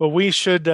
Well, we should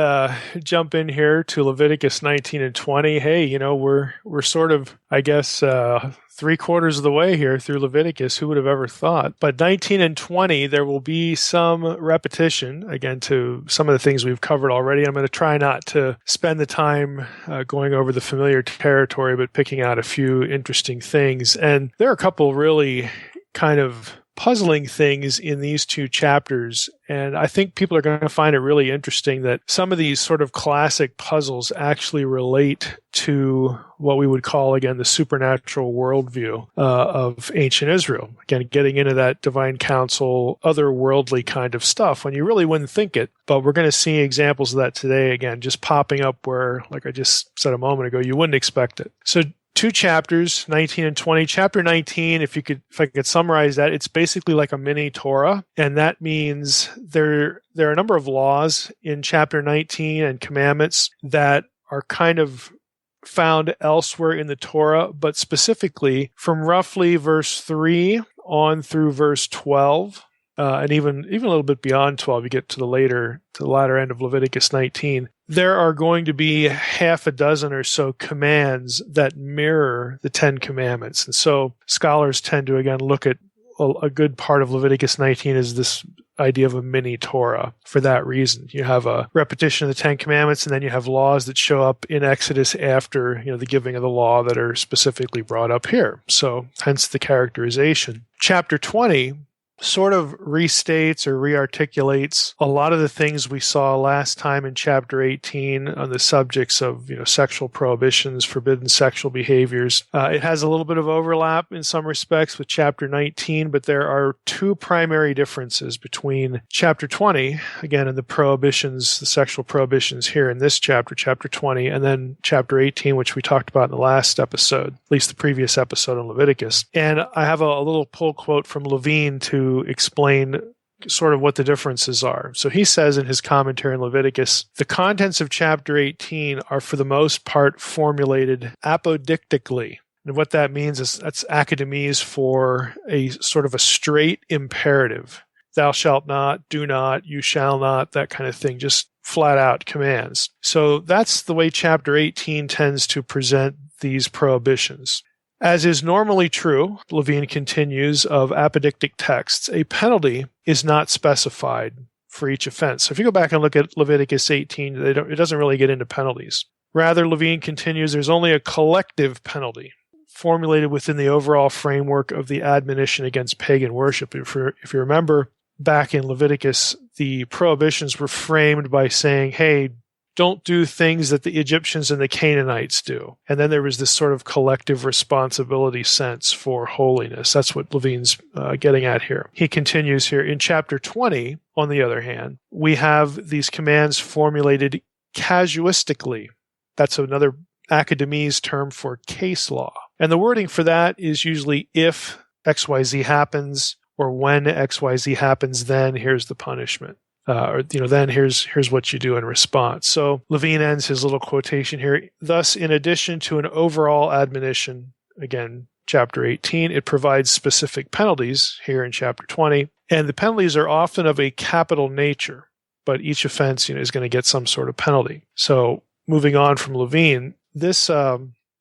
jump in here to Leviticus 19 and 20. Hey, we're sort of, I guess, 3/4 of the way here through Leviticus. Who would have ever thought? But 19 and 20, there will be some repetition, again, to some of the things we've covered already. I'm going to try not to spend the time going over the familiar territory, but picking out a few interesting things. And there are a couple really kind of puzzling things in these two chapters. And I think people are going to find it really interesting that some of these sort of classic puzzles actually relate to what we would call, again, the supernatural worldview of ancient Israel. Again, getting into that divine council, otherworldly kind of stuff when you really wouldn't think it. But we're going to see examples of that today, again, just popping up where, like I just said a moment ago, you wouldn't expect it. So two chapters, 19 and 20. Chapter 19, if I could summarize that, it's basically like a mini Torah, and that means there are a number of laws in chapter 19 and commandments that are kind of found elsewhere in the Torah, but specifically from roughly verse 3 on through verse 12. And even a little bit beyond 12, you get to the latter end of Leviticus 19. There are going to be half a dozen or so commands that mirror the Ten Commandments. And so scholars tend to, again, look at a good part of Leviticus 19 as this idea of a mini Torah for that reason. You have a repetition of the Ten Commandments, and then you have laws that show up in Exodus after, the giving of the law that are specifically brought up here. So hence the characterization. Chapter 20 sort of restates or rearticulates a lot of the things we saw last time in chapter 18 on the subjects of, sexual prohibitions, forbidden sexual behaviors. It has a little bit of overlap in some respects with chapter 19, but there are two primary differences between chapter 20, again, and the prohibitions, the sexual prohibitions here in this chapter, chapter 20, and then chapter 18, which we talked about in the last episode, at least the previous episode on Leviticus. And I have a little pull quote from Levine to explain sort of what the differences are. So he says in his commentary on Leviticus, the contents of chapter 18 are for the most part formulated apodictically. And what that means is that's academese for a sort of a straight imperative. Thou shalt not, do not, you shall not, that kind of thing, just flat out commands. So that's the way chapter 18 tends to present these prohibitions. As is normally true, Levine continues, of apodictic texts, a penalty is not specified for each offense. So if you go back and look at Leviticus 18, it doesn't really get into penalties. Rather, Levine continues, there's only a collective penalty formulated within the overall framework of the admonition against pagan worship. If you remember, back in Leviticus, the prohibitions were framed by saying, hey, don't do things that the Egyptians and the Canaanites do. And then there was this sort of collective responsibility sense for holiness. That's what Levine's getting at here. He continues here. In chapter 20, on the other hand, we have these commands formulated casuistically. That's another academese term for case law. And the wording for that is usually if XYZ happens, or when XYZ happens, then here's the punishment. Then here's what you do in response. So Levine ends his little quotation here. Thus, in addition to an overall admonition, again, chapter 18, it provides specific penalties here in chapter 20. And the penalties are often of a capital nature, but each offense, is going to get some sort of penalty. So moving on from Levine, this,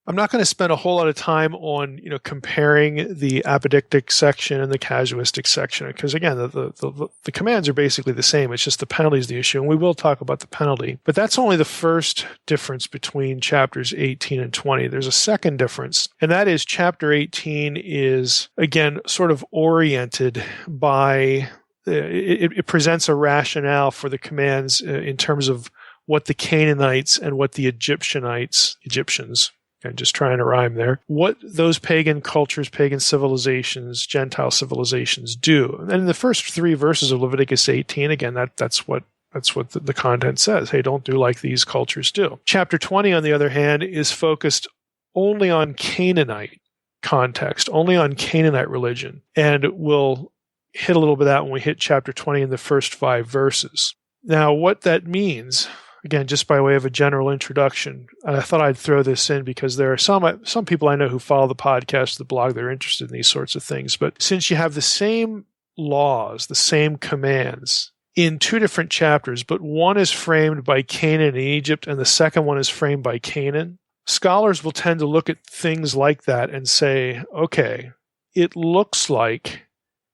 I'm not going to spend a whole lot of time on, comparing the apodictic section and the casuistic section, because again, the commands are basically the same. It's just the penalty is the issue, and we will talk about the penalty. But that's only the first difference between chapters 18 and 20. There's a second difference, and that is chapter 18 is, again, sort of oriented by, it presents a rationale for the commands in terms of what the Canaanites and what the Egyptians, I'm just trying to rhyme there, what those pagan cultures, pagan civilizations, Gentile civilizations do. And in the first 3 verses of Leviticus 18, again, that's what the content says. Hey, don't do like these cultures do. Chapter 20, on the other hand, is focused only on Canaanite context, only on Canaanite religion. And we'll hit a little bit of that when we hit chapter 20 in the first 5 verses. Now, what that means, again, just by way of a general introduction, and I thought I'd throw this in because there are some people I know who follow the podcast, the blog, they're interested in these sorts of things. But since you have the same laws, the same commands in two different chapters, but one is framed by Canaan and Egypt, and the second one is framed by Canaan. Scholars will tend to look at things like that and say, okay, it looks like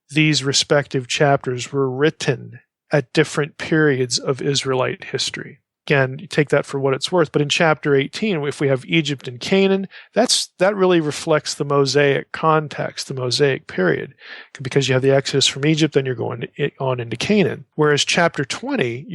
these respective chapters were written at different periods of Israelite history. Again, you take that for what it's worth, but in chapter 18, if we have Egypt and Canaan, that really reflects the Mosaic context, the Mosaic period, because you have the Exodus from Egypt, then you're going on into Canaan. Whereas chapter 20,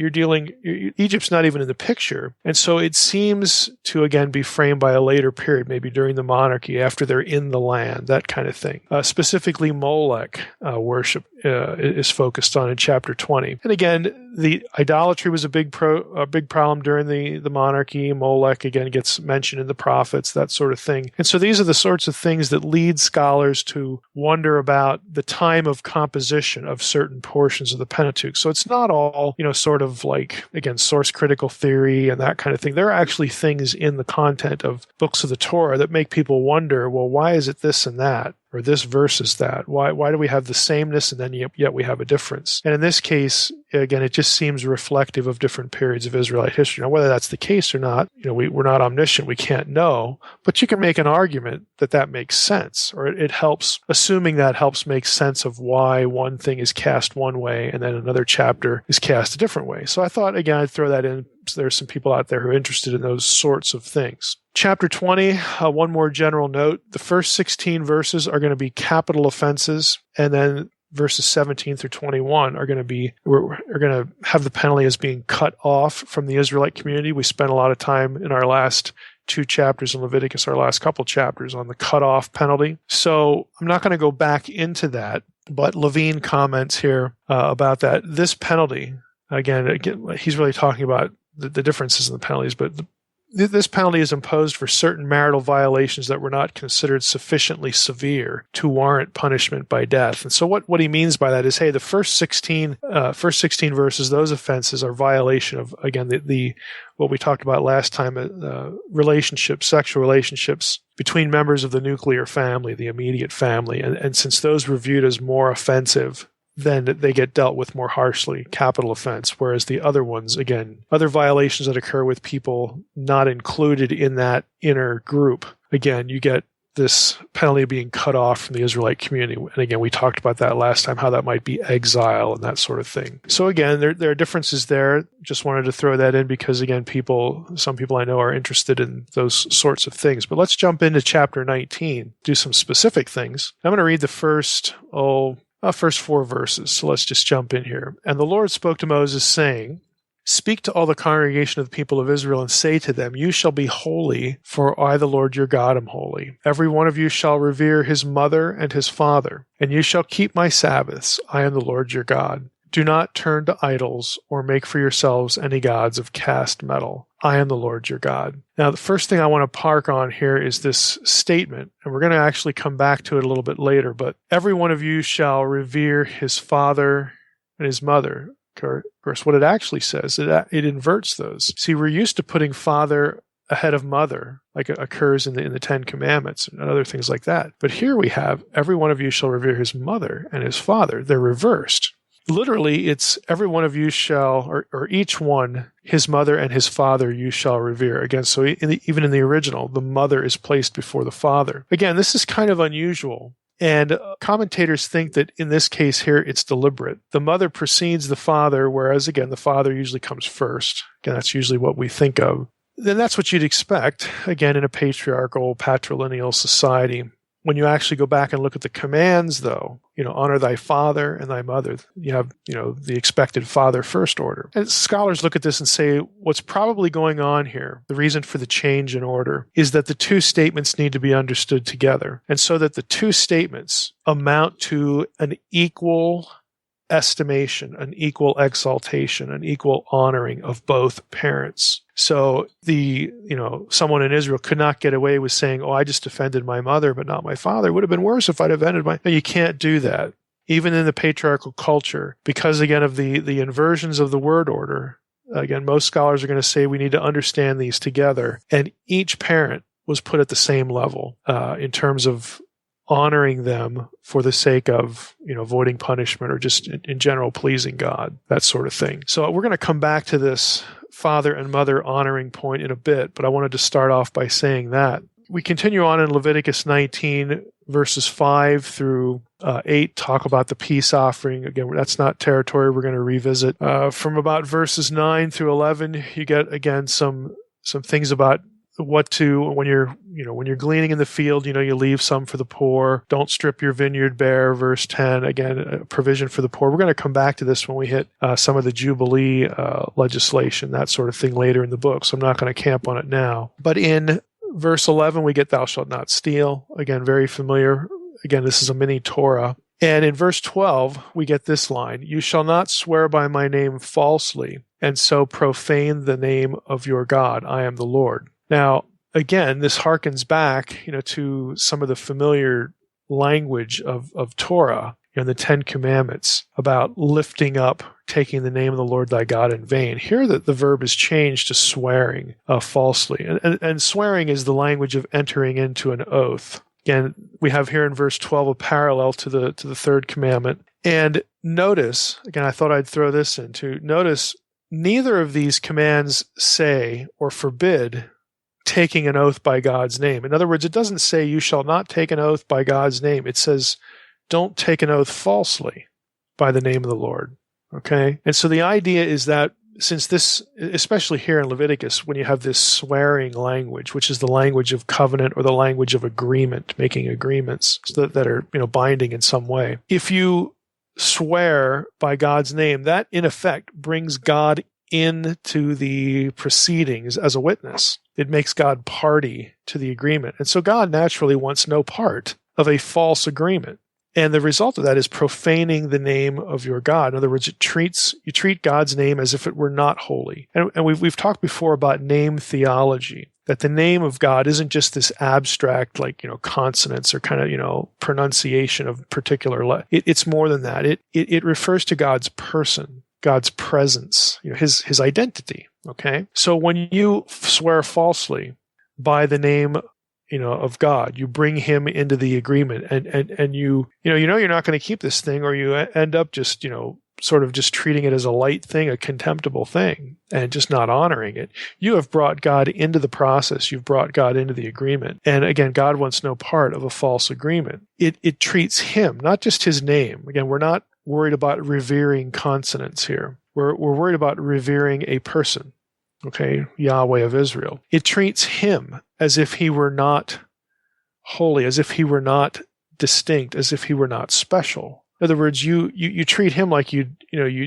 Egypt's not even in the picture, and so it seems to, again, be framed by a later period, maybe during the monarchy, after they're in the land, that kind of thing. Specifically, Molech worship is focused on in chapter 20. And again, the idolatry was a big problem during the monarchy. Molech, again, gets mentioned in the prophets, that sort of thing. And so these are the sorts of things that lead scholars to wonder about the time of composition of certain portions of the Pentateuch. So it's not all, sort of like, again, source critical theory and that kind of thing. There are actually things in the content of books of the Torah that make people wonder, well, why is it this and that? Or this versus that? Why do we have the sameness and then yet we have a difference? And in this case, again, it just seems reflective of different periods of Israelite history. Now, whether that's the case or not, we're not omniscient, we can't know, but you can make an argument that makes sense, or it helps, assuming that helps make sense of why one thing is cast one way and then another chapter is cast a different way. So I thought, again, I'd throw that in. There's some people out there who are interested in those sorts of things. Chapter 20, one more general note. The first 16 verses are going to be capital offenses, and then verses 17 through 21 are going to have the penalty as being cut off from the Israelite community. We spent a lot of time in our last two chapters in Leviticus, our last couple chapters, on the cutoff penalty. So I'm not going to go back into that, but Levine comments here about that. This penalty, again, he's really talking about the differences in the penalties, but this penalty is imposed for certain marital violations that were not considered sufficiently severe to warrant punishment by death. And so what he means by that is, hey, the first 16 verses, those offenses are violation of, again, the what we talked about last time, sexual relationships between members of the nuclear family, the immediate family. And since those were viewed as more offensive, then they get dealt with more harshly, capital offense, whereas the other ones, again, other violations that occur with people not included in that inner group, again, you get this penalty of being cut off from the Israelite community. And again, we talked about that last time, how that might be exile and that sort of thing. So again, there are differences there. Just wanted to throw that in because, again, some people I know are interested in those sorts of things. But let's jump into chapter 19, do some specific things. I'm going to read the first four verses. So let's just jump in here. And the Lord spoke to Moses, saying, Speak to all the congregation of the people of Israel and say to them, You shall be holy, for I, the Lord your God, am holy. Every one of you shall revere his mother and his father, and you shall keep my Sabbaths. I am the Lord your God. Do not turn to idols or make for yourselves any gods of cast metal. I am the Lord your God. Now, the first thing I want to park on here is this statement, and we're going to actually come back to it a little bit later, but every one of you shall revere his father and his mother. Of course, what it actually says, it inverts those. See, we're used to putting father ahead of mother, like it occurs in the Ten Commandments and other things like that. But here we have, every one of you shall revere his mother and his father. They're reversed. Literally, it's every one of you shall, or each one, his mother and his father you shall revere. Again, so even in the original, the mother is placed before the father. Again, this is kind of unusual. And commentators think that in this case here, it's deliberate. The mother precedes the father, whereas, again, the father usually comes first. Again, that's usually what we think of. Then that's what you'd expect, again, in a patriarchal, patrilineal society. When you actually go back and look at the commands, though, honor thy father and thy mother, you have, the expected father first order. And scholars look at this and say, what's probably going on here, the reason for the change in order, is that the two statements need to be understood together. And so that the two statements amount to an equal estimation, an equal exaltation, an equal honoring of both parents. So someone in Israel could not get away with saying, I just offended my mother, but not my father. It would have been worse if I'd offended No, you can't do that. Even in the patriarchal culture, because, again, of the inversions of the word order, again, most scholars are going to say we need to understand these together. And each parent was put at the same level in terms of honoring them for the sake of, avoiding punishment or just in general pleasing God, that sort of thing. So we're going to come back to this father and mother honoring point in a bit, but I wanted to start off by saying that. We continue on in Leviticus 19, verses 5 through 8, talk about the peace offering. Again, that's not territory we're going to revisit. From about verses 9 through 11, you get, again, some things about what to, when you're gleaning in the field, you leave some for the poor. Don't strip your vineyard bare, verse 10. Again, a provision for the poor. We're going to come back to this when we hit some of the Jubilee legislation, that sort of thing later in the book. So I'm not going to camp on it now. But in verse 11, we get thou shalt not steal. Again, very familiar. Again, this is a mini Torah. And in verse 12, we get this line, you shall not swear by my name falsely, and so profane the name of your God. I am the Lord. Now, again, this harkens back, to some of the familiar language of Torah in the Ten Commandments about lifting up, taking the name of the Lord thy God in vain. Here, the verb is changed to swearing falsely. And swearing is the language of entering into an oath. Again, we have here in verse 12 a parallel to the third commandment. And notice, again, I thought I'd throw this in too. Notice, neither of these commands say or forbid taking an oath by God's name. In other words, it doesn't say you shall not take an oath by God's name. It says don't take an oath falsely by the name of the Lord. Okay? And so the idea is that since this, especially here in Leviticus, when you have this swearing language, which is the language of covenant or the language of agreement, making agreements that are, binding in some way. If you swear by God's name, that in effect brings God into the proceedings as a witness. It makes God party to the agreement. And so God naturally wants no part of a false agreement. And the result of that is profaning the name of your God. In other words, you treat God's name as if it were not holy. And we've talked before about name theology, that the name of God isn't just this abstract, consonants or kind of, pronunciation of particular. It's more than that. It refers to God's person, God's presence, his identity. Okay. So when you swear falsely by the name of God, you bring him into the agreement and you're not going to keep this thing, or you end up just, sort of just treating it as a light thing, a contemptible thing, and just not honoring it. You have brought God into the process. You've brought God into the agreement. And again, God wants no part of a false agreement. It treats him, not just his name. Again, we're not worried about revering consonants here. We're worried about revering a person. Okay, Yahweh of Israel. It treats him as if he were not holy, as if he were not distinct, as if he were not special. In other words, you treat him like you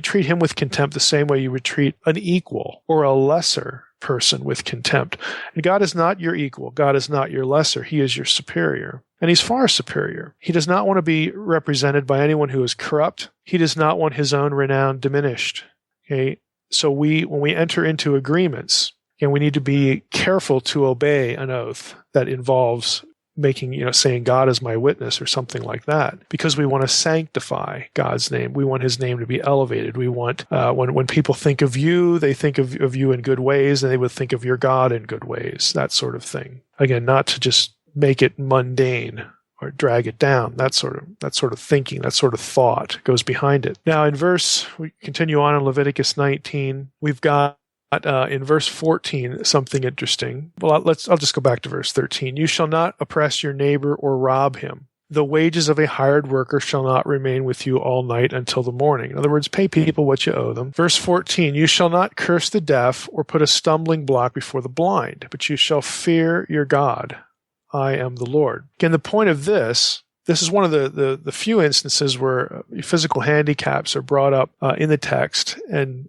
treat him with contempt the same way you would treat an equal or a lesser person with contempt. And God is not your equal. God is not your lesser. He is your superior. And he's far superior. He does not want to be represented by anyone who is corrupt. He does not want his own renown diminished. Okay? So when we enter into agreements, and we need to be careful to obey an oath that involves making, saying God is my witness or something like that, because we want to sanctify God's name. We want his name to be elevated. We want, when people think of you, they think of you in good ways, and they would think of your God in good ways, that sort of thing. Again, not to just make it mundane or drag it down. That sort of thinking, that sort of thought goes behind it. Now, we continue on in Leviticus 19. We've got in verse 14 something interesting. Well, I'll just go back to verse 13. You shall not oppress your neighbor or rob him. The wages of a hired worker shall not remain with you all night until the morning. In other words, pay people what you owe them. Verse 14, you shall not curse the deaf or put a stumbling block before the blind, but you shall fear your God. I am the Lord. Again, the point of this is one of the few instances where physical handicaps are brought up in the text, and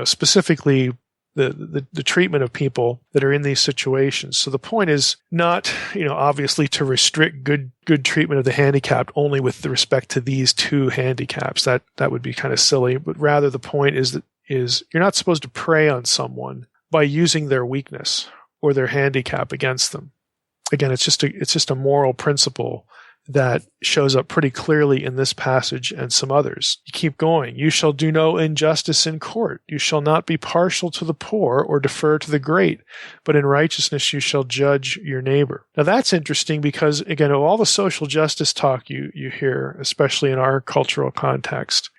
specifically the treatment of people that are in these situations. So the point is not obviously to restrict good treatment of the handicapped only with respect to these two handicaps. That would be kind of silly. But rather the point is you're not supposed to prey on someone by using their weakness or their handicap against them. Again, it's just a moral principle that shows up pretty clearly in this passage and some others. You keep going. You shall do no injustice in court. You shall not be partial to the poor or defer to the great, but in righteousness you shall judge your neighbor. Now that's interesting because, again, of all the social justice talk you hear, especially in our cultural context,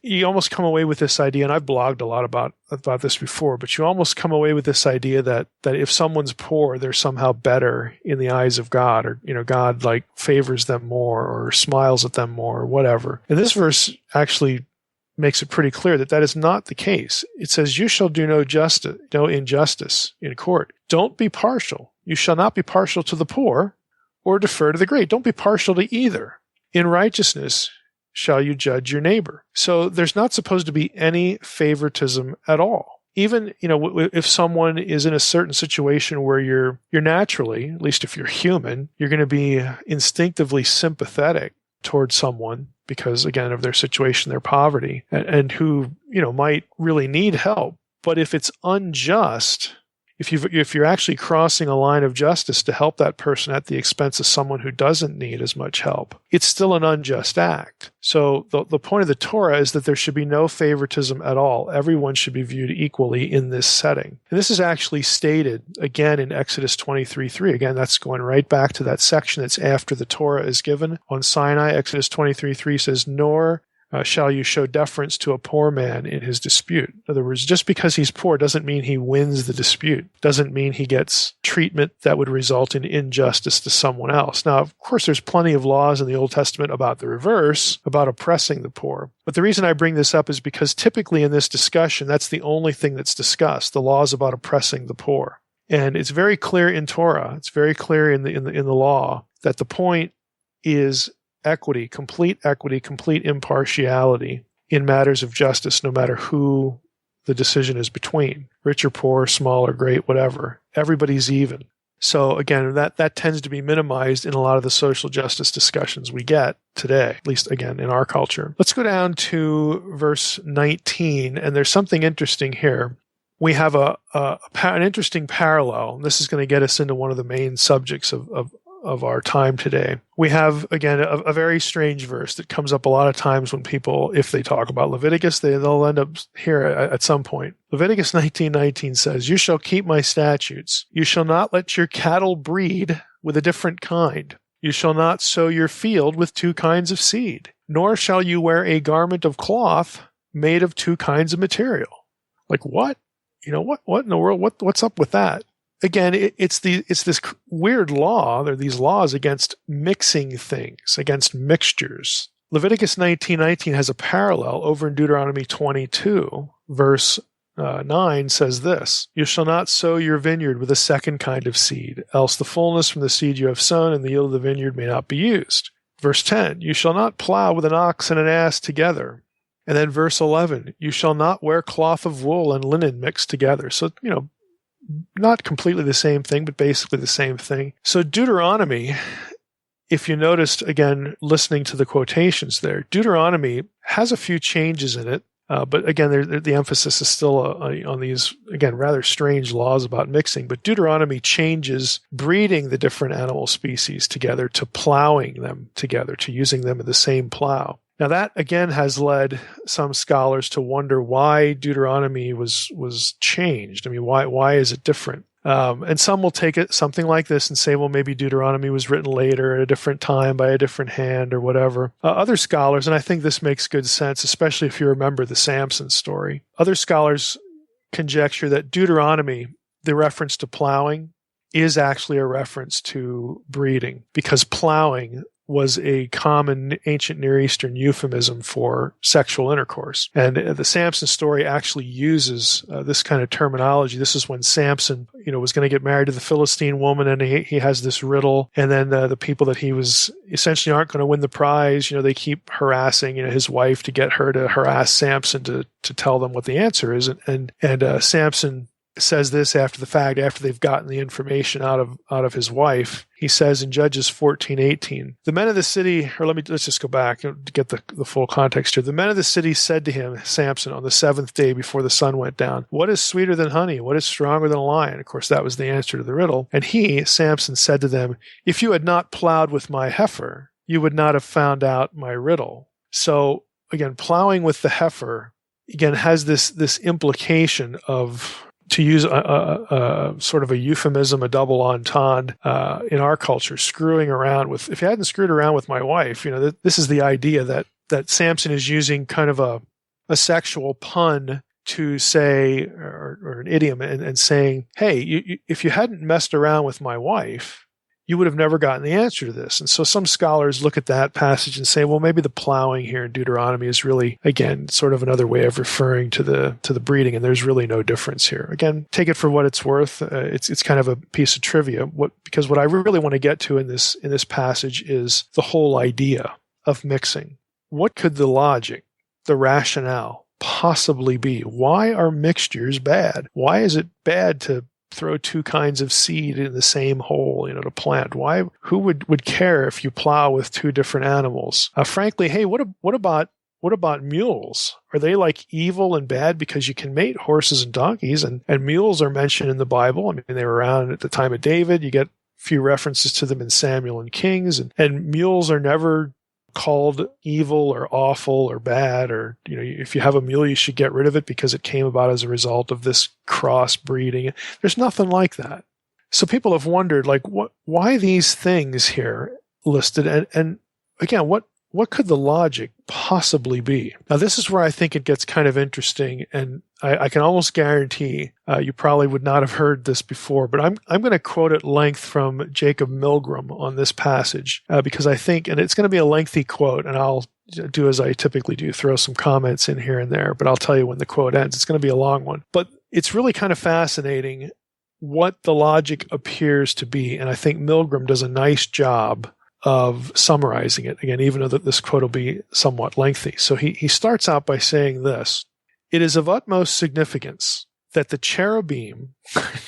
you almost come away with this idea, and I've blogged a lot about this before, but you almost come away with this idea that if someone's poor, they're somehow better in the eyes of God, or, God like favors them more or smiles at them more or whatever. And this verse actually makes it pretty clear that is not the case. It says, you shall do no injustice in court. Don't be partial. You shall not be partial to the poor or defer to the great. Don't be partial to either. In righteousness shall you judge your neighbor. So there's not supposed to be any favoritism at all. Even, if someone is in a certain situation where you're naturally, at least if you're human, you're going to be instinctively sympathetic towards someone because, again, of their situation, their poverty, and who, might really need help. But if it's unjust, if you're actually crossing a line of justice to help that person at the expense of someone who doesn't need as much help, it's still an unjust act. So the point of the Torah is that there should be no favoritism at all. Everyone should be viewed equally in this setting. And this is actually stated again in Exodus 23:3. Again, that's going right back to that section that's after the Torah is given on Sinai. Exodus 23:3 says, nor shall you show deference to a poor man in his dispute. In other words, just because he's poor doesn't mean he wins the dispute, doesn't mean he gets treatment that would result in injustice to someone else. Now, of course, there's plenty of laws in the Old Testament about the reverse, about oppressing the poor. But the reason I bring this up is because typically in this discussion, that's the only thing that's discussed, the laws about oppressing the poor. And it's very clear in Torah, it's very clear in the law that the point is equity, complete impartiality in matters of justice, no matter who the decision is between, rich or poor, small or great, whatever. Everybody's even. So again, that tends to be minimized in a lot of the social justice discussions we get today, at least again in our culture. Let's go down to verse 19, and there's something interesting here. We have an interesting parallel. This is going to get us into one of the main subjects of our time today. We have, again, a very strange verse that comes up a lot of times when people, if they talk about Leviticus, they'll end up here at some point. Leviticus 19:19 says, you shall keep my statutes. You shall not let your cattle breed with a different kind. You shall not sow your field with two kinds of seed, nor shall you wear a garment of cloth made of two kinds of material. Like what? What in the world? What's up with that? Again, it's this weird law. There are these laws against mixing things, against mixtures. Leviticus 19:19 has a parallel over in Deuteronomy 22, verse 9 says this, you shall not sow your vineyard with a second kind of seed, else the fullness from the seed you have sown and the yield of the vineyard may not be used. Verse 10, you shall not plow with an ox and an ass together. And then verse 11, you shall not wear cloth of wool and linen mixed together. So, not completely the same thing, but basically the same thing. So Deuteronomy, if you noticed, again, listening to the quotations there, Deuteronomy has a few changes in it, but again, the emphasis is still on these, again, rather strange laws about mixing. But Deuteronomy changes breeding the different animal species together to plowing them together, to using them in the same plow. Now that, again, has led some scholars to wonder why Deuteronomy was changed. I mean, why is it different? And some will take it something like this and say, well, maybe Deuteronomy was written later at a different time by a different hand or whatever. Other scholars, and I think this makes good sense, especially if you remember the Samson story, other scholars conjecture that Deuteronomy, the reference to plowing, is actually a reference to breeding, because plowing was a common ancient Near Eastern euphemism for sexual intercourse. And the Samson story actually uses this kind of terminology. This is when Samson, was going to get married to the Philistine woman, and he has this riddle. And then the people that he was essentially aren't going to win the prize. They keep harassing, his wife to get her to harass Samson to tell them what the answer is. And Samson says this after the fact, after they've gotten the information out of his wife. He says in Judges 14:18, the men of the city, or let's just go back to get the full context here. The men of the city said to him, Samson, on the seventh day before the sun went down, what is sweeter than honey? What is stronger than a lion? Of course, that was the answer to the riddle. And he, Samson, said to them, if you had not plowed with my heifer, you would not have found out my riddle. So again, plowing with the heifer, again, has this implication of, to use a sort of a euphemism, a double entendre in our culture, screwing around with, if you hadn't screwed around with my wife, this is the idea that Samson is using kind of a sexual pun to say, or an idiom, and saying, hey, if you hadn't messed around with my wife, you would have never gotten the answer to this. And so some scholars look at that passage and say, well, maybe the plowing here in Deuteronomy is really, again, sort of another way of referring to the breeding, and there's really no difference here. Again, take it for what it's worth. It's kind of a piece of trivia. Because what I really want to get to in this passage is the whole idea of mixing. What could the logic, the rationale possibly be? Why are mixtures bad? Why is it bad to throw two kinds of seed in the same hole, to plant? Why? Who would care if you plow with two different animals? Frankly, hey, what about mules? Are they like evil and bad because you can mate horses and donkeys? And mules are mentioned in the Bible. I mean, they were around at the time of David. You get a few references to them in Samuel and Kings, and mules are never called evil or awful or bad, or if you have a mule, you should get rid of it because it came about as a result of this crossbreeding. There's nothing like that. So people have wondered, why these things here listed, and again, what could the logic possibly be? Now, this is where I think it gets kind of interesting, and I can almost guarantee you probably would not have heard this before, but I'm going to quote at length from Jacob Milgrom on this passage, because I think, and it's going to be a lengthy quote, and I'll do as I typically do, throw some comments in here and there, but I'll tell you when the quote ends. It's going to be a long one. But it's really kind of fascinating what the logic appears to be, and I think Milgrom does a nice job of summarizing it. Again, even though this quote will be somewhat lengthy. So he starts out by saying this: it is of utmost significance that the cherubim,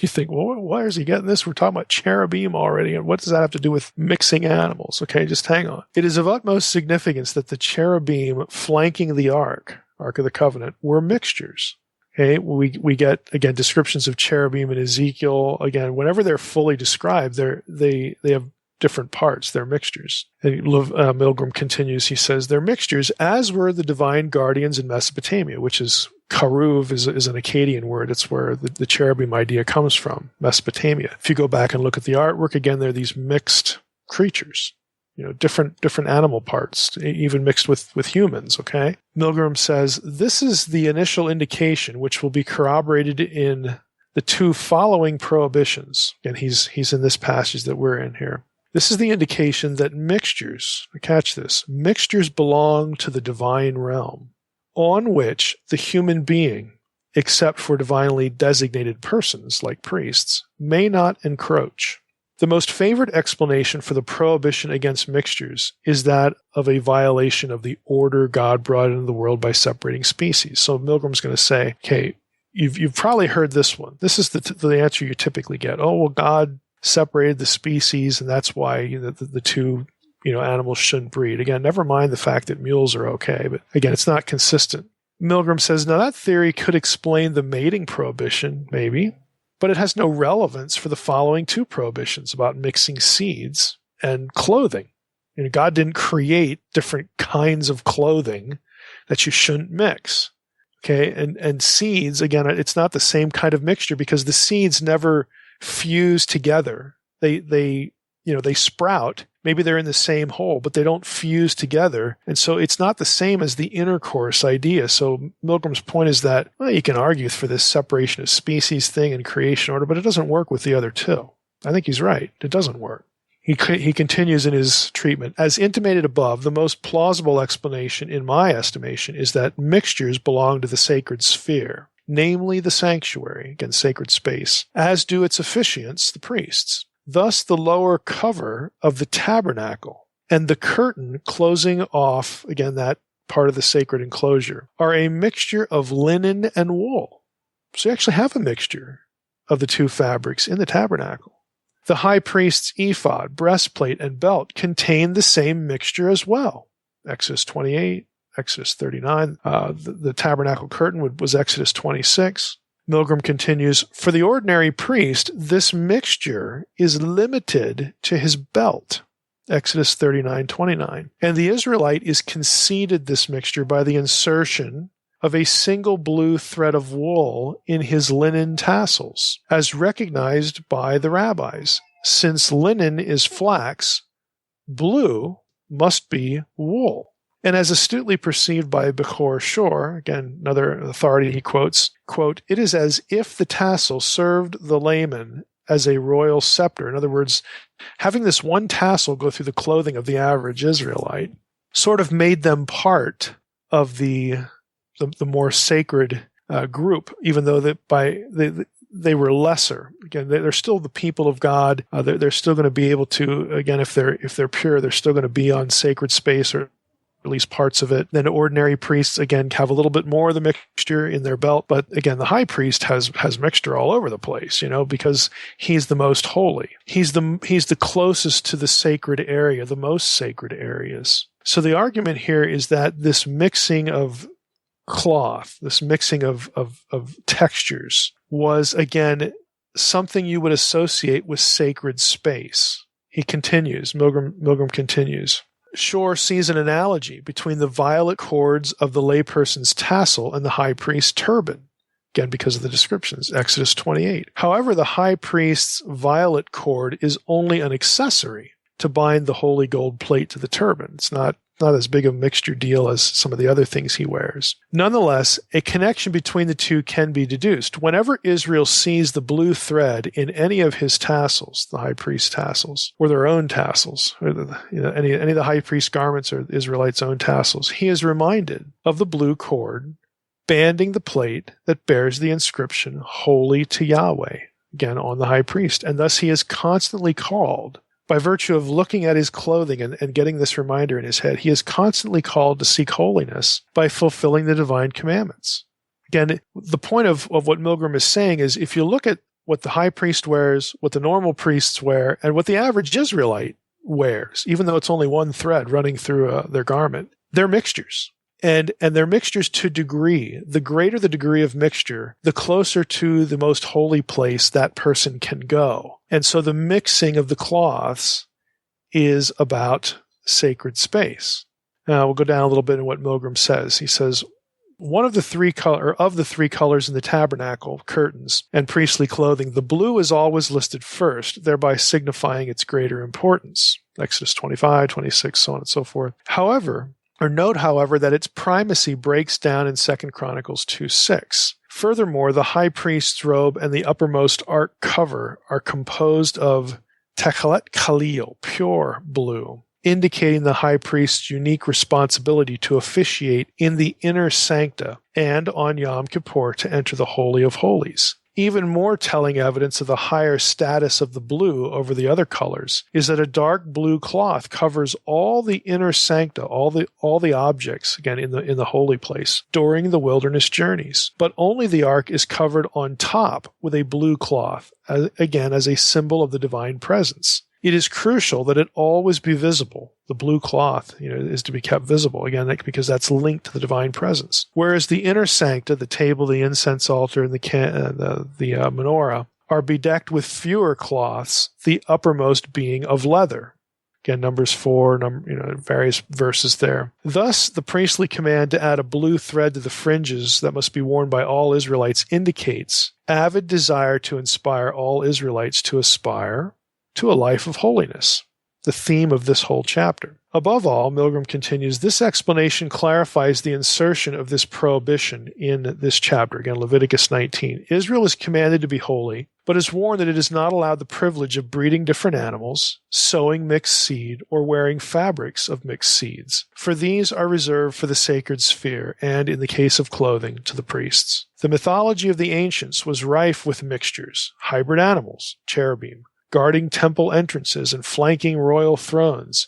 you think, well, why is he getting this? We're talking about cherubim already, and what does that have to do with mixing animals? Okay, just hang on. It is of utmost significance that the cherubim flanking the Ark of the Covenant, were mixtures. Okay, we get, again, descriptions of cherubim in Ezekiel. Again, whenever they're fully described, they have different parts. They're mixtures. And Milgrom continues, he says, they're mixtures, as were the divine guardians in Mesopotamia, which is, Karuv is an Akkadian word. It's where the cherubim idea comes from, Mesopotamia. If you go back and look at the artwork, again, they're these mixed creatures, different animal parts, even mixed with humans, okay? Milgrom says, this is the initial indication which will be corroborated in the two following prohibitions. And he's in this passage that we're in here. This is the indication that mixtures, catch this, mixtures belong to the divine realm, on which the human being, except for divinely designated persons like priests, may not encroach. The most favored explanation for the prohibition against mixtures is that of a violation of the order God brought into the world by separating species. So Milgram's going to say, okay, you've probably heard this one. This is the answer you typically get. Oh, well, God separated the species, and that's why the two animals shouldn't breed. Again, never mind the fact that mules are okay, but again, it's not consistent. Milgrom says, now that theory could explain the mating prohibition, maybe, but it has no relevance for the following two prohibitions about mixing seeds and clothing. God didn't create different kinds of clothing that you shouldn't mix. Okay, and seeds, again, it's not the same kind of mixture because the seeds never fuse together. They sprout. Maybe they're in the same hole, but they don't fuse together. And so it's not the same as the intercourse idea. So Milgram's point is that, well, you can argue for this separation of species thing and creation order, but it doesn't work with the other two. I think he's right. It doesn't work. He continues in his treatment. As intimated above, the most plausible explanation, in my estimation, is that mixtures belong to the sacred sphere, namely the sanctuary, again, sacred space, as do its officiants, the priests. Thus, the lower cover of the tabernacle and the curtain closing off, again, that part of the sacred enclosure, are a mixture of linen and wool. So you actually have a mixture. of the two fabrics in the tabernacle. The high priest's ephod, breastplate, and belt contained the same mixture as well. Exodus 28, Exodus 39. The tabernacle curtain was Exodus 26. Milgram continues, for the ordinary priest, this mixture is limited to his belt. Exodus 39:29. And the Israelite is conceded this mixture by the insertion of a single blue thread of wool in his linen tassels, as recognized by the rabbis. Since linen is flax, blue must be wool. And as astutely perceived by Bechor Shor, again, another authority he quotes, quote, it is as if the tassel served the layman as a royal scepter. In other words, having this one tassel go through the clothing of the average Israelite sort of made them part of the more sacred group, even though they were lesser. Again, they're still the people of God. They're still going to be able to, again, if they're pure, they're still going to be on sacred space, or at least parts of it. Then ordinary priests, again, have a little bit more of the mixture in their belt. But again, the high priest has mixture all over the place, because he's the most holy. He's the closest to the sacred area, the most sacred areas. So the argument here is that this mixing of cloth, this mixing of textures was, again, something you would associate with sacred space. He continues, Milgram continues. Shor sees an analogy between the violet cords of the layperson's tassel and the high priest's turban. Again, because of the descriptions, Exodus 28. However, the high priest's violet cord is only an accessory to bind the holy gold plate to the turban. It's not as big a mixture deal as some of the other things he wears. Nonetheless, a connection between the two can be deduced. Whenever Israel sees the blue thread in any of his tassels, the high priest's tassels, or their own tassels, or any of the high priest's garments or the Israelites' own tassels, he is reminded of the blue cord banding the plate that bears the inscription, Holy to Yahweh, again on the high priest. And thus he is constantly called, by virtue of looking at his clothing and getting this reminder in his head, he is constantly called to seek holiness by fulfilling the divine commandments. Again, the point of what Milgram is saying is, if you look at what the high priest wears, what the normal priests wear, and what the average Israelite wears, even though it's only one thread running through their garment, they're mixtures. And they're mixtures to degree. The greater the degree of mixture, the closer to the most holy place that person can go. And so the mixing of the cloths is about sacred space. Now we'll go down a little bit in what Milgram says. He says, of the three colors in the tabernacle curtains and priestly clothing, the blue is always listed first, thereby signifying its greater importance. Exodus 25, 26, so on and so forth. Note, however, that its primacy breaks down in 2 Chronicles 2:6. Furthermore, the high priest's robe and the uppermost ark cover are composed of techelet khalil, pure blue, indicating the high priest's unique responsibility to officiate in the inner sancta and on Yom Kippur to enter the Holy of Holies. Even more telling evidence of the higher status of the blue over the other colors is that a dark blue cloth covers all the inner sancta, all the objects, again, in the holy place, during the wilderness journeys. But only the ark is covered on top with a blue cloth, again, as a symbol of the divine presence. It is crucial that it always be visible. The blue cloth, is to be kept visible, again, because that's linked to the divine presence. Whereas the inner sancta, the table, the incense altar, and the menorah, are bedecked with fewer cloths, the uppermost being of leather. Again, Numbers 4, various verses there. Thus, the priestly command to add a blue thread to the fringes that must be worn by all Israelites indicates avid desire to inspire all Israelites to aspire to a life of holiness, the theme of this whole chapter. Above all, Milgram continues, this explanation clarifies the insertion of this prohibition in this chapter. Again, Leviticus 19. Israel is commanded to be holy, but is warned that it is not allowed the privilege of breeding different animals, sowing mixed seed, or wearing fabrics of mixed seeds, for these are reserved for the sacred sphere, and, in the case of clothing, to the priests. The mythology of the ancients was rife with mixtures, hybrid animals, cherubim, guarding temple entrances and flanking royal thrones,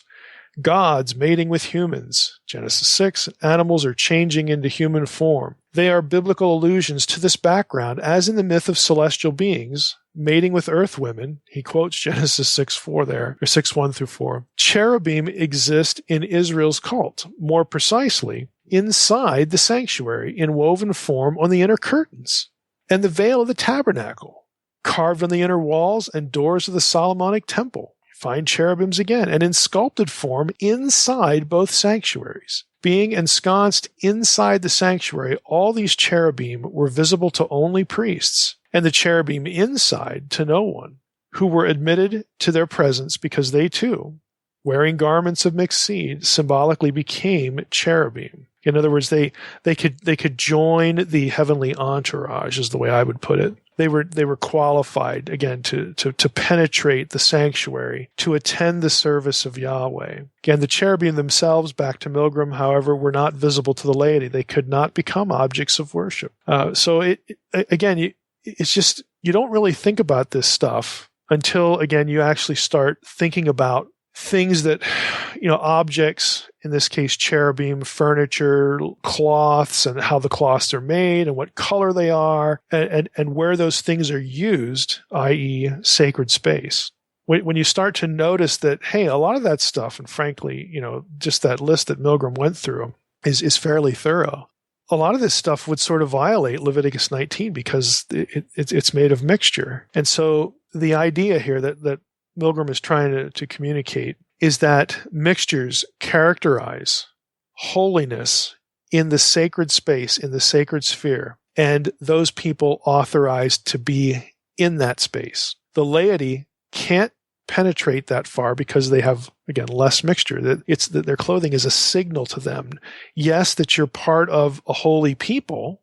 Gods mating with humans, Genesis 6. Animals are changing into human form. They are biblical allusions to this background, as in the myth of celestial beings mating with earth women. He quotes Genesis 6:4 there, or 6:1 through 4. Cherubim exist in Israel's cult, more precisely, inside the sanctuary, in woven form on the inner curtains and the veil of the tabernacle, carved on the inner walls and doors of the Solomonic temple. Find cherubims again, and in sculpted form inside both sanctuaries. Being ensconced inside the sanctuary, all these cherubim were visible to only priests, and the cherubim inside to no one, who were admitted to their presence because they too, wearing garments of mixed seed, symbolically became cherubim. In other words, they could join the heavenly entourage, is the way I would put it. They were qualified, again, to penetrate the sanctuary, to attend the service of Yahweh. Again, the cherubim themselves, back to Milgram, however, were not visible to the laity. They could not become objects of worship. It's just, you don't really think about this stuff until, again, you actually start thinking about things that, objects, in this case, cherubim, furniture, cloths, and how the cloths are made and what color they are, and where those things are used, i.e. sacred space. When you start to notice that, hey, a lot of that stuff, and frankly, just that list that Milgram went through is fairly thorough. A lot of this stuff would sort of violate Leviticus 19 because it's made of mixture. And so the idea here that Milgram is trying to communicate is that mixtures characterize holiness in the sacred space, in the sacred sphere, and those people authorized to be in that space. The laity can't penetrate that far because they have, again, less mixture. That their clothing is a signal to them. Yes, that you're part of a holy people.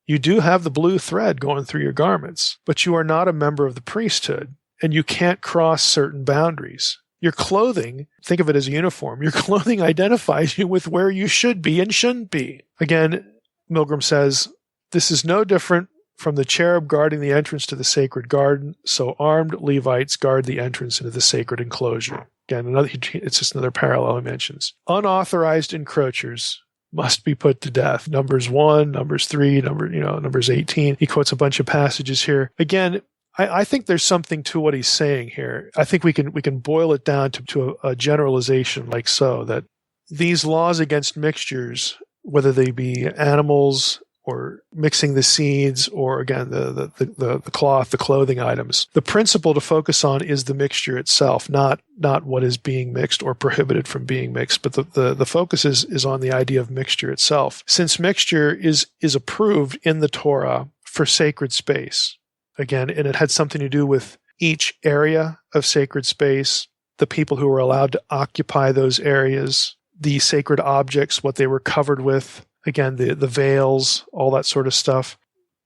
You do have the blue thread going through your garments, but you are not a member of the priesthood, and you can't cross certain boundaries. Your clothing, think of it as a uniform. Your clothing identifies you with where you should be and shouldn't be. Again, Milgram says, this is no different from the cherub guarding the entrance to the sacred garden, so armed Levites guard the entrance into the sacred enclosure. Again, it's just another parallel he mentions. Unauthorized encroachers must be put to death. Numbers 1, Numbers 3, Numbers 18. He quotes a bunch of passages here. Again, I think there's something to what he's saying here. I think we can boil it down to a generalization like so, that these laws against mixtures, whether they be animals or mixing the seeds or, again, the cloth, the clothing items, the principle to focus on is the mixture itself, not what is being mixed or prohibited from being mixed, but the focus is on the idea of mixture itself. Since mixture is approved in the Torah for sacred space, again, and it had something to do with each area of sacred space, the people who were allowed to occupy those areas, the sacred objects, what they were covered with, again, the veils, all that sort of stuff,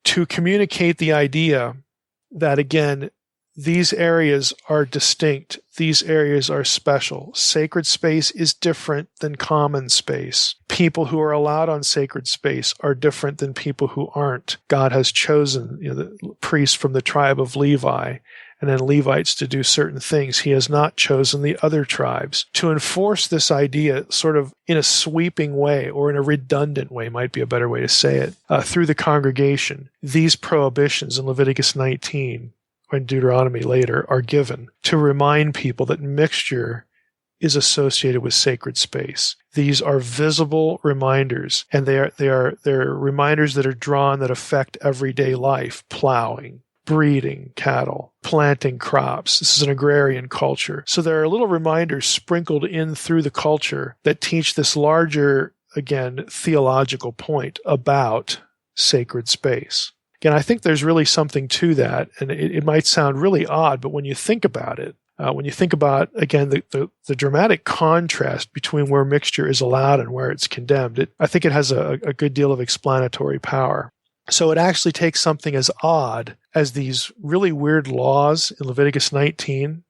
to communicate the idea that, again, these areas are distinct. These areas are special. Sacred space is different than common space. People who are allowed on sacred space are different than people who aren't. God has chosen the priests from the tribe of Levi and then Levites to do certain things. He has not chosen the other tribes. To enforce this idea sort of in a sweeping way, or in a redundant way, might be a better way to say it, through the congregation, these prohibitions in Leviticus 19 and Deuteronomy later are given to remind people that mixture is associated with sacred space. These are visible reminders, and they're reminders that are drawn that affect everyday life: plowing, breeding cattle, planting crops. This is an agrarian culture. So there are little reminders sprinkled in through the culture that teach this larger, again, theological point about sacred space. Again, I think there's really something to that, and it might sound really odd, but when you think about it, when you think about, again, the dramatic contrast between where mixture is allowed and where it's condemned, I think it has a good deal of explanatory power. So it actually takes something as odd as these really weird laws in Leviticus 19,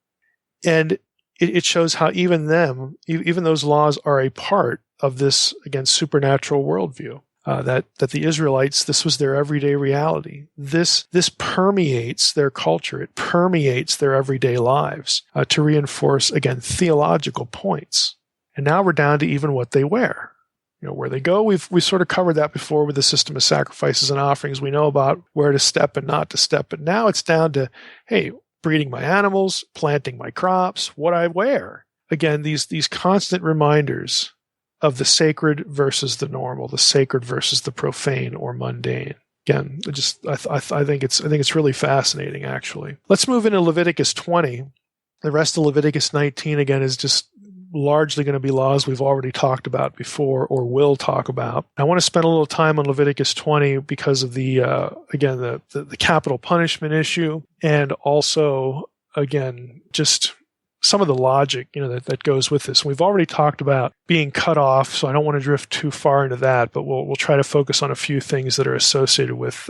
and it shows how even those laws are a part of this, again, supernatural worldview. That the Israelites, this was their everyday reality. This permeates their culture. It permeates their everyday lives to reinforce, again, theological points. And now we're down to even what they wear. Where they go, we sort of covered that before with the system of sacrifices and offerings. We know about where to step and not to step. But now it's down to, hey, breeding my animals, planting my crops, what I wear. Again, these constant reminders of the sacred versus the normal, the sacred versus the profane or mundane. Again, I think it's really fascinating, actually. Let's move into Leviticus 20. The rest of Leviticus 19, again, is just largely going to be laws we've already talked about before or will talk about. I want to spend a little time on Leviticus 20 because of the capital punishment issue, and also, again, just some of the logic, that goes with this. We've already talked about being cut off, so I don't want to drift too far into that, but we'll try to focus on a few things that are associated with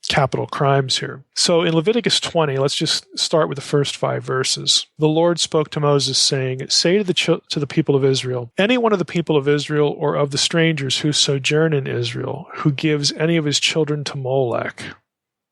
capital crimes here. So in Leviticus 20, let's just start with the first 5 verses. The Lord spoke to Moses, saying, "Say to the people of Israel, any one of the people of Israel or of the strangers who sojourn in Israel, who gives any of his children to Molech."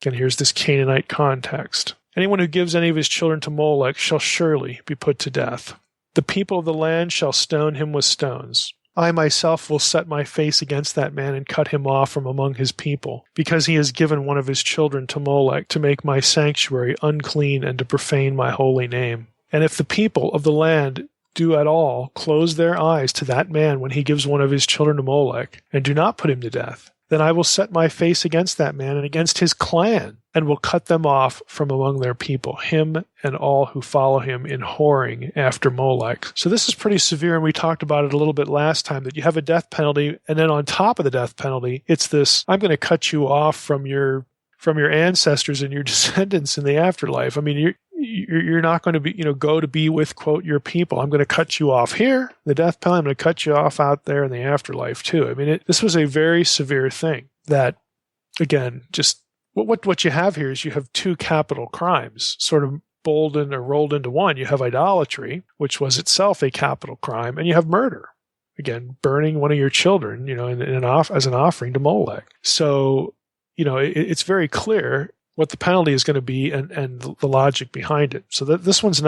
Again, here's this Canaanite context. "Anyone who gives any of his children to Molech shall surely be put to death. The people of the land shall stone him with stones. I myself will set my face against that man and cut him off from among his people, because he has given one of his children to Molech to make my sanctuary unclean and to profane my holy name. And if the people of the land do at all close their eyes to that man when he gives one of his children to Molech, and do not put him to death, then I will set my face against that man and against his clan, and will cut them off from among their people, him and all who follow him in whoring after Molech." So this is pretty severe, and we talked about it a little bit last time, that you have a death penalty, and then on top of the death penalty, it's this, I'm going to cut you off from your ancestors and your descendants in the afterlife. I mean, you're not going to be, go to be with, quote, your people. I'm going to cut you off here, the death penalty. I'm going to cut you off out there in the afterlife too. I mean, this was a very severe thing that, again, just what you have here is you have 2 capital crimes sort of boldened or rolled into one. You have idolatry, which was itself a capital crime, and you have murder. Again, burning one of your children, as an offering to Molech. So, it's very clear what the penalty is going to be and the logic behind it. So that this one's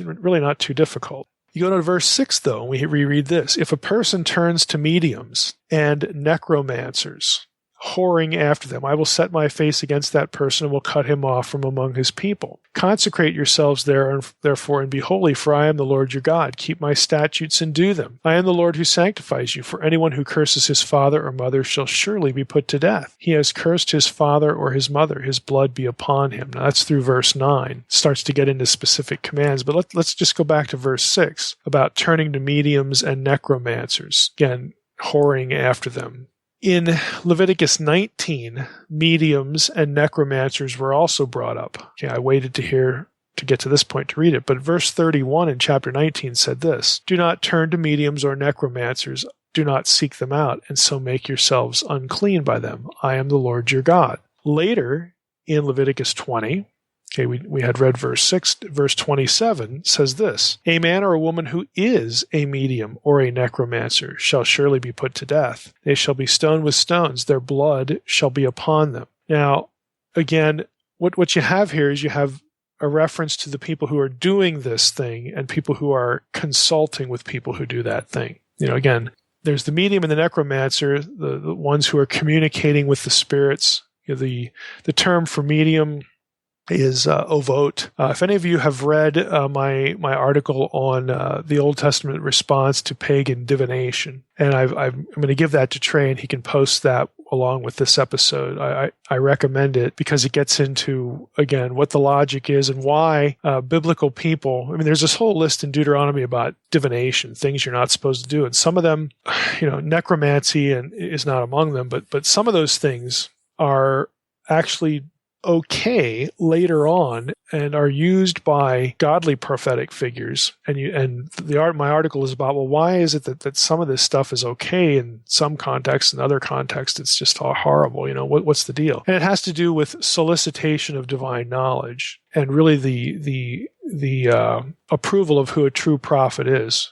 really not too difficult. You go to verse 6, though, and we reread this. "If a person turns to mediums and necromancers, whoring after them, I will set my face against that person and will cut him off from among his people. Consecrate yourselves therefore, and be holy, for I am the Lord your God. Keep my statutes and do them. I am the Lord who sanctifies you, for anyone who curses his father or mother shall surely be put to death. He has cursed his father or his mother, his blood be upon him." Now that's through verse 9. It starts to get into specific commands, but let's just go back to verse 6 about turning to mediums and necromancers. Again, whoring after them. In Leviticus 19, mediums and necromancers were also brought up. Okay, I waited to get to this point to read it, but verse 31 in chapter 19 said this, "Do not turn to mediums or necromancers, do not seek them out, and so make yourselves unclean by them. I am the Lord your God." Later, in Leviticus 20, okay, we had read verse 6, verse 27 says this, "A man or a woman who is a medium or a necromancer shall surely be put to death. They shall be stoned with stones. Their blood shall be upon them." Now, again, what you have here is you have a reference to the people who are doing this thing and people who are consulting with people who do that thing. Again, there's the medium and the necromancer, the ones who are communicating with the spirits. The term for medium is ovot. If any of you have read my article on the Old Testament response to pagan divination, and I'm going to give that to Trey, and he can post that along with this episode. I recommend it because it gets into, again, what the logic is and why biblical people, there's this whole list in Deuteronomy about divination, things you're not supposed to do, and some of them, necromancy is not among them, but some of those things are actually okay later on and are used by godly prophetic figures. My article is about, well, why is it that some of this stuff is okay in some contexts, in other contexts it's just all horrible? What's the deal? And it has to do with solicitation of divine knowledge and really the approval of who a true prophet is.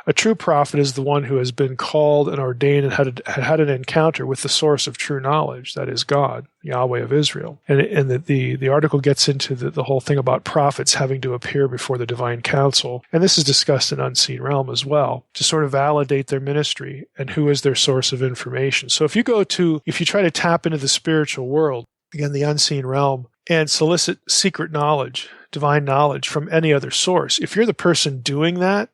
A true prophet is the one who has been called and ordained and had an encounter with the source of true knowledge, that is God, Yahweh of Israel. And the article gets into the whole thing about prophets having to appear before the divine council. And this is discussed in Unseen Realm as well, to sort of validate their ministry and who is their source of information. So if you try to tap into the spiritual world, again, the unseen realm, and solicit secret knowledge, divine knowledge from any other source, if you're the person doing that,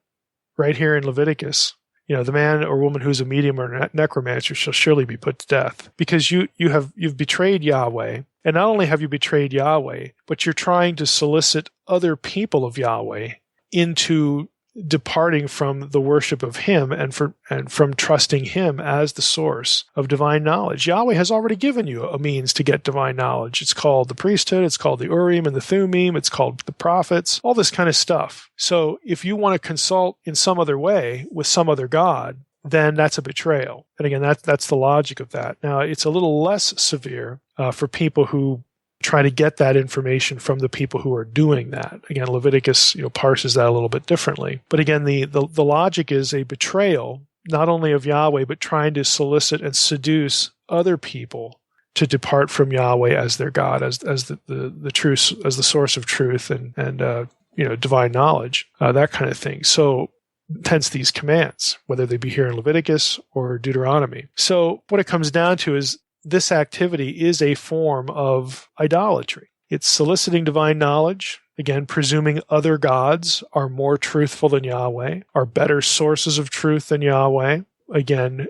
right here in Leviticus, the man or woman who's a medium or necromancer shall surely be put to death, because you've betrayed Yahweh. And not only have you betrayed Yahweh, but you're trying to solicit other people of Yahweh into departing from the worship of Him and from trusting Him as the source of divine knowledge. Yahweh has already given you a means to get divine knowledge. It's called the priesthood, it's called the Urim and the Thummim, it's called the prophets, all this kind of stuff. So if you want to consult in some other way with some other God, then that's a betrayal. And again, that's the logic of that. Now, it's a little less severe for people who try to get that information from the people who are doing that. Again, Leviticus parses that a little bit differently. But again, the logic is a betrayal, not only of Yahweh, but trying to solicit and seduce other people to depart from Yahweh as their God, as the truth, as the source of truth and divine knowledge, that kind of thing. So hence these commands, whether they be here in Leviticus or Deuteronomy. So what it comes down to is this activity is a form of idolatry. It's soliciting divine knowledge, again, presuming other gods are more truthful than Yahweh, are better sources of truth than Yahweh. Again,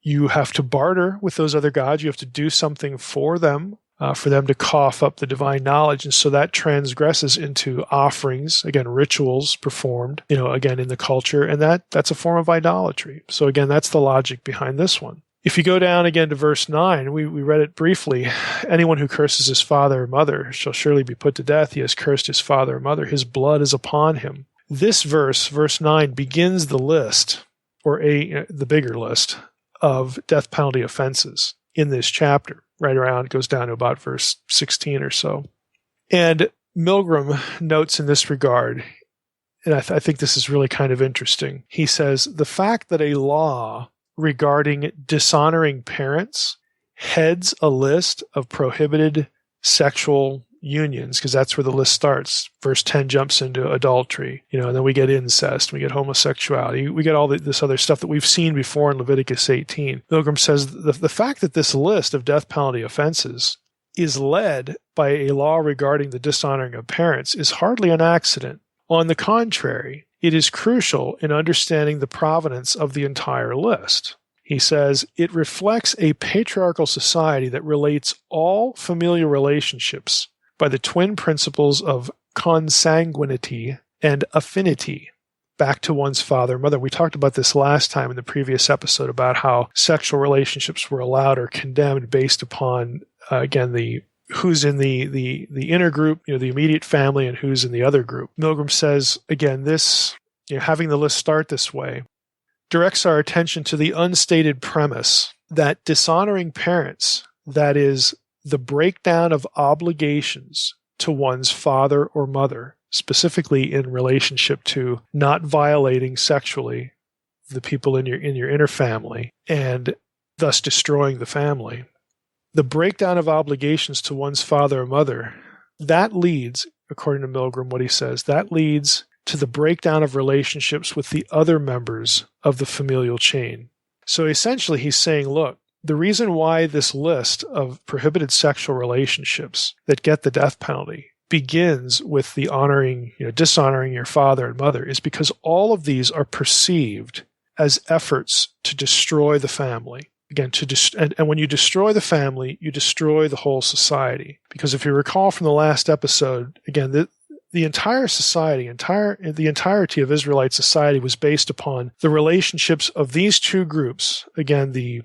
you have to barter with those other gods. You have to do something for them to cough up the divine knowledge. And so that transgresses into offerings, again, rituals performed, again, in the culture. And that's a form of idolatry. So again, that's the logic behind this one. If you go down again to verse 9, we read it briefly. Anyone who curses his father or mother shall surely be put to death. He has cursed his father or mother. His blood is upon him. This verse 9, begins the list, or the bigger list, of death penalty offenses in this chapter. Right around, goes down to about verse 16 or so. And Milgram notes in this regard, and I think this is really kind of interesting. He says, the fact that a law regarding dishonoring parents heads a list of prohibited sexual unions, because that's where the list starts. Verse 10 jumps into adultery, and then we get incest, we get homosexuality, we get all this other stuff that we've seen before in Leviticus 18. Milgram says the fact that this list of death penalty offenses is led by a law regarding the dishonoring of parents is hardly an accident. On the contrary, it is crucial in understanding the provenance of the entire list. He says, it reflects a patriarchal society that relates all familial relationships by the twin principles of consanguinity and affinity back to one's father and mother. We talked about this last time in the previous episode about how sexual relationships were allowed or condemned based upon, again, who's in the inner group, the immediate family, and who's in the other group. Milgram says, again, this, having the list start this way, directs our attention to the unstated premise that dishonoring parents, that is, the breakdown of obligations to one's father or mother, specifically in relationship to not violating sexually the people in your inner family and thus destroying the family. The breakdown of obligations to one's father or mother, that leads, according to Milgram, what he says, that leads to the breakdown of relationships with the other members of the familial chain. So essentially he's saying, look, the reason why this list of prohibited sexual relationships that get the death penalty begins with the dishonoring your father and mother is because all of these are perceived as efforts to destroy the family. Again, and when you destroy the family, you destroy the whole society. Because if you recall from the last episode, again, the entire society, the entirety of Israelite society was based upon the relationships of these two groups. Again, the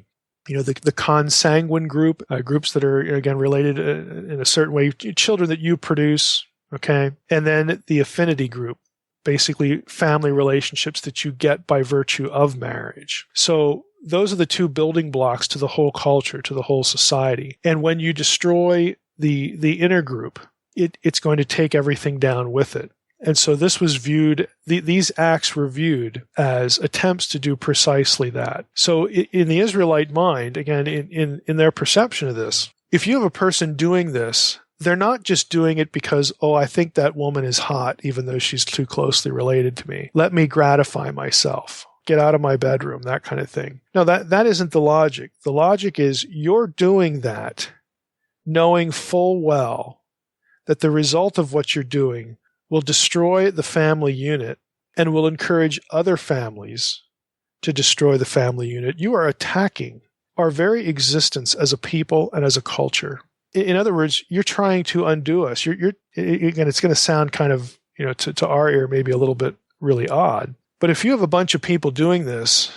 consanguine group, groups that are, again, related in a certain way, children that you produce, okay? And then the affinity group, basically family relationships that you get by virtue of marriage. So those are the two building blocks to the whole culture, to the whole society. And when you destroy the inner group, it's going to take everything down with it. And so this was viewed, these acts were viewed as attempts to do precisely that. So in the Israelite mind, again, in their perception of this, if you have a person doing this, they're not just doing it because, oh, I think that woman is hot, even though she's too closely related to me. Let me gratify myself. Get out of my bedroom, that kind of thing. No, that isn't the logic. The logic is you're doing that knowing full well that the result of what you're doing will destroy the family unit and will encourage other families to destroy the family unit. You are attacking our very existence as a people and as a culture. In other words, you're trying to undo us. Again, it's going to sound kind of, to our ear, maybe a little bit really odd. But if you have a bunch of people doing this,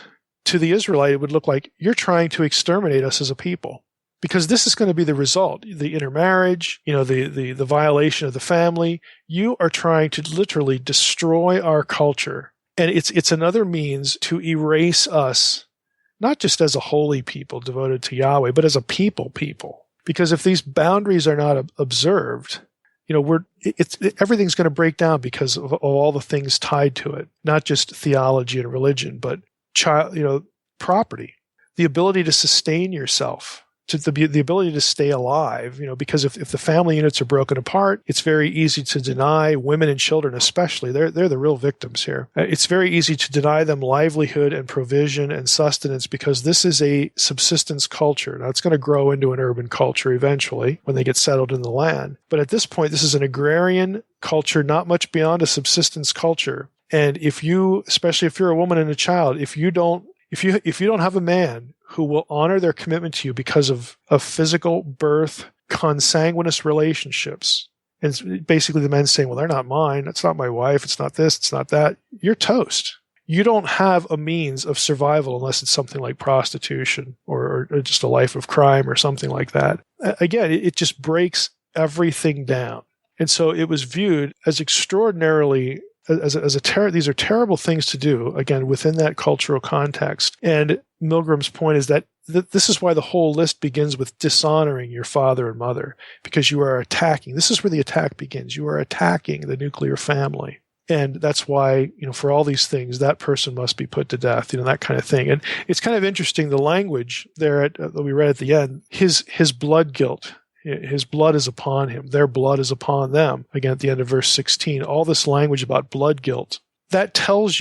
to the Israelite, it would look like you're trying to exterminate us as a people. Because this is going to be the result. The intermarriage, the violation of the family. You are trying to literally destroy our culture. And it's another means to erase us, not just as a holy people devoted to Yahweh, but as a people. Because if these boundaries are not observed, everything's going to break down because of all the things tied to it. Not just theology and religion, but property, the ability to sustain yourself. To the ability to stay alive, because if the family units are broken apart, it's very easy to deny women and children, especially. They're the real victims here. It's very easy to deny them livelihood and provision and sustenance because this is a subsistence culture. Now, it's going to grow into an urban culture eventually when they get settled in the land. But at this point, this is an agrarian culture, not much beyond a subsistence culture. And especially if you're a woman and a child, if you don't have a man who will honor their commitment to you because of physical birth, consanguineous relationships, and basically the men saying, well, they're not mine, it's not my wife, it's not this, it's not that, you're toast. You don't have a means of survival unless it's something like prostitution or just a life of crime or something like that. Again, it just breaks everything down. And so it was viewed as extraordinarily these are terrible things to do, again, within that cultural context. And Milgram's point is that this is why the whole list begins with dishonoring your father and mother, because you are attacking. This is where the attack begins. You are attacking the nuclear family. And that's why, for all these things, that person must be put to death, that kind of thing. And it's kind of interesting, the language there that we read at the end, his blood guilt. His blood is upon him. Their blood is upon them. Again, at the end of verse 16, all this language about blood guilt. That tells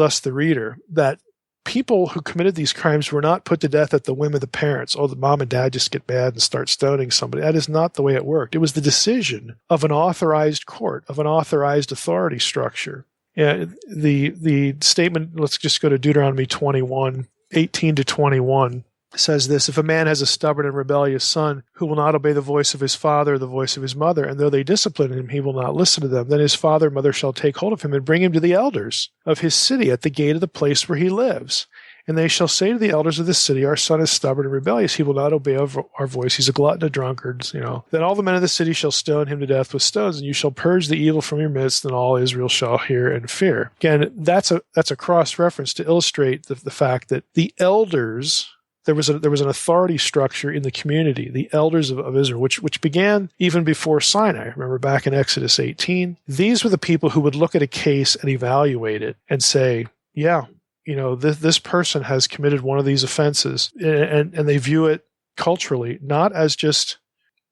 us, the reader, that people who committed these crimes were not put to death at the whim of the parents. Oh, the mom and dad just get mad and start stoning somebody. That is not the way it worked. It was the decision of an authorized court, of an authorized authority structure. Yeah, the statement, let's just go to Deuteronomy 21, 18 to 21. Says this, if a man has a stubborn and rebellious son who will not obey the voice of his father or the voice of his mother, and though they discipline him, he will not listen to them, then his father and mother shall take hold of him and bring him to the elders of his city at the gate of the place where he lives. And they shall say to the elders of the city, our son is stubborn and rebellious. He will not obey our voice. He's a glutton, a drunkard. Then all the men of the city shall stone him to death with stones, and you shall purge the evil from your midst, and all Israel shall hear and fear. Again, that's a cross-reference to illustrate the fact that the elders... There was an authority structure in the community, the elders of Israel, which began even before Sinai. Remember back in Exodus 18? These were the people who would look at a case and evaluate it and say, yeah, this person has committed one of these offenses. And they view it culturally, not as just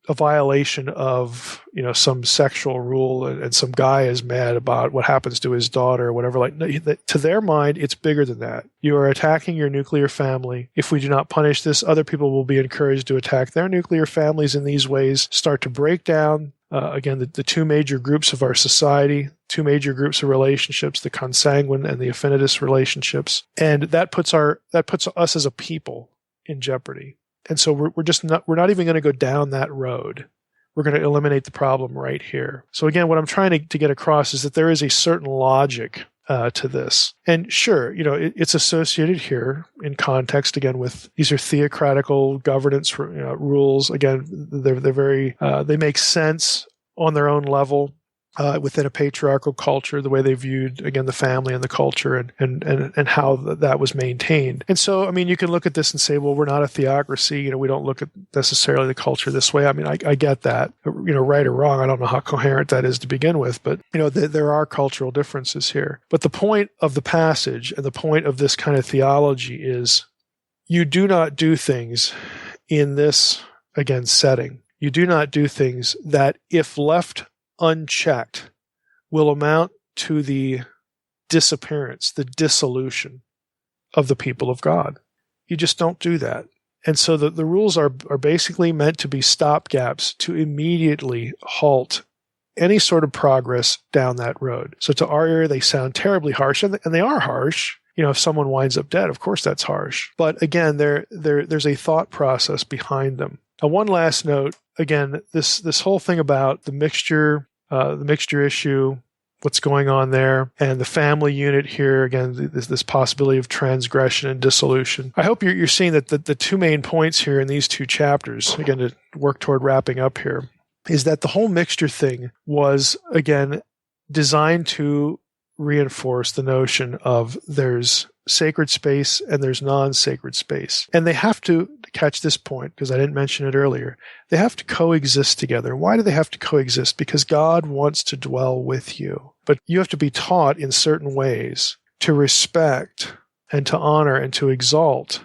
a violation of, some sexual rule and some guy is mad about what happens to his daughter or whatever. To their mind, it's bigger than that. You are attacking your nuclear family. If we do not punish this, other people will be encouraged to attack their nuclear families in these ways, start to break down, again, the two major groups of our society, two major groups of relationships, the consanguine and the affinitous relationships. And that puts us as a people in jeopardy. And so we're not even going to go down that road. We're going to eliminate the problem right here. So again, what I'm trying to get across is that there is a certain logic to this. And sure, it's associated here in context, again, with these are theocratical governance rules. Again, they're very, they make sense on their own level. within a patriarchal culture, the way they viewed, again, the family and the culture and how that was maintained. And so, I mean, you can look at this and say, well, we're not a theocracy. We don't look at necessarily the culture this way. I mean, I get that, right or wrong. I don't know how coherent that is to begin with, but, there are cultural differences here. But the point of the passage and the point of this kind of theology is you do not do things in this, again, setting. You do not do things that, if left unchecked, will amount to the disappearance, the dissolution of the people of God. You just don't do that. And so the rules are basically meant to be stopgaps to immediately halt any sort of progress down that road. So to our ear, they sound terribly harsh, and they are harsh. If someone winds up dead, of course that's harsh. But again, there's a thought process behind them. Now, one last note, again, this whole thing about the mixture issue, what's going on there, and the family unit here, again, this possibility of transgression and dissolution. I hope you're seeing that the two main points here in these two chapters, again, to work toward wrapping up here, is that the whole mixture thing was, again, designed to reinforce the notion of there's sacred space and there's non-sacred space. And they have to catch this point, because I didn't mention it earlier. They have to coexist together. Why do they have to coexist? Because God wants to dwell with you. But you have to be taught in certain ways to respect and to honor and to exalt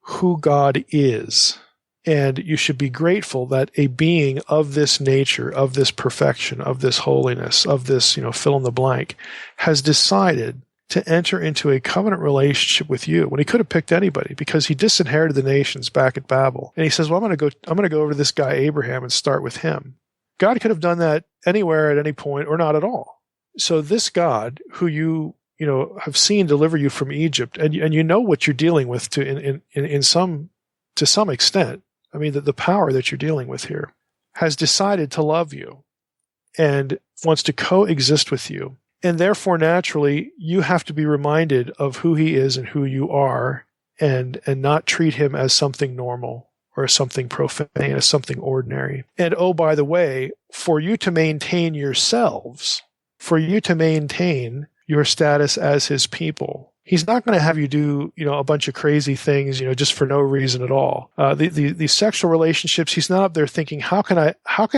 who God is. And you should be grateful that a being of this nature, of this perfection, of this holiness, of this, fill in the blank, has decided to enter into a covenant relationship with you when he could have picked anybody, because he disinherited the nations back at Babel. And he says, well, I'm going to go over to this guy Abraham and start with him. God could have done that anywhere at any point or not at all. So this God who you have seen deliver you from Egypt, and you know what you're dealing with to some extent. I mean, the power that you're dealing with here has decided to love you and wants to coexist with you. And therefore, naturally, you have to be reminded of who he is and who you are, and not treat him as something normal or as something profane, as something ordinary. And oh, by the way, for you to maintain yourselves, for you to maintain your status as his people, he's not going to have you do, a bunch of crazy things, just for no reason at all. The sexual relationships, he's not up there thinking, how can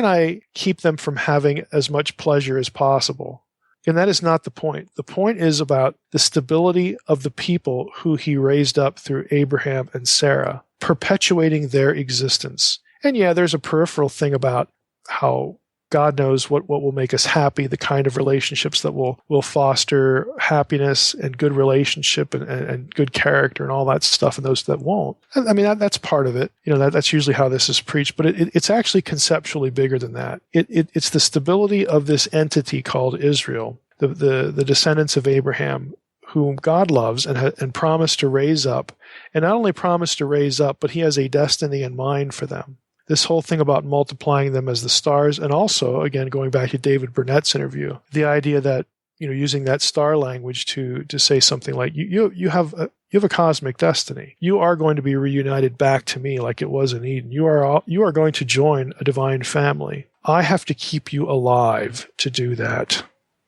I keep them from having as much pleasure as possible? And that is not the point. The point is about the stability of the people who he raised up through Abraham and Sarah, perpetuating their existence. And yeah, there's a peripheral thing about how God knows what will make us happy, the kind of relationships that will foster happiness and good relationship and good character and all that stuff, and those that won't. I mean, that's part of it. That's usually how this is preached, but it's actually conceptually bigger than that. It's the stability of this entity called Israel, the descendants of Abraham, whom God loves and promised to raise up, and not only promised to raise up, but he has a destiny in mind for them. This whole thing about multiplying them as the stars, and also, again, going back to David Burnett's interview, the idea that, using that star language to say something like, you have a cosmic destiny. You are going to be reunited back to me like it was in Eden. You are going to join a divine family. I have to keep you alive to do that.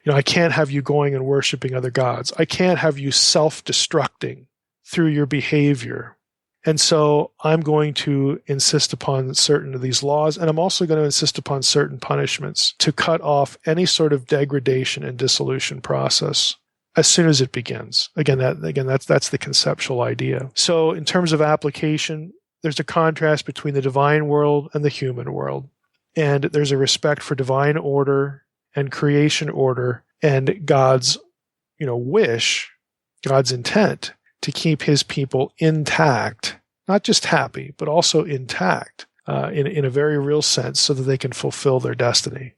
I can't have you going and worshiping other gods. I can't have you self-destructing through your behavior. And so I'm going to insist upon certain of these laws, and I'm also going to insist upon certain punishments to cut off any sort of degradation and dissolution process as soon as it begins. That's the conceptual idea. So in terms of application, there's a contrast between the divine world and the human world. And there's a respect for divine order and creation order and God's, wish, God's intent to keep his people intact, not just happy, but also intact in a very real sense, so that they can fulfill their destiny.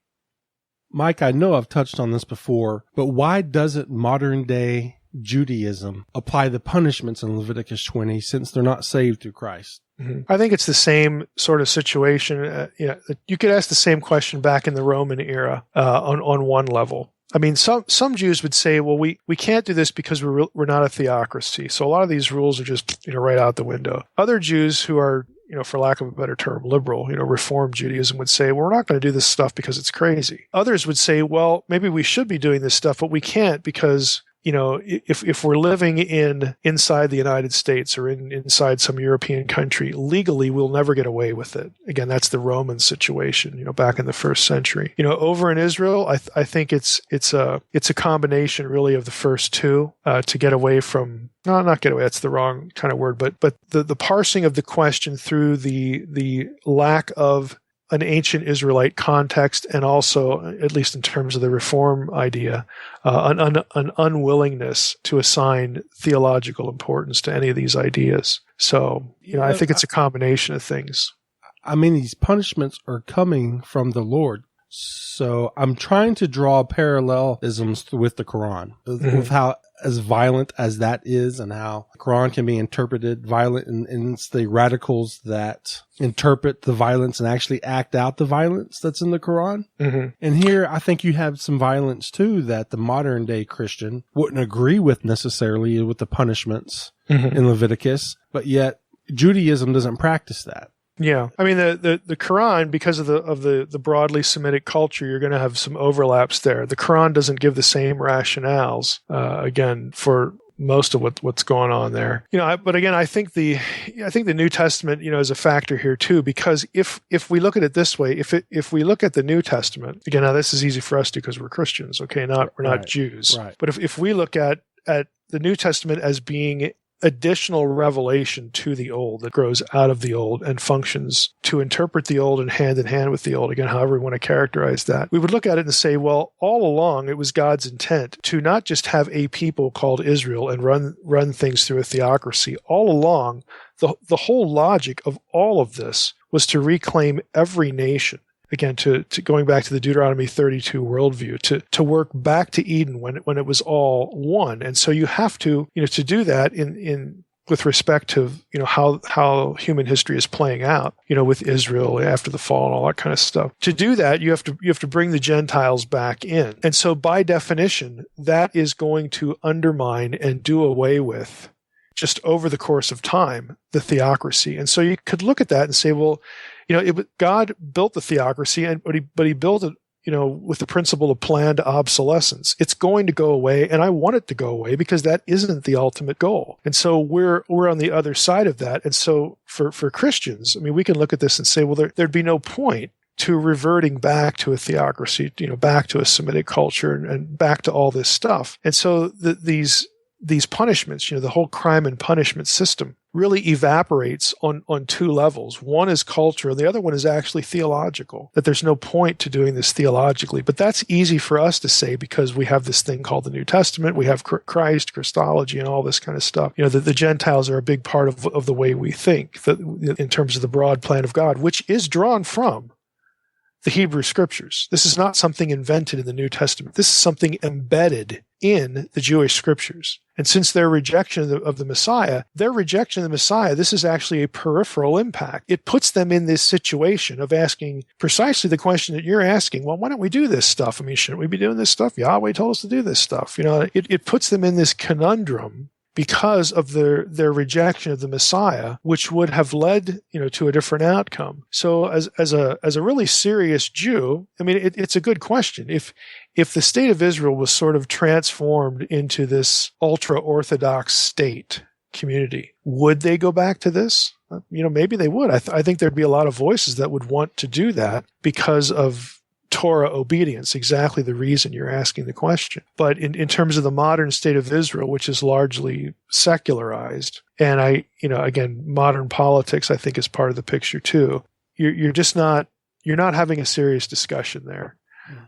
Mike, I know I've touched on this before, but why doesn't modern day Judaism apply the punishments in Leviticus 20 since they're not saved through Christ? Mm-hmm. I think it's the same sort of situation. You could ask the same question back in the Roman era on one level. I mean, some Jews would say, well, we can't do this because we're not a theocracy. So a lot of these rules are just right out the window. Other Jews who are for lack of a better term, liberal, Reform Judaism would say, well, we're not going to do this stuff because it's crazy. Others would say, well, maybe we should be doing this stuff, but we can't because if we're living inside the United States or inside some European country, legally we'll never get away with it. Again, that's the Roman situation, back in the first century. Over in Israel, I think it's a combination really of the first two to get away from. No, not get away. That's the wrong kind of word. But the parsing of the question through the lack of an ancient Israelite context, and also, at least in terms of the reform idea, an unwillingness to assign theological importance to any of these ideas. So, I think it's a combination of things. I mean, these punishments are coming from the Lord. So I'm trying to draw parallelisms with the Quran, with how as violent as that is and how the Quran can be interpreted violent, and it's the radicals that interpret the violence and actually act out the violence that's in the Quran. Mm-hmm. And here I think you have some violence too that the modern day Christian wouldn't agree with necessarily with the punishments in Leviticus, but yet Judaism doesn't practice that. Yeah. I mean, the Quran, because of the broadly Semitic culture, you're going to have some overlaps there. The Quran doesn't give the same rationales, again, for most of what's going on there. But again, I think the New Testament, is a factor here too, because if we look at it this way, if we look at the New Testament, again, now this is easy for us to because we're Christians, okay? We're not Jews. Right. But if we look at the New Testament as being additional revelation to the Old that grows out of the Old and functions to interpret the Old and hand in hand with the Old, again, however we want to characterize that, we would look at it and say, well, all along it was God's intent to not just have a people called Israel and run things through a theocracy. All along, the whole logic of all of this was to reclaim every nation. Again, to going back to the Deuteronomy 32 worldview, to work back to Eden when it was all one. And so you have to, to do that in with respect to, how human history is playing out, with Israel after the fall and all that kind of stuff. To do that, you have to bring the Gentiles back in. And so by definition, that is going to undermine and do away with, just over the course of time, the theocracy. And so you could look at that and say, well, God built the theocracy, but he built it, with the principle of planned obsolescence. It's going to go away, and I want it to go away because that isn't the ultimate goal. And so we're on the other side of that. And so for Christians, I mean, we can look at this and say, well, there'd be no point to reverting back to a theocracy, back to a Semitic culture and back to all this stuff. And so these punishments, the whole crime and punishment system really evaporates on two levels. One is culture, and the other one is actually theological, that there's no point to doing this theologically. But that's easy for us to say because we have this thing called the New Testament. We have Christ, Christology, and all this kind of stuff. The Gentiles are a big part of the way we think in terms of the broad plan of God, which is drawn from the Hebrew Scriptures. This is not something invented in the New Testament. This is something embedded in the Jewish Scriptures. And since their rejection of the Messiah, this is actually a peripheral impact. It puts them in this situation of asking precisely the question that you're asking. Well, why don't we do this stuff? I mean, shouldn't we be doing this stuff? Yahweh told us to do this stuff. It puts them in this conundrum because of their rejection of the Messiah, which would have led, to a different outcome. So as a really serious Jew, I mean, it's a good question. If the state of Israel was sort of transformed into this ultra-Orthodox state community, would they go back to this? Maybe they would. I think there'd be a lot of voices that would want to do that because of Torah obedience, exactly the reason you're asking the question. But in terms of the modern state of Israel, which is largely secularized, and again, modern politics, I think, is part of the picture too. You're not having a serious discussion there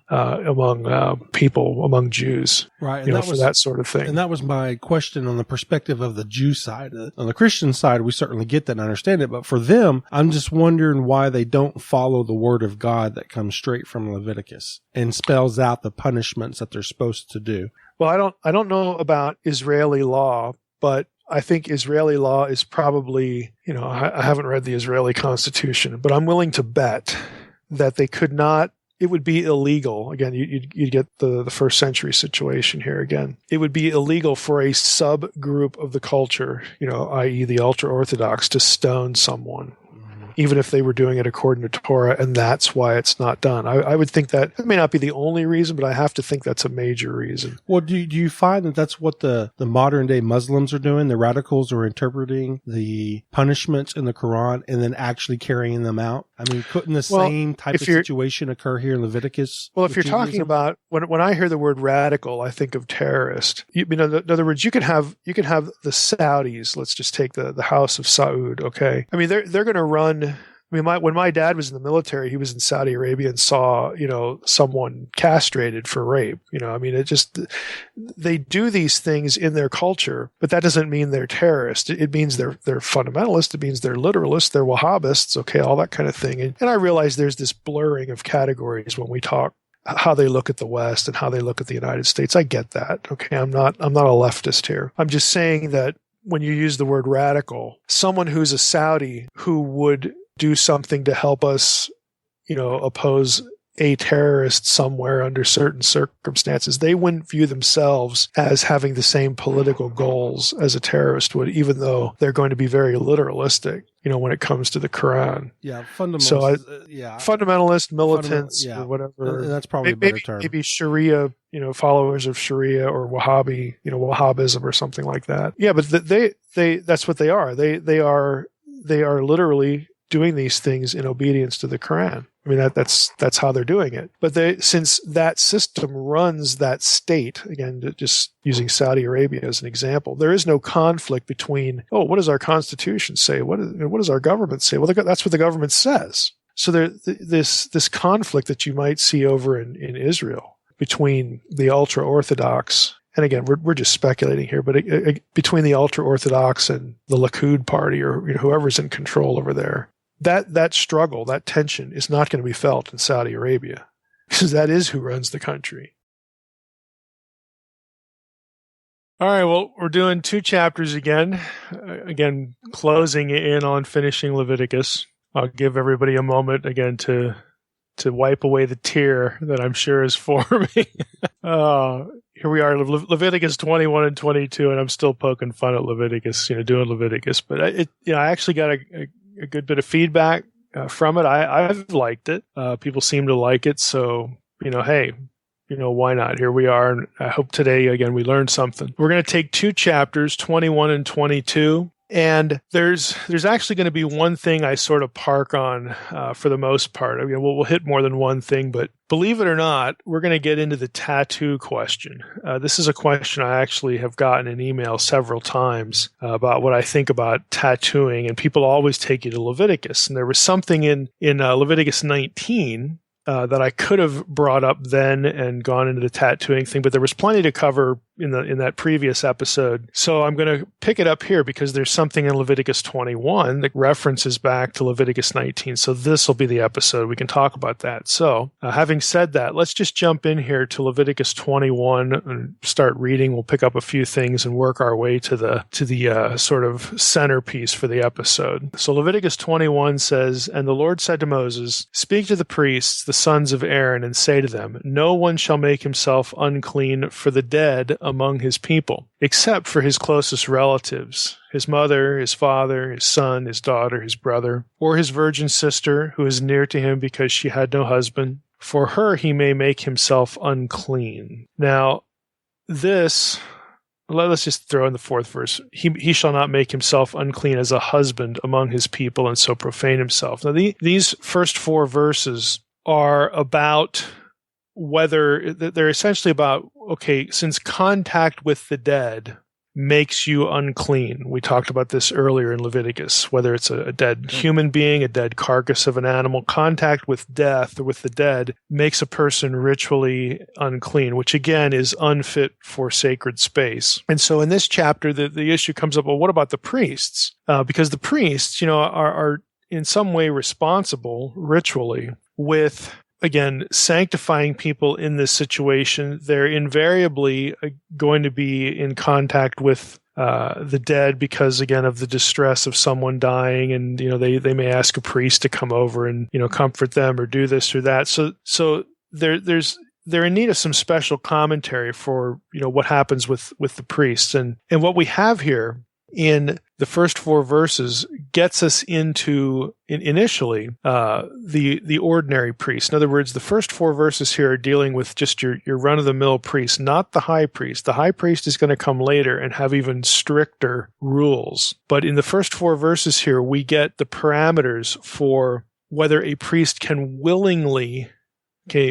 among people, among Jews, right? For that sort of thing. And that was my question on the perspective of the Jew side. On the Christian side, we certainly get that and understand it, but for them, I'm just wondering why they don't follow the word of God that comes straight from Leviticus and spells out the punishments that they're supposed to do. Well, I don't know about Israeli law, but I think Israeli law is probably, I haven't read the Israeli Constitution, but I'm willing to bet that they could not. It would be illegal. Again, you'd get the first century situation here again. It would be illegal for a subgroup of the culture, i.e. the ultra-Orthodox, to stone someone even if they were doing it according to Torah, and that's why it's not done. I would think that it may not be the only reason, but I have to think that's a major reason. Well, do you find that that's what the modern day Muslims are doing? The radicals are interpreting the punishments in the Quran and then actually carrying them out. I mean, couldn't the same type of situation occur here in Leviticus? Well, if you're talking about when I hear the word radical, I think of terrorist. In other words, you could have the Saudis. Let's just take the House of Saud. Okay, I mean they're going to run. I mean, when my dad was in the military, he was in Saudi Arabia and saw, someone castrated for rape. I mean, they do these things in their culture, but that doesn't mean they're terrorists. It means they're fundamentalists. It means they're literalists. They're Wahhabists. Okay, all that kind of thing. And I realize there's this blurring of categories when we talk how they look at the West and how they look at the United States. I get that. Okay, I'm not a leftist here. I'm just saying that when you use the word radical, someone who's a Saudi who would do something to help us, oppose a terrorist somewhere under certain circumstances, they wouldn't view themselves as having the same political goals as a terrorist would, even though they're going to be very literalistic, when it comes to the Quran. Yeah, fundamentalist. Fundamentalist, militants, or whatever. That's probably a better term. Maybe Sharia, followers of Sharia or Wahhabi, Wahhabism or something like that. Yeah, but they that's what they are. They are literally doing these things in obedience to the Quran. I mean, that's how they're doing it. But since that system runs that state, again, just using Saudi Arabia as an example, there is no conflict between, what does our Constitution say? What does our government say? Well, that's what the government says. So this conflict that you might see over in Israel between the ultra-Orthodox, and again, we're just speculating here, but between the ultra-Orthodox and the Likud party or whoever's in control over there, that struggle, that tension is not going to be felt in Saudi Arabia because that is who runs the country. All right, well, we're doing 2 chapters again. Again, closing in on finishing Leviticus. I'll give everybody a moment again to wipe away the tear that I'm sure is forming. Here we are, Leviticus 21 and 22, and I'm still poking fun at Leviticus, doing Leviticus. But I actually got a good bit of feedback from it. I've liked it. People seem to like it. So, hey, why not? Here we are. And I hope today, again, we learned something. We're going to take 2 chapters, 21 and 22. And there's actually going to be one thing I sort of park on for the most part. I mean, we'll hit more than one thing, but believe it or not, we're going to get into the tattoo question. This is a question I actually have gotten an email several times about what I think about tattooing, and people always take you to Leviticus. And there was something in Leviticus 19 that I could have brought up then and gone into the tattooing thing, but there was plenty to cover in that previous episode. So I'm going to pick it up here because there's something in Leviticus 21 that references back to Leviticus 19. So this will be the episode. We can talk about that. So having said that, let's just jump in here to Leviticus 21 and start reading. We'll pick up a few things and work our way to the sort of centerpiece for the episode. So Leviticus 21 says, "And the Lord said to Moses, Speak to the priests, the sons of Aaron, and say to them, No one shall make himself unclean for the dead among his people, except for his closest relatives, his mother, his father, his son, his daughter, his brother, or his virgin sister who is near to him because she had no husband. For her he may make himself unclean." Now, let's just throw in the 4th verse. He shall not make himself unclean as a husband among his people and so profane himself. Now, these first 4 verses are about they're essentially about, okay, since contact with the dead makes you unclean. We talked about this earlier in Leviticus, whether it's a dead human being, a dead carcass of an animal, contact with death or with the dead makes a person ritually unclean, which again is unfit for sacred space. And so in this chapter, the issue comes up, well, what about the priests? Because the priests, are in some way responsible ritually with, again, sanctifying people in this situation. They're invariably going to be in contact with the dead because, again, of the distress of someone dying, and they may ask a priest to come over and comfort them or do this or that. So they're in need of some special commentary for what happens with the priests, and what we have here in the first 4 verses gets us into initially the ordinary priest. In other words, the first 4 verses here are dealing with just your run-of-the-mill priest, not the high priest. The high priest is going to come later and have even stricter rules. But in the first 4 verses here, we get the parameters for whether a priest can willingly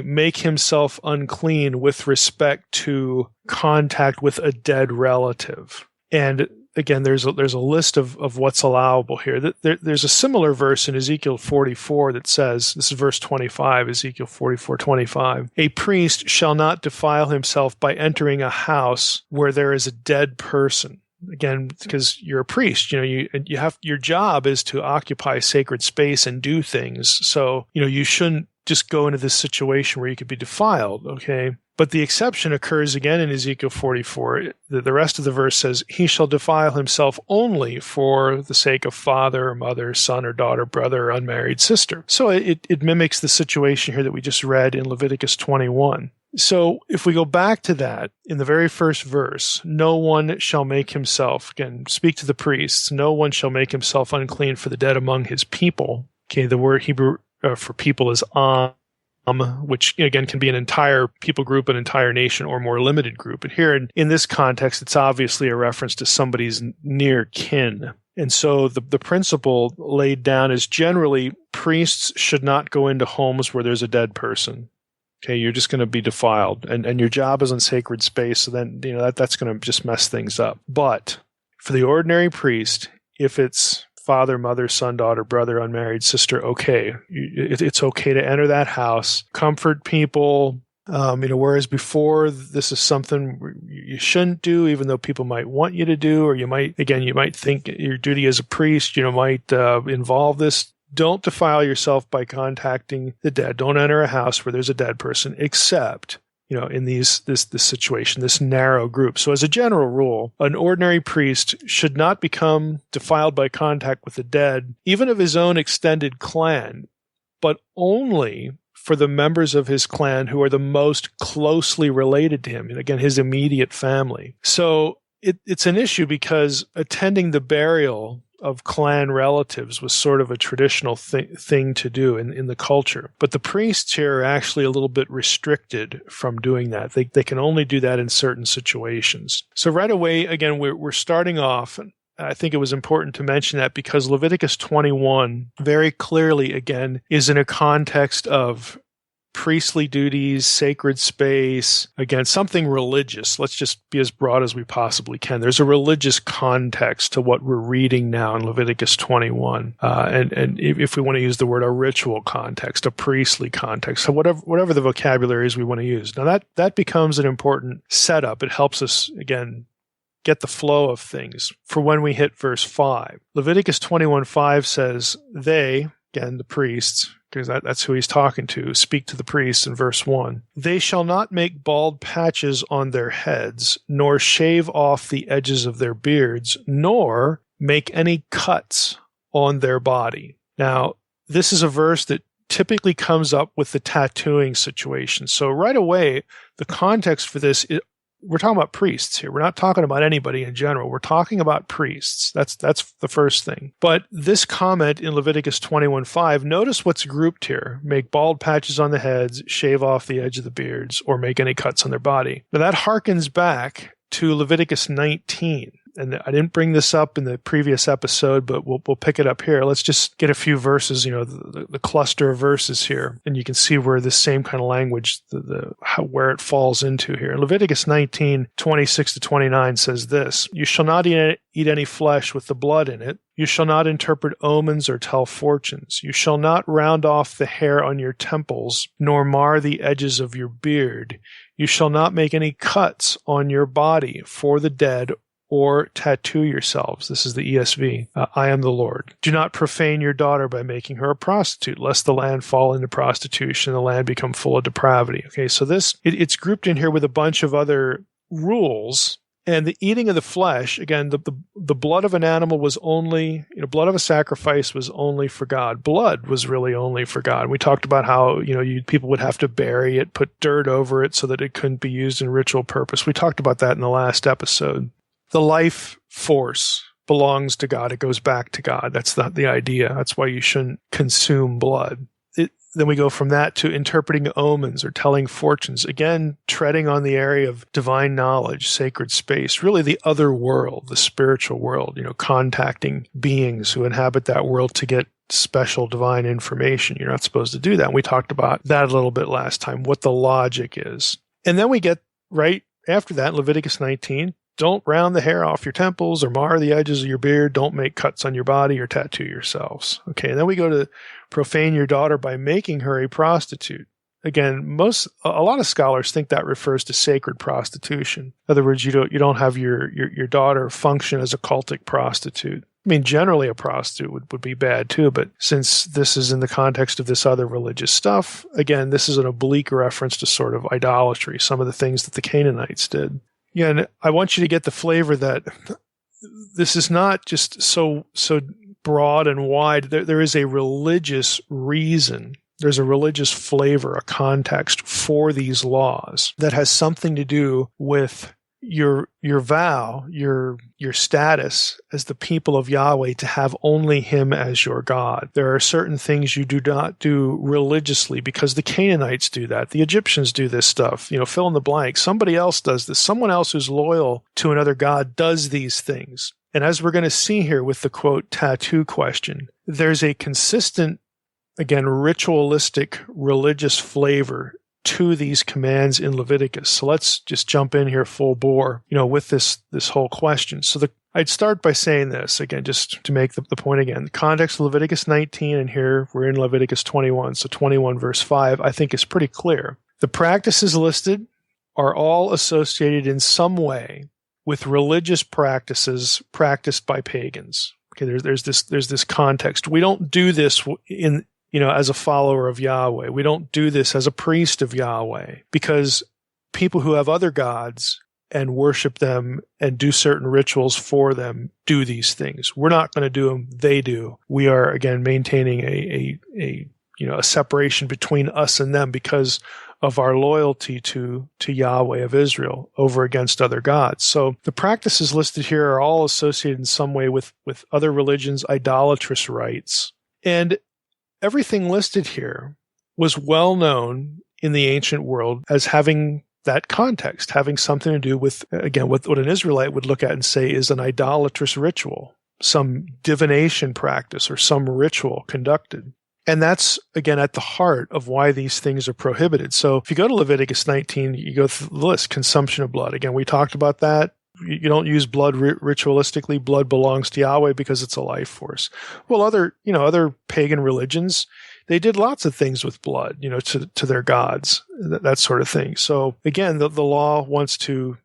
make himself unclean with respect to contact with a dead relative. And again, there's a list of what's allowable here. There's a similar verse in Ezekiel 44 that says, this is verse 25, Ezekiel 44:25, a priest shall not defile himself by entering a house where there is a dead person. Again, because you're a priest, you have, your job is to occupy sacred space and do things. So, you shouldn't just go into this situation where you could be defiled, okay? But the exception occurs again in Ezekiel 44. The rest of the verse says, he shall defile himself only for the sake of father or mother, son or daughter, brother or unmarried sister. So it mimics the situation here that we just read in Leviticus 21. So if we go back to that, in the very first verse, no one shall make himself, again, speak to the priests, no one shall make himself unclean for the dead among his people. Okay, the word Hebrew for people is which again can be an entire people group, an entire nation, or more limited group. And here in this context, it's obviously a reference to somebody's near kin. And so the principle laid down is generally priests should not go into homes where there's a dead person. Okay, you're just going to be defiled, and your job is in sacred space, so then that's going to just mess things up. But for the ordinary priest, if it's father, mother, son, daughter, brother, unmarried sister, okay, it's okay to enter that house, comfort people. Whereas before, this is something you shouldn't do, even though people might want you to do, or you might think your duty as a priest, might involve this. Don't defile yourself by contacting the dead. Don't enter a house where there's a dead person, except, in this situation, this narrow group. So as a general rule, an ordinary priest should not become defiled by contact with the dead, even of his own extended clan, but only for the members of his clan who are the most closely related to him, and again, his immediate family. So it's an issue because attending the burial of clan relatives was sort of a traditional thing to do in the culture. But the priests here are actually a little bit restricted from doing that. They can only do that in certain situations. So right away, again, we're starting off, and I think it was important to mention that because Leviticus 21 very clearly, again, is in a context of priestly duties, sacred space, again, something religious. Let's just be as broad as we possibly can. There's a religious context to what we're reading now in Leviticus 21. And if we want to use the word, a ritual context, a priestly context, so whatever the vocabulary is we want to use. Now that becomes an important setup. It helps us, again, get the flow of things for when we hit verse 5. Leviticus 21:5 says, they, again, the priests, because that's who he's talking to, speak to the priests in verse 1. They shall not make bald patches on their heads, nor shave off the edges of their beards, nor make any cuts on their body. Now, this is a verse that typically comes up with the tattooing situation. So right away, the context for this is, we're talking about priests here. We're not talking about anybody in general. We're talking about priests. That's the first thing. But this comment in Leviticus 21:5, notice what's grouped here. Make bald patches on the heads, shave off the edge of the beards, or make any cuts on their body. Now that harkens back to Leviticus 19. And I didn't bring this up in the previous episode, but we'll pick it up here. Let's just get a few verses, the cluster of verses here, and you can see where this same kind of language, where it falls into here. Leviticus 19:26-29 says this: You shall not eat any flesh with the blood in it. You shall not interpret omens or tell fortunes. You shall not round off the hair on your temples, nor mar the edges of your beard. You shall not make any cuts on your body for the dead, or tattoo yourselves. This is the ESV. I am the Lord. Do not profane your daughter by making her a prostitute, lest the land fall into prostitution and the land become full of depravity. Okay, so it's grouped in here with a bunch of other rules. And the eating of the flesh, again, the blood of an animal was only, blood of a sacrifice was only for God. Blood was really only for God. We talked about how, people would have to bury it, put dirt over it so that it couldn't be used in ritual purpose. We talked about that in the last episode. The life force belongs to God. It goes back to God. That's the idea. That's why you shouldn't consume blood. Then we go from that to interpreting omens or telling fortunes. Again, treading on the area of divine knowledge, sacred space, really the other world, the spiritual world, contacting beings who inhabit that world to get special divine information. You're not supposed to do that. And we talked about that a little bit last time, what the logic is. And then we get right after that, Leviticus 19, don't round the hair off your temples or mar the edges of your beard. Don't make cuts on your body or tattoo yourselves. Okay, and then we go to profane your daughter by making her a prostitute. Again, a lot of scholars think that refers to sacred prostitution. In other words, you don't have your daughter function as a cultic prostitute. I mean, generally a prostitute would be bad too, but since this is in the context of this other religious stuff, again, this is an oblique reference to sort of idolatry, some of the things that the Canaanites did. Yeah, and I want you to get the flavor that this is not just so broad and wide. There is a religious reason. There's a religious flavor, a context for these laws that has something to do with your vow, your status as the people of Yahweh to have only Him as your God. There are certain things you do not do religiously because the Canaanites do that. The Egyptians do this stuff. Fill in the blank. Somebody else does this. Someone else who's loyal to another God does these things. And as we're going to see here with the quote tattoo question, there's a consistent, again, ritualistic religious flavor to these commands in Leviticus. So let's just jump in here full bore, with this whole question. So I'd start by saying this, again, just to make the point again. The context of Leviticus 19, and here we're in Leviticus 21. So 21 verse 5, I think is pretty clear. The practices listed are all associated in some way with religious practices practiced by pagans. Okay, there's this context. We don't do this as a follower of Yahweh. We don't do this as a priest of Yahweh because people who have other gods and worship them and do certain rituals for them do these things. We're not going to do them. They do. We are, again, maintaining a separation between us and them because of our loyalty to Yahweh of Israel over against other gods. So the practices listed here are all associated in some way with other religions' idolatrous rites. And everything listed here was well known in the ancient world as having that context, having something to do with, again, what an Israelite would look at and say is an idolatrous ritual, some divination practice or some ritual conducted. And that's, again, at the heart of why these things are prohibited. So if you go to Leviticus 19, you go through the list, consumption of blood. Again, we talked about that. You don't use blood ritualistically. Blood belongs to Yahweh because it's a life force. Well, other pagan religions, they did lots of things with blood, to their gods, that sort of thing. So again, the law wants to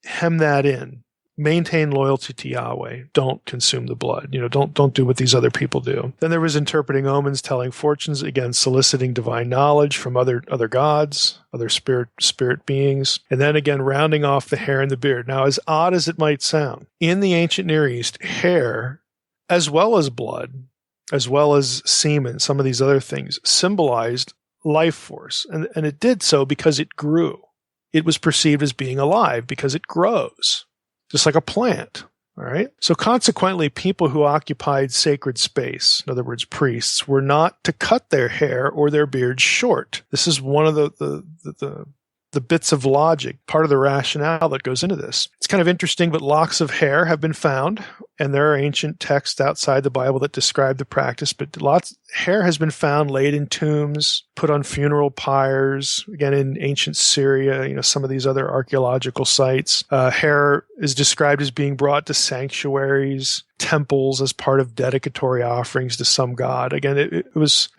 hem that in. Maintain loyalty to Yahweh. Don't consume the blood. Don't do what these other people do. Then there was interpreting omens, telling fortunes, again, soliciting divine knowledge from other gods, other spirit beings. And then again, rounding off the hair and the beard. Now, as odd as it might sound, in the ancient Near East, hair, as well as blood, as well as semen, some of these other things, symbolized life force. And it did so because it grew. It was perceived as being alive because it grows. Just like a plant, all right? So consequently, people who occupied sacred space, in other words, priests, were not to cut their hair or their beards short. This is one of the bits of logic, part of the rationale that goes into this. It's kind of interesting, but locks of hair have been found, and there are ancient texts outside the Bible that describe the practice, but hair has been found laid in tombs, put on funeral pyres, again in ancient Syria, some of these other archaeological sites. Hair is described as being brought to sanctuaries, temples as part of dedicatory offerings to some god. Again, it was,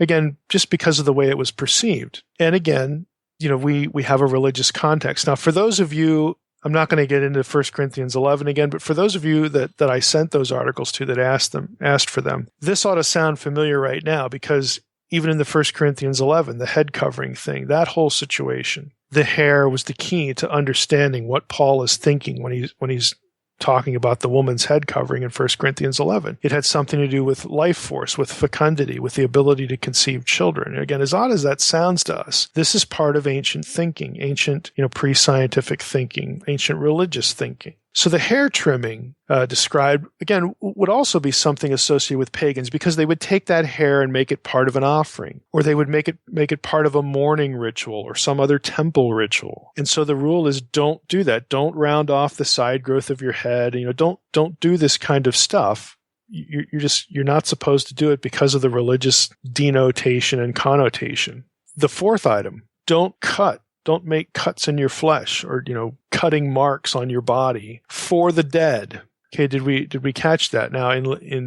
just because of the way it was perceived. And again, we have a religious context. Now, for those of you, I'm not going to get into 1 Corinthians 11 again, but for those of you that I sent those articles to that asked for them, this ought to sound familiar right now because even in the 1 Corinthians 11, the head covering thing, that whole situation, the hair was the key to understanding what Paul is thinking when he's talking about the woman's head covering in 1 Corinthians 11. It had something to do with life force, with fecundity, with the ability to conceive children. And again, as odd as that sounds to us, this is part of ancient thinking, ancient, pre-scientific thinking, ancient religious thinking. So the hair trimming described, again, would also be something associated with pagans, because they would take that hair and make it part of an offering, or they would make it part of a mourning ritual or some other temple ritual. And so the rule is, don't do that. Don't round off the side growth of your head. Don't do this kind of stuff. You're not supposed to do it because of the religious denotation and connotation. The fourth item, don't cut. Don't make cuts in your flesh, or, cutting marks on your body for the dead. Okay, did we catch that? Now,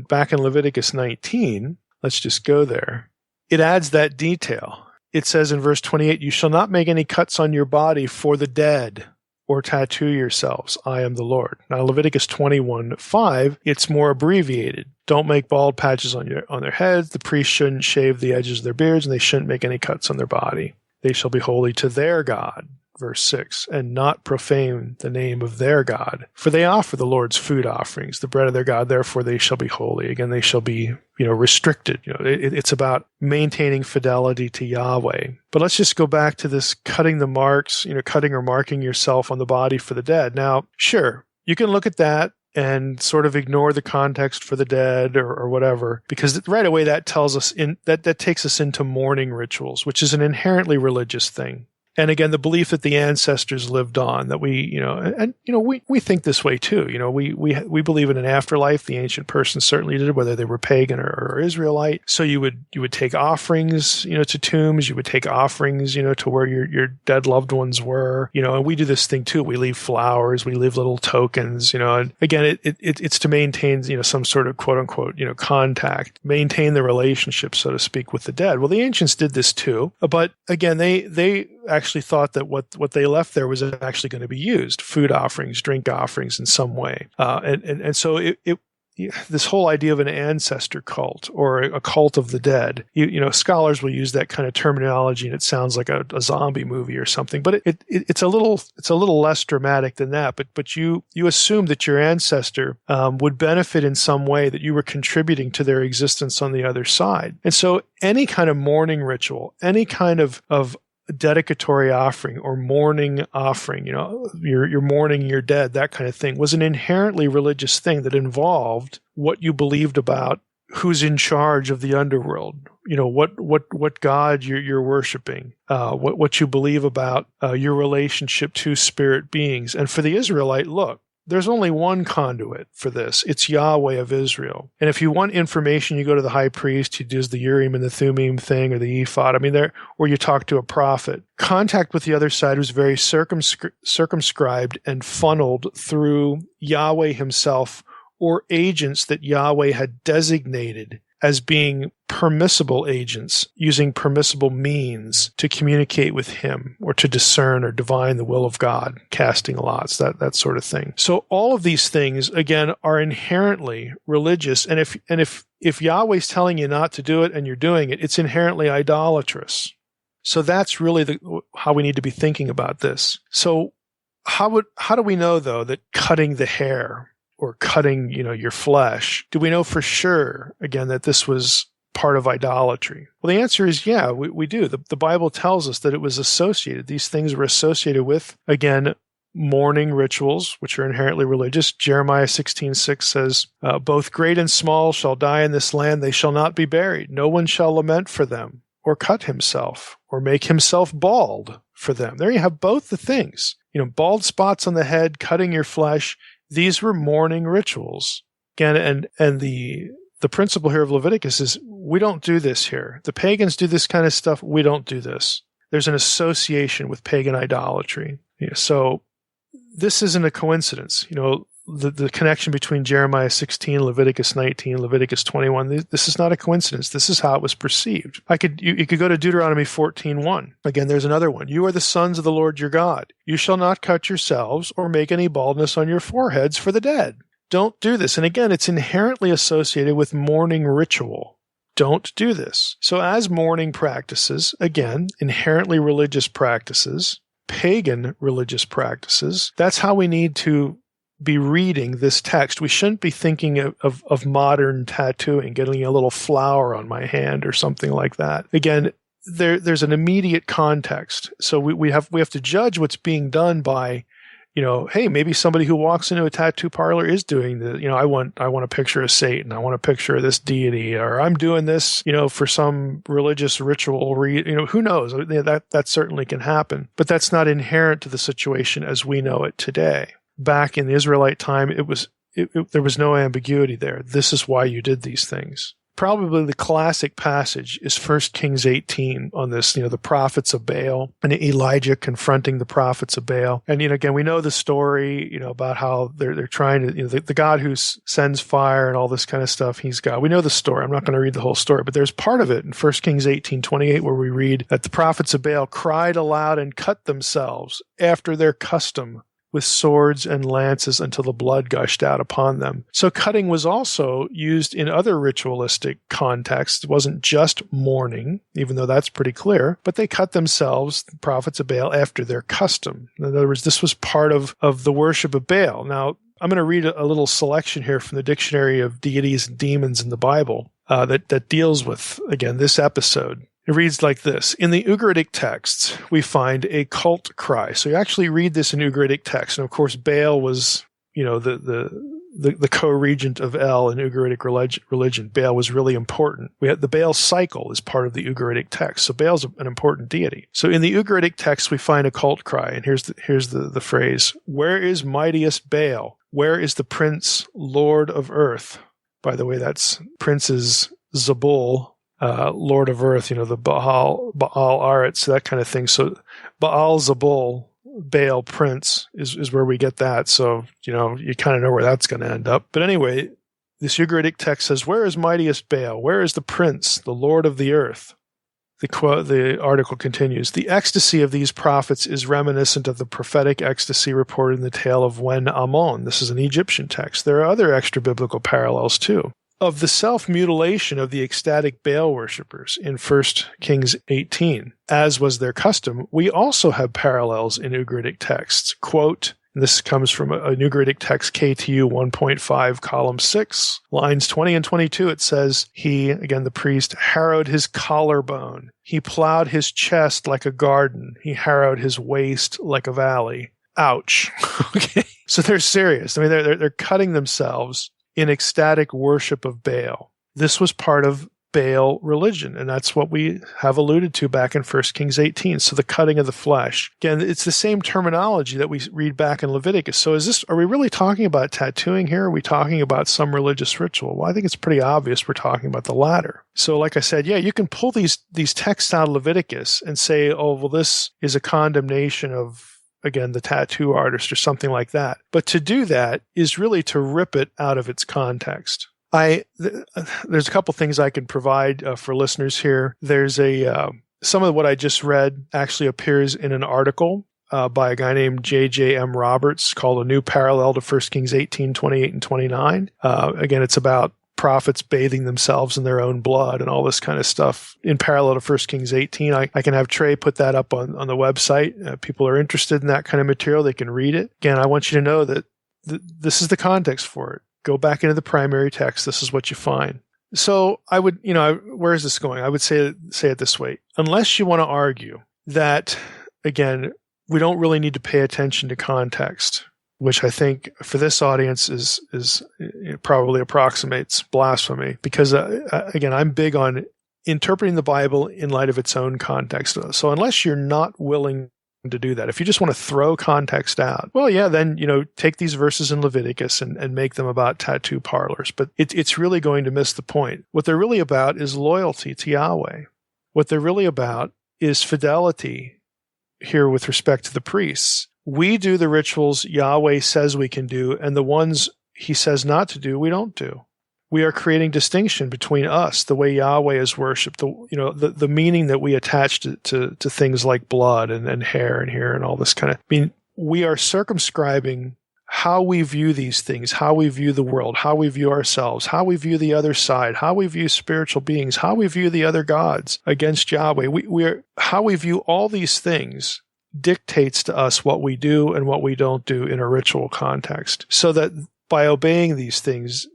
back in Leviticus 19, let's just go there. It adds that detail. It says in verse 28, "You shall not make any cuts on your body for the dead, or tattoo yourselves. I am the Lord." Now, Leviticus 21:5, it's more abbreviated. Don't make bald patches on their heads. The priests shouldn't shave the edges of their beards, and they shouldn't make any cuts on their body. They shall be holy to their God, verse 6, and not profane the name of their God. For they offer the Lord's food offerings, the bread of their God, therefore they shall be holy. Again, they shall be, restricted. It's about maintaining fidelity to Yahweh. But let's just go back to this cutting the marks, cutting or marking yourself on the body for the dead. Now, sure, you can look at that and sort of ignore the context for the dead or whatever, because right away that tells us that takes us into mourning rituals, which is an inherently religious thing. And again, the belief that the ancestors lived on, that we think this way too. We believe in an afterlife. The ancient persons certainly did, whether they were pagan or Israelite. So you would take offerings, to tombs. You would take offerings, to where your dead loved ones were. And we do this thing too. We leave flowers. We leave little tokens. And again, it's to maintain, some sort of quote unquote, contact, maintain the relationship, so to speak, with the dead. Well, the ancients did this too, but again, they actually thought that what they left there was actually going to be used, food offerings, drink offerings in some way. And so this whole idea of an ancestor cult or a cult of the dead, scholars will use that kind of terminology, and it sounds like a zombie movie or something, but it's a little less dramatic than that. But you assume that your ancestor would benefit in some way, that you were contributing to their existence on the other side. And so any kind of mourning ritual, any kind of dedicatory offering or mourning offering, you're mourning your dead, that kind of thing, was an inherently religious thing that involved what you believed about who's in charge of the underworld, what God you're worshiping, what you believe about your relationship to spirit beings. And for the Israelite, look, there's only one conduit for this. It's Yahweh of Israel. And if you want information, you go to the high priest who does the Urim and the Thummim thing, or the ephod. Or you talk to a prophet. Contact with the other side was very circumscribed and funneled through Yahweh himself, or agents that Yahweh had designated as being permissible agents, using permissible means to communicate with him or to discern or divine the will of God, casting lots, that sort of thing. So all of these things, again, are inherently religious. And if Yahweh's telling you not to do it and you're doing it, it's inherently idolatrous. So that's really how we need to be thinking about this. So how do we know, though, that cutting the hair or cutting, your flesh, do we know for sure, again, that this was part of idolatry? Well, the answer is yeah, we do. The Bible tells us that it was associated. These things were associated with, again, mourning rituals, which are inherently religious. Jeremiah 16:6 says, both great and small shall die in this land. They shall not be buried. No one shall lament for them, or cut himself, or make himself bald for them. There you have both the things. Bald spots on the head, cutting your flesh. These were mourning rituals. Again, and the principle here of Leviticus is we don't do this here. The pagans do this kind of stuff. We don't do this. There's an association with pagan idolatry. So this isn't a coincidence. The connection between Jeremiah 16, Leviticus 19, Leviticus 21, this is not a coincidence. This is how it was perceived. You could go to Deuteronomy 14:1. Again, there's another one. You are the sons of the Lord your God. You shall not cut yourselves or make any baldness on your foreheads for the dead. Don't do this. And again, it's inherently associated with mourning ritual. Don't do this. So as mourning practices, again, inherently religious practices, pagan religious practices, that's how we need to be reading this text. We shouldn't be thinking of modern tattooing, getting a little flower on my hand or something like that. Again, there's an immediate context. So we have to judge what's being done by, hey, maybe somebody who walks into a tattoo parlor is doing the, I want a picture of Satan. I want a picture of this deity, or I'm doing this, for some religious ritual. Who knows? That certainly can happen, but that's not inherent to the situation as we know it today. Back in the Israelite time, there was no ambiguity there. This is why you did these things. Probably the classic passage is 1 Kings 18 on this, the prophets of Baal and Elijah confronting the prophets of Baal. And, again, we know the story, about how they're trying to, the God who sends fire and all this kind of stuff, he's God. We know the story. I'm not going to read the whole story, but there's part of it in 1 Kings 18:28 where we read that the prophets of Baal cried aloud and cut themselves after their custom with swords and lances until the blood gushed out upon them. So cutting was also used in other ritualistic contexts. It wasn't just mourning, even though that's pretty clear, but they cut themselves, the prophets of Baal, after their custom. In other words, this was part of the worship of Baal. Now, I'm going to read a little selection here from the Dictionary of Deities and Demons in the Bible that deals with, again, this episode. It reads like this. In the Ugaritic texts, we find a cult cry. So you actually read this in Ugaritic text. And of course, Baal was, the co-regent of El in Ugaritic religion. Baal was really important. The Baal cycle is part of the Ugaritic text. So Baal's an important deity. So in the Ugaritic text, we find a cult cry. And here's the phrase. Where is mightiest Baal? Where is the prince, Lord of earth? By the way, that's Prince's Zabul, Lord of Earth, the Baal Aretz, that kind of thing. So Baal Zabul, Baal Prince, is where we get that. So, you kind of know where that's going to end up. But anyway, this Ugaritic text says, where is mightiest Baal? Where is the Prince, the Lord of the earth? The article continues, the ecstasy of these prophets is reminiscent of the prophetic ecstasy reported in the tale of Wen Ammon. This is an Egyptian text. There are other extra-biblical parallels, too. Of the self-mutilation of the ecstatic Baal worshippers in 1 Kings 18, as was their custom, we also have parallels in Ugaritic texts. Quote, and this comes from a Ugaritic text, KTU 1.5, column 6, lines 20 and 22. It says, he, again the priest, harrowed his collarbone. He plowed his chest like a garden. He harrowed his waist like a valley. Ouch. Okay. So they're serious. I mean, they're cutting themselves in ecstatic worship of Baal. This was part of Baal religion, and that's what we have alluded to back in 1 Kings 18. So the cutting of the flesh. Again, it's the same terminology that we read back in Leviticus. So are we really talking about tattooing here? Are we talking about some religious ritual? Well, I think it's pretty obvious we're talking about the latter. So like I said, you can pull these texts out of Leviticus and say, oh, well, this is a condemnation of, again, the tattoo artist or something like that. But to do that is really to rip it out of its context. There's a couple things I can provide for listeners here. There's some of what I just read actually appears in an article by a guy named J.J.M. Roberts called A New Parallel to 1 Kings 18, 28, and 29. Again, it's about prophets bathing themselves in their own blood and all this kind of stuff in parallel to 1 Kings 18. I can have Trey put that up on the website. People are interested in that kind of material. They can read it. Again, I want you to know that this is the context for it. Go back into the primary text. This is what you find. So I would, where is this going? I would say it this way. Unless you want to argue that, again, we don't really need to pay attention to context, which I think for this audience is probably approximates blasphemy, because again, I'm big on interpreting the Bible in light of its own context. So unless you're not willing to do that, if you just want to throw context out, well, yeah, then take these verses in Leviticus and make them about tattoo parlors. But it's really going to miss the point. What they're really about is loyalty to Yahweh. What they're really about is fidelity here with respect to the priests. We do the rituals Yahweh says we can do, and the ones he says not to do, we don't do. We are creating distinction between us, the way Yahweh is worshipped, the meaning that we attach to things like blood and hair and here and all this kind of. I mean, we are circumscribing how we view these things, how we view the world, how we view ourselves, how we view the other side, how we view spiritual beings, how we view the other gods against Yahweh. How we view all these things dictates to us what we do and what we don't do in a ritual context, so that by obeying these things,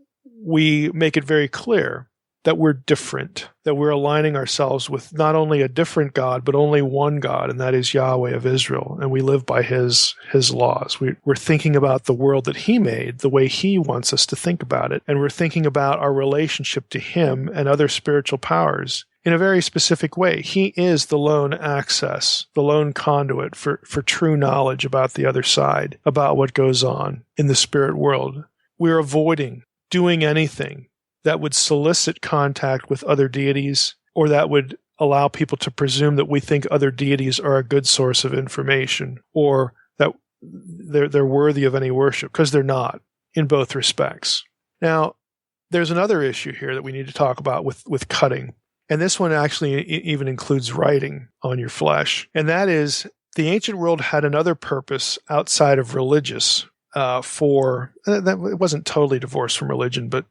we make it very clear that we're different, that we're aligning ourselves with not only a different God, but only one God, and that is Yahweh of Israel, and we live by his laws. We're thinking about the world that he made, the way he wants us to think about it, and we're thinking about our relationship to him and other spiritual powers in a very specific way. He is the lone access, the lone conduit for true knowledge about the other side, about what goes on in the spirit world. We're avoiding doing anything that would solicit contact with other deities, or that would allow people to presume that we think other deities are a good source of information, or that they're worthy of any worship, because they're not in both respects. Now, there's another issue here that we need to talk about with cutting. And this one actually even includes writing on your flesh. And that is, the ancient world had another purpose outside of religious for, that it wasn't totally divorced from religion, but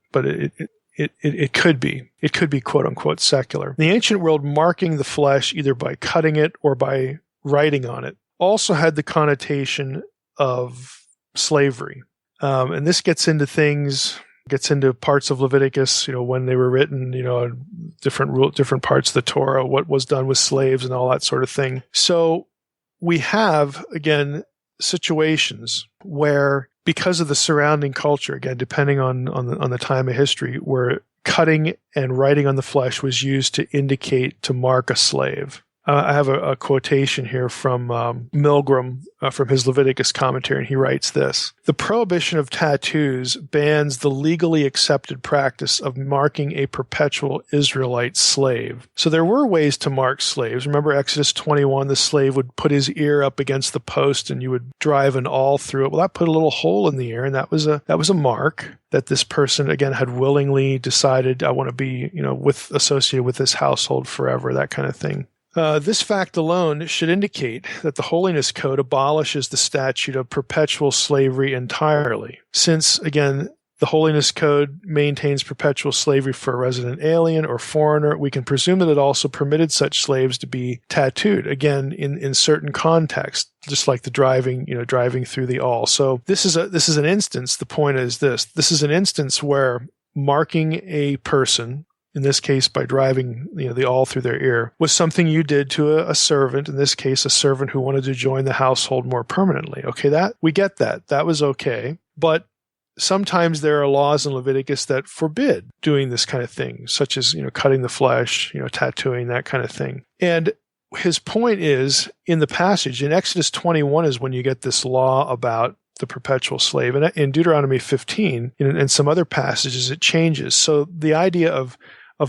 it could be. It could be quote unquote secular. The ancient world, marking the flesh either by cutting it or by writing on it, also had the connotation of slavery. And this gets into parts of Leviticus, when they were written, different parts of the Torah, what was done with slaves and all that sort of thing. So we have, again, situations where, because of the surrounding culture, again, depending on the time of history, where cutting and writing on the flesh was used to indicate, to mark a slave. I have a quotation here from Milgram from his Leviticus commentary, and he writes this: "The prohibition of tattoos bans the legally accepted practice of marking a perpetual Israelite slave." So there were ways to mark slaves. Remember Exodus 21, the slave would put his ear up against the post and you would drive an awl through it. Well, that put a little hole in the ear, and that was a mark that this person, again, had willingly decided, I want to be, associated with this household forever, that kind of thing. This fact alone should indicate that the Holiness Code abolishes the statute of perpetual slavery entirely, since, again, the Holiness Code maintains perpetual slavery for a resident alien or foreigner. We can presume that it also permitted such slaves to be tattooed, again, in certain contexts, just like the driving through the awl. So this is an instance. The point is this is an instance where marking a person, in this case by driving the awl through their ear, was something you did to a servant, in this case a servant who wanted to join the household more permanently. Okay, that we get that was okay. But sometimes there are laws in Leviticus that forbid doing this kind of thing, such as cutting the flesh, tattooing, that kind of thing. And his point is, in the passage in Exodus 21 is when you get this law about the perpetual slave. And in Deuteronomy 15 and some other passages, it changes. So the idea of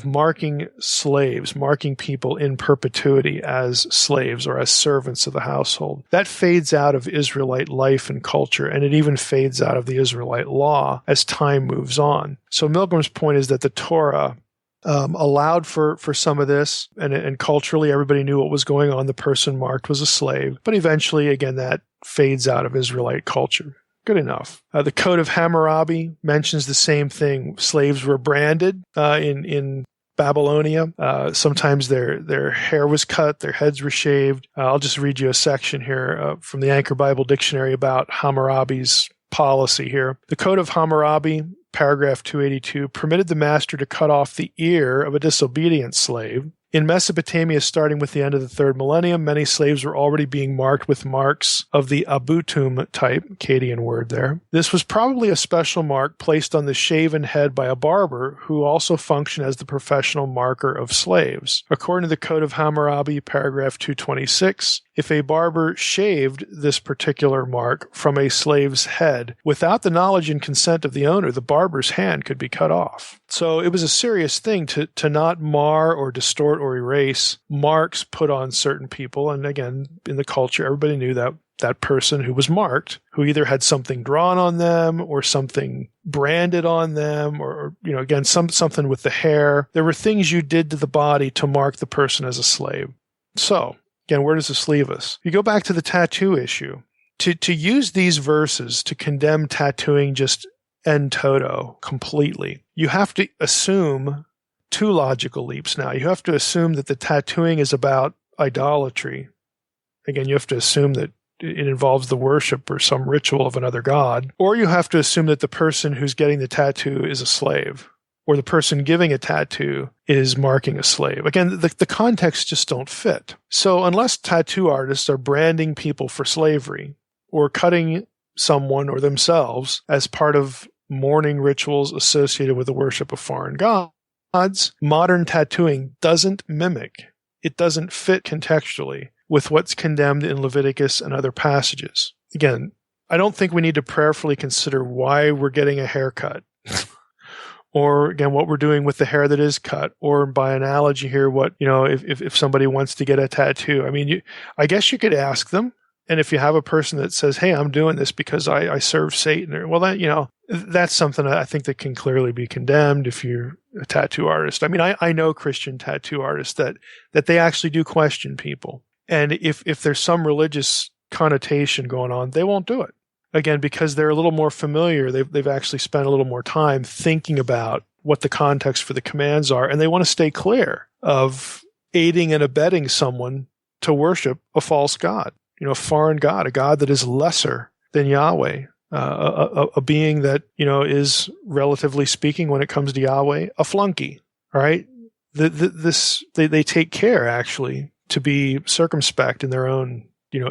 marking slaves, marking people in perpetuity as slaves or as servants of the household, that fades out of Israelite life and culture, and it even fades out of the Israelite law as time moves on. So Milgram's point is that the Torah allowed for some of this, and culturally everybody knew what was going on. The person marked was a slave, but eventually, again, that fades out of Israelite culture. Good enough. The Code of Hammurabi mentions the same thing. Slaves were branded in Babylonia. Sometimes their hair was cut, their heads were shaved. I'll just read you a section here from the Anchor Bible Dictionary about Hammurabi's policy here. The Code of Hammurabi, paragraph 282, permitted the master to cut off the ear of a disobedient slave. In Mesopotamia, starting with the end of the 3rd millennium, many slaves were already being marked with marks of the abutum type, Akkadian word there. This was probably a special mark placed on the shaven head by a barber who also functioned as the professional marker of slaves. According to the Code of Hammurabi, paragraph 226, if a barber shaved this particular mark from a slave's head without the knowledge and consent of the owner, the barber's hand could be cut off. So it was a serious thing to not mar or distort or erase marks put on certain people. And again, in the culture, everybody knew that person who was marked, who either had something drawn on them or something branded on them, or again, something with the hair. There were things you did to the body to mark the person as a slave. So again, where does this leave us? You go back to the tattoo issue. To use these verses to condemn tattooing just en toto, completely, you have to assume two logical leaps now. You have to assume that the tattooing is about idolatry. Again, you have to assume that it involves the worship or some ritual of another god. Or you have to assume that the person who's getting the tattoo is a slave. or the person giving a tattoo is marking a slave. Again, the contexts just don't fit. So unless tattoo artists are branding people for slavery or cutting someone or themselves as part of mourning rituals associated with the worship of foreign gods, modern tattooing doesn't mimic, it doesn't fit contextually with what's condemned in Leviticus and other passages. Again, I don't think we need to prayerfully consider why we're getting a haircut. Or again, what we're doing with the hair that is cut, or by analogy here, what, if somebody wants to get a tattoo. I mean, I guess you could ask them. And if you have a person that says, hey, I'm doing this because I serve Satan, well, that, that's something I think that can clearly be condemned if you're a tattoo artist. I mean, I know Christian tattoo artists that they actually do question people. And if there's some religious connotation going on, they won't do it. Again, because they're a little more familiar, they've actually spent a little more time thinking about what the context for the commands are, and they want to stay clear of aiding and abetting someone to worship a false god, a foreign god, a god that is lesser than Yahweh, a being that, is, relatively speaking, when it comes to Yahweh, a flunky, all right? They take care, actually, to be circumspect in their own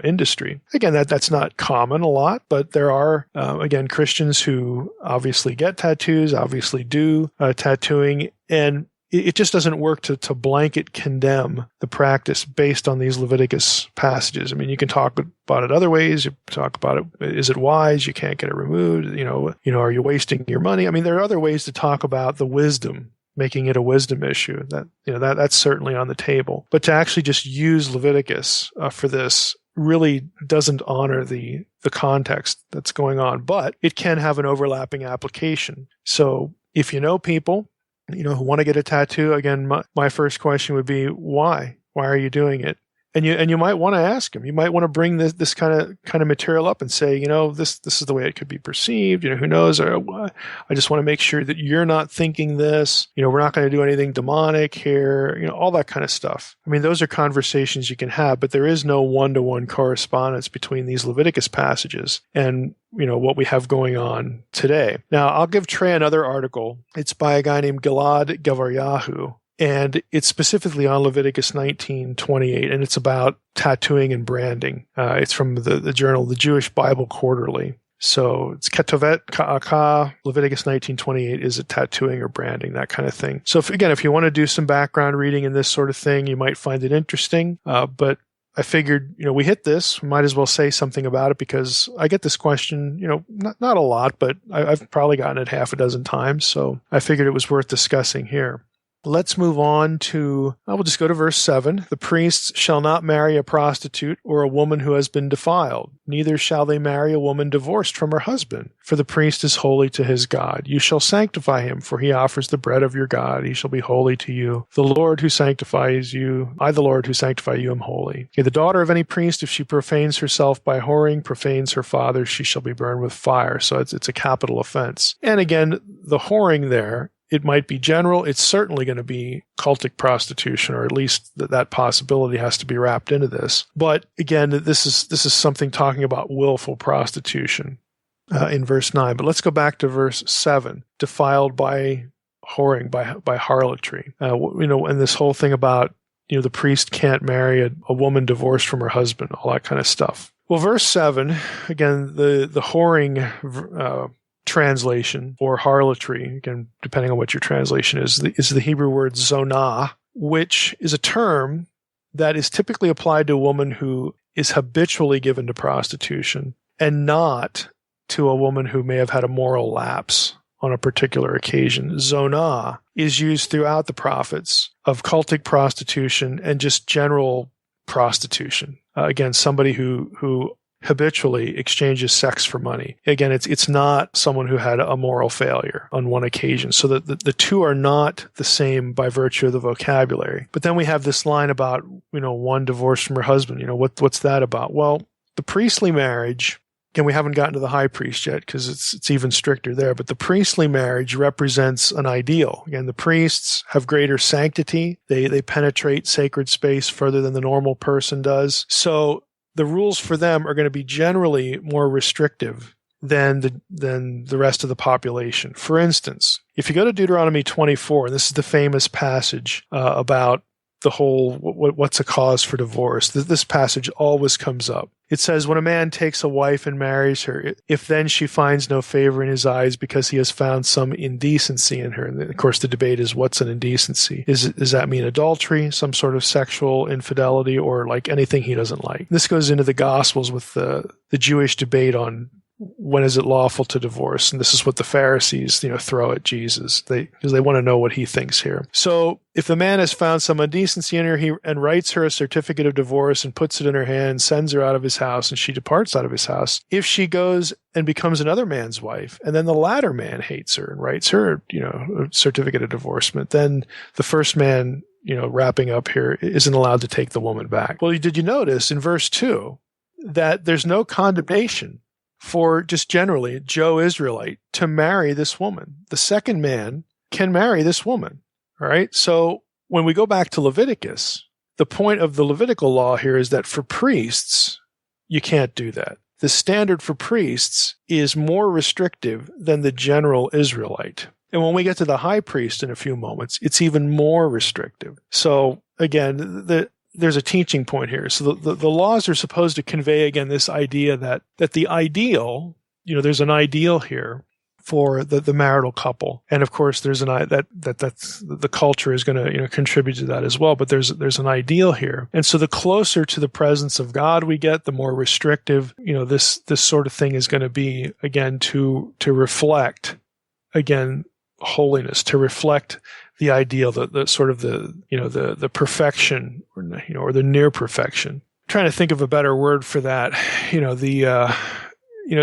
industry. Again, that's not common a lot, but there are, again, Christians who obviously get tattoos, obviously do tattooing, and it just doesn't work to blanket condemn the practice based on these Leviticus passages. I mean, you can talk about it other ways. You talk about it, is it wise? You can't get it removed. Are you wasting your money? I mean, there are other ways to talk about the wisdom, making it a wisdom issue. That's certainly on the table. But to actually just use Leviticus for this really doesn't honor the context that's going on, but it can have an overlapping application. So if you know people, who want to get a tattoo, again, my first question would be, why? Why are you doing it? And you might want to ask them. You might want to bring this kind of material up and say, this is the way it could be perceived. Who knows? Or, I just want to make sure that you're not thinking this. We're not going to do anything demonic here. All that kind of stuff. I mean, those are conversations you can have, but there is no one-to-one correspondence between these Leviticus passages and what we have going on today. Now, I'll give Trey another article. It's by a guy named Gilad Gavaryahu. And it's specifically on Leviticus 19:28, and it's about tattooing and branding. It's from the journal, the Jewish Bible Quarterly. So it's Ketovet Ka'aka, Leviticus 19:28, is it tattooing or branding, that kind of thing. So if you want to do some background reading and this sort of thing, you might find it interesting. But I figured, we hit this, we might as well say something about it because I get this question, not a lot, but I've probably gotten it half a dozen times. So I figured it was worth discussing here. Let's move on to, we'll just go to verse 7. The priests shall not marry a prostitute or a woman who has been defiled. Neither shall they marry a woman divorced from her husband, for the priest is holy to his God. You shall sanctify him, for he offers the bread of your God. He shall be holy to you. The Lord who sanctifies you, I, the Lord who sanctify you, am holy. Okay, the daughter of any priest, if she profanes herself by whoring, profanes her father, she shall be burned with fire. So it's a capital offense. And again, the whoring there, it might be general. It's certainly going to be cultic prostitution, or at least that possibility has to be wrapped into this. But again, this is something talking about willful prostitution in verse 9. But let's go back to verse 7. Defiled by whoring, by harlotry. And this whole thing about the priest can't marry a woman divorced from her husband, all that kind of stuff. Well, verse 7, again, the whoring translation, or harlotry, again, depending on what your translation is the Hebrew word zonah, which is a term that is typically applied to a woman who is habitually given to prostitution, and not to a woman who may have had a moral lapse on a particular occasion. Zonah is used throughout the prophets of cultic prostitution and just general prostitution. Again, somebody who habitually exchanges sex for money. Again, it's not someone who had a moral failure on one occasion. So the two are not the same by virtue of the vocabulary. But then we have this line about, one divorced from her husband. What's that about? Well, the priestly marriage, again, we haven't gotten to the high priest yet because it's even stricter there, but the priestly marriage represents an ideal. Again, the priests have greater sanctity. They penetrate sacred space further than the normal person does. So the rules for them are going to be generally more restrictive than the rest of the population. For instance, if you go to Deuteronomy 24, and this is the famous passage about the whole what's a cause for divorce. This passage always comes up. It says, when a man takes a wife and marries her, if then she finds no favor in his eyes because he has found some indecency in her. And of course, the debate is, what's an indecency? Does that mean adultery, some sort of sexual infidelity, or like anything he doesn't like? This goes into the Gospels with the Jewish debate on when is it lawful to divorce? And this is what the Pharisees, throw at Jesus, because they want to know what he thinks here. So if the man has found some indecency in her, and writes her a certificate of divorce and puts it in her hand, sends her out of his house, and she departs out of his house. If she goes and becomes another man's wife, and then the latter man hates her and writes her, a certificate of divorcement, then the first man, wrapping up here, isn't allowed to take the woman back. Well, did you notice in verse 2 that there's no condemnation for just generally Joe Israelite to marry this woman? The second man can marry this woman. All right. So when we go back to Leviticus, the point of the Levitical law here is that for priests, you can't do that. The standard for priests is more restrictive than the general Israelite. And when we get to the high priest in a few moments, it's even more restrictive. So again, there's a teaching point here. So the laws are supposed to convey, again, this idea that the ideal, there's an ideal here for the marital couple. And of course, there's that's the culture is going to, contribute to that as well. But there's an ideal here. And so the closer to the presence of God we get, the more restrictive, this sort of thing is going to be, again, to reflect, again, holiness, to reflect the ideal, the sort of the perfection, or the near perfection. I'm trying to think of a better word for that.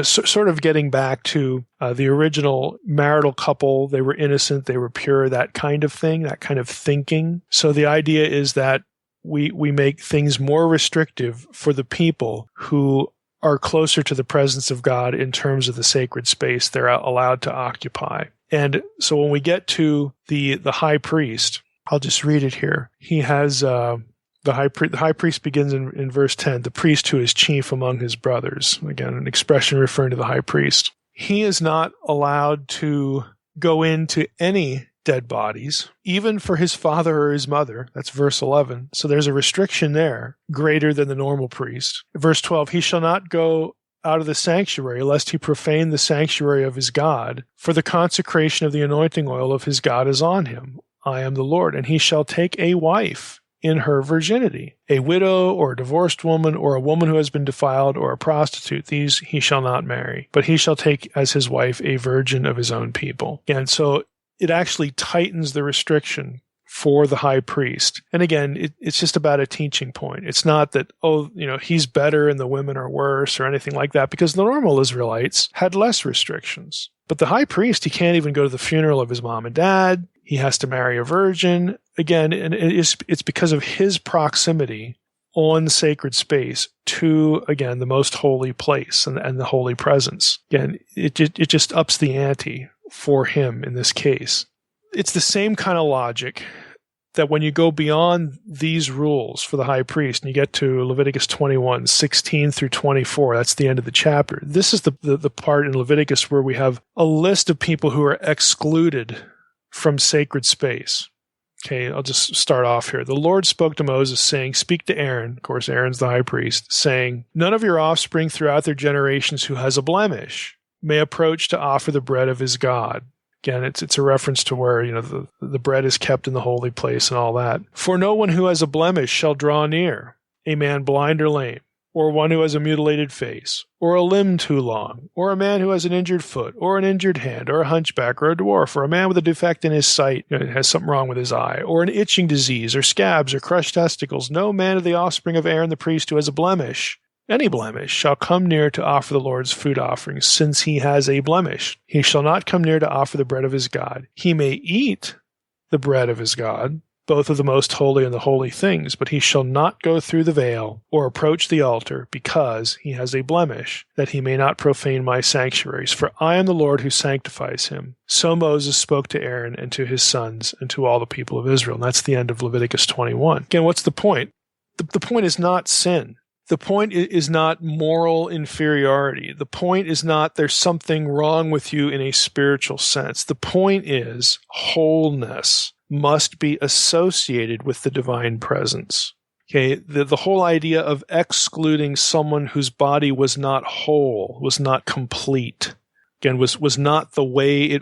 Sort of getting back to the original marital couple. They were innocent, they were pure, that kind of thing, that kind of thinking. So the idea is that we make things more restrictive for the people who are closer to the presence of God in terms of the sacred space they're allowed to occupy. And so when we get to the high priest, I'll just read it here. He has the high priest begins in verse 10, the priest who is chief among his brothers. Again, an expression referring to the high priest. He is not allowed to go into any dead bodies, even for his father or his mother. That's verse 11. So there's a restriction there greater than the normal priest. Verse 12, he shall not go out of the sanctuary, lest he profane the sanctuary of his God, for the consecration of the anointing oil of his God is on him. I am the Lord. And he shall take a wife in her virginity, a widow or a divorced woman or a woman who has been defiled or a prostitute. These he shall not marry, but he shall take as his wife a virgin of his own people. And so it actually tightens the restriction for the high priest. And again, it's just about a teaching point. It's not that, he's better and the women are worse or anything like that, because the normal Israelites had less restrictions. But the high priest, he can't even go to the funeral of his mom and dad. He has to marry a virgin. Again, and it's because of his proximity on sacred space to, again, the most holy place and the holy presence. Again, it just ups the ante for him in this case. It's the same kind of logic that when you go beyond these rules for the high priest and you get to Leviticus 21, 16 through 24, that's the end of the chapter. This is the part in Leviticus where we have a list of people who are excluded from sacred space. Okay, I'll just start off here. The Lord spoke to Moses, saying, speak to Aaron, of course Aaron's the high priest, saying, none of your offspring throughout their generations who has a blemish may approach to offer the bread of his God. Again, it's a reference to where, the bread is kept in the holy place and all that. For no one who has a blemish shall draw near, a man blind or lame, or one who has a mutilated face, or a limb too long, or a man who has an injured foot, or an injured hand, or a hunchback, or a dwarf, or a man with a defect in his sight, has something wrong with his eye, or an itching disease, or scabs, or crushed testicles. No man of the offspring of Aaron the priest who has a blemish, any blemish, shall come near to offer the Lord's food offerings, since he has a blemish. He shall not come near to offer the bread of his God. He may eat the bread of his God, both of the most holy and the holy things, but he shall not go through the veil or approach the altar, because he has a blemish, that he may not profane my sanctuaries. For I am the Lord who sanctifies him. So Moses spoke to Aaron and to his sons and to all the people of Israel. And that's the end of Leviticus 21. Again, what's the point? The point is not sin. The point is not moral inferiority. The point is not there's something wrong with you in a spiritual sense. The point is wholeness must be associated with the divine presence. Okay, the whole idea of excluding someone whose body was not whole, was not complete, again, was not the way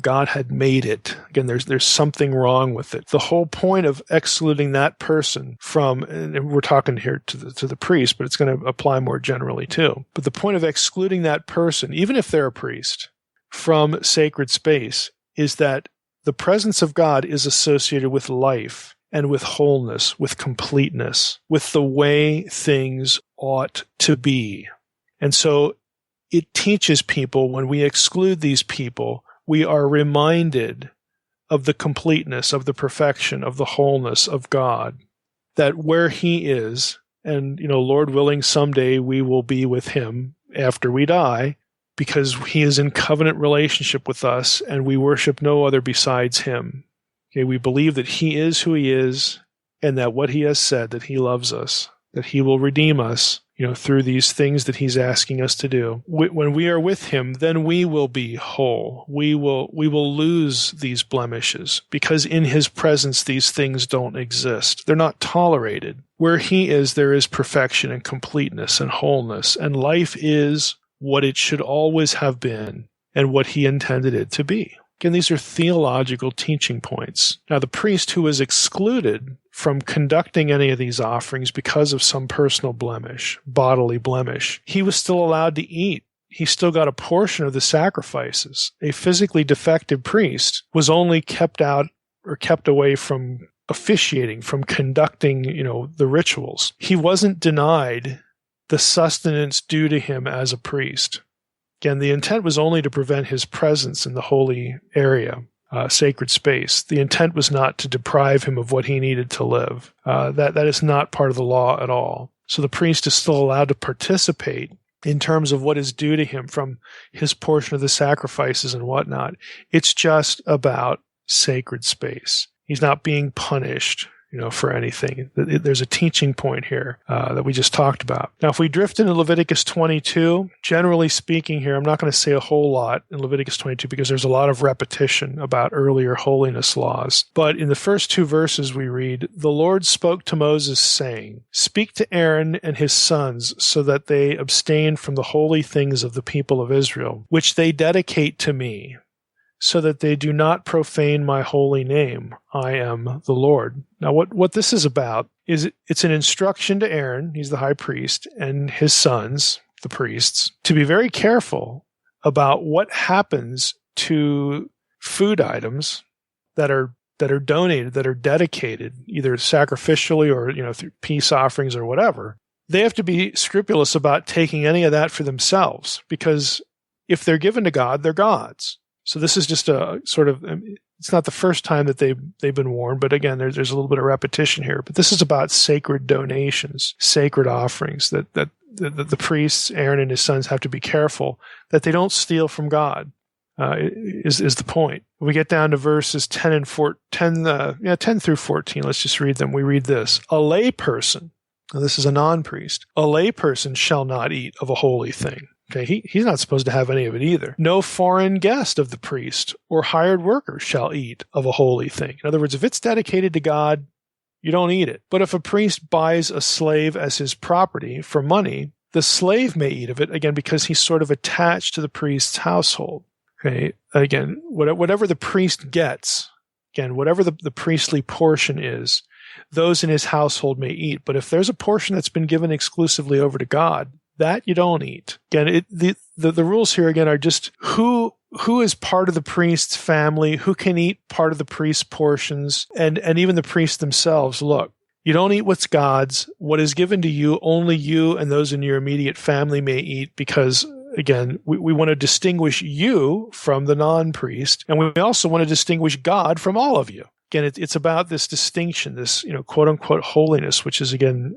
God had made it. Again, there's something wrong with it. The whole point of excluding that person from, and we're talking here to the priest, but it's going to apply more generally too. But the point of excluding that person, even if they're a priest, from sacred space is that the presence of God is associated with life and with wholeness, with completeness, with the way things ought to be. And so it teaches people when we exclude these people, we are reminded of the completeness, of the perfection, of the wholeness of God, that where he is, and, Lord willing, someday we will be with him after we die, because he is in covenant relationship with us and we worship no other besides him. Okay, we believe that he is who he is and that what he has said, that he loves us, that he will redeem us, through these things that he's asking us to do. When we are with him, then we will be whole. We will lose these blemishes because in his presence, these things don't exist. They're not tolerated. Where he is, there is perfection and completeness and wholeness, and life is what it should always have been and what he intended it to be. Again, these are theological teaching points. Now, the priest who was excluded from conducting any of these offerings because of some personal blemish, bodily blemish, he was still allowed to eat. He still got a portion of the sacrifices. A physically defective priest was only kept out or kept away from officiating, from conducting, the rituals. He wasn't denied the sustenance due to him as a priest. Again, the intent was only to prevent his presence in the holy area, sacred space. The intent was not to deprive him of what he needed to live. That is not part of the law at all. So the priest is still allowed to participate in terms of what is due to him from his portion of the sacrifices and whatnot. It's just about sacred space. He's not being punished, for anything. There's a teaching point here that we just talked about. Now, if we drift into Leviticus 22, generally speaking here, I'm not going to say a whole lot in Leviticus 22 because there's a lot of repetition about earlier holiness laws. But in the first two verses we read, "The Lord spoke to Moses, saying, Speak to Aaron and his sons so that they abstain from the holy things of the people of Israel, which they dedicate to me, so that they do not profane my holy name. I am the Lord." Now, what this is about is it's an instruction to Aaron, he's the high priest, and his sons, the priests, to be very careful about what happens to food items that are donated, that are dedicated, either sacrificially or, through peace offerings or whatever. They have to be scrupulous about taking any of that for themselves, because if they're given to God, they're God's. So this is just a sort of, it's not the first time that they've been warned, but again, there's a little bit of repetition here. But this is about sacred donations, sacred offerings that the priests, Aaron and his sons, have to be careful that they don't steal from God. Is the point. We get down to verses 10 through 14. Let's just read them. We read this: "A lay person," now this is a non-priest, "a lay person shall not eat of a holy thing." Okay, he's not supposed to have any of it either. "No foreign guest of the priest or hired worker shall eat of a holy thing." In other words, if it's dedicated to God, you don't eat it. "But if a priest buys a slave as his property for money, the slave may eat of it," again, because he's sort of attached to the priest's household. Okay, again, whatever the priest gets, again, whatever the priestly portion is, those in his household may eat. But if there's a portion that's been given exclusively over to God, that you don't eat. Again, the rules here again are just who is part of the priest's family, who can eat part of the priest's portions, and even the priests themselves. Look, you don't eat what's God's. What is given to you, only you and those in your immediate family may eat, because again, we want to distinguish you from the non-priest, and we also want to distinguish God from all of you. Again, it's about this distinction, this quote unquote holiness, which is again,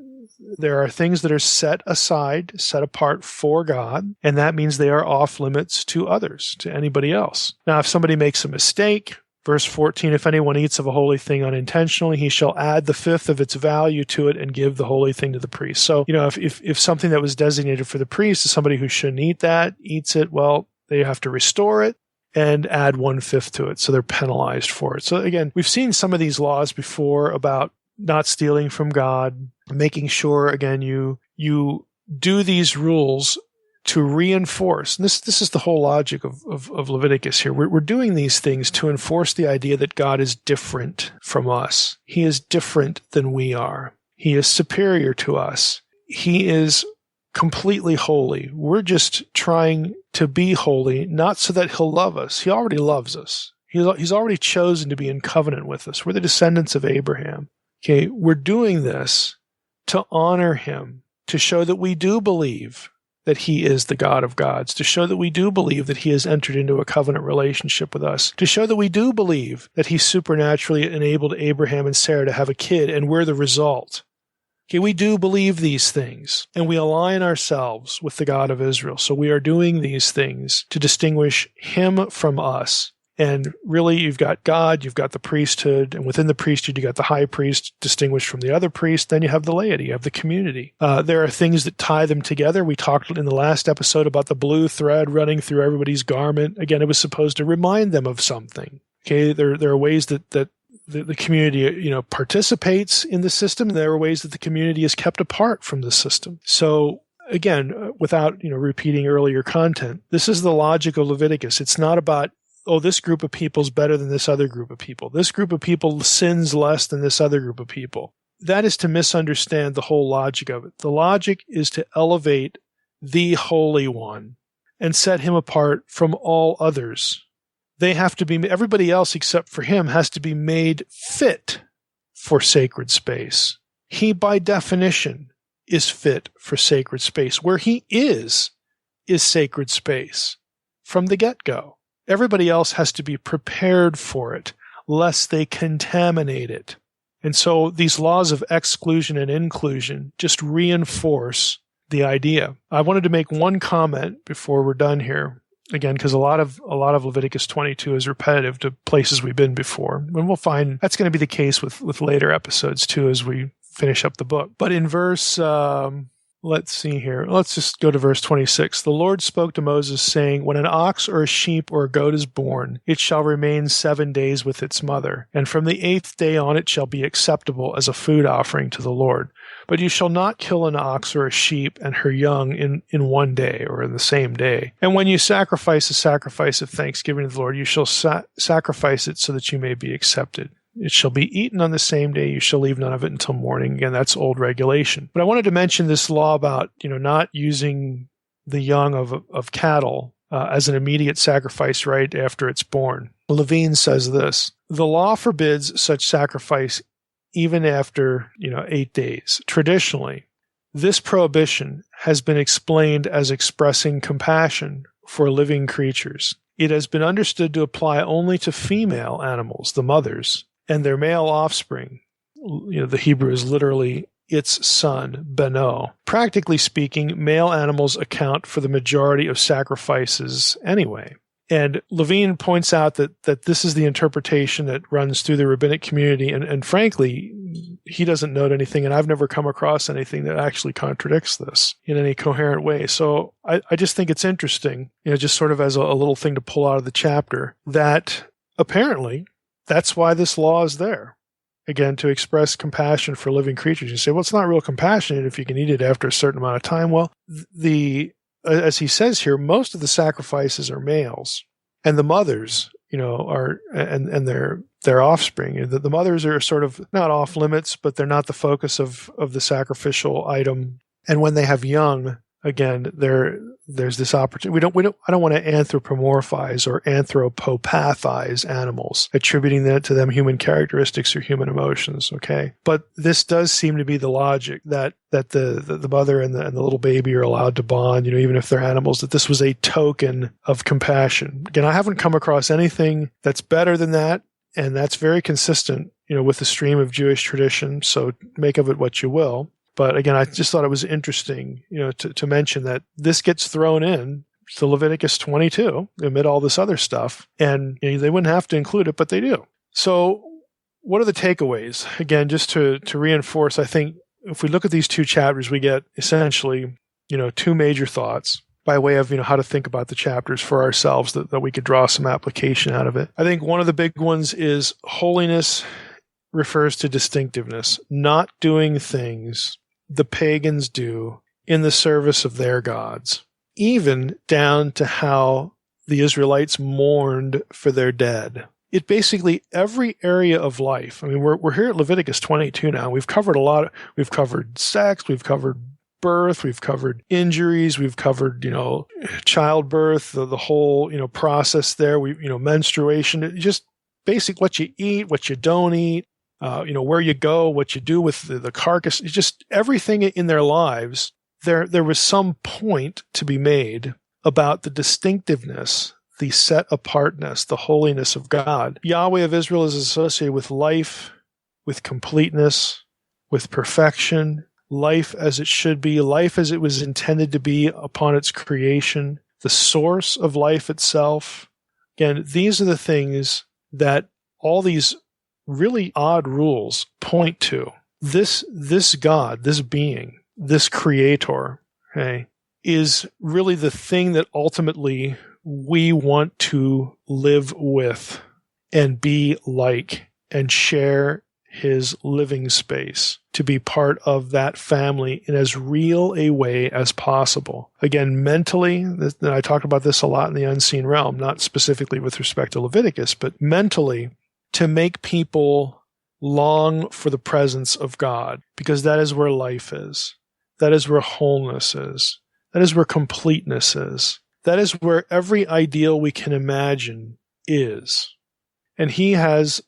there are things that are set aside, set apart for God, and that means they are off limits to others, to anybody else. Now, if somebody makes a mistake, Verse 14, if anyone eats of a holy thing unintentionally, he shall add the fifth of its value to it and give the holy thing to the priest. So, if something that was designated for the priest is somebody who shouldn't eat that, eats it, well, they have to restore it and add 1/5 to it. So they're penalized for it. So again, we've seen some of these laws before about not stealing from God, making sure, again, you do these rules to reinforce. And this is the whole logic of Leviticus here. We're doing these things to enforce the idea that God is different from us. He is different than we are. He is superior to us. He is completely holy. We're just trying to be holy, not so that he'll love us. He already loves us. He's already chosen to be in covenant with us. We're the descendants of Abraham. Okay, we're doing this to honor him, to show that we do believe that he is the God of gods, to show that we do believe that he has entered into a covenant relationship with us, to show that we do believe that he supernaturally enabled Abraham and Sarah to have a kid, and we're the result. Okay, we do believe these things, and we align ourselves with the God of Israel. So we are doing these things to distinguish him from us. And really, you've got God, you've got the priesthood, and within the priesthood, you got the high priest distinguished from the other priest. Then you have the laity, you have the community. There are things that tie them together. We talked in the last episode about the blue thread running through everybody's garment. Again, it was supposed to remind them of something. Okay, there are ways that the community, participates in the system, and there are ways that the community is kept apart from the system. So again, without repeating earlier content, this is the logic of Leviticus. It's not about, this group of people is better than this other group of people. This group of people sins less than this other group of people. That is to misunderstand the whole logic of it. The logic is to elevate the Holy One and set him apart from all others. They have to be, everybody else except for him has to be made fit for sacred space. He, by definition, is fit for sacred space. Where he is sacred space from the get-go. Everybody else has to be prepared for it, lest they contaminate it. And so these laws of exclusion and inclusion just reinforce the idea. I wanted to make one comment before we're done here. Again, because a lot of Leviticus 22 is repetitive to places we've been before. And we'll find that's going to be the case with later episodes too as we finish up the book. But in verse, let's see here. Let's just go to verse 26. The Lord spoke to Moses, saying, when an ox or a sheep or a goat is born, it shall remain 7 days with its mother, and from the 8th day on it shall be acceptable as a food offering to the Lord. But you shall not kill an ox or a sheep and her young in 1 day or in the same day. And when you sacrifice a sacrifice of thanksgiving to the Lord, you shall sacrifice it so that you may be accepted. It shall be eaten on the same day. You shall leave none of it until morning. Again, that's old regulation. But I wanted to mention this law about, not using the young of cattle as an immediate sacrifice right after it's born. Levine says this, the law forbids such sacrifice even after, 8 days. Traditionally, this prohibition has been explained as expressing compassion for living creatures. It has been understood to apply only to female animals, the mothers, and their male offspring. The Hebrew is literally its son, beno. Practically speaking, male animals account for the majority of sacrifices anyway. And Levine points out that this is the interpretation that runs through the rabbinic community, and frankly, he doesn't note anything, and I've never come across anything that actually contradicts this in any coherent way. So I just think it's interesting, just sort of as a little thing to pull out of the chapter, that apparently that's why this law is there. Again, to express compassion for living creatures. You say, well, it's not real compassionate if you can eat it after a certain amount of time. Well, as he says here, most of the sacrifices are males, and the mothers, are and their offspring. The mothers are sort of not off limits, but they're not the focus of the sacrificial item. And when they have young, again, there's this opportunity. I don't want to anthropomorphize or anthropopathize animals, attributing that to them human characteristics or human emotions. Okay. But this does seem to be the logic that the mother and the little baby are allowed to bond, even if they're animals, that this was a token of compassion. Again, I haven't come across anything that's better than that. And that's very consistent, with the stream of Jewish tradition. So make of it what you will. But again, I just thought it was interesting, to mention that this gets thrown in to Leviticus 22, amid all this other stuff. And they wouldn't have to include it, but they do. So what are the takeaways? Again, just to reinforce, I think if we look at these two chapters, we get essentially, two major thoughts by way of, how to think about the chapters for ourselves that we could draw some application out of it. I think one of the big ones is holiness refers to distinctiveness, not doing things the pagans do in the service of their gods, even down to how the Israelites mourned for their dead. It basically, every area of life. I mean, we're here at Leviticus 22 now. We've covered a lot. We've covered sex. We've covered birth. We've covered injuries. We've covered, childbirth, the whole, process there. Menstruation, just basic what you eat, what you don't eat, where you go, what you do with the carcass. It's just everything in their lives. There was some point to be made about the distinctiveness, the set-apartness, the holiness of God. Yahweh of Israel is associated with life, with completeness, with perfection, life as it should be, life as it was intended to be upon its creation, the source of life itself. Again, these are the things that all these really odd rules point to. This God, this being, this creator, okay, is really the thing that ultimately we want to live with and be like and share his living space, to be part of that family in as real a way as possible. Again, mentally, and I talk about this a lot in the unseen realm, not specifically with respect to Leviticus, but mentally, to make people long for the presence of God, because that is where life is. That is where wholeness is. That is where completeness is. That is where every ideal we can imagine is. And he has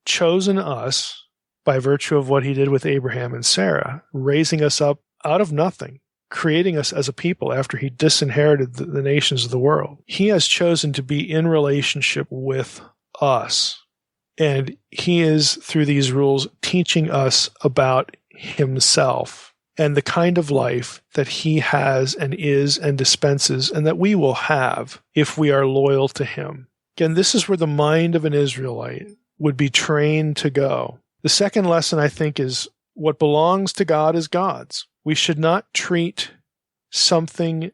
chosen us by virtue of what he did with Abraham and Sarah, raising us up out of nothing, creating us as a people after he disinherited the nations of the world. He has chosen to be in relationship with us. And he is, through these rules, teaching us about himself and the kind of life that he has and is and dispenses and that we will have if we are loyal to him. Again, this is where the mind of an Israelite would be trained to go. The second lesson, I think, is what belongs to God is God's. We should not treat something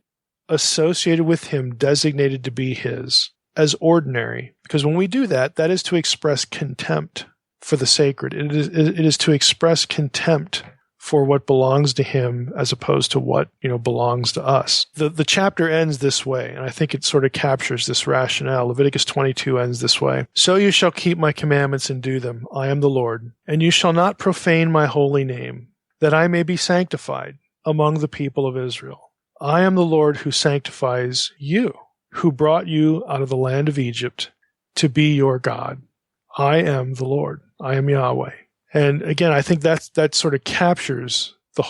associated with him, designated to be his, as ordinary. Because when we do that, that is to express contempt for the sacred. It is to express contempt for what belongs to him as opposed to what, belongs to us. The chapter ends this way, and I think it sort of captures this rationale. Leviticus 22 ends this way. So you shall keep my commandments and do them. I am the Lord. And you shall not profane my holy name, that I may be sanctified among the people of Israel. I am the Lord who sanctifies you, who brought you out of the land of Egypt to be your God. I am the Lord. I am Yahweh. And again, I think that sort of captures the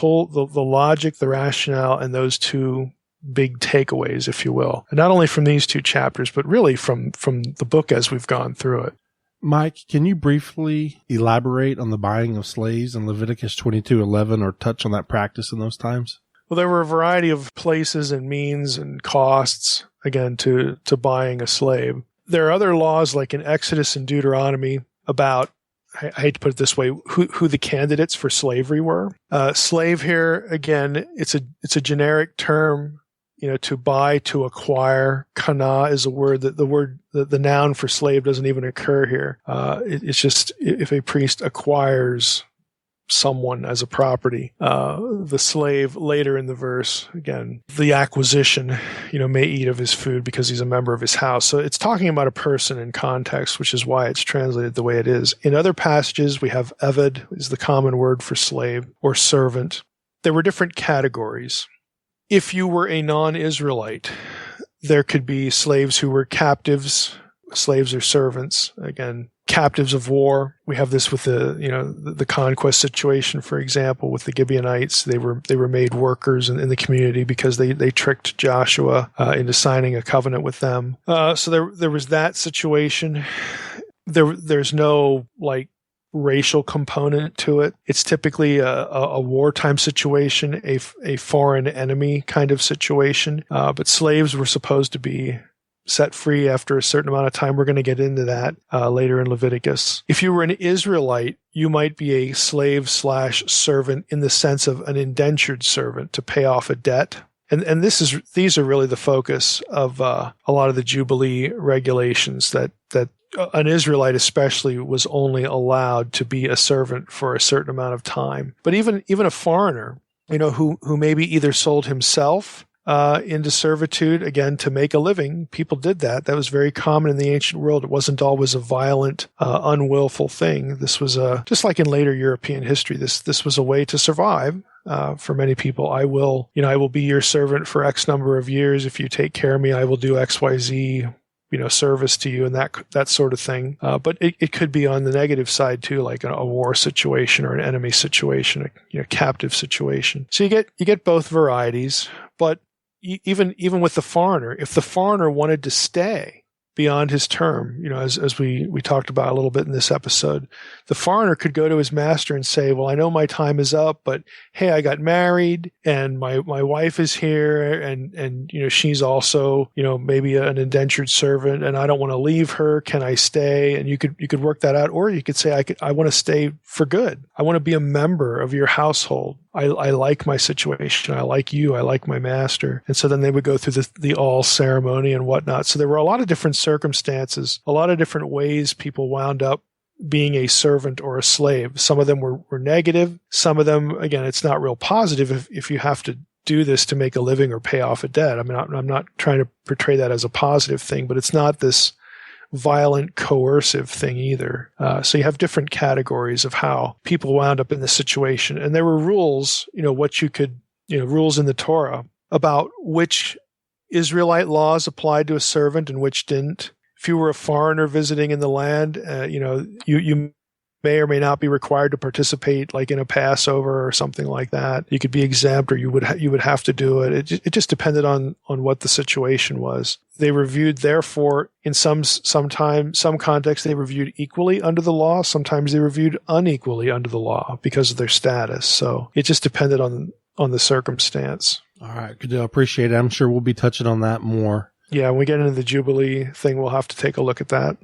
logic, the rationale, and those two big takeaways, if you will. And not only from these two chapters, but really from the book as we've gone through it. Mike, can you briefly elaborate on the buying of slaves in Leviticus 22:11, or touch on that practice in those times? Well, there were a variety of places and means and costs, again, to buying a slave. There are other laws like in Exodus and Deuteronomy about, I hate to put it this way, who the candidates for slavery were. Slave here, again, it's a generic term, to buy, to acquire. Kana is a word that the noun for slave doesn't even occur here. It's just if a priest acquires someone as a property. The slave later in the verse, again, the acquisition, may eat of his food because he's a member of his house. So it's talking about a person in context, which is why it's translated the way it is. In other passages, we have eved is the common word for slave or servant. There were different categories. If you were a non-Israelite, there could be slaves who were captives, slaves or servants. Again, captives of war. We have this with the conquest situation, for example, with the Gibeonites. They were made workers in the community because they tricked Joshua into signing a covenant with them. So there was that situation. There's no racial component to it. It's typically a wartime situation, a foreign enemy kind of situation. But slaves were supposed to be set free after a certain amount of time. We're going to get into that later in Leviticus. If you were an Israelite, you might be a slave/servant in the sense of an indentured servant to pay off a debt. And these are really the focus of a lot of the Jubilee regulations, that an Israelite especially was only allowed to be a servant for a certain amount of time. But even a foreigner, who maybe either sold himself into servitude, again, to make a living. People did that. That was very common in the ancient world. It wasn't always a violent, unwillful thing. This was just like in later European history, this was a way to survive. For many people, I will be your servant for X number of years. If you take care of me, I will do X, Y, Z, service to you and that sort of thing. But it could be on the negative side too, like a war situation or an enemy situation, a captive situation. So you get both varieties. But even with the foreigner, if the foreigner wanted to stay beyond his term, as we talked about a little bit in this episode, the foreigner could go to his master and say, well, I know my time is up, but hey, I got married and my wife is here and she's also, maybe an indentured servant and I don't want to leave her. Can I stay? And you could work that out. Or you could say, I want to stay for good. I want to be a member of your household. I like my situation. I like you. I like my master. And so then they would go through the all ceremony and whatnot. So there were a lot of different circumstances, a lot of different ways people wound up being a servant or a slave. Some of them were negative. Some of them, again, it's not real positive if you have to do this to make a living or pay off a debt. I mean, I'm not trying to portray that as a positive thing, but it's not this violent, coercive thing either. So you have different categories of how people wound up in this situation. And there were rules, what you could, rules in the Torah about which Israelite laws applied to a servant and which didn't. If you were a foreigner visiting in the land, you may or may not be required to participate, like in a Passover or something like that. You could be exempt, or you would have to do it. It just depended on what the situation was. They reviewed, therefore, in some contexts, they reviewed equally under the law. Sometimes they reviewed unequally under the law because of their status. So it just depended on the circumstance. All right, good deal. Appreciate it. I'm sure we'll be touching on that more. Yeah, when we get into the Jubilee thing, we'll have to take a look at that.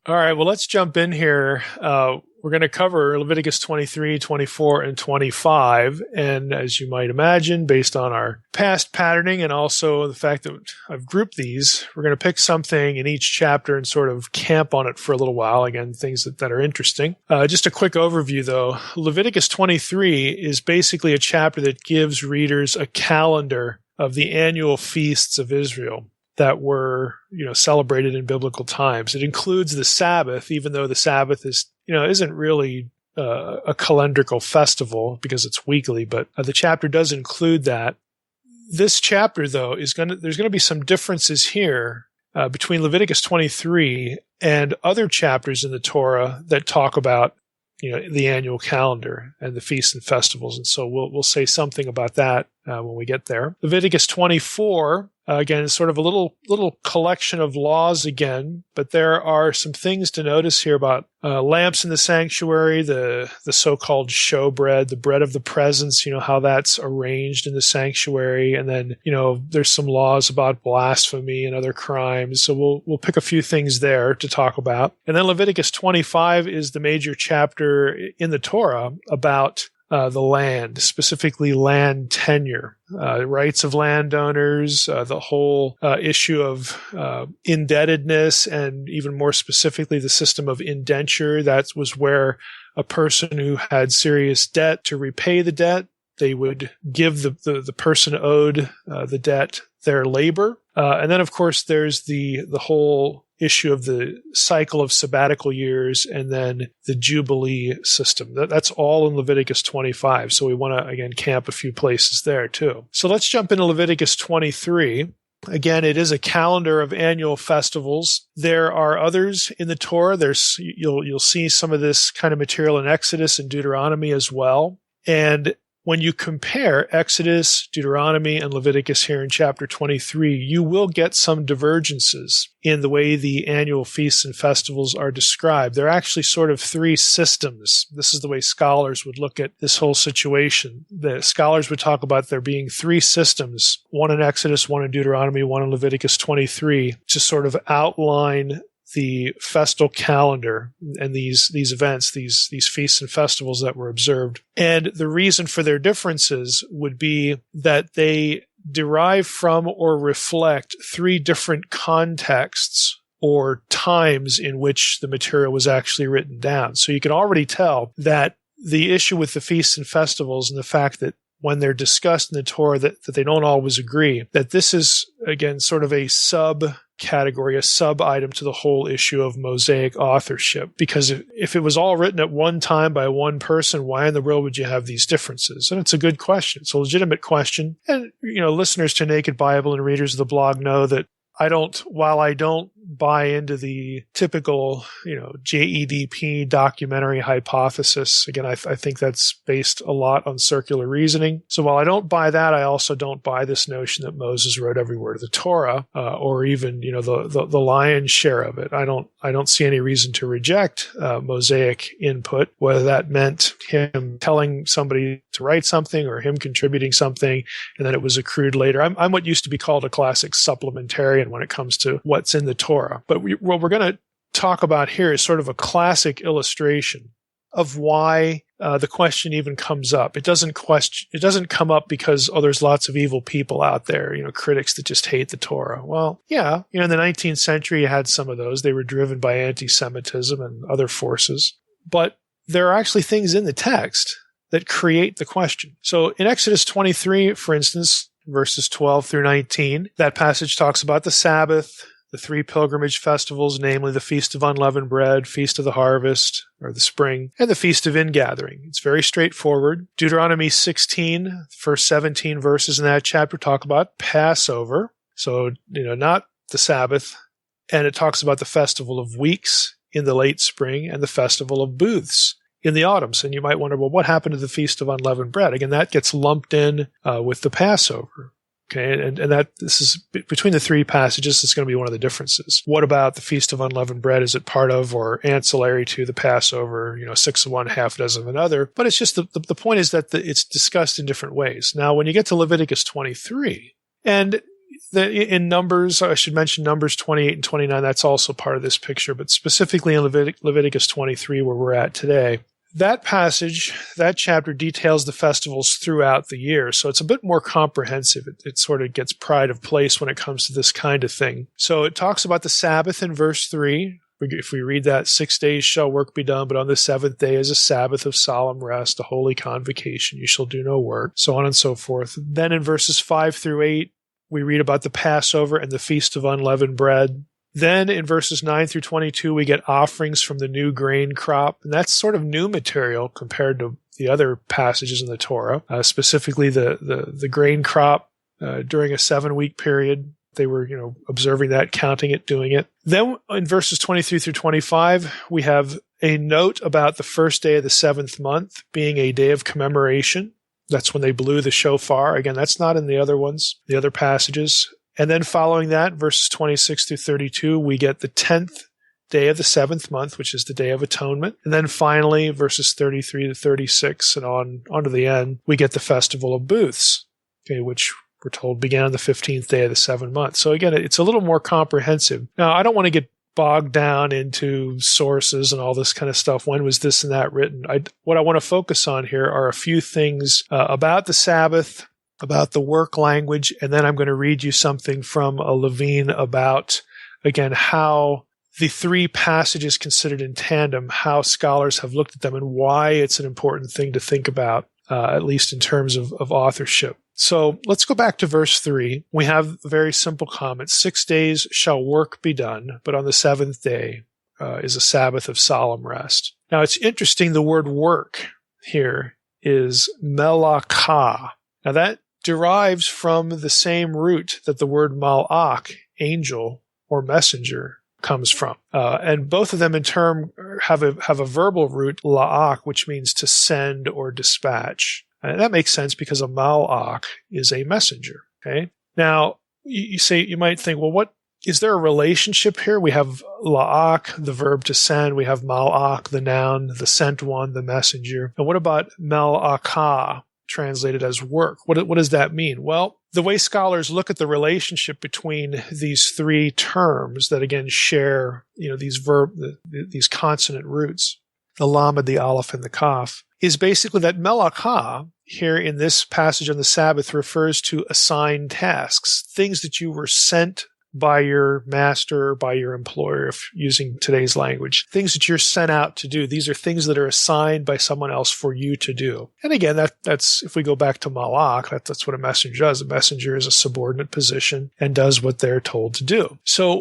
All right, well, let's jump in here. We're going to cover Leviticus 23, 24, and 25. And as you might imagine, based on our past patterning and also the fact that I've grouped these, we're going to pick something in each chapter and sort of camp on it for a little while. Again, things that are interesting. Just a quick overview, though. Leviticus 23 is basically a chapter that gives readers a calendar of the annual feasts of Israel that were, celebrated in biblical times. It includes the Sabbath, even though the Sabbath isn't really a calendrical festival because it's weekly, but the chapter does include that. This chapter, though, there's going to be some differences here between Leviticus 23 and other chapters in the Torah that talk about the annual calendar and the feasts and festivals. And so we'll say something about that when we get there. Leviticus 24, again, is sort of a little collection of laws again, but there are some things to notice here about lamps in the sanctuary, the so-called showbread, the bread of the presence, how that's arranged in the sanctuary. And then, there's some laws about blasphemy and other crimes. So we'll pick a few things there to talk about. And then Leviticus 25 is the major chapter in the Torah about the land, specifically land tenure, rights of landowners, the whole issue of indebtedness, and even more specifically, the system of indenture. That was where a person who had serious debt, to repay the debt, they would give the person owed the debt their labor. And then, of course, there's the whole issue of the cycle of sabbatical years and then the Jubilee system. That's all in Leviticus 25. So we want to, again, camp a few places there too. So let's jump into Leviticus 23. Again, it is a calendar of annual festivals. There are others in the Torah. You'll see some of this kind of material in Exodus and Deuteronomy as well. And when you compare Exodus, Deuteronomy, and Leviticus here in chapter 23, you will get some divergences in the way the annual feasts and festivals are described. They're actually sort of three systems. This is the way scholars would look at this whole situation. The scholars would talk about there being three systems, one in Exodus, one in Deuteronomy, one in Leviticus 23, to sort of outline the festal calendar and these events, these feasts and festivals that were observed. And the reason for their differences would be that they derive from or reflect three different contexts or times in which the material was actually written down. So you can already tell that the issue with the feasts and festivals and the fact that when they're discussed in the Torah that they don't always agree, that this is, again, sort of a subcategory, a sub-item to the whole issue of Mosaic authorship. Because if it was all written at one time by one person, why in the world would you have these differences? And it's a good question. It's a legitimate question. And, listeners to Naked Bible and readers of the blog know that while I don't buy into the typical, JEDP documentary hypothesis. Again, I think that's based a lot on circular reasoning. So while I don't buy that, I also don't buy this notion that Moses wrote every word of the Torah, or even, the lion's share of it. I don't see any reason to reject Mosaic input, whether that meant him telling somebody to write something or him contributing something, and then it was accrued later. I'm what used to be called a classic supplementarian when it comes to what's in the Torah. But what we're going to talk about here is sort of a classic illustration of why the question even comes up. It doesn't come up because, there's lots of evil people out there, critics that just hate the Torah. Well, yeah, in the 19th century, you had some of those. They were driven by anti-Semitism and other forces. But there are actually things in the text that create the question. So in Exodus 23, for instance, verses 12 through 19, that passage talks about the Sabbath, the three pilgrimage festivals, namely the Feast of Unleavened Bread, Feast of the Harvest, or the Spring, and the Feast of Ingathering. It's very straightforward. Deuteronomy 16, first 17 verses in that chapter talk about Passover. So, not the Sabbath. And it talks about the Festival of Weeks in the late spring and the Festival of Booths in the autumns. And you might wonder, well, what happened to the Feast of Unleavened Bread? Again, that gets lumped in with the Passover. Okay, and that this is between the three passages, it's going to be one of the differences. What about the Feast of Unleavened Bread? Is it part of or ancillary to the Passover? 6 of one, half a dozen of another. But it's just the point is that it's discussed in different ways. Now, when you get to Leviticus 23, and in Numbers, I should mention Numbers 28 and 29, that's also part of this picture, but specifically in Leviticus 23, where we're at today, that passage, that chapter details the festivals throughout the year, so it's a bit more comprehensive. It sort of gets pride of place when it comes to this kind of thing. So it talks about the Sabbath in verse 3. If we read that, 6 days shall work be done, but on the seventh day is a Sabbath of solemn rest, a holy convocation. You shall do no work, so on and so forth. Then in verses 5 through 8, we read about the Passover and the Feast of Unleavened Bread. Then in verses 9 through 22, we get offerings from the new grain crop. And that's sort of new material compared to the other passages in the Torah, specifically the grain crop during a 7-week period. They were, observing that, counting it, doing it. Then in verses 23 through 25, we have a note about the first day of the 7th month being a day of commemoration. That's when they blew the shofar. Again, that's not in the other ones, the other passages. And then following that, verses 26 through 32, we get the 10th day of the 7th month, which is the Day of Atonement. And then finally, verses 33 to 36 and on to the end, we get the Festival of Booths, okay, which we're told began on the 15th day of the 7th month. So again, it's a little more comprehensive. Now, I don't want to get bogged down into sources and all this kind of stuff. When was this and that written? What I want to focus on here are a few things about the Sabbath, about the work language, and then I'm going to read you something from a Levine about, again, how the three passages considered in tandem, how scholars have looked at them and why it's an important thing to think about, at least in terms of authorship. So let's go back to verse 3. We have a very simple comment. 6 days shall work be done, but on the 7th day is a Sabbath of solemn rest. Now it's interesting, the word work here is melakah. Now that derives from the same root that the word malach, angel or messenger, comes from. And both of them in turn have a verbal root, la'ach, which means to send or dispatch. And that makes sense because a malach is a messenger. Okay. Now, you might think, well, is there a relationship here? We have la'ach, the verb to send. We have malach, the noun, the sent one, the messenger. And what about malachah, translated as work? What does that mean? Well, the way scholars look at the relationship between these three terms that again share, these consonant roots, the lamed, the aleph, and the kaf, is basically that melachah here in this passage on the Sabbath refers to assigned tasks, things that you were sent by your master, by your employer, if using today's language, things that you're sent out to do. These are things that are assigned by someone else for you to do. And again, that's if we go back to malach, that's what a messenger does. A messenger is a subordinate position and does what they're told to do. So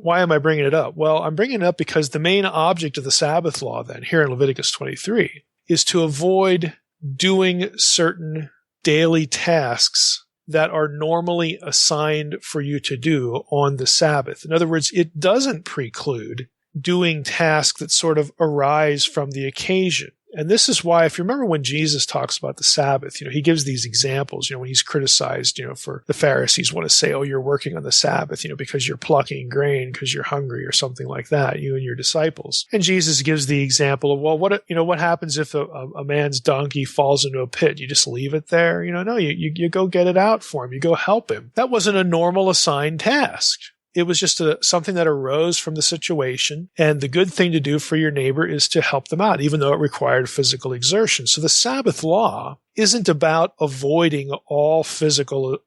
why am I bringing it up? Well, I'm bringing it up because the main object of the Sabbath law then, here in Leviticus 23, is to avoid doing certain daily tasks that are normally assigned for you to do on the Sabbath. In other words, it doesn't preclude doing tasks that sort of arise from the occasion. And this is why, if you remember when Jesus talks about the Sabbath, he gives these examples, when he's criticized, for the Pharisees want to say, oh, you're working on the Sabbath, because you're plucking grain because you're hungry or something like that, you and your disciples. And Jesus gives the example of, well, what happens if a man's donkey falls into a pit? You just leave it there? No, you go get it out for him. You go help him. That wasn't a normal assigned task. It was just something that arose from the situation, and the good thing to do for your neighbor is to help them out, even though it required physical exertion. So the Sabbath law isn't about avoiding all physical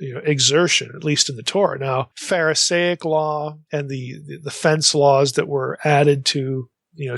exertion, at least in the Torah. Now, Pharisaic law and the fence laws that were added to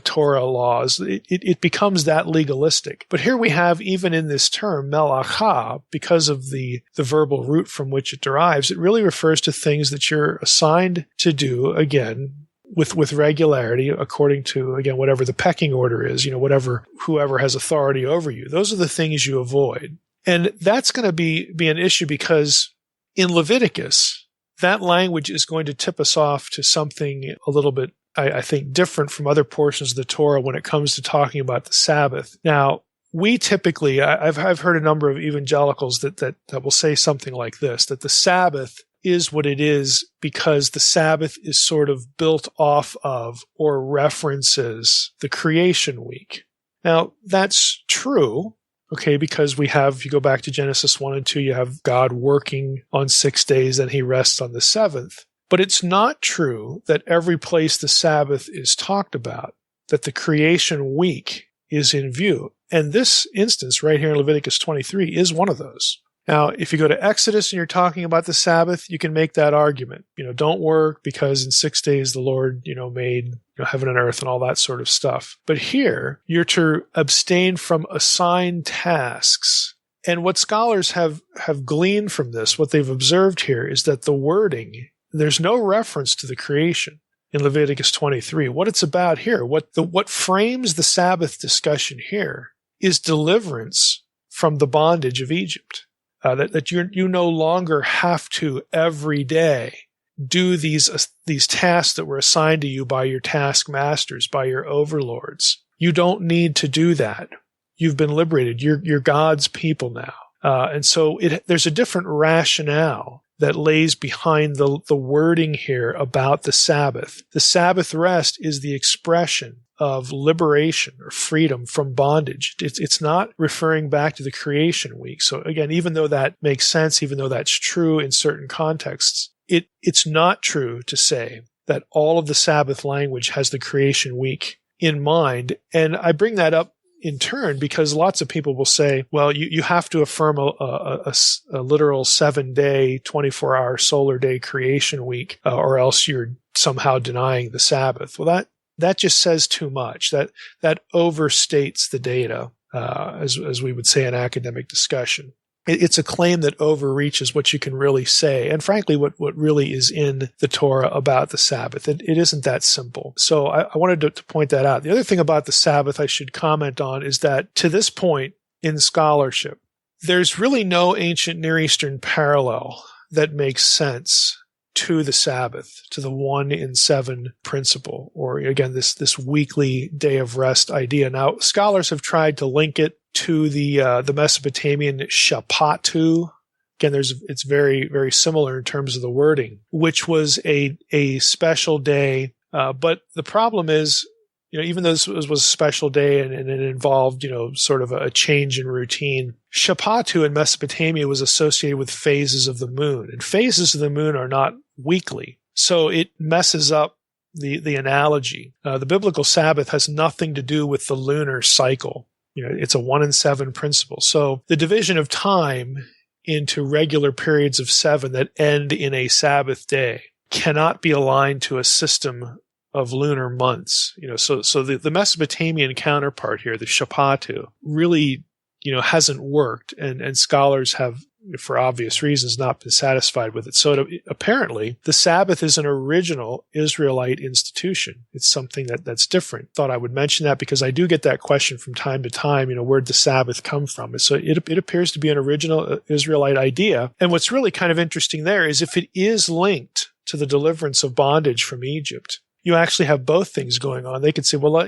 Torah laws, it becomes that legalistic. But here we have, even in this term, melachah, because of the verbal root from which it derives, it really refers to things that you're assigned to do, again, with regularity, according to, again, whatever the pecking order is, whoever has authority over you. Those are the things you avoid. And that's going to be an issue because in Leviticus, that language is going to tip us off to something a little bit, I think, different from other portions of the Torah when it comes to talking about the Sabbath. Now, we typically, I've heard a number of evangelicals that will say something like this, that the Sabbath is what it is because the Sabbath is sort of built off of or references the creation week. Now, that's true, okay, because if you go back to Genesis 1 and 2, you have God working on 6 days and he rests on the seventh. But it's not true that every place the Sabbath is talked about, that the creation week is in view. And this instance right here in Leviticus 23 is one of those. Now, if you go to Exodus and you're talking about the Sabbath, you can make that argument. Don't work because in 6 days the Lord, made heaven and earth and all that sort of stuff. But here, you're to abstain from assigned tasks. And what scholars have gleaned from this, what they've observed here, is that the wording, there's no reference to the creation in Leviticus 23. What it's about here, what frames the Sabbath discussion here, is deliverance from the bondage of Egypt. That you no longer have to every day do these tasks that were assigned to you by your taskmasters, by your overlords. You don't need to do that. You've been liberated. You're God's people now. And so there's a different rationale that lays behind the wording here about the Sabbath. The Sabbath rest is the expression of liberation or freedom from bondage. It's not referring back to the creation week. So again, even though that makes sense, even though that's true in certain contexts, it's not true to say that all of the Sabbath language has the creation week in mind. And I bring that up in turn because lots of people will say, well, you have to affirm a literal 7-day, 24-hour solar day creation week, or else you're somehow denying the Sabbath. Well, that just says too much. That overstates the data, as we would say in academic discussion. It's a claim that overreaches what you can really say, and frankly, what really is in the Torah about the Sabbath. It isn't that simple. So I wanted to point that out. The other thing about the Sabbath I should comment on is that to this point in scholarship, there's really no ancient Near Eastern parallel that makes sense to the Sabbath, to the 1 in 7 principle, or again, this weekly day of rest idea. Now, scholars have tried to link it to the Mesopotamian Shapatu. Again, it's very, very similar in terms of the wording, which was a special day. But the problem is, even though this was a special day and it involved, sort of a change in routine, Shapatu in Mesopotamia was associated with phases of the moon. And phases of the moon are not weekly. So it messes up the analogy. The biblical Sabbath has nothing to do with the lunar cycle. It's a 1 in 7 principle. So the division of time into regular periods of 7 that end in a Sabbath day cannot be aligned to a system of lunar months. So the Mesopotamian counterpart here, the Shapatu, really, hasn't worked, and scholars have, for obvious reasons, not been satisfied with it. So apparently, the Sabbath is an original Israelite institution. It's something that's different. Thought I would mention that because I do get that question from time to time, where'd the Sabbath come from? So it appears to be an original Israelite idea. And what's really kind of interesting there is if it is linked to the deliverance of bondage from Egypt, you actually have both things going on. They could say, well,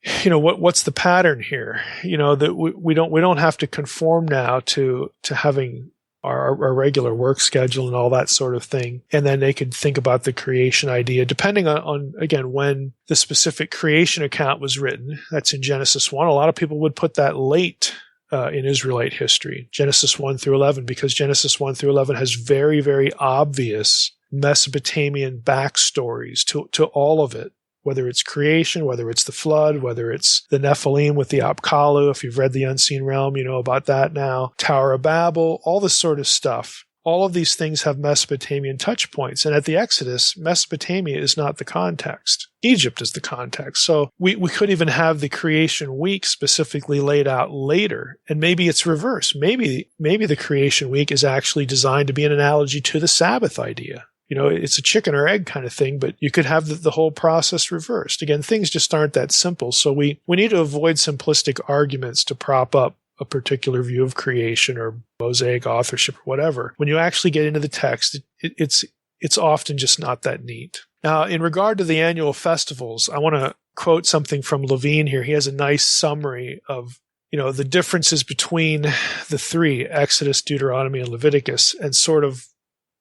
what's the pattern here? That we don't have to conform now to having our regular work schedule and all that sort of thing. And then they could think about the creation idea, depending on again, when the specific creation account was written. That's in Genesis 1. A lot of people would put that late in Israelite history, Genesis 1 through 11, because Genesis 1 through 11 has very, very obvious Mesopotamian backstories to all of it, whether it's creation, whether it's the flood, whether it's the Nephilim with the Apkallu. If you've read The Unseen Realm, you know about that now. Tower of Babel, all this sort of stuff. All of these things have Mesopotamian touch points. And at the Exodus, Mesopotamia is not the context. Egypt is the context. So we could even have the creation week specifically laid out later. And maybe it's reversed. Maybe the creation week is actually designed to be an analogy to the Sabbath idea. It's a chicken or egg kind of thing, but you could have the whole process reversed. Again, things just aren't that simple. So we need to avoid simplistic arguments to prop up a particular view of creation or Mosaic authorship or whatever. When you actually get into the text, it's often just not that neat. Now, in regard to the annual festivals, I want to quote something from Levine here. He has a nice summary of the differences between the three, Exodus, Deuteronomy, and Leviticus, and sort of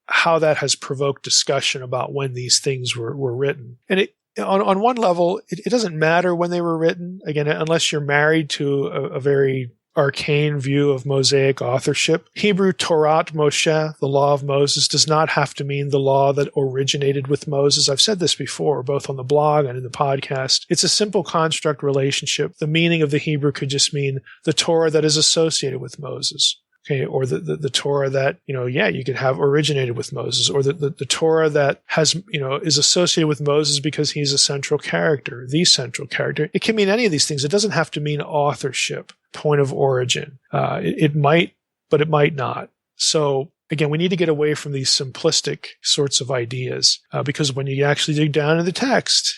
how that has provoked discussion about when these things were written. And on one level, it doesn't matter when they were written, again, unless you're married to a very arcane view of Mosaic authorship. Hebrew Torah Moshe, the law of Moses, does not have to mean the law that originated with Moses. I've said this before, both on the blog and in the podcast. It's a simple construct relationship. The meaning of the Hebrew could just mean the Torah that is associated with Moses. Okay, or the Torah that, you could have originated with Moses, or the Torah that has, is associated with Moses because he's a central character, the central character. It can mean any of these things. It doesn't have to mean authorship, point of origin. It might, but it might not. So again, we need to get away from these simplistic sorts of ideas, because when you actually dig down into the text,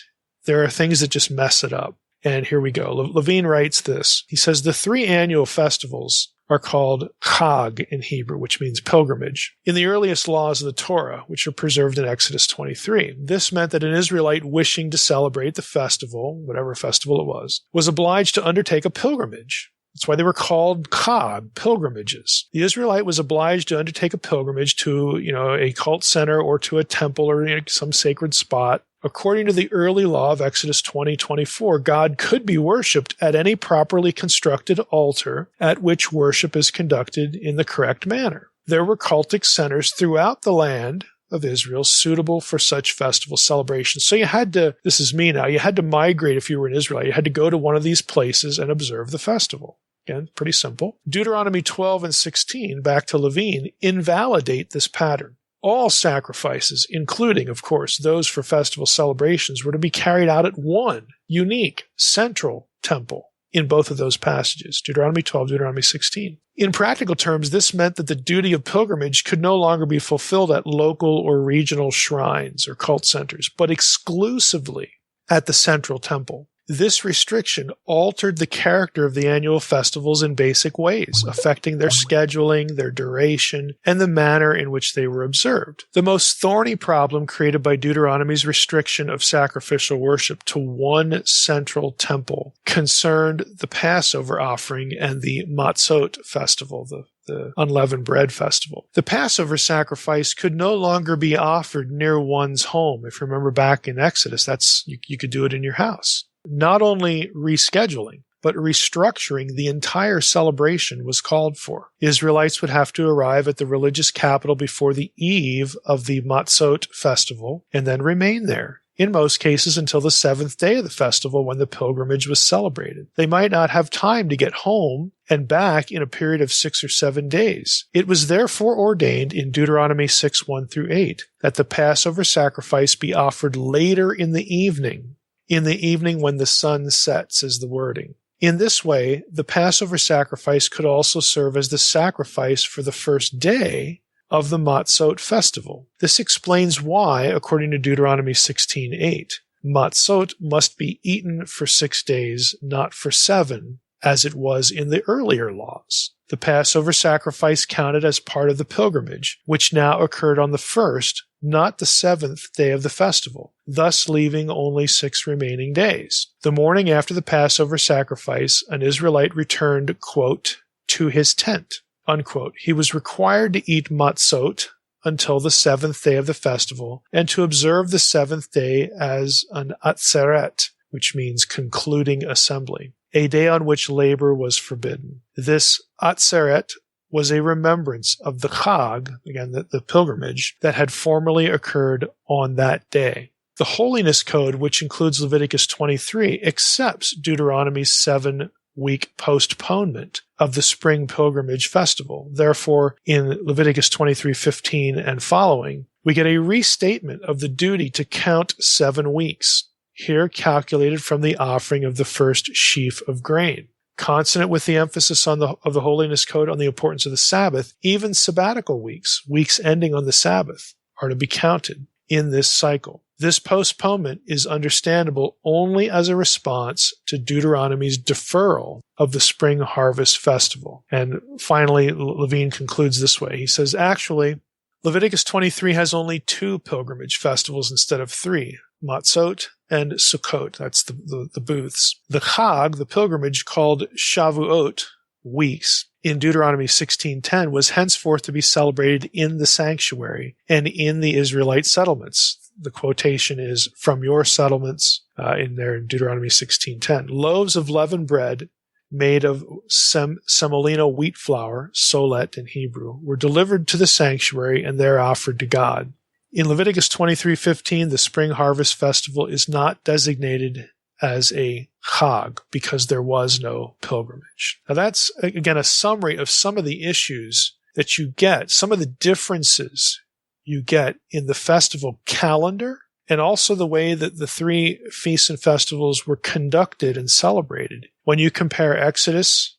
there are things that just mess it up. And here we go. Levine writes this. He says, the three annual festivals are called Chag in Hebrew, which means pilgrimage, in the earliest laws of the Torah, which are preserved in Exodus 23. This meant that an Israelite wishing to celebrate the festival, whatever festival it was obliged to undertake a pilgrimage. That's why they were called Chag, pilgrimages. The Israelite was obliged to undertake a pilgrimage to, a cult center or to a temple or some sacred spot. According to the early law of Exodus 20:24, God could be worshipped at any properly constructed altar at which worship is conducted in the correct manner. There were cultic centers throughout the land of Israel suitable for such festival celebrations. So you had to, this is me now, you had to migrate if you were in Israel. You had to go to one of these places and observe the festival. Again, pretty simple. Deuteronomy 12 and 16, back to Levine, invalidate this pattern. All sacrifices, including, of course, those for festival celebrations, were to be carried out at one unique central temple in both of those passages, Deuteronomy 12, Deuteronomy 16. In practical terms, this meant that the duty of pilgrimage could no longer be fulfilled at local or regional shrines or cult centers, but exclusively at the central temple. This restriction altered the character of the annual festivals in basic ways, affecting their scheduling, their duration, and the manner in which they were observed. The most thorny problem created by Deuteronomy's restriction of sacrificial worship to one central temple concerned the Passover offering and the Matzot festival, the unleavened bread festival. The Passover sacrifice could no longer be offered near one's home. If you remember back in Exodus, you could do it in your house. Not only rescheduling, but restructuring the entire celebration was called for. Israelites would have to arrive at the religious capital before the eve of the Matzot festival and then remain there, in most cases until the seventh day of the festival when the pilgrimage was celebrated. They might not have time to get home and back in a period of 6 or 7 days. It was therefore ordained in Deuteronomy 6:1-8 that the Passover sacrifice be offered later in the evening when the sun sets, is the wording. In this way, the Passover sacrifice could also serve as the sacrifice for the first day of the Matzot festival. This explains why, according to Deuteronomy 16:8, Matzot must be eaten for 6 days, not for 7, as it was in the earlier laws. The Passover sacrifice counted as part of the pilgrimage, which now occurred on the first, not the 7th day of the festival, thus leaving only 6 remaining days. The morning after the Passover sacrifice, an Israelite returned, quote, to his tent, unquote. He was required to eat matzot until the 7th day of the festival and to observe the 7th day as an atzeret, which means concluding assembly, a day on which labor was forbidden. This atzeret was a remembrance of the Chag, again, the pilgrimage, that had formerly occurred on that day. The Holiness Code, which includes Leviticus 23, accepts Deuteronomy's 7-week postponement of the spring pilgrimage festival. Therefore, in Leviticus 23:15 and following, we get a restatement of the duty to count 7 weeks, here calculated from the offering of the first sheaf of grain. Consonant with the emphasis of the Holiness Code on the importance of the Sabbath, even sabbatical weeks ending on the Sabbath, are to be counted in this cycle. This postponement is understandable only as a response to Deuteronomy's deferral of the spring harvest festival. And finally, Levine concludes this way. He says, actually, Leviticus 23 has only 2 pilgrimage festivals instead of 3, Matzot and Sukkot. That's the booths. The Chag, the pilgrimage called Shavuot, weeks, in Deuteronomy 16:10 was henceforth to be celebrated in the sanctuary and in the Israelite settlements. The quotation is from your settlements in Deuteronomy 16:10. Loaves of leavened bread made of semolina wheat flour, solet in Hebrew, were delivered to the sanctuary and there offered to God. In Leviticus 23:15, the spring harvest festival is not designated as a chag because there was no pilgrimage. Now that's, again, a summary of some of the issues that you get, some of the differences you get in the festival calendar, and also the way that the 3 feasts and festivals were conducted and celebrated when you compare Exodus,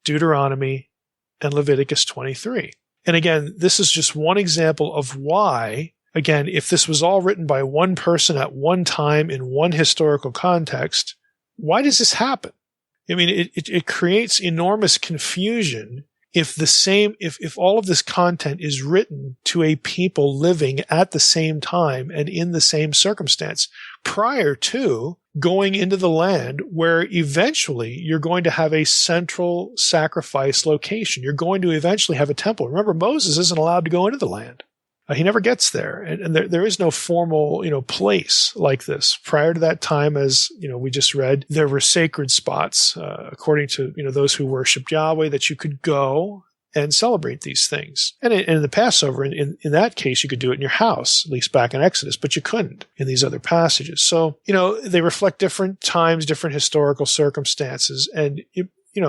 Deuteronomy, and Leviticus 23. And again, this is just one example of why, again, if this was all written by one person at one time in one historical context, why does this happen? I mean, it creates enormous confusion if all of this content is written to a people living at the same time and in the same circumstance prior to going into the land where eventually you're going to have a central sacrifice location. You're going to eventually have a temple. Remember, Moses isn't allowed to go into the land. He never gets there. And there is no formal, place like this. Prior to that time, as, we just read, there were sacred spots, according to, those who worshiped Yahweh, that you could go and celebrate these things. And in the Passover, in that case, you could do it in your house, at least back in Exodus, but you couldn't in these other passages. So, they reflect different times, different historical circumstances. And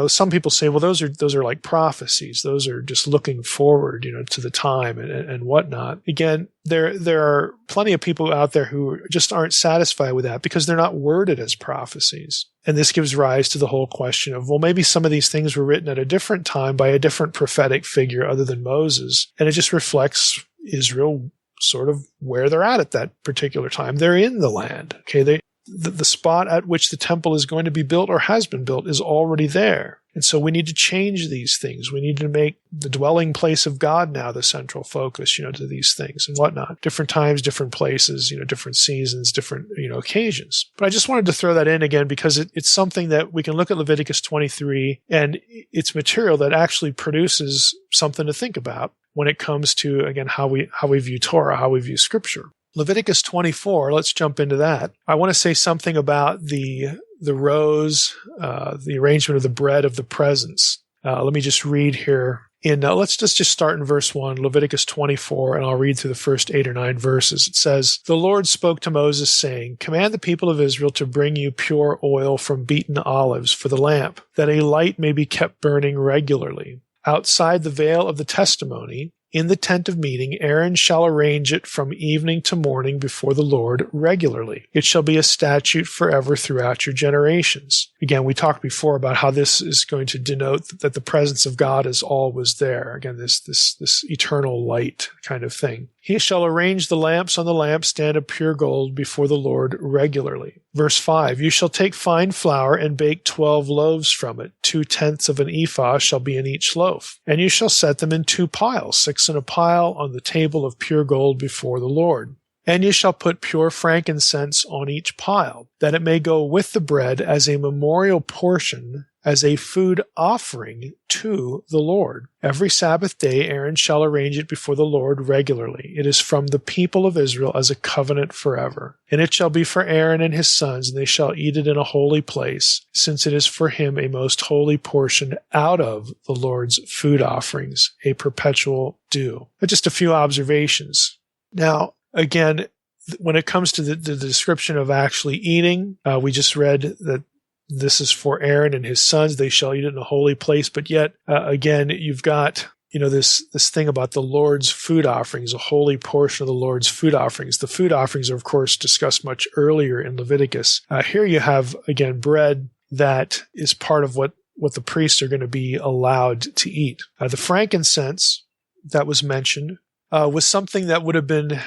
some people say, well, those are like prophecies. Those are just looking forward, to the time and whatnot. Again, there are plenty of people out there who just aren't satisfied with that because they're not worded as prophecies. And this gives rise to the whole question of, well, maybe some of these things were written at a different time by a different prophetic figure other than Moses. And it just reflects Israel sort of where they're at that particular time. They're in the land. Okay. the spot at which the temple is going to be built or has been built is already there. And so we need to change these things. We need to make the dwelling place of God now the central focus, to these things and whatnot. Different times, different places, different seasons, different, occasions. But I just wanted to throw that in again because it's something that we can look at Leviticus 23 and it's material that actually produces something to think about when it comes to, again, how we view Torah, how we view Scripture. Leviticus 24, let's jump into that. I want to say something about the rows, the arrangement of the bread of the presence. Let me just read here. Let's just start in verse 1, Leviticus 24, and I'll read through the first 8 or 9 verses. It says, "The Lord spoke to Moses, saying, Command the people of Israel to bring you pure oil from beaten olives for the lamp, that a light may be kept burning regularly. Outside the veil of the testimony, in the tent of meeting, Aaron shall arrange it from evening to morning before the Lord regularly. It shall be a statute forever throughout your generations." Again, we talked before about how this is going to denote that the presence of God is always there. Again, this eternal light kind of thing. "He shall arrange the lamps on the lampstand of pure gold before the Lord regularly." Verse 5, "You shall take fine flour and bake 12 loaves from it. 2/10 of an ephah shall be in each loaf. And you shall set them in 2 piles, 6 in a pile, on the table of pure gold before the Lord. And you shall put pure frankincense on each pile, that it may go with the bread as a memorial portion, as a food offering to the Lord. Every Sabbath day Aaron shall arrange it before the Lord regularly. It is from the people of Israel as a covenant forever. And it shall be for Aaron and his sons, and they shall eat it in a holy place, since it is for him a most holy portion out of the Lord's food offerings, a perpetual due." But just a few observations. Now, again, when it comes to the description of actually eating, we just read that this is for Aaron and his sons. They shall eat it in a holy place. But yet, again, you've got, this thing about the Lord's food offerings, a holy portion of the Lord's food offerings. The food offerings are, of course, discussed much earlier in Leviticus. Here you have, again, bread that is part of what the priests are going to be allowed to eat. The frankincense that was mentioned was something that would have been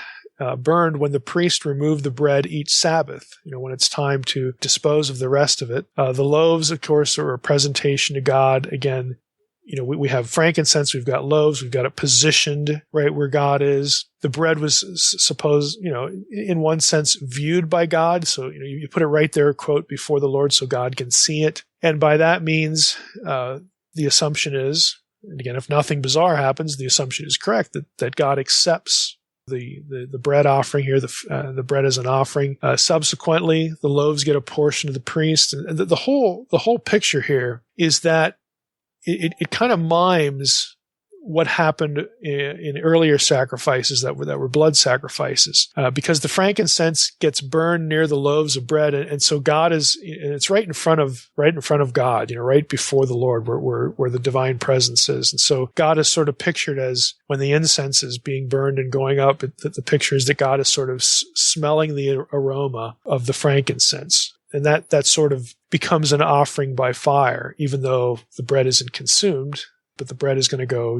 burned when the priest removed the bread each Sabbath, when it's time to dispose of the rest of it. The loaves, of course, are a presentation to God. Again, we have frankincense, we've got loaves, we've got it positioned right where God is. The bread was supposed, in one sense, viewed by God. So, you put it right there, quote, before the Lord so God can see it. And by that means, the assumption is, and again, if nothing bizarre happens, the assumption is correct, that God accepts the bread offering here, the bread as an offering. Subsequently, the loaves get a portion of the priest. And the whole picture here is that it kind of mimes what happened in earlier sacrifices that were blood sacrifices, because the frankincense gets burned near the loaves of bread, and so God is, and it's right in front of God, right before the Lord, where the divine presence is, and so God is sort of pictured as, when the incense is being burned and going up, the picture is that God is sort of smelling the aroma of the frankincense. And that sort of becomes an offering by fire, even though the bread isn't consumed, but the bread is going to go,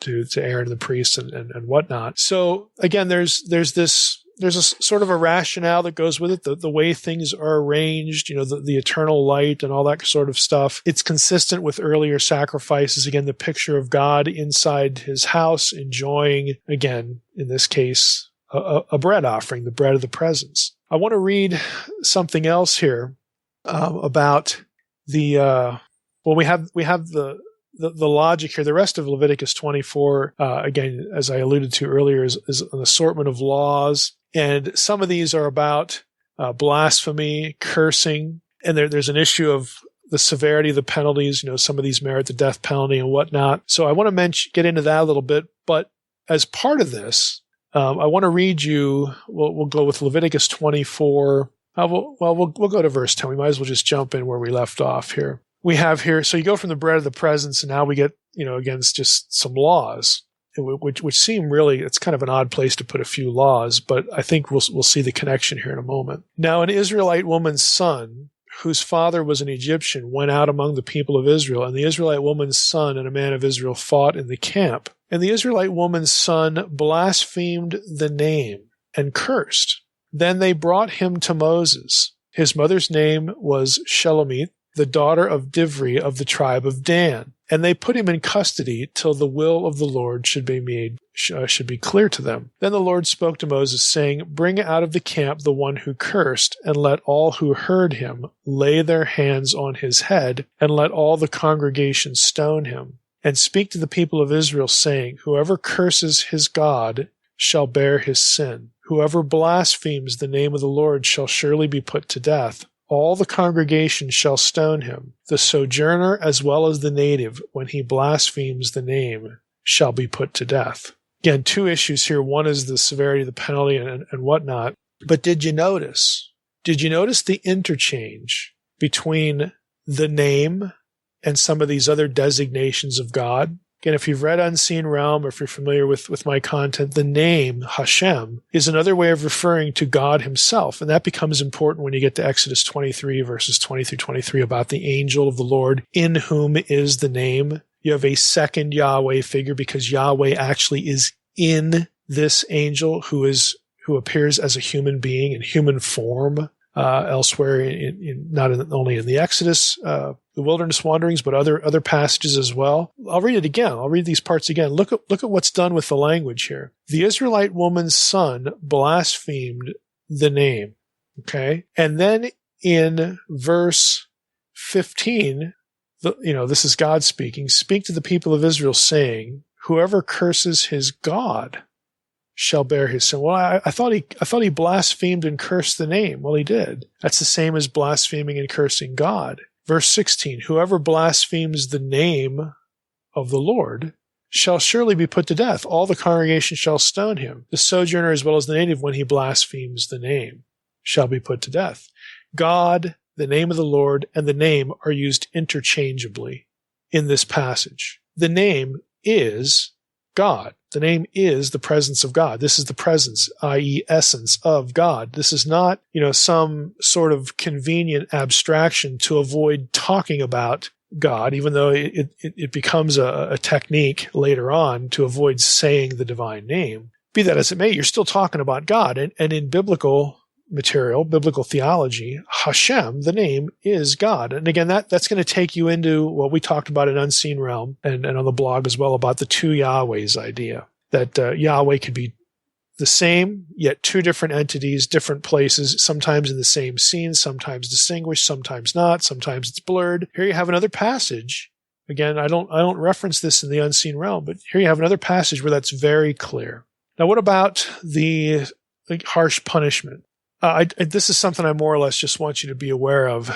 to Aaron and the priest and whatnot. So again, there's a sort of a rationale that goes with it, the way things are arranged, the eternal light and all that sort of stuff. It's consistent with earlier sacrifices. Again, the picture of God inside his house, enjoying, again, in this case, a bread offering, the bread of the presence. I want to read something else here about we have the logic here. The rest of Leviticus 24, again, as I alluded to earlier, is an assortment of laws, and some of these are about blasphemy, cursing, and there's an issue of the severity of the penalties. Some of these merit the death penalty and whatnot. So I want to get into that a little bit, but as part of this, I want to read you. We'll go with Leviticus 24. We'll go to verse 10. We might as well just jump in where we left off here. We have here, so you go from the bread of the presence, and now we get, again, it's just some laws, which seem really, it's kind of an odd place to put a few laws, but I think we'll see the connection here in a moment. Now, an Israelite woman's son, whose father was an Egyptian, went out among the people of Israel, and the Israelite woman's son and a man of Israel fought in the camp. And the Israelite woman's son blasphemed the name and cursed. Then they brought him to Moses. His mother's name was Shelomith, the daughter of Divri of the tribe of Dan. And they put him in custody till the will of the Lord should be clear to them. Then the Lord spoke to Moses, saying, Bring out of the camp the one who cursed, and let all who heard him lay their hands on his head, and let all the congregation stone him. And speak to the people of Israel, saying, Whoever curses his God shall bear his sin. Whoever blasphemes the name of the Lord shall surely be put to death. All the congregation shall stone him. The sojourner as well as the native, when he blasphemes the name, shall be put to death. Again, two issues here. One is the severity of the penalty and whatnot. But did you notice the interchange between the name and some of these other designations of God? Again, if you've read Unseen Realm, or if you're familiar with my content, the name Hashem is another way of referring to God himself. And that becomes important when you get to Exodus 23, verses 20 through 23, about the angel of the Lord, in whom is the name. You have a second Yahweh figure, because Yahweh actually is in this angel who appears as a human being in human form. Elsewhere, only in the Exodus, the wilderness wanderings, but other passages as well. I'll read it again. I'll read these parts again. Look at what's done with the language here. The Israelite woman's son blasphemed the name. Okay, and then in verse 15, this is God speaking. Speak to the people of Israel, saying, "Whoever curses his God shall bear his sin." Well, I thought he blasphemed and cursed the name. Well, he did. That's the same as blaspheming and cursing God. Verse 16, whoever blasphemes the name of the Lord shall surely be put to death. All the congregation shall stone him. The sojourner as well as the native, when he blasphemes the name, shall be put to death. God, the name of the Lord, and the name are used interchangeably in this passage. The name is God. The name is the presence of God. This is the presence, i.e. essence of God. This is not, some sort of convenient abstraction to avoid talking about God, even though it becomes a technique later on to avoid saying the divine name. Be that as it may, you're still talking about God. And in biblical material, biblical theology, Hashem, the name, is God. And again, that's going to take you into what we talked about in Unseen Realm and on the blog as well, about the two Yahwehs idea, that Yahweh could be the same, yet two different entities, different places, sometimes in the same scene, sometimes distinguished, sometimes not, sometimes it's blurred. Here you have another passage. Again, I don't reference this in the Unseen Realm, but here you have another passage where that's very clear. Now, what about the harsh punishment? This is something I more or less just want you to be aware of.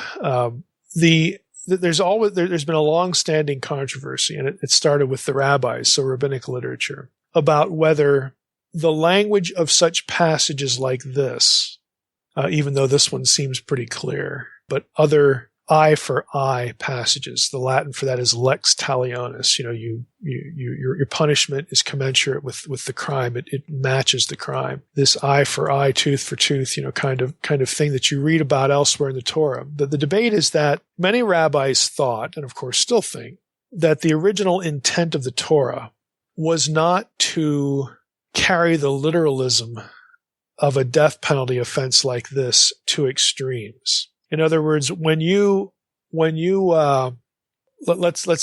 There's been a long-standing controversy, and it started with the rabbis, so rabbinic literature, about whether the language of such passages like this, even though this one seems pretty clear, but other eye for eye passages, the Latin for that is lex talionis. Your punishment is commensurate with the crime. It matches the crime. This eye for eye, tooth for tooth, kind of thing that you read about elsewhere in the Torah. The debate is that many rabbis thought, and of course still think, that the original intent of the Torah was not to carry the literalism of a death penalty offense like this to extremes. In other words, when you let's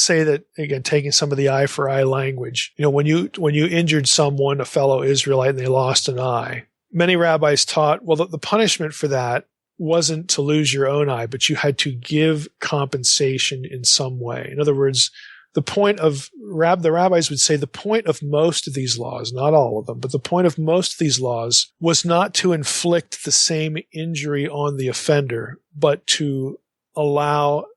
say that, again, taking some of the eye for eye language, when you injured someone, a fellow Israelite, and they lost an eye, many rabbis taught, well, the punishment for that wasn't to lose your own eye, but you had to give compensation in some way. In other words, the rabbis would say the point of most of these laws, not all of them, but the point of most of these laws was not to inflict the same injury on the offender, but to allow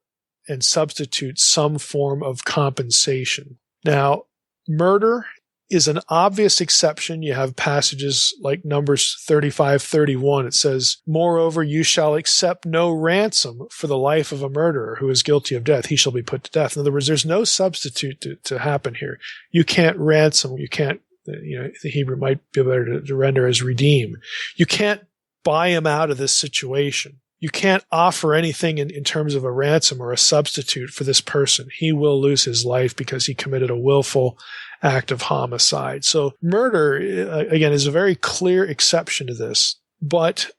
and substitute some form of compensation. Now, murder is an obvious exception. You have passages like Numbers 35:31. It says, "Moreover, you shall accept no ransom for the life of a murderer who is guilty of death. He shall be put to death." In other words, there's no substitute to happen here. You can't ransom. You can't, the Hebrew might be better to render as redeem. You can't buy him out of this situation. You can't offer anything in terms of a ransom or a substitute for this person. He will lose his life because he committed a willful act of homicide. So murder, again, is a very clear exception to this. But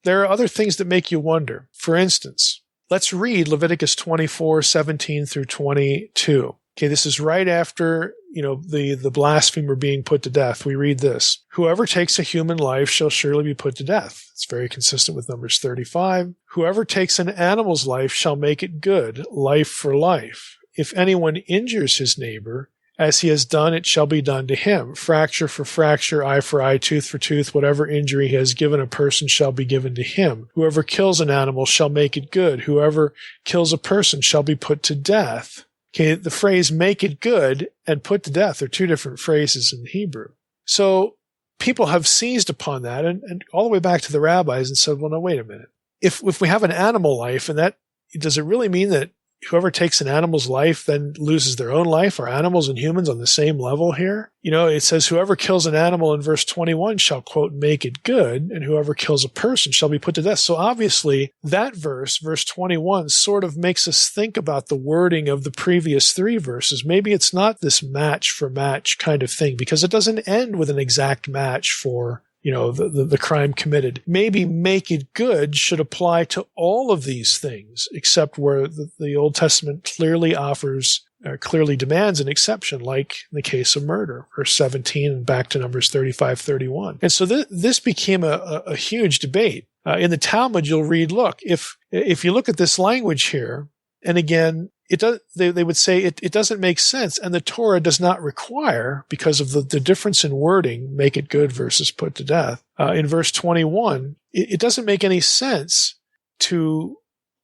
there are other things that make you wonder. For instance, let's read Leviticus 24:17 through 22. Okay, this is right after, the blasphemer being put to death. We read this. Whoever takes a human life shall surely be put to death. It's very consistent with Numbers 35. Whoever takes an animal's life shall make it good, life for life. If anyone injures his neighbor, as he has done, it shall be done to him. Fracture for fracture, eye for eye, tooth for tooth, whatever injury he has given a person shall be given to him. Whoever kills an animal shall make it good. Whoever kills a person shall be put to death. Okay, the phrase make it good and put to death are two different phrases in Hebrew. So people have seized upon that and all the way back to the rabbis and said, well, no, wait a minute. If we have an animal life, and that, does it really mean that whoever takes an animal's life then loses their own life? Are animals and humans on the same level here? It says whoever kills an animal in verse 21 shall, quote, make it good, and whoever kills a person shall be put to death. So obviously that verse 21, sort of makes us think about the wording of the previous three verses. Maybe it's not this match for match kind of thing, because it doesn't end with an exact match for the crime committed. Maybe make it good should apply to all of these things, except where the Old Testament clearly demands an exception, like in the case of murder, verse 17 and back to Numbers 35:31. And so this became a huge debate. In the Talmud, you'll read, look, if you look at this language here, and again, they would say it doesn't make sense, and the Torah does not require, because of the difference in wording, make it good versus put to death. In verse 21, it doesn't make any sense to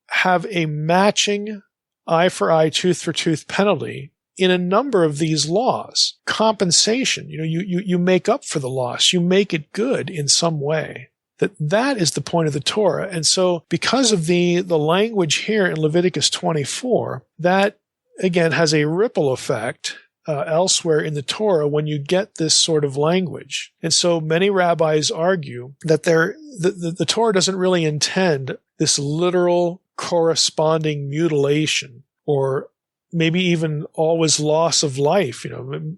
have a matching eye for eye, tooth for tooth penalty in a number of these laws. Compensation, you make up for the loss. You make it good in some way. That is the point of the Torah. And so because of the language here in Leviticus 24, that again has a ripple effect elsewhere in the Torah when you get this sort of language. And so many rabbis argue that the Torah doesn't really intend this literal corresponding mutilation, or maybe even always loss of life.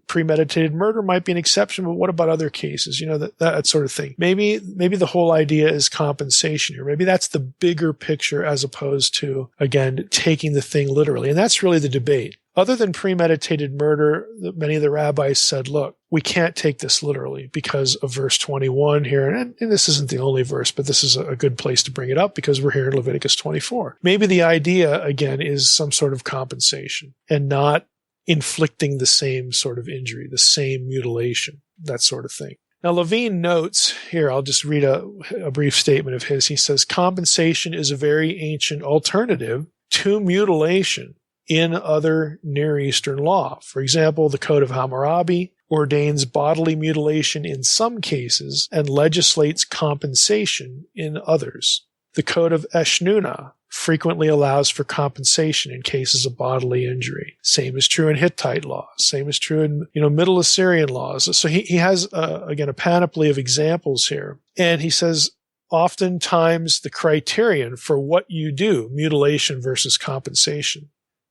Premeditated murder might be an exception, but what about other cases? That sort of thing. Maybe the whole idea is compensation here. Maybe that's the bigger picture as opposed to, again, taking the thing literally. And that's really the debate. Other than premeditated murder, many of the rabbis said, look, we can't take this literally because of verse 21 here. And this isn't the only verse, but this is a good place to bring it up because we're here in Leviticus 24. Maybe the idea, again, is some sort of compensation and not inflicting the same sort of injury, the same mutilation, that sort of thing. Now, Levine notes here, I'll just read a brief statement of his. He says, compensation is a very ancient alternative to mutilation in other Near Eastern law. For example, the Code of Hammurabi ordains bodily mutilation in some cases and legislates compensation in others. The Code of Eshnunah frequently allows for compensation in cases of bodily injury. Same is true in Hittite law. Same is true in Middle Assyrian laws. So he has again a panoply of examples here, and he says oftentimes the criterion for what you do, mutilation versus compensation,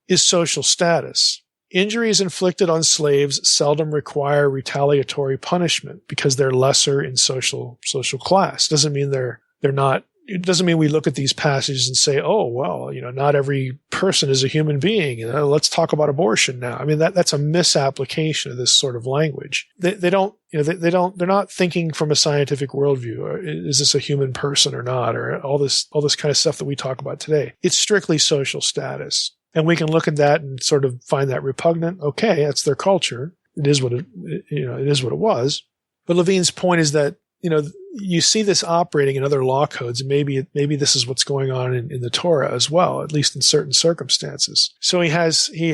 is social status. Injuries inflicted on slaves seldom require retaliatory punishment because they're lesser in social class. Doesn't mean they're not. It doesn't mean we look at these passages and say, oh, well, not every person is a human being. Let's talk about abortion now. I mean, that's a misapplication of this sort of language. They're not thinking from a scientific worldview. Is this a human person or not? Or all this kind of stuff that we talk about today. It's strictly social status. And we can look at that and sort of find that repugnant. Okay, that's their culture. It is what it was. But Levine's point is that, you see this operating in other law codes, and maybe this is what's going on in the Torah as well, at least in certain circumstances. So he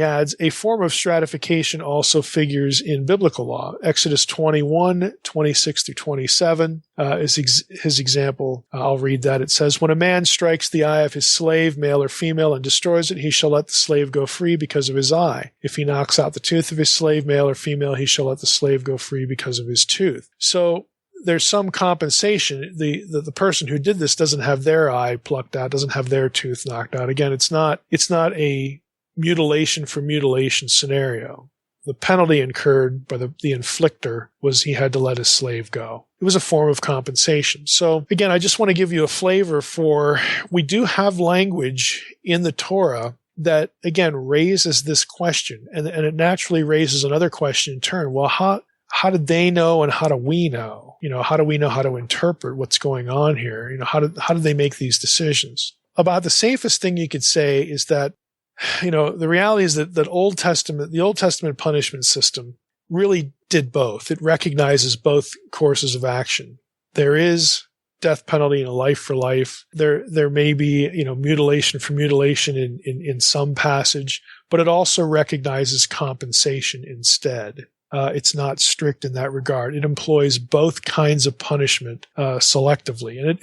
adds a form of stratification also figures in biblical law. Exodus 21, 26 through 27 is his example. I'll read that. It says, when a man strikes the eye of his slave, male or female, and destroys it, he shall let the slave go free because of his eye. If he knocks out the tooth of his slave, male or female, he shall let the slave go free because of his tooth. So there's some compensation. The person who did this doesn't have their eye plucked out, doesn't have their tooth knocked out. Again, it's not a mutilation for mutilation scenario. the penalty incurred by the inflictor was he had to let his slave go. It was a form of compensation. So again, I just want to give you a flavor for, we do have language in the Torah that, again, raises this question. And it naturally raises another question in turn. Well, how did they know and how do we know? How do we know how to interpret what's going on here? How did they make these decisions? About the safest thing you could say is that, the reality is that the Old Testament punishment system really did both. It recognizes both courses of action. There is death penalty and a life for life. There may be, mutilation for mutilation in some passage, but it also recognizes compensation instead. It's not strict in that regard. It employs both kinds of punishment selectively. And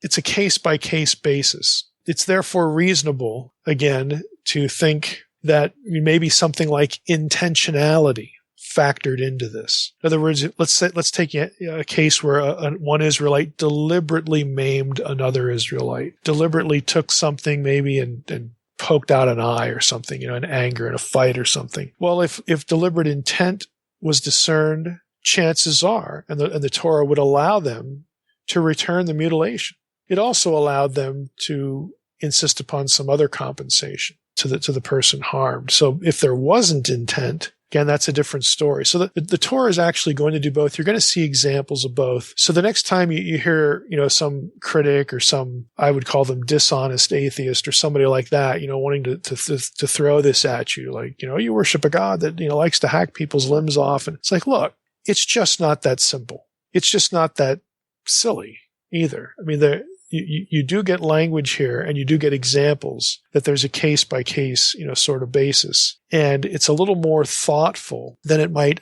it's a case-by-case basis. It's therefore reasonable, again, to think that maybe something like intentionality factored into this. In other words, let's take a case where one Israelite deliberately maimed another Israelite, deliberately took something maybe and poked out an eye or something, in anger, in a fight or something. Well, if deliberate intent was discerned, chances are, and the Torah would allow them to return the mutilation. It also allowed them to insist upon some other compensation to the person harmed. So if there wasn't intent, again, that's a different story. So the Torah is actually going to do both. You're going to see examples of both. So the next time you hear, some critic or some, I would call them dishonest atheist or somebody like that, wanting to throw this at you, like, you worship a God that, likes to hack people's limbs off. And it's like, look, it's just not that simple. It's just not that silly either. I mean, you do get language here and you do get examples that there's a case by case, sort of basis. And it's a little more thoughtful than it might,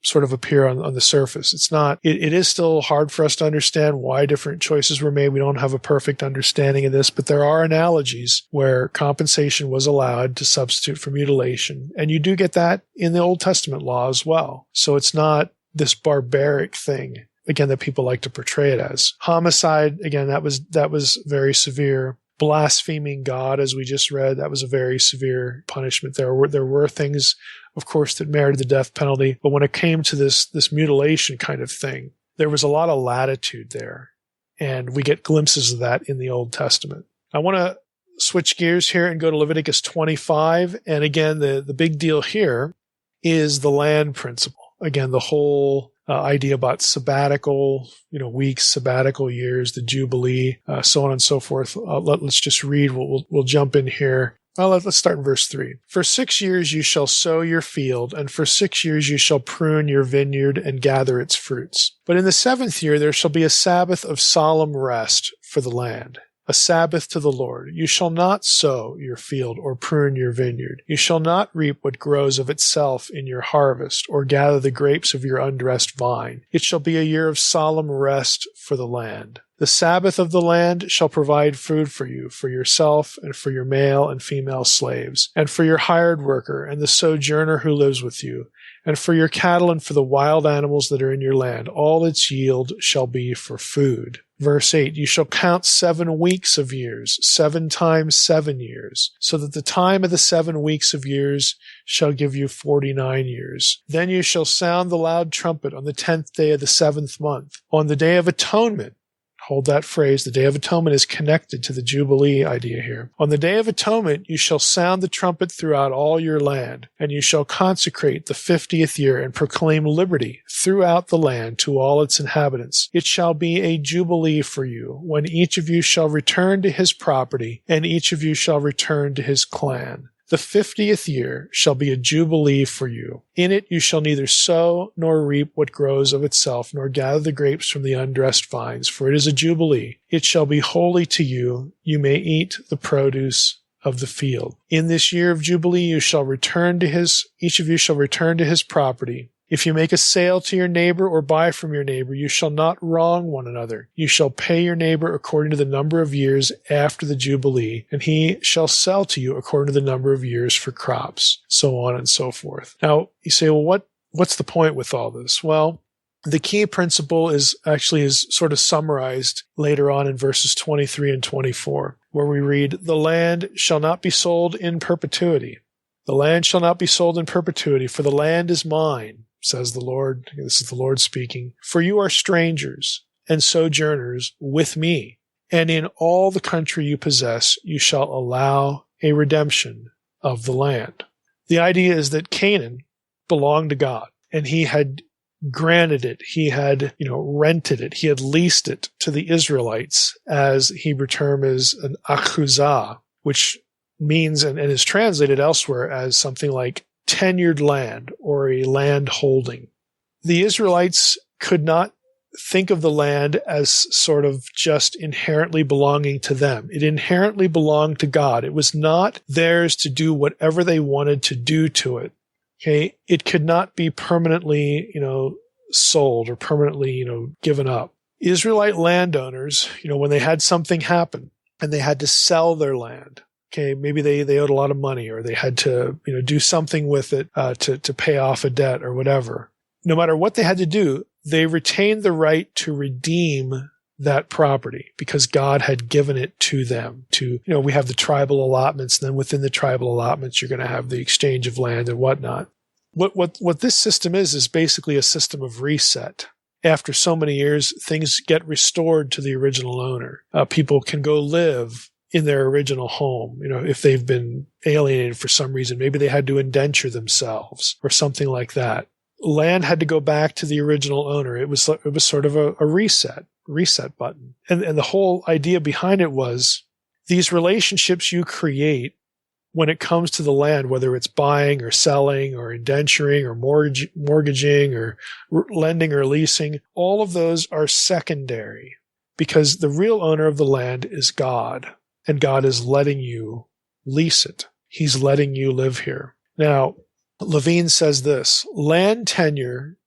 sort of appear on the surface. It is still hard for us to understand why different choices were made. We don't have a perfect understanding of this, but there are analogies where compensation was allowed to substitute for mutilation. And you do get that in the Old Testament law as well. So it's not this barbaric thing, again, that people like to portray it as. Homicide, again, that was very severe. Blaspheming God, as we just read, that was a very severe punishment. There were things, of course, that merited the death penalty, but when it came to this mutilation kind of thing, there was a lot of latitude there, and we get glimpses of that in the Old Testament. I want to switch gears here and go to Leviticus 25, and again, the big deal here is the land principle. Again, the whole idea about sabbatical, weeks, sabbatical years, the Jubilee, so on and so forth. Let's just read. We'll jump in here. Well, let's start in verse 3. For 6 years you shall sow your field, and for 6 years you shall prune your vineyard and gather its fruits. But in the 7th year there shall be a Sabbath of solemn rest for the land, a Sabbath to the Lord. You shall not sow your field or prune your vineyard. You shall not reap what grows of itself in your harvest, or gather the grapes of your undressed vine. It shall be a year of solemn rest for the land. The Sabbath of the land shall provide food for you, for yourself, and for your male and female slaves, and for your hired worker, and the sojourner who lives with you, and for your cattle and for the wild animals that are in your land. All its yield shall be for food. Verse 8, you shall count 7 weeks of years, 7 times 7 years, so that the time of the 7 weeks of years shall give you 49 years. Then you shall sound the loud trumpet on the 10th day of the 7th month. On the day of atonement, hold that phrase, the Day of Atonement is connected to the Jubilee idea here. On the Day of Atonement, you shall sound the trumpet throughout all your land, and you shall consecrate the 50th year and proclaim liberty throughout the land to all its inhabitants. It shall be a Jubilee for you, when each of you shall return to his property, and each of you shall return to his clan. The 50th year shall be a Jubilee for you. In it you shall neither sow nor reap what grows of itself, nor gather the grapes from the undressed vines, for it is a Jubilee. It shall be holy to you. You may eat the produce of the field. In this year of Jubilee each of you shall return to his property. If you make a sale to your neighbor or buy from your neighbor, you shall not wrong one another. You shall pay your neighbor according to the number of years after the Jubilee, and he shall sell to you according to the number of years for crops, so on and so forth. Now, you say, well, what's the point with all this? Well, the key principle is sort of summarized later on in verses 23 and 24, where we read, the land shall not be sold in perpetuity. The land shall not be sold in perpetuity, for the land is mine, says the Lord. This is the Lord speaking. For you are strangers and sojourners with me, and in all the country you possess, you shall allow a redemption of the land. The idea is that Canaan belonged to God, and he had granted it. He had, rented it. He had leased it to the Israelites, as Hebrew term is an achuzah, which means and is translated elsewhere as something like tenured land or a land holding. The Israelites could not think of the land as sort of just inherently belonging to them. It inherently belonged to God. It was not theirs to do whatever they wanted to do to it. Okay. It could not be permanently, sold or permanently, given up. Israelite landowners, when they had something happen and they had to sell their land, okay, maybe they owed a lot of money, or they had to, do something with it to pay off a debt or whatever. No matter what they had to do, they retained the right to redeem that property because God had given it to them. We have the tribal allotments, and then within the tribal allotments, you're going to have the exchange of land and whatnot. What this system is basically a system of reset. After so many years, things get restored to the original owner. People can go live in their original home, if they've been alienated for some reason. Maybe they had to indenture themselves or something like that. Land had to go back to the original owner. It was sort of a reset button. And the whole idea behind it was these relationships you create when it comes to the land, whether it's buying or selling or indenturing or mortgaging or lending or leasing, all of those are secondary because the real owner of the land is God. And God is letting you lease it. He's letting you live here. Now, Levine says this: land tenure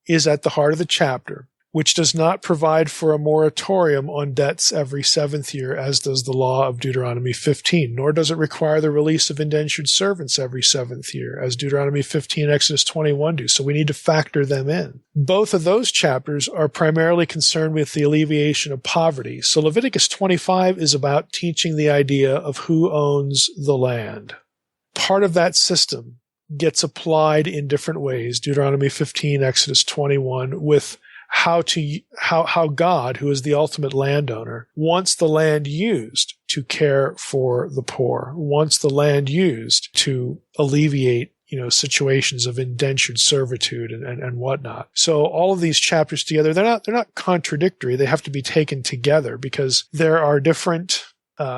is at the heart of the chapter, which does not provide for a moratorium on debts every seventh year, as does the law of Deuteronomy 15, nor does it require the release of indentured servants every seventh year, as Deuteronomy 15 and Exodus 21 do. So we need to factor them in. Both of those chapters are primarily concerned with the alleviation of poverty. So Leviticus 25 is about teaching the idea of who owns the land. Part of that system gets applied in different ways, Deuteronomy 15, Exodus 21, with how God, who is the ultimate landowner, wants the land used to care for the poor, wants the land used to alleviate, situations of indentured servitude and whatnot. So all of these chapters together, they're not contradictory. They have to be taken together because there are different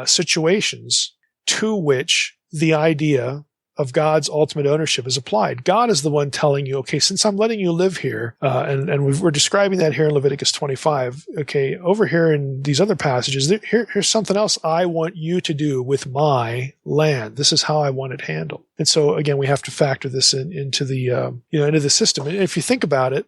situations to which the idea of God's ultimate ownership is applied. God is the one telling you, okay, since I'm letting you live here, and we're describing that here in Leviticus 25, okay, over here in these other passages, here's something else I want you to do with my land. This is how I want it handled. And so, again, we have to factor this into the, into the system. And if you think about it,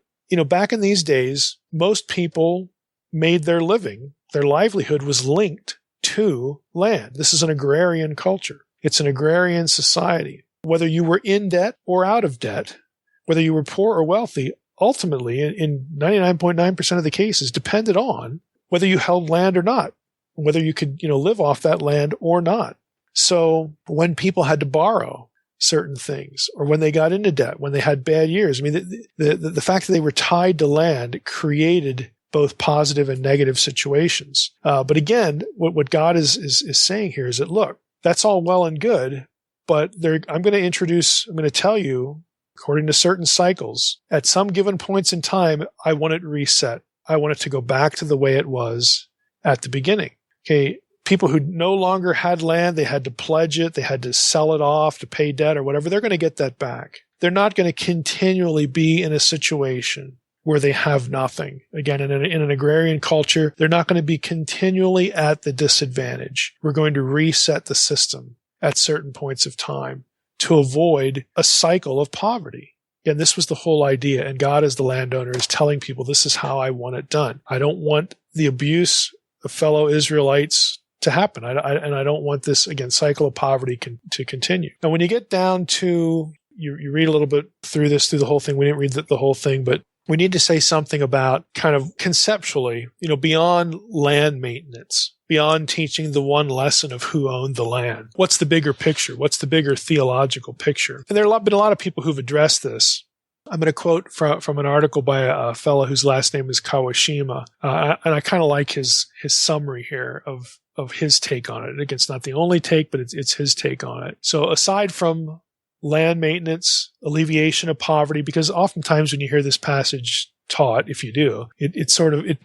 back in these days, most people made their living, their livelihood was linked to land. This is an agrarian culture. It's an agrarian society. Whether you were in debt or out of debt, whether you were poor or wealthy, ultimately, in 99.9% of the cases, depended on whether you held land or not, whether you could, live off that land or not. So when people had to borrow certain things, or when they got into debt, when they had bad years, the fact that they were tied to land created both positive and negative situations. But again, what God is saying here is that, look, that's all well and good, but I'm going to tell you, according to certain cycles, at some given points in time, I want it reset. I want it to go back to the way it was at the beginning. Okay, people who no longer had land, they had to pledge it, they had to sell it off to pay debt or whatever, they're going to get that back. They're not going to continually be in a situation where they have nothing. Again, in an agrarian culture, they're not going to be continually at the disadvantage. We're going to reset the system at certain points of time to avoid a cycle of poverty. Again, this was the whole idea, and God as the landowner is telling people, this is how I want it done. I don't want the abuse of fellow Israelites to happen. And I don't want this, again, cycle of poverty to continue. Now, when you get down to, you read a little bit through the whole thing. We didn't read the whole thing, but we need to say something about kind of conceptually, beyond land maintenance. beyond teaching the one lesson of who owned the land? What's the bigger picture? What's the bigger theological picture? And there have been a lot of people who've addressed this. I'm going to quote from an article by a fellow whose last name is Kawashima, and I kind of like his summary here of his take on it. Again, it's not the only take, but it's his take on it. So aside from land maintenance, alleviation of poverty, because oftentimes when you hear this passage taught, if you do, it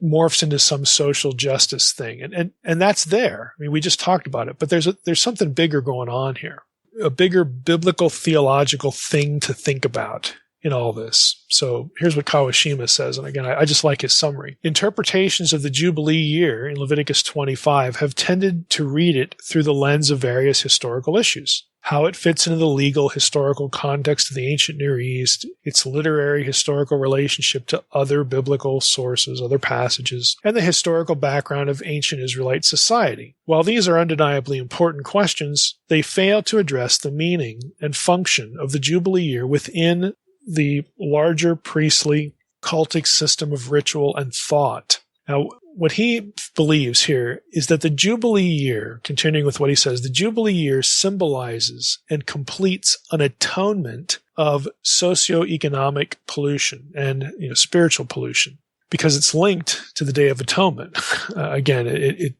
morphs into some social justice thing, and that's there. I mean, we just talked about it, but there's something bigger going on here, a bigger biblical theological thing to think about in all this. So here's what Kawashima says, and again, I just like his summary. Interpretations of the Jubilee year in Leviticus 25 have tended to read it through the lens of various historical issues. How it fits into the legal, historical context of the ancient Near East, its literary, historical relationship to other biblical sources, other passages, and the historical background of ancient Israelite society. While these are undeniably important questions, they fail to address the meaning and function of the Jubilee year within the larger priestly cultic system of ritual and thought. Now, what he believes here is that the Jubilee year, continuing with what he says, the Jubilee year symbolizes and completes an atonement of socioeconomic pollution and spiritual pollution, because it's linked to the Day of Atonement. Again,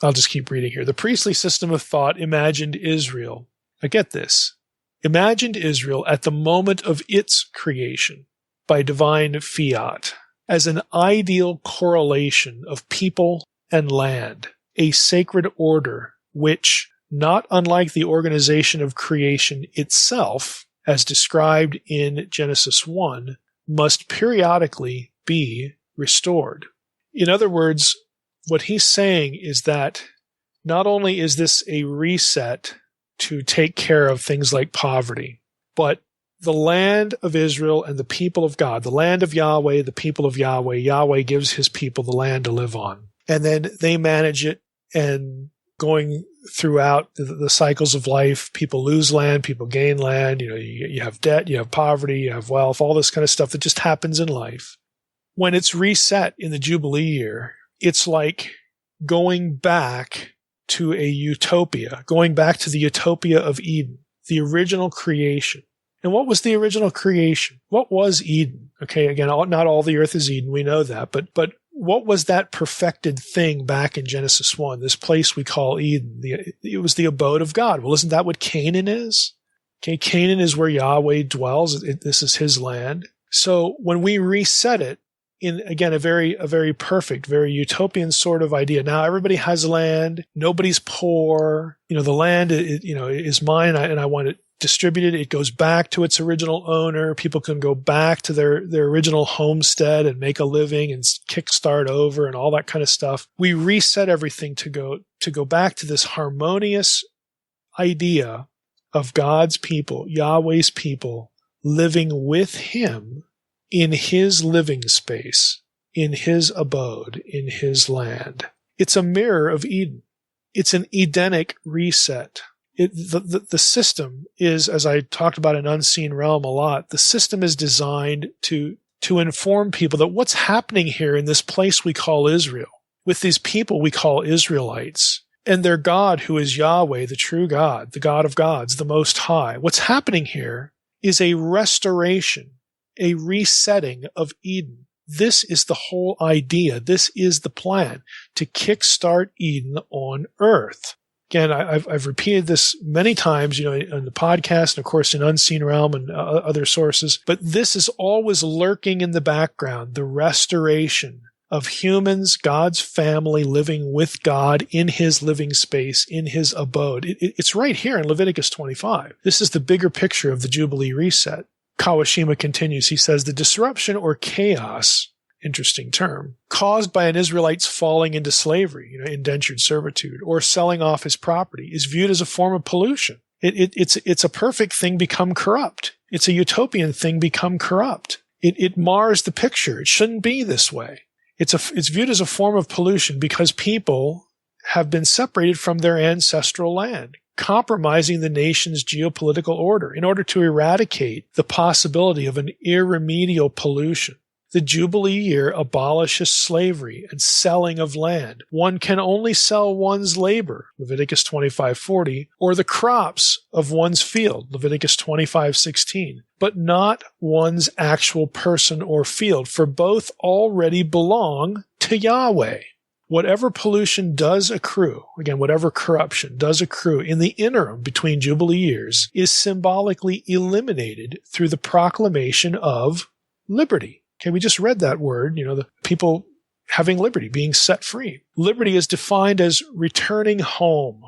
I'll just keep reading here. The priestly system of thought imagined Israel. I get this. Imagined Israel at the moment of its creation by divine fiat as an ideal correlation of people and land, a sacred order which, not unlike the organization of creation itself, as described in Genesis 1, must periodically be restored. In other words, what he's saying is that not only is this a reset to take care of things like poverty, but the land of Israel and the people of God, the land of Yahweh, the people of Yahweh, Yahweh gives his people the land to live on. And then they manage it, and going throughout the cycles of life, people lose land, people gain land, you have debt, you have poverty, you have wealth, all this kind of stuff that just happens in life. When it's reset in the Jubilee year, it's like going back to a utopia, going back to the utopia of Eden, the original creation. And what was the original creation? What was Eden? Okay, again, not all the earth is Eden, we know that, but what was that perfected thing back in Genesis 1, this place we call Eden? It was the abode of God. Well, isn't that what Canaan is? Okay, Canaan is where Yahweh dwells. This is his land. So when we reset it, in, again, a very perfect, very utopian sort of idea. Now everybody has land. Nobody's poor. The land, is mine, and I want it distributed. It goes back to its original owner. People can go back to their original homestead and make a living and kickstart over and all that kind of stuff. We reset everything to go back to this harmonious idea of God's people, Yahweh's people, living with him in his living space, in his abode, in his land. It's a mirror of Eden. It's an Edenic reset. The system is, as I talked about in Unseen Realm a lot, the system is designed to inform people that what's happening here in this place we call Israel, with these people we call Israelites, and their God who is Yahweh, the true God, the God of gods, the Most High. What's happening here is a restoration, a resetting of Eden. This is the whole idea. This is the plan, to kickstart Eden on earth. Again, I've repeated this many times, in the podcast and of course in Unseen Realm and other sources, but this is always lurking in the background, the restoration of humans, God's family living with God in his living space, in his abode. It's right here in Leviticus 25. This is the bigger picture of the Jubilee reset. Kawashima continues. He says, the disruption or chaos, interesting term, caused by an Israelite's falling into slavery, indentured servitude, or selling off his property, is viewed as a form of pollution. It's a perfect thing become corrupt. It's a utopian thing become corrupt. It mars the picture. It shouldn't be this way. It's viewed as a form of pollution because people have been separated from their ancestral land, compromising the nation's geopolitical order in order to eradicate the possibility of an irremediable pollution. the Jubilee year abolishes slavery and selling of land. One can only sell one's labor, Leviticus 25:40, or the crops of one's field, Leviticus 25:16, but not one's actual person or field, for both already belong to Yahweh. Whatever pollution does accrue, again, whatever corruption does accrue in the interim between Jubilee years is symbolically eliminated through the proclamation of liberty. Okay, we just read that word, the people having liberty, being set free. Liberty is defined as returning home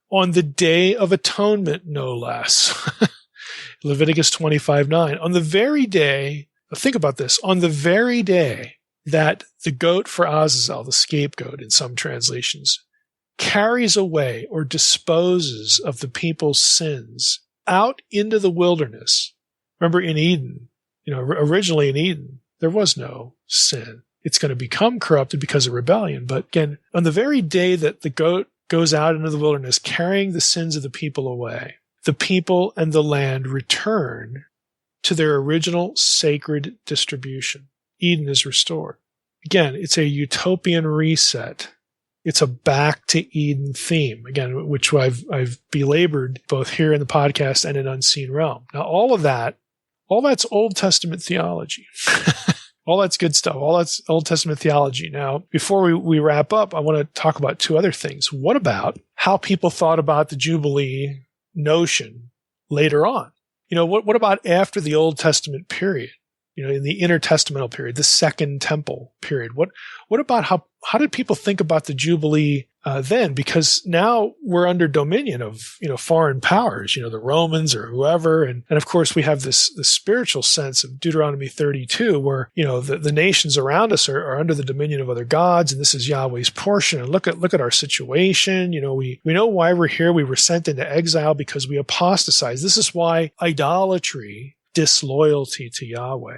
on the Day of Atonement, no less. Leviticus 25:9. On the very day, think about this, on the very day that the goat for Azazel, the scapegoat in some translations, carries away or disposes of the people's sins out into the wilderness. Remember in Eden, originally in Eden, there was no sin. It's going to become corrupted because of rebellion. But again, on the very day that the goat goes out into the wilderness carrying the sins of the people away, the people and the land return to their original sacred distribution. Eden is restored. Again, it's a utopian reset. It's a back to Eden theme, again, which I've belabored both here in the podcast and in Unseen Realm. Now, all that's Old Testament theology. All that's good stuff. All that's Old Testament theology. Now, before we wrap up, I want to talk about two other things. What about how people thought about the Jubilee notion later on? What about after the Old Testament period? In the intertestamental period, the Second Temple period. What about how did people think about the Jubilee then? Because now we're under dominion of foreign powers, the Romans or whoever, and of course we have this spiritual sense of Deuteronomy 32, where the nations around us are under the dominion of other gods, and this is Yahweh's portion. And look at our situation. We know why we're here. We were sent into exile because we apostatized. This is why idolatry, disloyalty to Yahweh,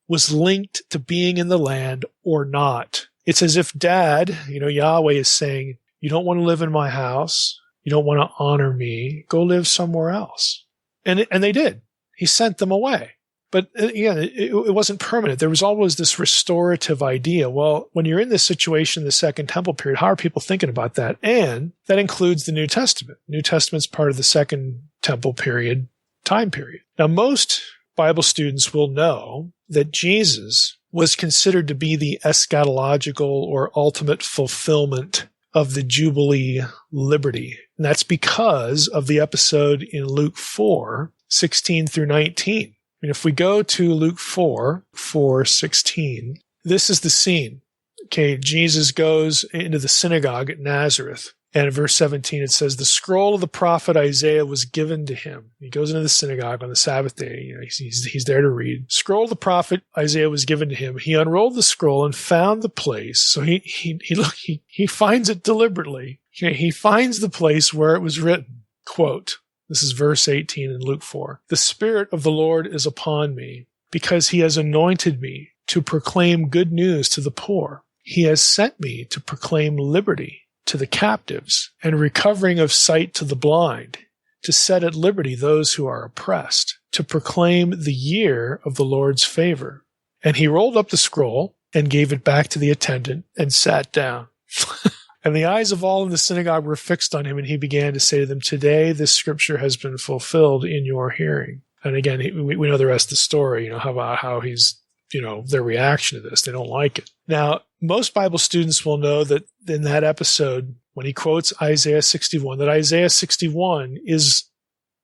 was linked to being in the land or not. It's as if Dad, Yahweh is saying, you don't want to live in my house. You don't want to honor me. Go live somewhere else. And they did. He sent them away. But again, it wasn't permanent. There was always this restorative idea. Well, when you're in this situation, the Second Temple period, how are people thinking about that? And that includes the New Testament. New Testament's part of the Second Temple period, time period. Now, most Bible students will know that Jesus was considered to be the eschatological or ultimate fulfillment of the Jubilee liberty. And that's because of the episode in Luke 4:16 through 19. And if we go to Luke 4:16, this is the scene. Okay, Jesus goes into the synagogue at Nazareth. And in verse 17, it says, the scroll of the prophet Isaiah was given to him. He goes into the synagogue on the Sabbath day. He's there to read. Scroll of the prophet Isaiah was given to him. He unrolled the scroll and found the place. So he finds it deliberately. He finds the place where it was written. Quote, this is verse 18 in Luke 4. The Spirit of the Lord is upon me, because he has anointed me to proclaim good news to the poor. He has sent me to proclaim liberty to the captives, and recovering of sight to the blind, to set at liberty those who are oppressed, to proclaim the year of the Lord's favor. And he rolled up the scroll and gave it back to the attendant and sat down. And the eyes of all in the synagogue were fixed on him, and he began to say to them, today this scripture has been fulfilled in your hearing. And again, we know the rest of the story, how he's, their reaction to this. They don't like it. Now, most Bible students will know that in that episode, when he quotes Isaiah 61, that Isaiah 61 is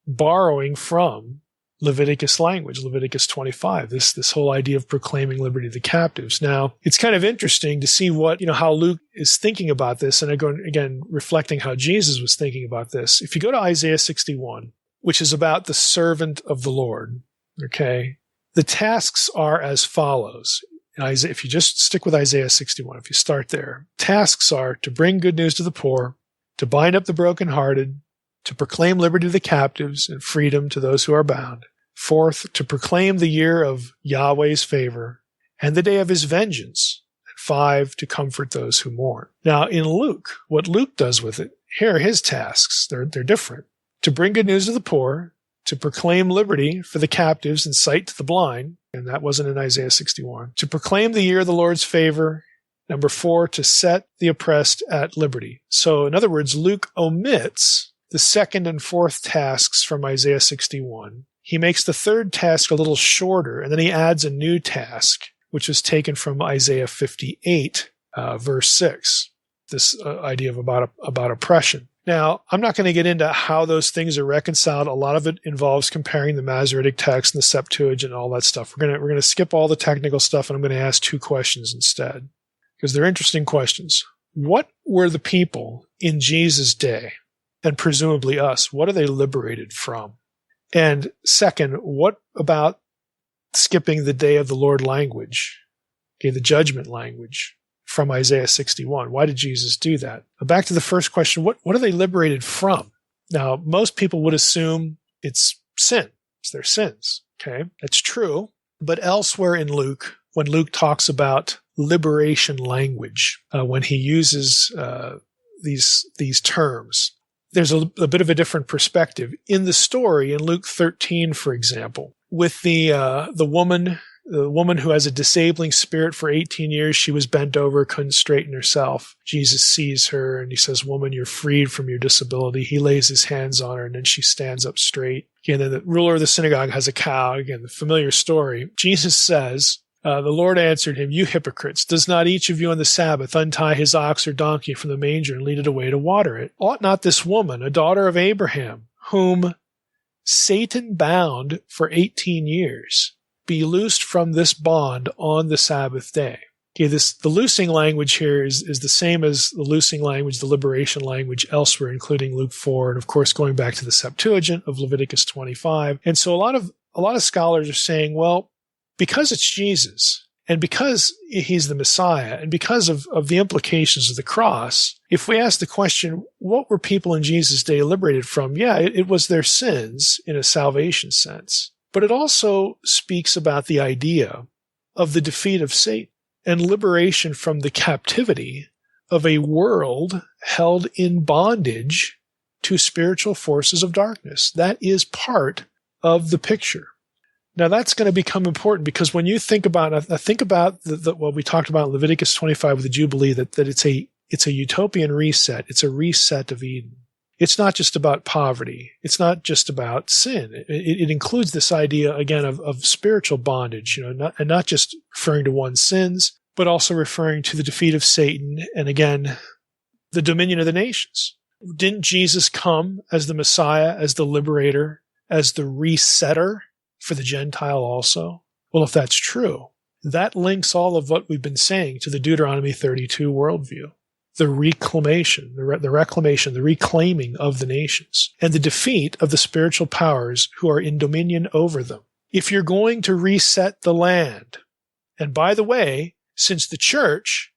borrowing from Leviticus language, Leviticus 25, this whole idea of proclaiming liberty to the captives. Now, it's kind of interesting to see how Luke is thinking about this, and again, reflecting how Jesus was thinking about this. If you go to Isaiah 61, which is about the servant of the Lord, okay, the tasks are as follows. If you just stick with Isaiah 61, if you start there, tasks are to bring good news to the poor, to bind up the brokenhearted, to proclaim liberty to the captives and freedom to those who are bound. Fourth, to proclaim the year of Yahweh's favor and the day of his vengeance. And 5, to comfort those who mourn. Now, in Luke, what Luke does with it, here are his tasks. They're different. To bring good news to the poor, to proclaim liberty for the captives and sight to the blind, And that wasn't in Isaiah 61. To proclaim the year of the Lord's favor. Number 4, to set the oppressed at liberty. So in other words, Luke omits the second and fourth tasks from Isaiah 61. He makes the third task a little shorter, and then he adds a new task, which is taken from Isaiah 58, verse 6. This idea of about oppression. Now, I'm not going to get into how those things are reconciled. A lot of it involves comparing the Masoretic text and the Septuagint and all that stuff. We're going to skip all the technical stuff, and I'm going to ask 2 questions instead, because they're interesting questions. What were the people in Jesus' day, and presumably us, what are they liberated from? And second, what about skipping the day of the Lord language, the judgment language from Isaiah 61? Why did Jesus do that? Back to the first question, what are they liberated from? Now, most people would assume it's sin. It's their sins. Okay, that's true. But elsewhere in Luke, when Luke talks about liberation language, when he uses these terms, there's a bit of a different perspective. In the story, in Luke 13, for example, with the woman who has a disabling spirit for 18 years, she was bent over, couldn't straighten herself. Jesus sees her and he says, "Woman, you're freed from your disability." He lays his hands on her and then she stands up straight. Again, then the ruler of the synagogue has a cow. Again, the familiar story. Jesus says, the Lord answered him, "You hypocrites, does not each of you on the Sabbath untie his ox or donkey from the manger and lead it away to water it? Ought not this woman, a daughter of Abraham, whom Satan bound for 18 years, be loosed from this bond on the Sabbath day?" Okay, the loosing language here is the same as the loosing language, the liberation language elsewhere, including Luke 4, and of course going back to the Septuagint of Leviticus 25. And so a lot of scholars are saying, well, because it's Jesus, and because he's the Messiah, and because of the implications of the cross, if we ask the question, what were people in Jesus' day liberated from? Yeah, it was their sins in a salvation sense. But it also speaks about the idea of the defeat of Satan and liberation from the captivity of a world held in bondage to spiritual forces of darkness. That is part of the picture. Now that's going to become important because when you think about what we talked about in Leviticus 25 with the Jubilee, that it's a utopian reset. It's a reset of Eden. It's not just about poverty. It's not just about sin. It includes this idea again of spiritual bondage, and not just referring to one's sins, but also referring to the defeat of Satan and again the dominion of the nations. Didn't Jesus come as the Messiah, as the liberator, as the resetter for the Gentile also? Well, if that's true, that links all of what we've been saying to the Deuteronomy 32 worldview. The reclamation, the reclaiming of the nations, and the defeat of the spiritual powers who are in dominion over them. If you're going to reset the land, and by the way, since the church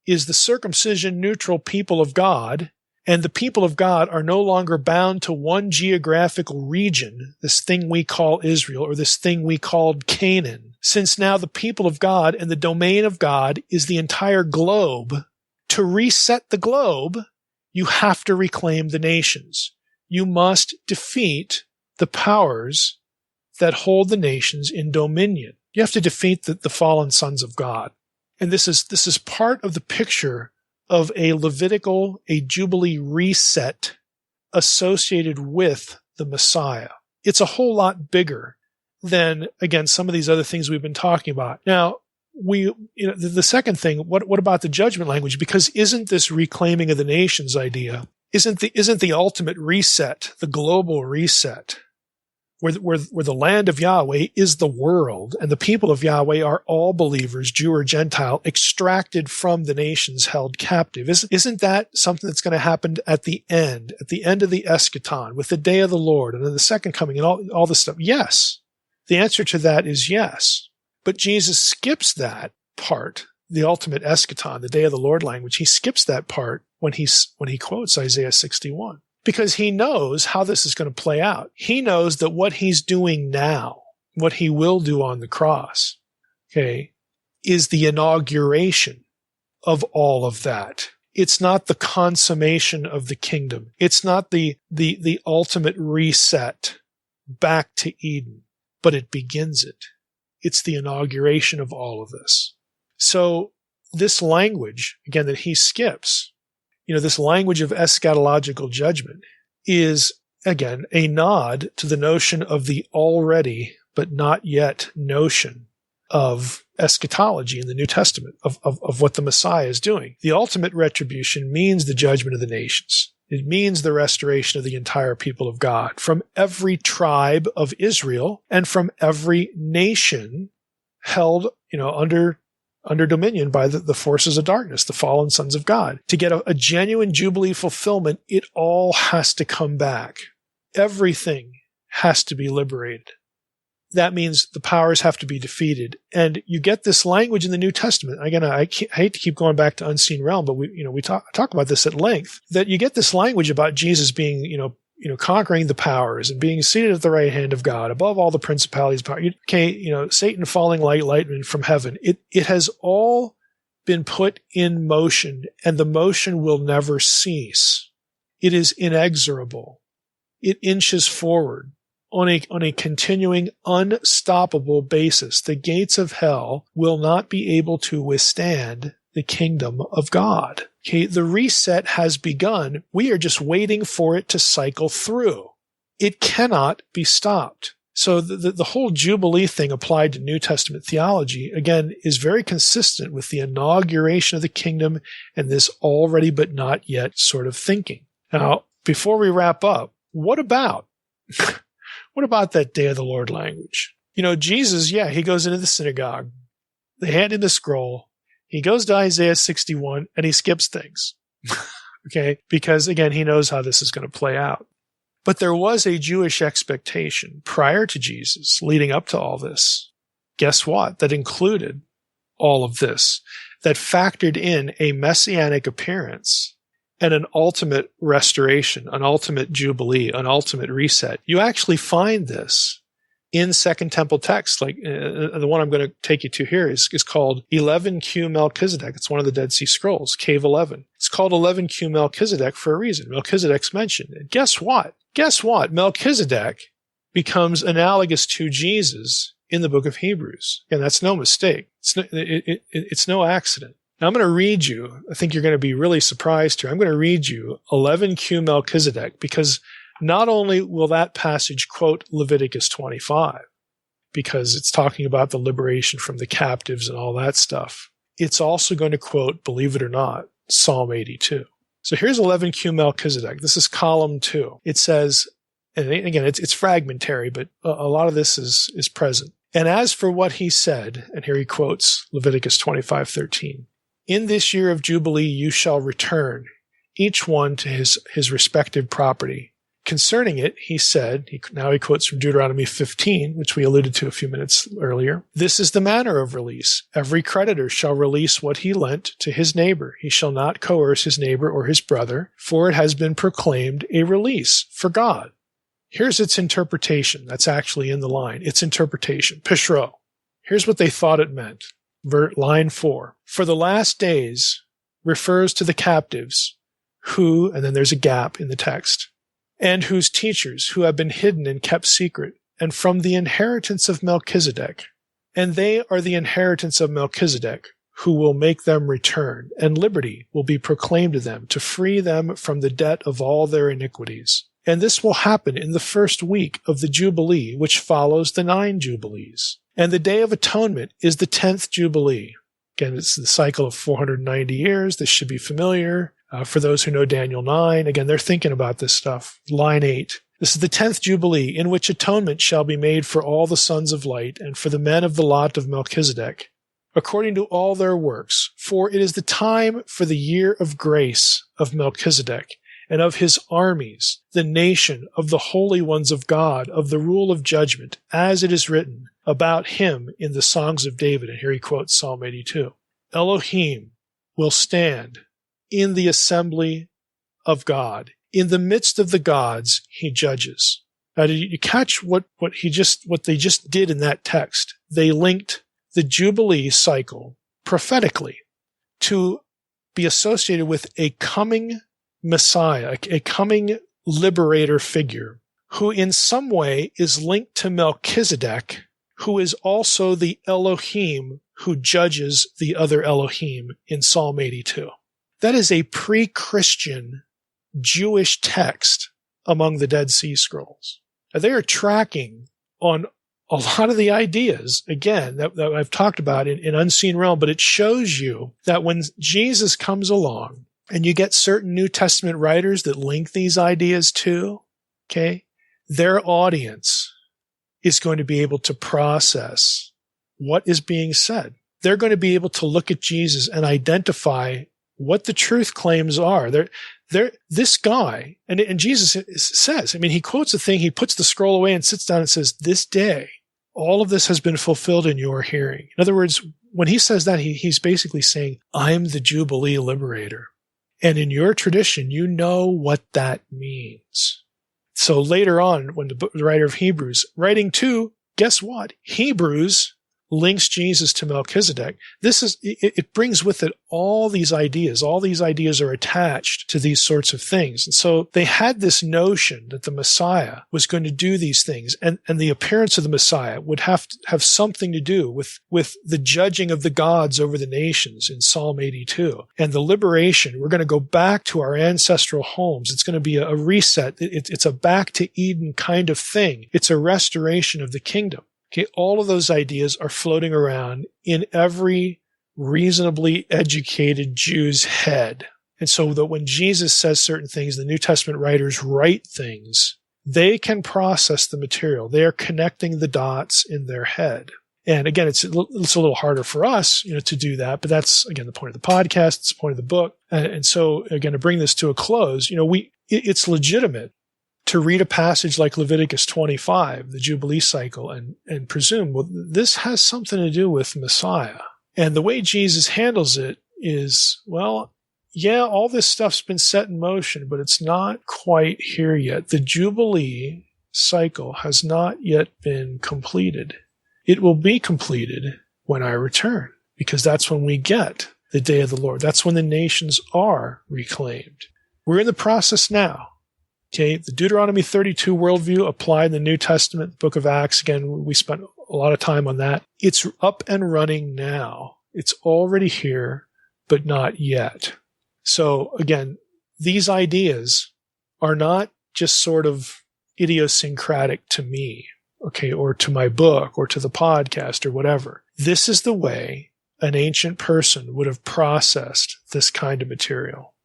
is the circumcision-neutral people of God, and the people of God are no longer bound to one geographical region, this thing we call Israel, or this thing we called Canaan, since now the people of God and the domain of God is the entire globe, to reset the globe, you have to reclaim the nations. You must defeat the powers that hold the nations in dominion. You have to defeat the fallen sons of God. And this is part of the picture of a Levitical, a Jubilee reset associated with the Messiah. It's a whole lot bigger than, again, some of these other things we've been talking about. Now, the second thing, what about the judgment language? Because isn't this reclaiming of the nations idea, isn't the ultimate reset, the global reset, where the land of Yahweh is the world, and the people of Yahweh are all believers, Jew or Gentile, extracted from the nations held captive? Isn't that something that's going to happen at the end of the eschaton, with the day of the Lord, and then the second coming, and all this stuff? Yes. The answer to that is yes. But Jesus skips that part, the ultimate eschaton, the day of the Lord language. He skips that part when he quotes Isaiah 61. Because he knows how this is going to play out. He knows that what he's doing now, what he will do on the cross, okay, is the inauguration of all of that. It's not the consummation of the kingdom. It's not the ultimate reset back to Eden, but it begins it. It's the inauguration of all of this. So this language, again, that he skips, this language of eschatological judgment is, again, a nod to the notion of the already but not yet notion of eschatology in the New Testament, of what the Messiah is doing. The ultimate retribution means the judgment of the nations. It means the restoration of the entire people of God from every tribe of Israel and from every nation held, under dominion by the forces of darkness, the fallen sons of God. To get a genuine Jubilee fulfillment, it all has to come back. Everything has to be liberated. That means the powers have to be defeated. And you get this language in the New Testament. Again, I hate to keep going back to unseen realm, but we talk about this at length, that you get this language about Jesus being, conquering the powers and being seated at the right hand of God above all the principalities. Satan falling like lightning from heaven. It has all been put in motion, and the motion will never cease. It is inexorable. It inches forward on a continuing, unstoppable basis. The gates of hell will not be able to withstand the kingdom of God. Okay, the reset has begun. We are just waiting for it to cycle through. It cannot be stopped. So the whole Jubilee thing applied to New Testament theology, again, is very consistent with the inauguration of the kingdom and this already but not yet sort of thinking. Now, before we wrap up, what about that day of the Lord language? Jesus, he goes into the synagogue. They hand him the scroll. He goes to Isaiah 61 and he skips things. Okay? Because again, he knows how this is going to play out. But there was a Jewish expectation prior to Jesus leading up to all this. Guess what? That included all of this, that factored in a messianic appearance and an ultimate restoration, an ultimate jubilee, an ultimate reset. You actually find this in Second Temple texts, like the one I'm going to take you to here is called 11Q Melchizedek. It's one of the Dead Sea Scrolls, Cave 11. It's called 11Q Melchizedek for a reason. Melchizedek's mentioned. And guess what? Melchizedek becomes analogous to Jesus in the book of Hebrews. And that's no mistake. It's no accident. Now I'm going to read you, I think you're going to be really surprised here. I'm going to read you 11Q Melchizedek, because not only will that passage quote Leviticus 25, because it's talking about the liberation from the captives and all that stuff, it's also going to quote, believe it or not, Psalm 82. So here's 11Q Melchizedek. This is column 2. It says, and again, it's fragmentary, but a lot of this is present. And as for what he said, and here he quotes Leviticus 25:13, in this year of Jubilee you shall return, each one to his respective property. Concerning it, he said, now he quotes from Deuteronomy 15, which we alluded to a few minutes earlier, this is the manner of release. Every creditor shall release what he lent to his neighbor. He shall not coerce his neighbor or his brother, for it has been proclaimed a release for God. Here's its interpretation. That's actually in the line. Its interpretation. Pishro. Here's what they thought it meant. Line 4. For the last days refers to the captives who, and then there's a gap in the text, and whose teachers who have been hidden and kept secret, and from the inheritance of Melchizedek. And they are the inheritance of Melchizedek, who will make them return, and liberty will be proclaimed to them, to free them from the debt of all their iniquities. And this will happen in the first week of the Jubilee, which follows the 9 Jubilees. And the Day of Atonement is the 10th Jubilee. Again, it's the cycle of 490 years. This should be familiar. For those who know Daniel 9, again, they're thinking about this stuff. Line 8. This is the 10th Jubilee, in which atonement shall be made for all the sons of light and for the men of the lot of Melchizedek, according to all their works. For it is the time for the year of grace of Melchizedek and of his armies, the nation of the holy ones of God, of the rule of judgment, as it is written about him in the songs of David. And here he quotes Psalm 82. Elohim will stand in the assembly of God. In the midst of the gods, he judges. Now, did you catch what they just did in that text? They linked the Jubilee cycle prophetically to be associated with a coming Messiah, a coming liberator figure, who in some way is linked to Melchizedek, who is also the Elohim who judges the other Elohim in Psalm 82. That is a pre-Christian Jewish text among the Dead Sea Scrolls. Now, they are tracking on a lot of the ideas, again, that I've talked about in Unseen Realm, but it shows you that when Jesus comes along and you get certain New Testament writers that link these ideas to, okay, their audience is going to be able to process what is being said. They're going to be able to look at Jesus and identify what the truth claims are. This guy, and Jesus says, he quotes a thing, he puts the scroll away and sits down and says, this day, all of this has been fulfilled in your hearing. In other words, when he says that, he's basically saying, I'm the Jubilee liberator. And in your tradition, you know what that means. So later on, when the writer of Hebrews, writing to, guess what? Hebrews links Jesus to Melchizedek. It brings with it all these ideas. All these ideas are attached to these sorts of things. And so they had this notion that the Messiah was going to do these things, and the appearance of the Messiah would have to have something to do with the judging of the gods over the nations in Psalm 82. And the liberation, we're going to go back to our ancestral homes. It's going to be a reset. It's a back to Eden kind of thing. It's a restoration of the kingdom. Okay, all of those ideas are floating around in every reasonably educated Jew's head. And so that when Jesus says certain things, the New Testament writers write things, they can process the material. They are connecting the dots in their head. And again, it's a little harder for us, to do that, but that's, again, the point of the podcast. It's the point of the book. And so, again, to bring this to a close, it's legitimate to read a passage like Leviticus 25, the Jubilee cycle, and presume, well, this has something to do with Messiah. And the way Jesus handles it is, well, yeah, all this stuff's been set in motion, but it's not quite here yet. The Jubilee cycle has not yet been completed. It will be completed when I return, because that's when we get the day of the Lord. That's when the nations are reclaimed. We're in the process now. Okay, the Deuteronomy 32 worldview applied in the New Testament, book of Acts. Again, we spent a lot of time on that. It's up and running now. It's already here, but not yet. So again, these ideas are not just sort of idiosyncratic to me, okay, or to my book or to the podcast or whatever. This is the way an ancient person would have processed this kind of material.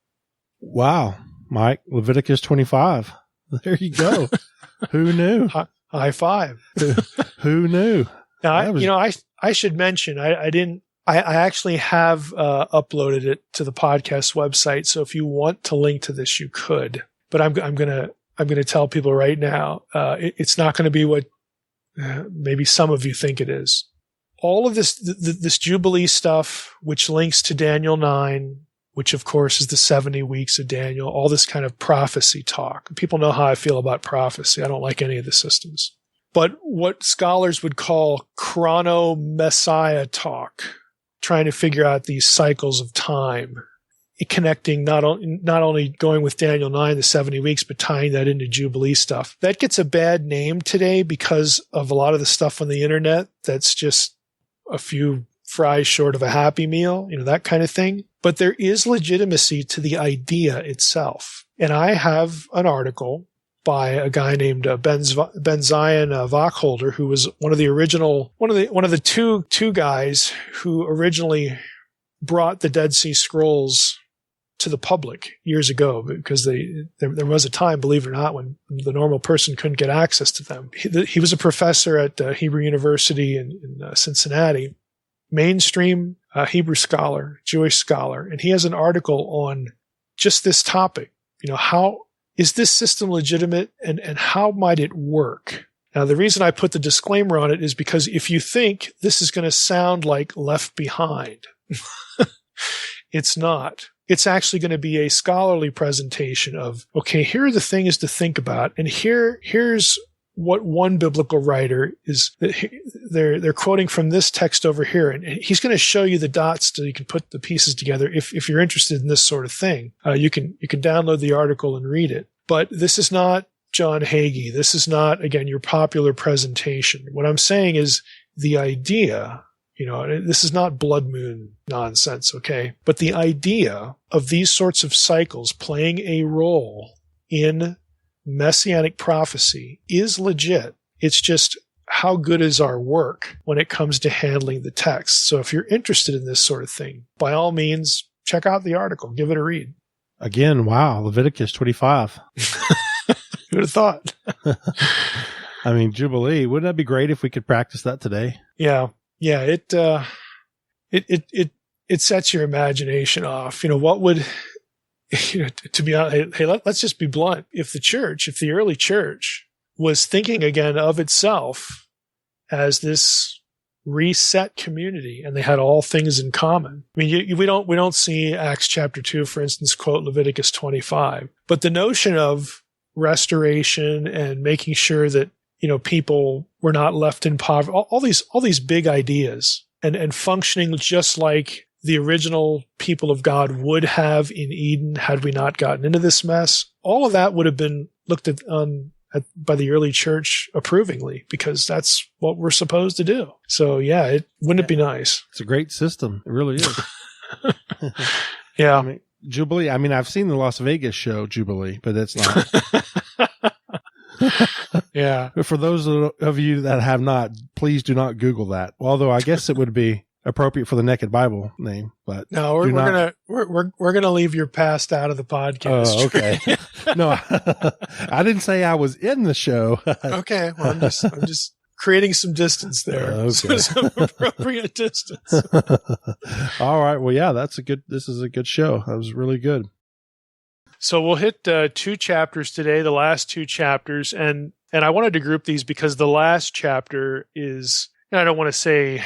Wow. Mike, Leviticus 25. There you go. Who knew? High five. Who knew? Now, I should mention, I actually have uploaded it to the podcast website. So if you want to link to this, you could. But I'm gonna tell people right now, it's not going to be what maybe some of you think it is. All of this Jubilee stuff, which links to Daniel 9, which of course is the 70 weeks of Daniel, all this kind of prophecy talk. People know how I feel about prophecy. I don't like any of the systems. But what scholars would call chrono-messiah talk, trying to figure out these cycles of time, connecting not only going with Daniel 9, the 70 weeks, but tying that into Jubilee stuff. That gets a bad name today because of a lot of the stuff on the internet that's just a few fries short of a Happy Meal, that kind of thing. But there is legitimacy to the idea itself. And I have an article by a guy named Ben Zion Wachholder, who was one of the two guys who originally brought the Dead Sea Scrolls to the public years ago, because there was a time, believe it or not, when the normal person couldn't get access to them. He was a professor at Hebrew University in Cincinnati, mainstream Hebrew scholar, Jewish scholar, and he has an article on just this topic. How is this system legitimate, and how might it work? Now, the reason I put the disclaimer on it is because if you think this is going to sound like Left Behind, it's not. It's actually going to be a scholarly presentation of, okay, here are the things to think about, and here's what one biblical writer is. They're quoting from this text over here, and he's going to show you the dots so you can put the pieces together. If you're interested in this sort of thing, you can download the article and read it. But this is not John Hagee. This is not, again, your popular presentation. What I'm saying is, the idea, and this is not blood moon nonsense, okay? But the idea of these sorts of cycles playing a role in messianic prophecy is legit. It's just, how good is our work when it comes to handling the text? So if you're interested in this sort of thing, by all means, check out the article. Give it a read. Again, wow, Leviticus 25. Who would have thought? I mean, Jubilee. Wouldn't that be great if we could practice that today? Yeah. It sets your imagination off. What would, to be honest, hey, let's just be blunt. If the early church was thinking again of itself as this reset community, and they had all things in common. I mean, we don't see Acts chapter 2, for instance, quote Leviticus 25, but the notion of restoration and making sure that people were not left in poverty, all these big ideas, and functioning just like the original people of God would have in Eden had we not gotten into this mess. All of that would have been looked at by the early church approvingly, because that's what we're supposed to do. So yeah, wouldn't it be nice? It's a great system. It really is. Yeah. I mean, Jubilee. I mean, I've seen the Las Vegas show Jubilee, but it's not. Yeah. But for those of you that have not, please do not Google that. Although I guess it would be appropriate for the Naked Bible name, but no, we're gonna leave your past out of the podcast. Oh, okay. No, I didn't say I was in the show. Okay, well, I'm just creating some distance there. Okay. Some appropriate distance. All right. Well, yeah, this is a good show. That was really good. So we'll hit 2 chapters today, the last 2 chapters, and I wanted to group these because the last chapter is, and I don't want to say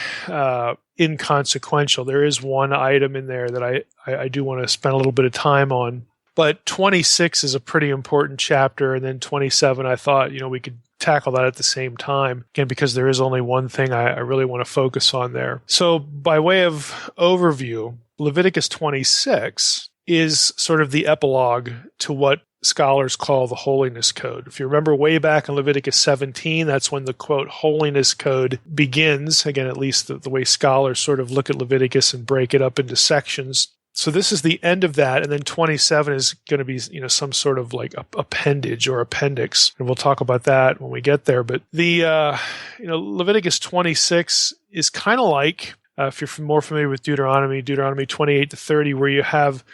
inconsequential. There is one item in there that I do want to spend a little bit of time on. But 26 is a pretty important chapter, and then 27, I thought, we could tackle that at the same time, again, because there is only one thing I really want to focus on there. So by way of overview, Leviticus 26 is sort of the epilogue to what scholars call the Holiness Code. If you remember way back in Leviticus 17, that's when the, quote, Holiness Code begins. Again, at least the way scholars sort of look at Leviticus and break it up into sections. So this is the end of that, and then 27 is going to be, some sort of like appendage or appendix, and we'll talk about that when we get there. But the, Leviticus 26 is kind of like, if you're more familiar with Deuteronomy 28 to 30, where you have,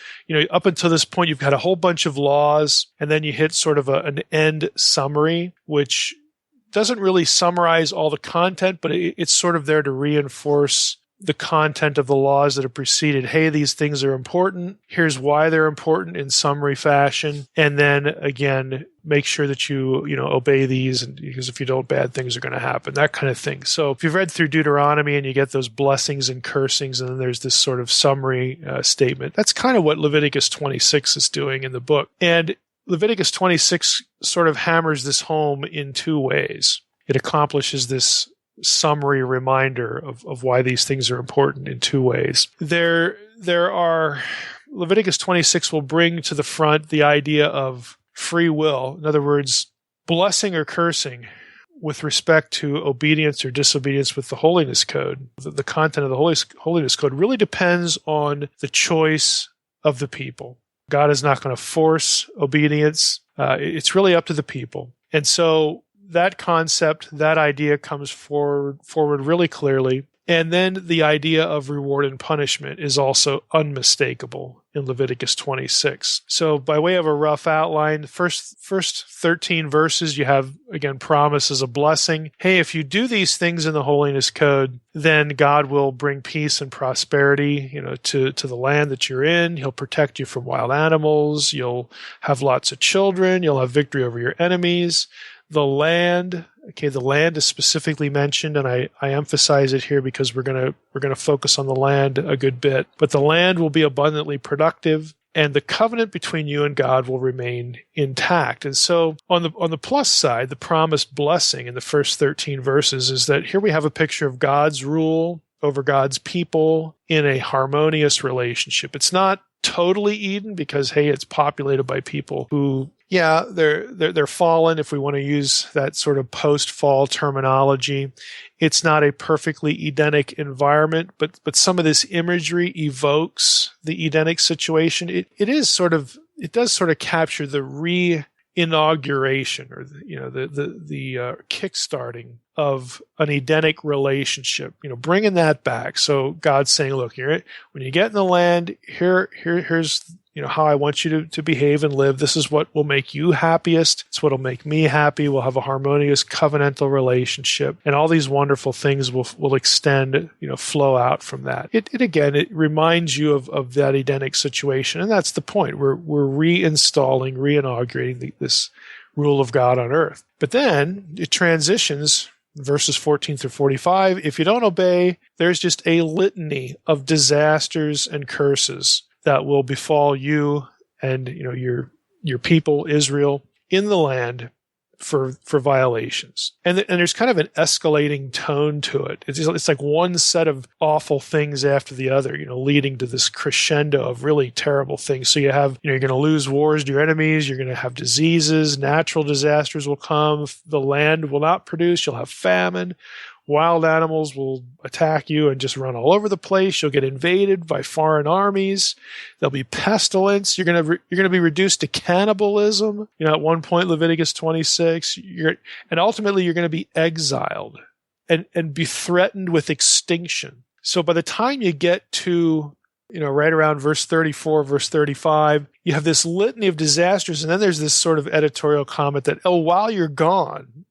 up until this point, you've got a whole bunch of laws, and then you hit sort of an end summary, which doesn't really summarize all the content, but it's sort of there to reinforce the content of the laws that have preceded. Hey, these things are important. Here's why they're important in summary fashion. And then again, make sure that you obey these, and because if you don't, bad things are going to happen, that kind of thing. So if you've read through Deuteronomy and you get those blessings and cursings, and then there's this sort of summary statement, that's kind of what Leviticus 26 is doing in the book. And Leviticus 26 sort of hammers this home in 2 ways. It accomplishes this summary reminder of why these things are important in 2 ways. There are, Leviticus 26 will bring to the front the idea of free will. In other words, blessing or cursing with respect to obedience or disobedience with the Holiness Code. The content of the Holiness Code really depends on the choice of the people. God is not going to force obedience. It's really up to the people. And so that concept, that idea comes forward really clearly. And then the idea of reward and punishment is also unmistakable in Leviticus 26. So by way of a rough outline, first 13 verses, you have, again, promises of blessing. Hey, if you do these things in the Holiness Code, then God will bring peace and prosperity, to the land that you're in. He'll protect you from wild animals. You'll have lots of children. You'll have victory over your enemies. The land is specifically mentioned, and I emphasize it here because we're gonna focus on the land a good bit. But the land will be abundantly productive, and the covenant between you and God will remain intact. And so on the plus side, the promised blessing in the first 13 verses is that here we have a picture of God's rule over God's people in a harmonious relationship. It's not totally Eden because, hey, it's populated by people who, Yeah, they're fallen, if we want to use that sort of post-fall terminology. It's not a perfectly Edenic environment, but some of this imagery evokes the Edenic situation. It does sort of capture the re-inauguration, or the kickstarting of an Edenic relationship. Bringing that back. So God's saying, look, when you get in the land, here's how I want you to behave and live. This is what will make you happiest. It's what will make me happy. We'll have a harmonious covenantal relationship, and all these wonderful things will extend, flow out from that. It reminds you of that Edenic situation, and that's the point. We're reinaugurating this rule of God on earth. But then it transitions. Verses 14 through 45. If you don't obey, there's just a litany of disasters and curses that will befall you and your people Israel in the land for violations. And there's kind of an escalating tone to it. It's like one set of awful things after the other, leading to this crescendo of really terrible things. So you have, you're going to lose wars to your enemies. You're going to have diseases. Natural disasters will come. The land will not produce. You'll have famine. Wild animals will attack you and just run all over the place. You'll get invaded by foreign armies. There'll be pestilence. You're going to be reduced to cannibalism. At one point, Leviticus 26, and ultimately you're going to be exiled and be threatened with extinction. So by the time you get to, right around verse 34, verse 35, you have this litany of disasters. And then there's this sort of editorial comment that, while you're gone,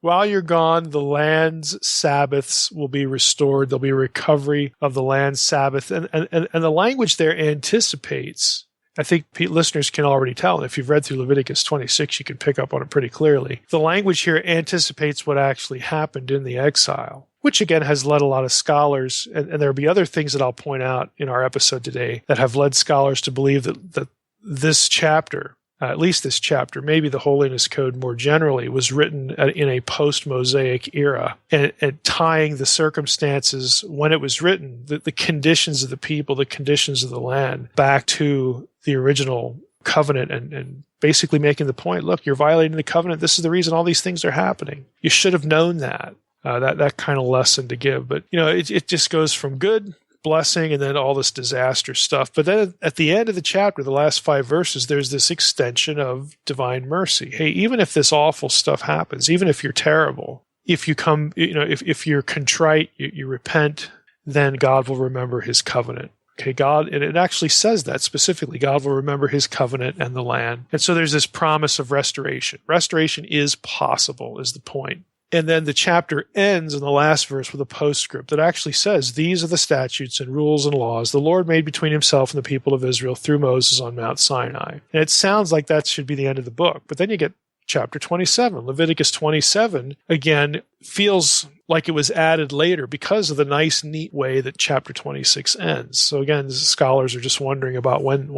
while you're gone, the land's Sabbaths will be restored. There'll be a recovery of the land's Sabbath. And the language there anticipates, I think listeners can already tell, and if you've read through Leviticus 26, you can pick up on it pretty clearly. The language here anticipates what actually happened in the exile, which again has led a lot of scholars, and there'll be other things that I'll point out in our episode today that have led scholars to believe that this chapter, at least this chapter, maybe the Holiness Code more generally, was written in a post-Mosaic era, and tying the circumstances when it was written, the conditions of the people, the conditions of the land, back to the original covenant, and basically making the point, look, you're violating the covenant. This is the reason all these things are happening. You should have known that. That kind of lesson to give. But, it just goes from good blessing and then all this disaster stuff. But then at the end of the chapter, the last 5 verses, there's this extension of divine mercy. Hey, even if this awful stuff happens, even if you're terrible, if you come, if you're contrite, you repent, then God will remember his covenant. Okay, God, and it actually says that specifically, God will remember his covenant and the land. And so there's this promise of restoration. Restoration is possible, is the point. And then the chapter ends in the last verse with a postscript that actually says, these are the statutes and rules and laws the Lord made between himself and the people of Israel through Moses on Mount Sinai. And it sounds like that should be the end of the book. But then you get chapter 27. Leviticus 27, again, feels like it was added later because of the nice, neat way that chapter 26 ends. So again, the scholars are just wondering about when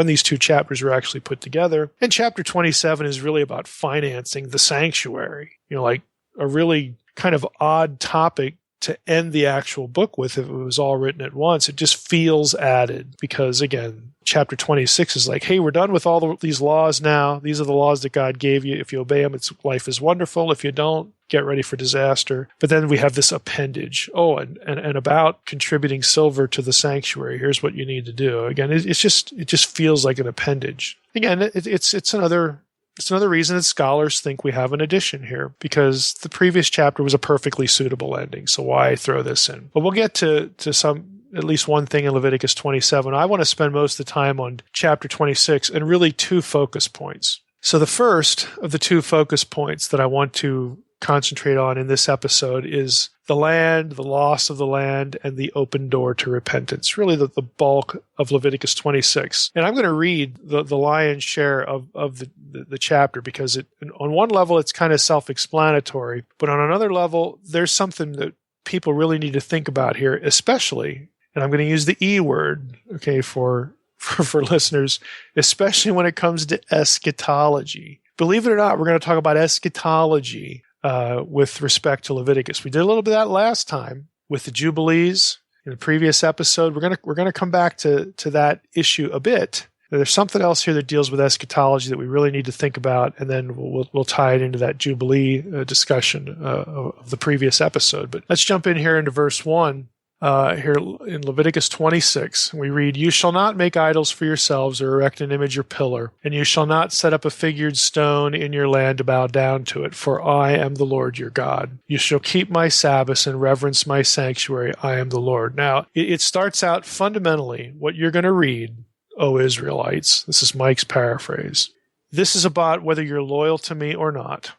these 2 chapters were actually put together. And chapter 27 is really about financing the sanctuary. Like a really kind of odd topic to end the actual book with if it was all written at once. It just feels added because, again, chapter 26 is like, hey, we're done with all these laws now. These are the laws that God gave you. If you obey them, life is wonderful. If you don't, get ready for disaster. But then we have this appendage. And about contributing silver to the sanctuary. Here's what you need to do. Again, it just feels like an appendage. Again, it's another reason that scholars think we have an addition here, because the previous chapter was a perfectly suitable ending. So why throw this in? But we'll get to at least one thing in Leviticus 27. I want to spend most of the time on chapter 26 and really 2 focus points. So the first of the 2 focus points that I want to concentrate on in this episode is the land, the loss of the land, and the open door to repentance, really the bulk of Leviticus 26. And I'm going to read the lion's share of the chapter because on one level it's kind of self-explanatory, but on another level there's something that people really need to think about here, especially, and I'm going to use the E word, okay, for listeners, especially when it comes to eschatology. Believe it or not, we're going to talk about eschatology with respect to Leviticus. We did a little bit of that last time with the Jubilees in the previous episode. We're going to come back to that issue a bit. There's something else here that deals with eschatology that we really need to think about, and then we'll tie it into that Jubilee discussion of the previous episode. But let's jump in here into verse 1. Here in Leviticus 26, we read, "You shall not make idols for yourselves or erect an image or pillar, and you shall not set up a figured stone in your land to bow down to it, for I am the Lord your God. You shall keep my Sabbaths and reverence my sanctuary. I am the Lord." Now, it starts out fundamentally what you're going to read, O Israelites. This is Mike's paraphrase. This is about whether you're loyal to me or not.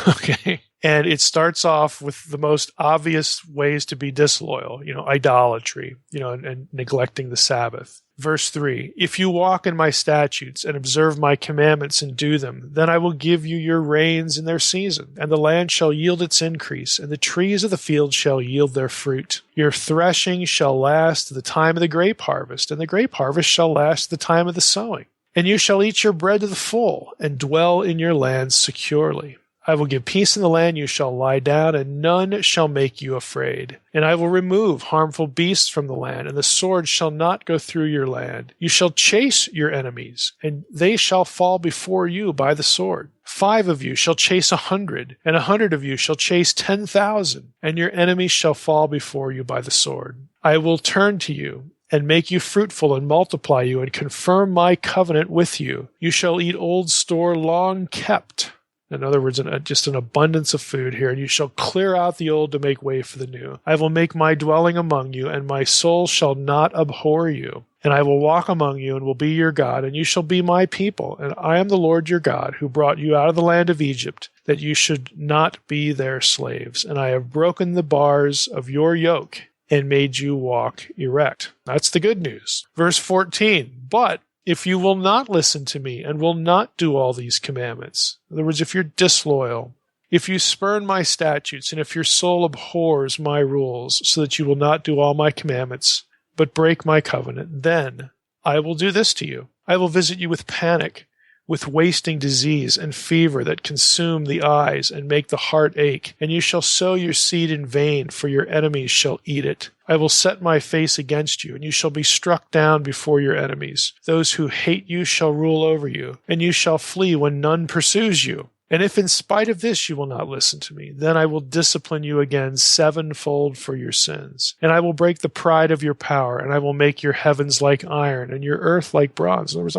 Okay? And it starts off with the most obvious ways to be disloyal, idolatry, and neglecting the Sabbath. Verse 3, "If you walk in my statutes and observe my commandments and do them, then I will give you your rains in their season, and the land shall yield its increase, and the trees of the field shall yield their fruit. Your threshing shall last to the time of the grape harvest, and the grape harvest shall last to the time of the sowing. And you shall eat your bread to the full, and dwell in your land securely. I will give peace in the land, you shall lie down, and none shall make you afraid. And I will remove harmful beasts from the land, and the sword shall not go through your land. You shall chase your enemies, and they shall fall before you by the sword. 5 of you shall chase 100, and 100 of you shall chase 10,000, and your enemies shall fall before you by the sword. I will turn to you, and make you fruitful and multiply you, and confirm my covenant with you. You shall eat old store long kept." In other words, just an abundance of food here. "And you shall clear out the old to make way for the new. I will make my dwelling among you, and my soul shall not abhor you. And I will walk among you, and will be your God, and you shall be my people. And I am the Lord your God, who brought you out of the land of Egypt, that you should not be their slaves. And I have broken the bars of your yoke, and made you walk erect." That's the good news. Verse 14, "But if you will not listen to me and will not do all these commandments," in other words, if you're disloyal, "if you spurn my statutes, and if your soul abhors my rules, so that you will not do all my commandments, but break my covenant, then I will do this to you. I will visit you with panic, with wasting disease and fever that consume the eyes and make the heart ache, and you shall sow your seed in vain, for your enemies shall eat it. I will set my face against you, and you shall be struck down before your enemies. Those who hate you shall rule over you, and you shall flee when none pursues you. And if in spite of this you will not listen to me, then I will discipline you again 7-fold for your sins. And I will break the pride of your power, and I will make your heavens like iron, and your earth like bronze." In other words,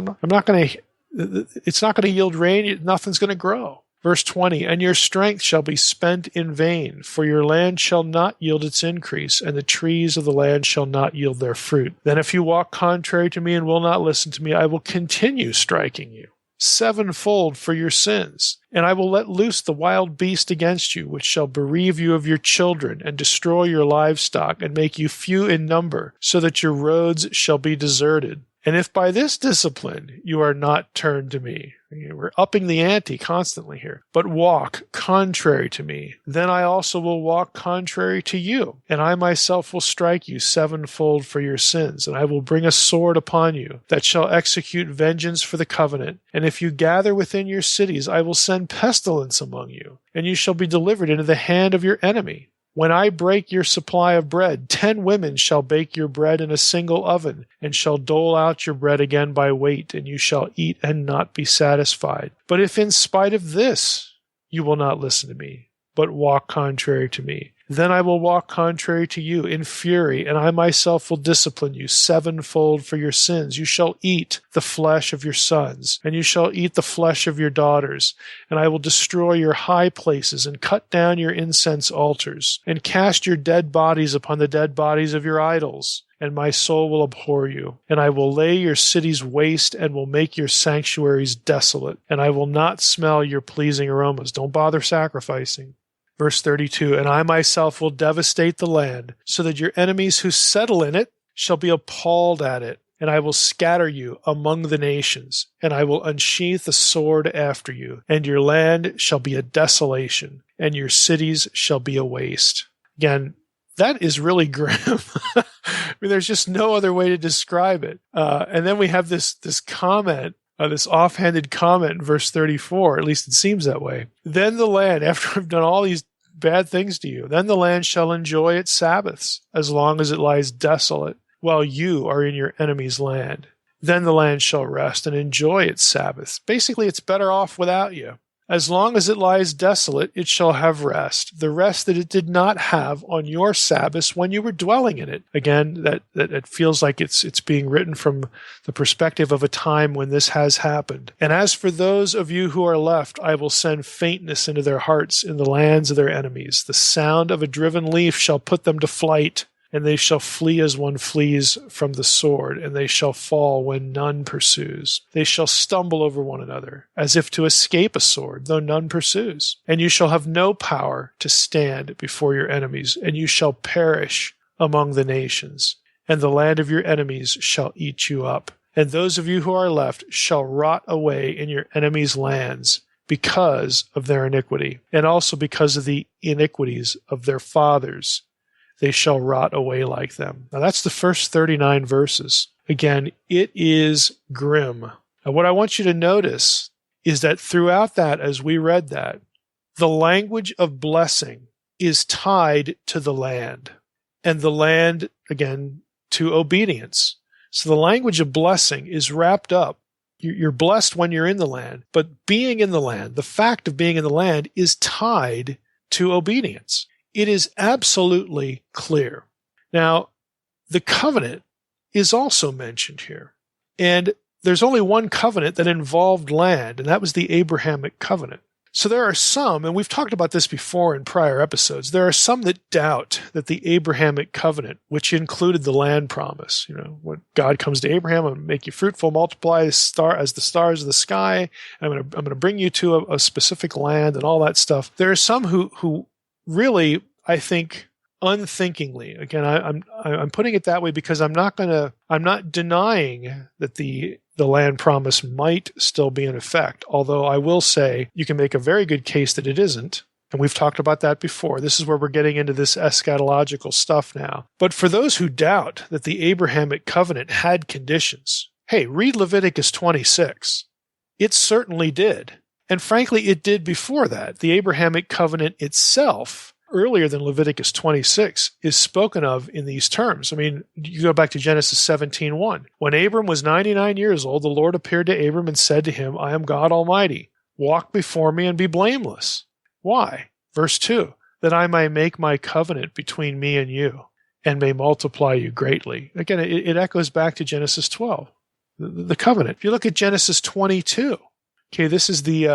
it's not going to yield rain, nothing's going to grow. Verse 20, "And your strength shall be spent in vain, for your land shall not yield its increase, and the trees of the land shall not yield their fruit. Then if you walk contrary to me and will not listen to me, I will continue striking you 7-fold for your sins. And I will let loose the wild beast against you, which shall bereave you of your children, and destroy your livestock, and make you few in number, so that your roads shall be deserted. And if by this discipline you are not turned to me," we're upping the ante constantly here, "but walk contrary to me, then I also will walk contrary to you, and I myself will strike you 7-fold for your sins, and I will bring a sword upon you that shall execute vengeance for the covenant. And if you gather within your cities, I will send pestilence among you, and you shall be delivered into the hand of your enemy. When I break your supply of bread, 10 women shall bake your bread in a single oven, and shall dole out your bread again by weight, and you shall eat and not be satisfied. But if in spite of this you will not listen to me, but walk contrary to me, then I will walk contrary to you in fury, and I myself will discipline you 7-fold for your sins. You shall eat the flesh of your sons, and you shall eat the flesh of your daughters, and I will destroy your high places, and cut down your incense altars, and cast your dead bodies upon the dead bodies of your idols. And my soul will abhor you, and I will lay your cities waste, and will make your sanctuaries desolate, and I will not smell your pleasing aromas." Don't bother sacrificing. Verse 32, "And I myself will devastate the land, so that your enemies who settle in it shall be appalled at it. And I will scatter you among the nations, and I will unsheath the sword after you. And your land shall be a desolation, and your cities shall be a waste." Again, that is really grim. I mean, there's just no other way to describe it. And then we have this comment, this offhanded comment in verse 34, at least it seems that way. "Then the land," after I've done all these bad things to you, "then the land shall enjoy its Sabbaths, as long as it lies desolate, while you are in your enemy's land. Then the land shall rest and enjoy its Sabbaths. Basically, it's better off without you. As long as it lies desolate, it shall have rest, the rest that it did not have on your Sabbaths when you were dwelling in it. Again, that it feels like it's being written from the perspective of a time when this has happened. And as for those of you who are left, I will send faintness into their hearts in the lands of their enemies. The sound of a driven leaf shall put them to flight, and they shall flee as one flees from the sword, and they shall fall when none pursues. They shall stumble over one another, as if to escape a sword, though none pursues. And you shall have no power to stand before your enemies, and you shall perish among the nations, and the land of your enemies shall eat you up. And those of you who are left shall rot away in your enemies' lands, because of their iniquity, and also because of the iniquities of their fathers. They shall rot away like them. Now that's the first 39 verses. Again, it is grim. And what I want you to notice is that throughout that, as we read that, the language of blessing is tied to the land, and the land, again, to obedience. So the language of blessing is wrapped up. You're blessed when you're in the land, but being in the land, the fact of being in the land is tied to obedience. It is absolutely clear. Now, the covenant is also mentioned here. And there's only one covenant that involved land, and that was the Abrahamic covenant. So there are some, and we've talked about this before in prior episodes, there are some that doubt that the Abrahamic covenant, which included the land promise, when God comes to Abraham, I'm going to make you fruitful, multiply as the stars of the sky, and I'm going to bring you to a specific land and all that stuff. There are some who really, I think, unthinkingly, again, I'm putting it that way because I'm not denying that the land promise might still be in effect, although I will say you can make a very good case that it isn't, and we've talked about that before. This is where we're getting into this eschatological stuff now. But for those who doubt that the Abrahamic covenant had conditions, hey, read Leviticus 26. It certainly did. And frankly, it did before that. The Abrahamic covenant itself, earlier than Leviticus 26, is spoken of in these terms. I mean, you go back to Genesis 17:1. When Abram was 99 years old, the Lord appeared to Abram and said to him, I am God Almighty. Walk before me and be blameless. Why? Verse 2, that I may make my covenant between me and you, and may multiply you greatly. Again, it echoes back to Genesis 12, the covenant. If you look at Genesis 22, okay, this is the,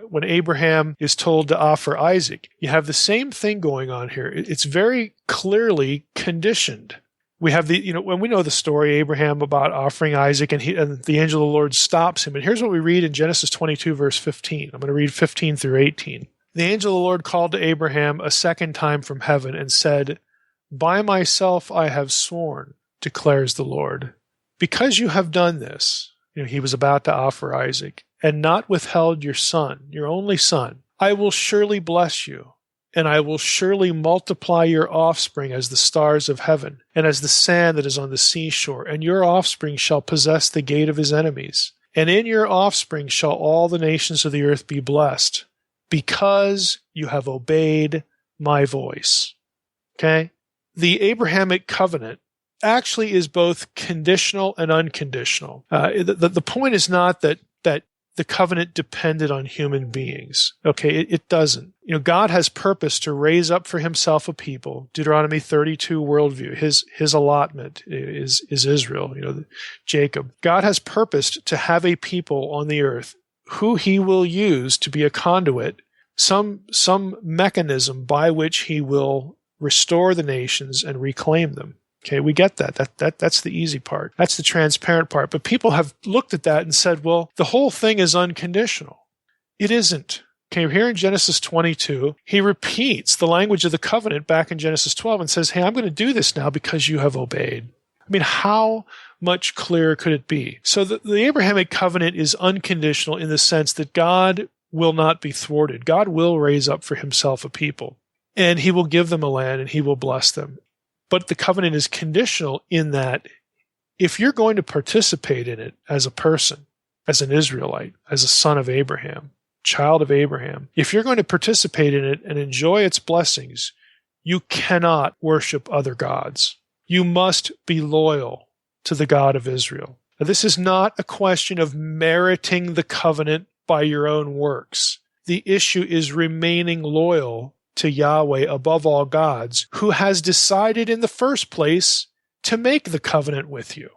when Abraham is told to offer Isaac, you have the same thing going on here. It's very clearly conditioned. We have when we know the story, Abraham about offering Isaac, and the angel of the Lord stops him. And here's what we read in Genesis 22, verse 15. I'm going to read 15 through 18. The angel of the Lord called to Abraham a second time from heaven and said, By myself I have sworn, declares the Lord, because you have done this. He was about to offer Isaac, and not withheld your son, your only son. I will surely bless you, and I will surely multiply your offspring as the stars of heaven, and as the sand that is on the seashore, and your offspring shall possess the gate of his enemies. And in your offspring shall all the nations of the earth be blessed, because you have obeyed my voice. Okay? The Abrahamic covenant actually is both conditional and unconditional. The point is not that the covenant depended on human beings. Okay, it doesn't. God has purpose to raise up for himself a people. Deuteronomy 32 worldview. His allotment is Israel, Jacob. God has purposed to have a people on the earth who he will use to be a conduit, some mechanism by which he will restore the nations and reclaim them. Okay, we get that. That's the easy part. That's the transparent part. But people have looked at that and said, well, the whole thing is unconditional. It isn't. Okay, here in Genesis 22, he repeats the language of the covenant back in Genesis 12 and says, hey, I'm going to do this now because you have obeyed. I mean, how much clearer could it be? So the Abrahamic covenant is unconditional in the sense that God will not be thwarted. God will raise up for himself a people, and he will give them a land, and he will bless them. But the covenant is conditional in that if you're going to participate in it as a person, as an Israelite, as a son of Abraham, child of Abraham, if you're going to participate in it and enjoy its blessings, you cannot worship other gods. You must be loyal to the God of Israel. Now, this is not a question of meriting the covenant by your own works. The issue is remaining loyal to Yahweh above all gods, who has decided in the first place to make the covenant with you.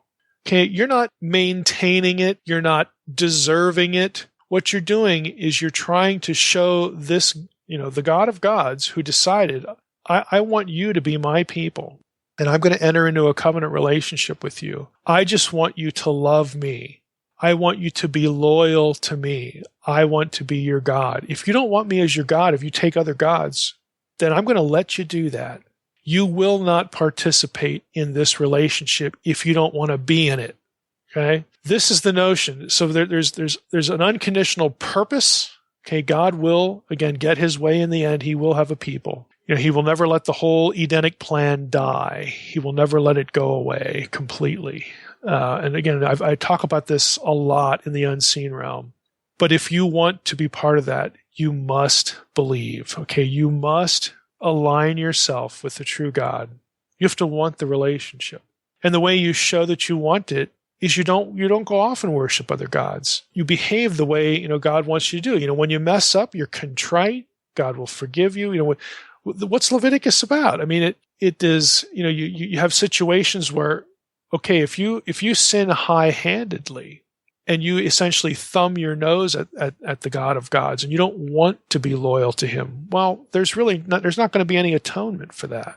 Okay, you're not maintaining it. You're not deserving it. What you're doing is you're trying to show this, the God of gods who decided, I want you to be my people, and I'm going to enter into a covenant relationship with you. I just want you to love me. I want you to be loyal to me. I want to be your God. If you don't want me as your God, if you take other gods, then I'm going to let you do that. You will not participate in this relationship if you don't want to be in it. Okay? This is the notion. So there's an unconditional purpose. Okay, God will, again, get his way in the end. He will have a people. He will never let the whole Edenic plan die. He will never let it go away completely. And again, I talk about this a lot in the unseen realm. But if you want to be part of that, you must believe. Okay, you must align yourself with the true God. You have to want the relationship. And the way you show that you want it is you don't go off and worship other gods. You behave the way, God wants you to do. When you mess up, you're contrite. God will forgive you. What's Leviticus about? I mean, it is, you have situations where, okay, if you sin high-handedly and you essentially thumb your nose at the God of gods and you don't want to be loyal to him, well, there's not going to be any atonement for that.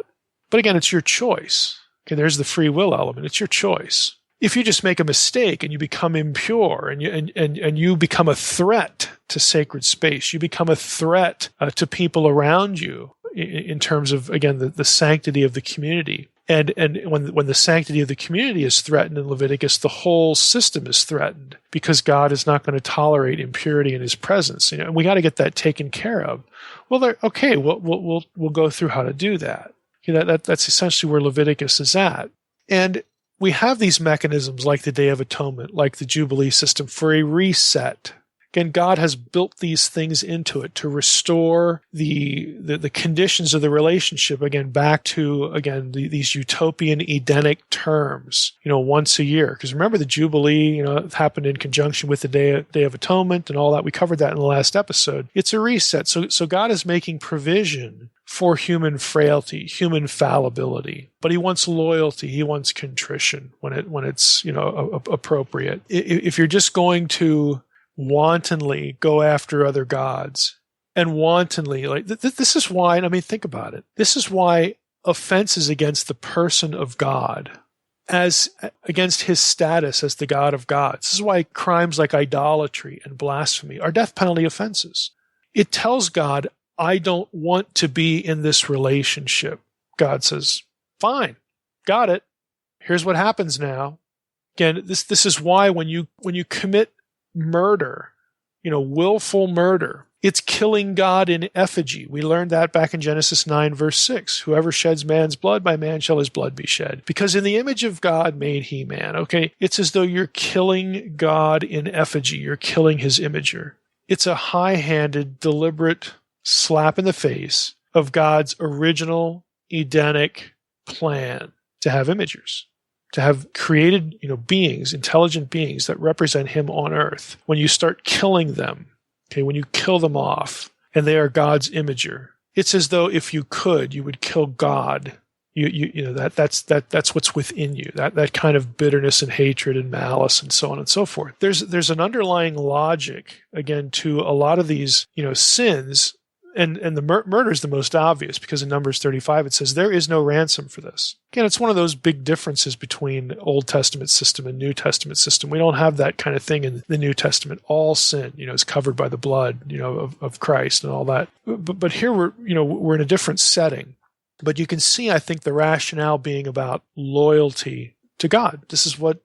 But again, it's your choice. Okay, there's the free will element. It's your choice. If you just make a mistake and you become impure and you become a threat to sacred space, you become a threat to people around you in terms of, again, the sanctity of the community. And when the sanctity of the community is threatened in Leviticus, the whole system is threatened because God is not going to tolerate impurity in his presence. And we got to get that taken care of. Well, okay, we'll go through how to do that. That's essentially where Leviticus is at. And we have these mechanisms like the Day of Atonement, like the Jubilee system for a reset. Again, God has built these things into it to restore the conditions of the relationship, again, back to, these utopian Edenic terms, once a year. Because remember, the Jubilee, happened in conjunction with the Day of Atonement and all that. We covered that in the last episode. It's a reset. So God is making provision for human frailty, human fallibility. But he wants loyalty. He wants contrition when it's appropriate. If you're just going to wantonly go after other gods and wantonly, this is why, and I mean, think about it. This is why offenses against the person of God, as against his status as the God of gods, this is why crimes like idolatry and blasphemy are death penalty offenses. It tells God, I don't want to be in this relationship. God says, fine, got it. Here's what happens now. Again, this is why when you commit murder, willful murder, it's killing God in effigy. We learned that back in Genesis 9, verse 6. Whoever sheds man's blood, by man shall his blood be shed. Because in the image of God made he man. Okay, it's as though you're killing God in effigy. You're killing his imager. It's a high-handed, deliberate slap in the face of God's original Edenic plan to have imagers, to have created, beings, intelligent beings that represent him on earth. When you start killing them, okay, when you kill them off, and they are God's imager, it's as though if you could, you would kill God. That's what's within you. That kind of bitterness and hatred and malice and so on and so forth. There's an underlying logic, again, to a lot of these, sins. And the murder is the most obvious because in Numbers 35 it says there is no ransom for this. Again, it's one of those big differences between Old Testament system and New Testament system. We don't have that kind of thing in the New Testament. All sin, is covered by the blood, of Christ and all that. But here we're in a different setting. But you can see, I think, the rationale being about loyalty to God. This is what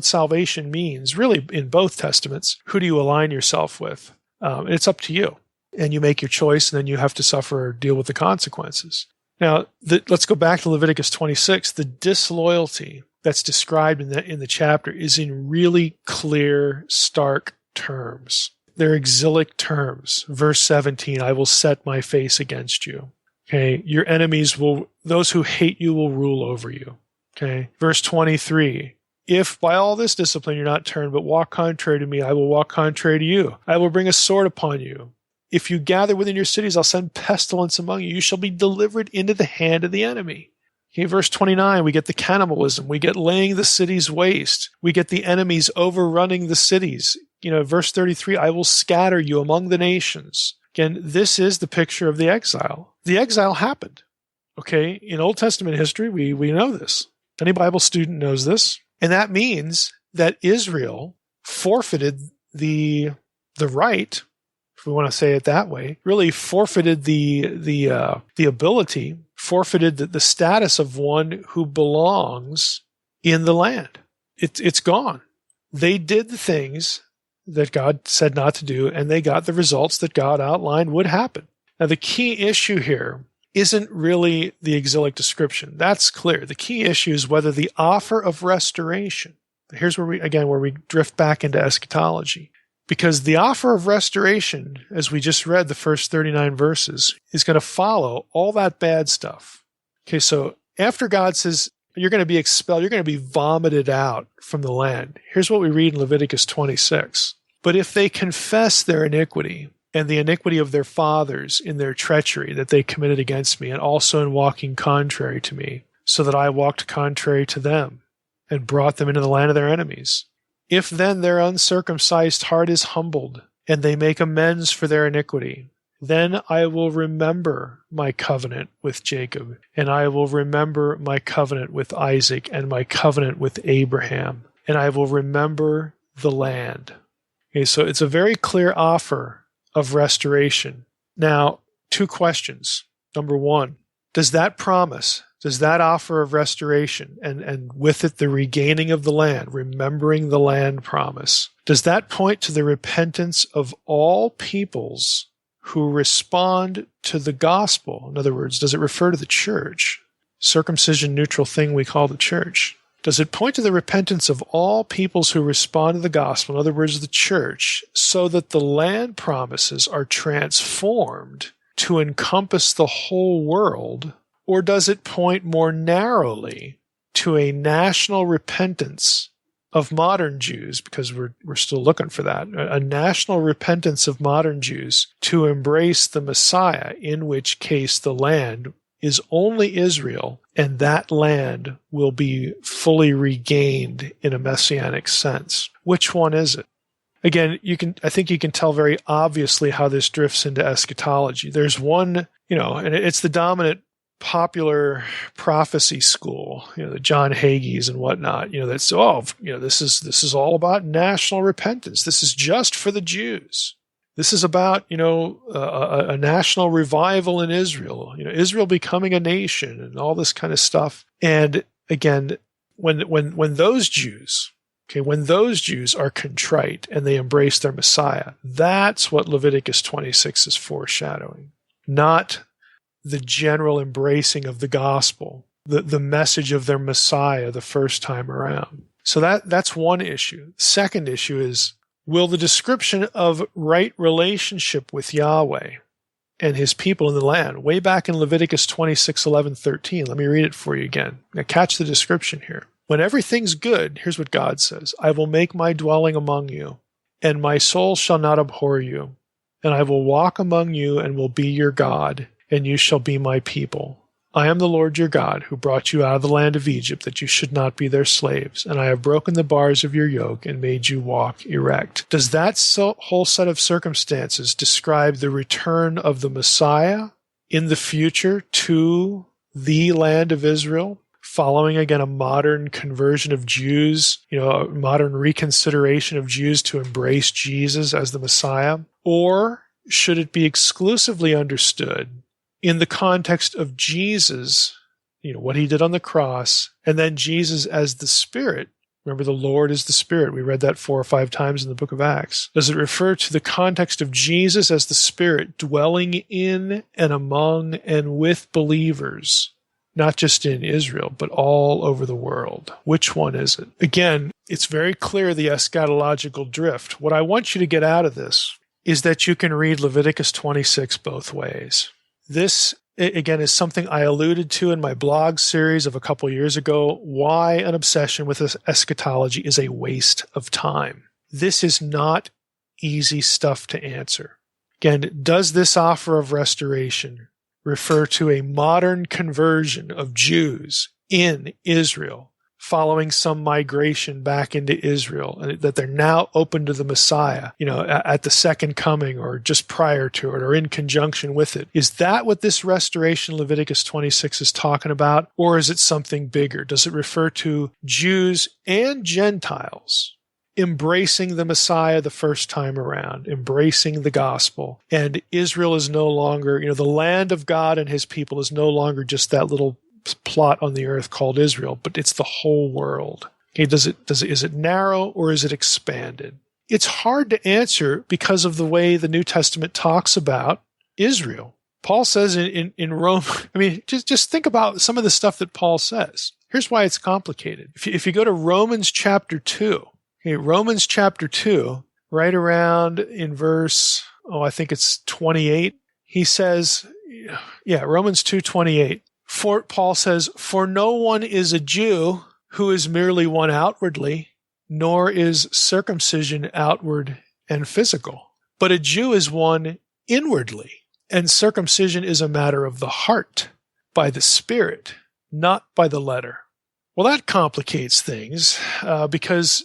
salvation means, really, in both Testaments. Who do you align yourself with? And it's up to you. And you make your choice, and then you have to suffer or deal with the consequences. Now, let's go back to Leviticus 26. The disloyalty that's described in the chapter is in really clear, stark terms. They're exilic terms. Verse 17, I will set my face against you. Okay, your enemies those who hate you will rule over you. Okay, verse 23, If by all this discipline you're not turned, but walk contrary to me, I will walk contrary to you. I will bring a sword upon you. If you gather within your cities, I'll send pestilence among you. You shall be delivered into the hand of the enemy. Okay, verse 29, we get the cannibalism. We get laying the cities waste. We get the enemies overrunning the cities. Verse 33, I will scatter you among the nations. Again, this is the picture of the exile. The exile happened. Okay, in Old Testament history, we know this. Any Bible student knows this. And that means that Israel forfeited the right, if we want to say it that way, really forfeited the ability, forfeited the status of one who belongs in the land. It's gone. They did the things that God said not to do, and they got the results that God outlined would happen. Now, the key issue here isn't really the exilic description. That's clear. The key issue is whether the offer of restoration. Here's where we drift back into eschatology. Because the offer of restoration, as we just read the first 39 verses, is going to follow all that bad stuff. Okay, so after God says, you're going to be expelled, you're going to be vomited out from the land. Here's what we read in Leviticus 26. But if they confess their iniquity, and the iniquity of their fathers in their treachery that they committed against me, and also in walking contrary to me, so that I walked contrary to them, and brought them into the land of their enemies. If then their uncircumcised heart is humbled, and they make amends for their iniquity, then I will remember my covenant with Jacob, and I will remember my covenant with Isaac, and my covenant with Abraham, and I will remember the land. Okay, so it's a very clear offer of restoration. Now, two questions. Number one, does that promise, does that offer of restoration, and with it the regaining of the land, remembering the land promise, does that point to the repentance of all peoples who respond to the gospel? In other words, does it refer to the church? Circumcision neutral thing we call the church. Does it point to the repentance of all peoples who respond to the gospel, in other words, the church, so that the land promises are transformed to encompass the whole world? Or does it point more narrowly to a national repentance of modern Jews, because we're still looking for that, a national repentance of modern Jews to embrace the Messiah, in which case the land is only Israel, and that land will be fully regained in a messianic sense. Which one is it? Again, I think you can tell very obviously how this drifts into eschatology. There's one, and it's the dominant popular prophecy school, the John Hagees and whatnot, that's, this is all about national repentance. This is just for the Jews. This is about, a national revival in Israel, Israel becoming a nation and all this kind of stuff. And again, when those Jews are contrite and they embrace their Messiah, that's what Leviticus 26 is foreshadowing, not the general embracing of the gospel, the message of their Messiah the first time around. So that's one issue. Second issue is, will the description of right relationship with Yahweh and his people in the land, way back in Leviticus 26, 11, 13, let me read it for you again. Now catch the description here. When everything's good, here's what God says, I will make my dwelling among you, and my soul shall not abhor you, and I will walk among you and will be your God, and you shall be my people. I am the Lord your God, who brought you out of the land of Egypt, that you should not be their slaves, and I have broken the bars of your yoke and made you walk erect. Does that whole set of circumstances describe the return of the Messiah in the future to the land of Israel, following again a modern conversion of Jews, a modern reconsideration of Jews to embrace Jesus as the Messiah? Or should it be exclusively understood in the context of Jesus, what he did on the cross, and then Jesus as the Spirit? Remember, the Lord is the Spirit. We read that 4 or 5 times in the book of Acts. Does it refer to the context of Jesus as the Spirit dwelling in and among and with believers, not just in Israel, but all over the world? Which one is it? Again, it's very clear the eschatological drift. What I want you to get out of this is that you can read Leviticus 26 both ways. This again, is something I alluded to in my blog series of a couple years ago, why an obsession with eschatology is a waste of time. This is not easy stuff to answer. Again, does this offer of restoration refer to a modern conversion of Jews in Israel following some migration back into Israel, and that they're now open to the Messiah, at the second coming or just prior to it or in conjunction with it? Is that what this restoration Leviticus 26 is talking about? Or is it something bigger? Does it refer to Jews and Gentiles embracing the Messiah the first time around, embracing the gospel? And Israel is no longer, the land of God and his people is no longer just that little plot on the earth called Israel, but it's the whole world. Okay, is it narrow or is it expanded? It's hard to answer because of the way the New Testament talks about Israel. Paul says in Rome, just think about some of the stuff that Paul says. Here's why it's complicated. If you go to Romans chapter 2, Romans chapter 2, right around in verse, I think it's 28, he says, Romans 2:28. For Paul says, "For no one is a Jew who is merely one outwardly, nor is circumcision outward and physical. But a Jew is one inwardly, and circumcision is a matter of the heart, by the Spirit, not by the letter." Well, that complicates things because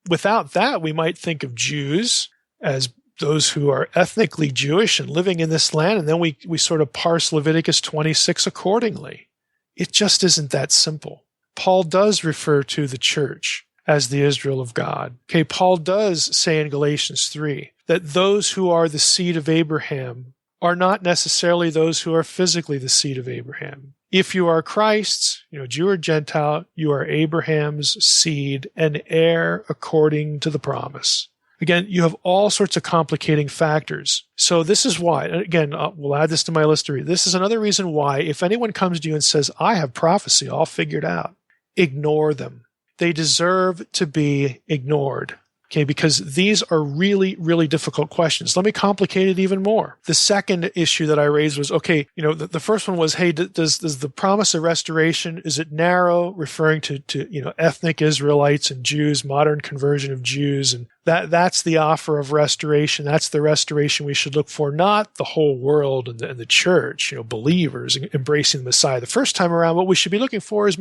without that, we might think of Jews as those who are ethnically Jewish and living in this land, and then we sort of parse Leviticus 26 accordingly. It just isn't that simple. Paul does refer to the church as the Israel of God. Okay, Paul does say in Galatians 3 that those who are the seed of Abraham are not necessarily those who are physically the seed of Abraham. If you are Christ's, Jew or Gentile, you are Abraham's seed and heir according to the promise. Again, you have all sorts of complicating factors. So this is why, again, we'll add this to my list to read. This is another reason why if anyone comes to you and says, "I have prophecy all figured out," ignore them. They deserve to be ignored. Okay, because these are really, really difficult questions. Let me complicate it even more. The second issue that I raised was, the first one was, hey, does the promise of restoration, is it narrow, referring to ethnic Israelites and Jews, modern conversion of Jews, and that's the offer of restoration. That's the restoration we should look for, not the whole world and the church, believers embracing the Messiah the first time around. What we should be looking for is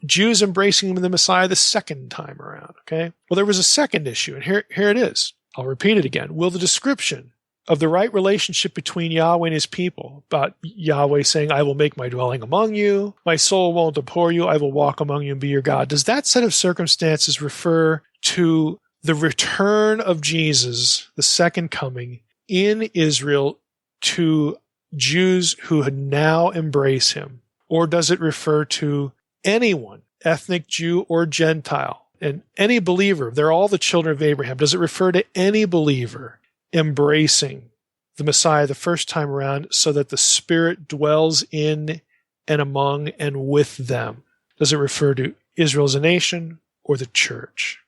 Jews embracing the Messiah the second time around, okay? Well, there was a second issue, and here it is. I'll repeat it again. Will the description of the right relationship between Yahweh and his people, about Yahweh saying, "I will make my dwelling among you, my soul won't abhor you, I will walk among you and be your God," does that set of circumstances refer to the return of Jesus, the second coming, in Israel to Jews who had now embraced him? Or does it refer to anyone, ethnic Jew or Gentile, and any believer? They're all the children of Abraham. Does it refer to any believer embracing the Messiah the first time around so that the Spirit dwells in and among and with them? Does it refer to Israel as a nation or the church?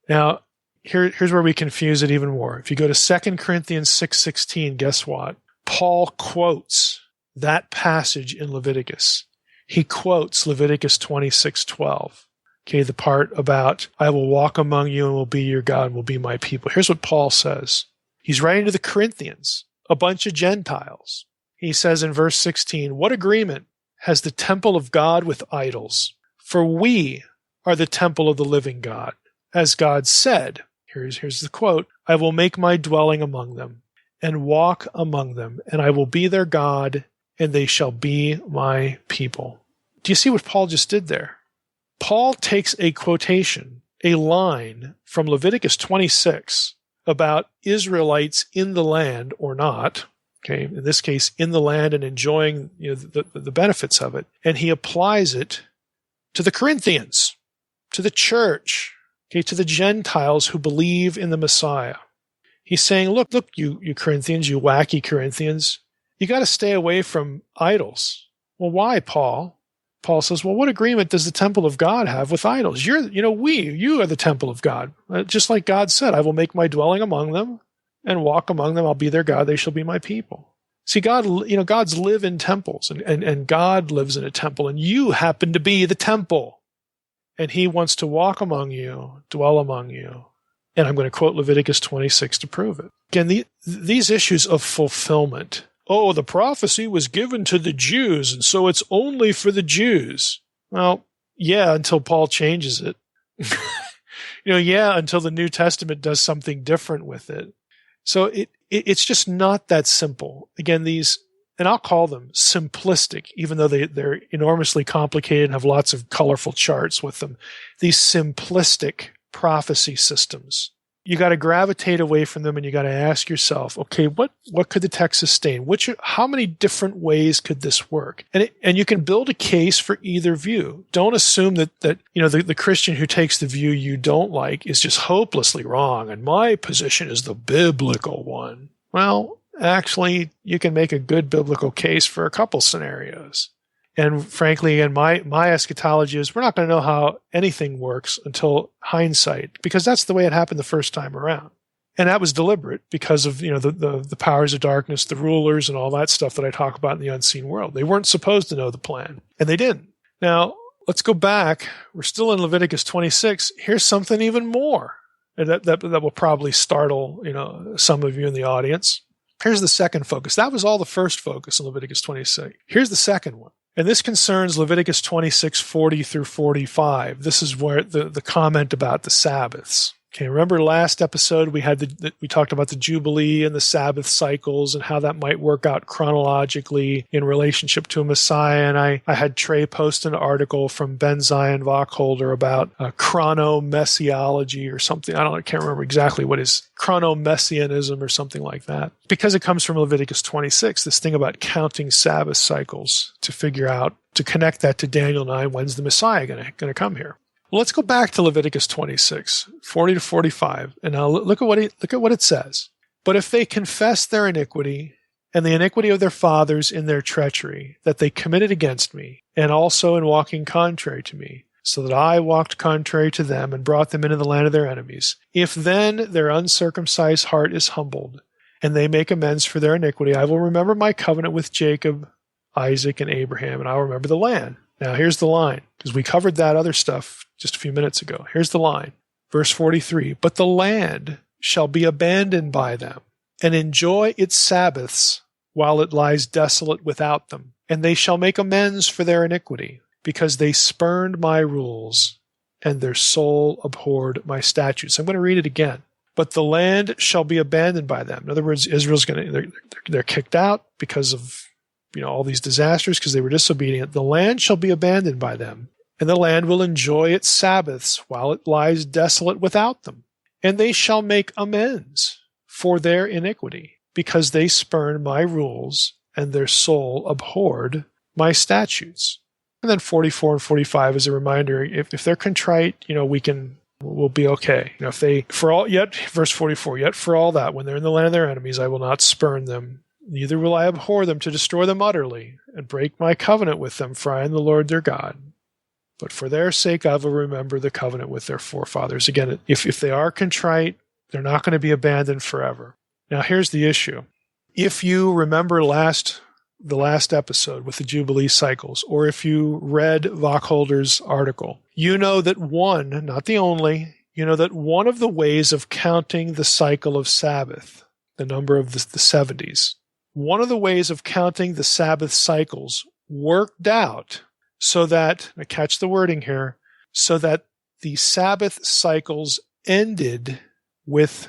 Now, here's where we confuse it even more. If you go to 2 Corinthians 6:16, guess what? Paul quotes that passage in Leviticus. He quotes Leviticus 26:12. Okay, the part about, "I will walk among you and will be your God and will be my people." Here's what Paul says. He's writing to the Corinthians, a bunch of Gentiles. He says in verse 16, "What agreement has the temple of God with idols? For we are the temple of the living God. As God said," here's the quote, "I will make my dwelling among them and walk among them, and I will be their God, and they shall be my people." Do you see what Paul just did there? Paul takes a quotation, a line from Leviticus 26 about Israelites in the land or not, okay, in this case, in the land and enjoying the benefits of it, and he applies it to the Corinthians, to the church, okay, to the Gentiles who believe in the Messiah. He's saying, look, you Corinthians, you wacky Corinthians, you got to stay away from idols. Well, why, Paul? Paul says, well, what agreement does the temple of God have with idols? You are the temple of God. Just like God said, "I will make my dwelling among them and walk among them. I'll be their God. They shall be my people." See, gods live in temples, and God lives in a temple, and you happen to be the temple. And he wants to walk among you, dwell among you. And I'm going to quote Leviticus 26 to prove it. Again, these issues of fulfillment. Oh, the prophecy was given to the Jews, and so it's only for the Jews. Well, yeah, until Paul changes it. Until the New Testament does something different with it. So it's just not that simple. Again, and I'll call them simplistic, even though they're enormously complicated and have lots of colorful charts with them. These simplistic prophecy systems. You got to gravitate away from them, and you got to ask yourself, okay, what could the text sustain? How many different ways could this work? And you can build a case for either view. Don't assume that the Christian who takes the view you don't like is just hopelessly wrong, and my position is the biblical one. Well, actually, you can make a good biblical case for a couple scenarios. And frankly, again, my eschatology is we're not going to know how anything works until hindsight, because that's the way it happened the first time around. And that was deliberate because of, the powers of darkness, the rulers, and all that stuff that I talk about in the unseen world. They weren't supposed to know the plan, and they didn't. Now, let's go back. We're still in Leviticus 26. Here's something even more that will probably startle, some of you in the audience. Here's the second focus. That was all the first focus in Leviticus 26. Here's the second one. And this concerns Leviticus 26, 40 through 45. This is where the comment about the Sabbaths. Okay, remember last episode we had we talked about the Jubilee and the Sabbath cycles and how that might work out chronologically in relationship to a Messiah. And I had Trey post an article from Ben Zion Wacholder about chronomessiology or something. I can't remember exactly what is chronomessianism or something like that. Because it comes from Leviticus 26, this thing about counting Sabbath cycles to figure out, to connect that to Daniel 9, when's the Messiah going to come here? Well, let's go back to Leviticus 26, 40 to 45, and now look at what it says. But if they confess their iniquity and the iniquity of their fathers in their treachery that they committed against me, and also in walking contrary to me, so that I walked contrary to them and brought them into the land of their enemies, if then their uncircumcised heart is humbled, and they make amends for their iniquity, I will remember my covenant with Jacob, Isaac, and Abraham, and I will remember the land. Now, here's the line, because we covered that other stuff just a few minutes ago. Here's the line, verse 43. But the land shall be abandoned by them, and enjoy its Sabbaths while it lies desolate without them. And they shall make amends for their iniquity, because they spurned my rules, and their soul abhorred my statutes. I'm going to read it again. But the land shall be abandoned by them. In other words, Israel's they're kicked out because of all these disasters because they were disobedient. The land shall be abandoned by them, and the land will enjoy its Sabbaths while it lies desolate without them. And they shall make amends for their iniquity, because they spurned my rules, and their soul abhorred my statutes. And then 44 and 45 is a reminder, if they're contrite, we'll be okay. If they, verse 44, yet for all that, when they're in the land of their enemies, I will not spurn them, neither will I abhor them to destroy them utterly, and break my covenant with them, for I am the Lord their God. But for their sake I will remember the covenant with their forefathers. Again, if they are contrite, they're not going to be abandoned forever. Now here's the issue. If you remember the last episode with the Jubilee cycles, or if you read Wacholder's article, you know that one, not the only, that one of the ways of counting the cycle of Sabbath, the number of the 70s, one of the ways of counting the Sabbath cycles worked out so that, now catch the wording here, so that the Sabbath cycles ended with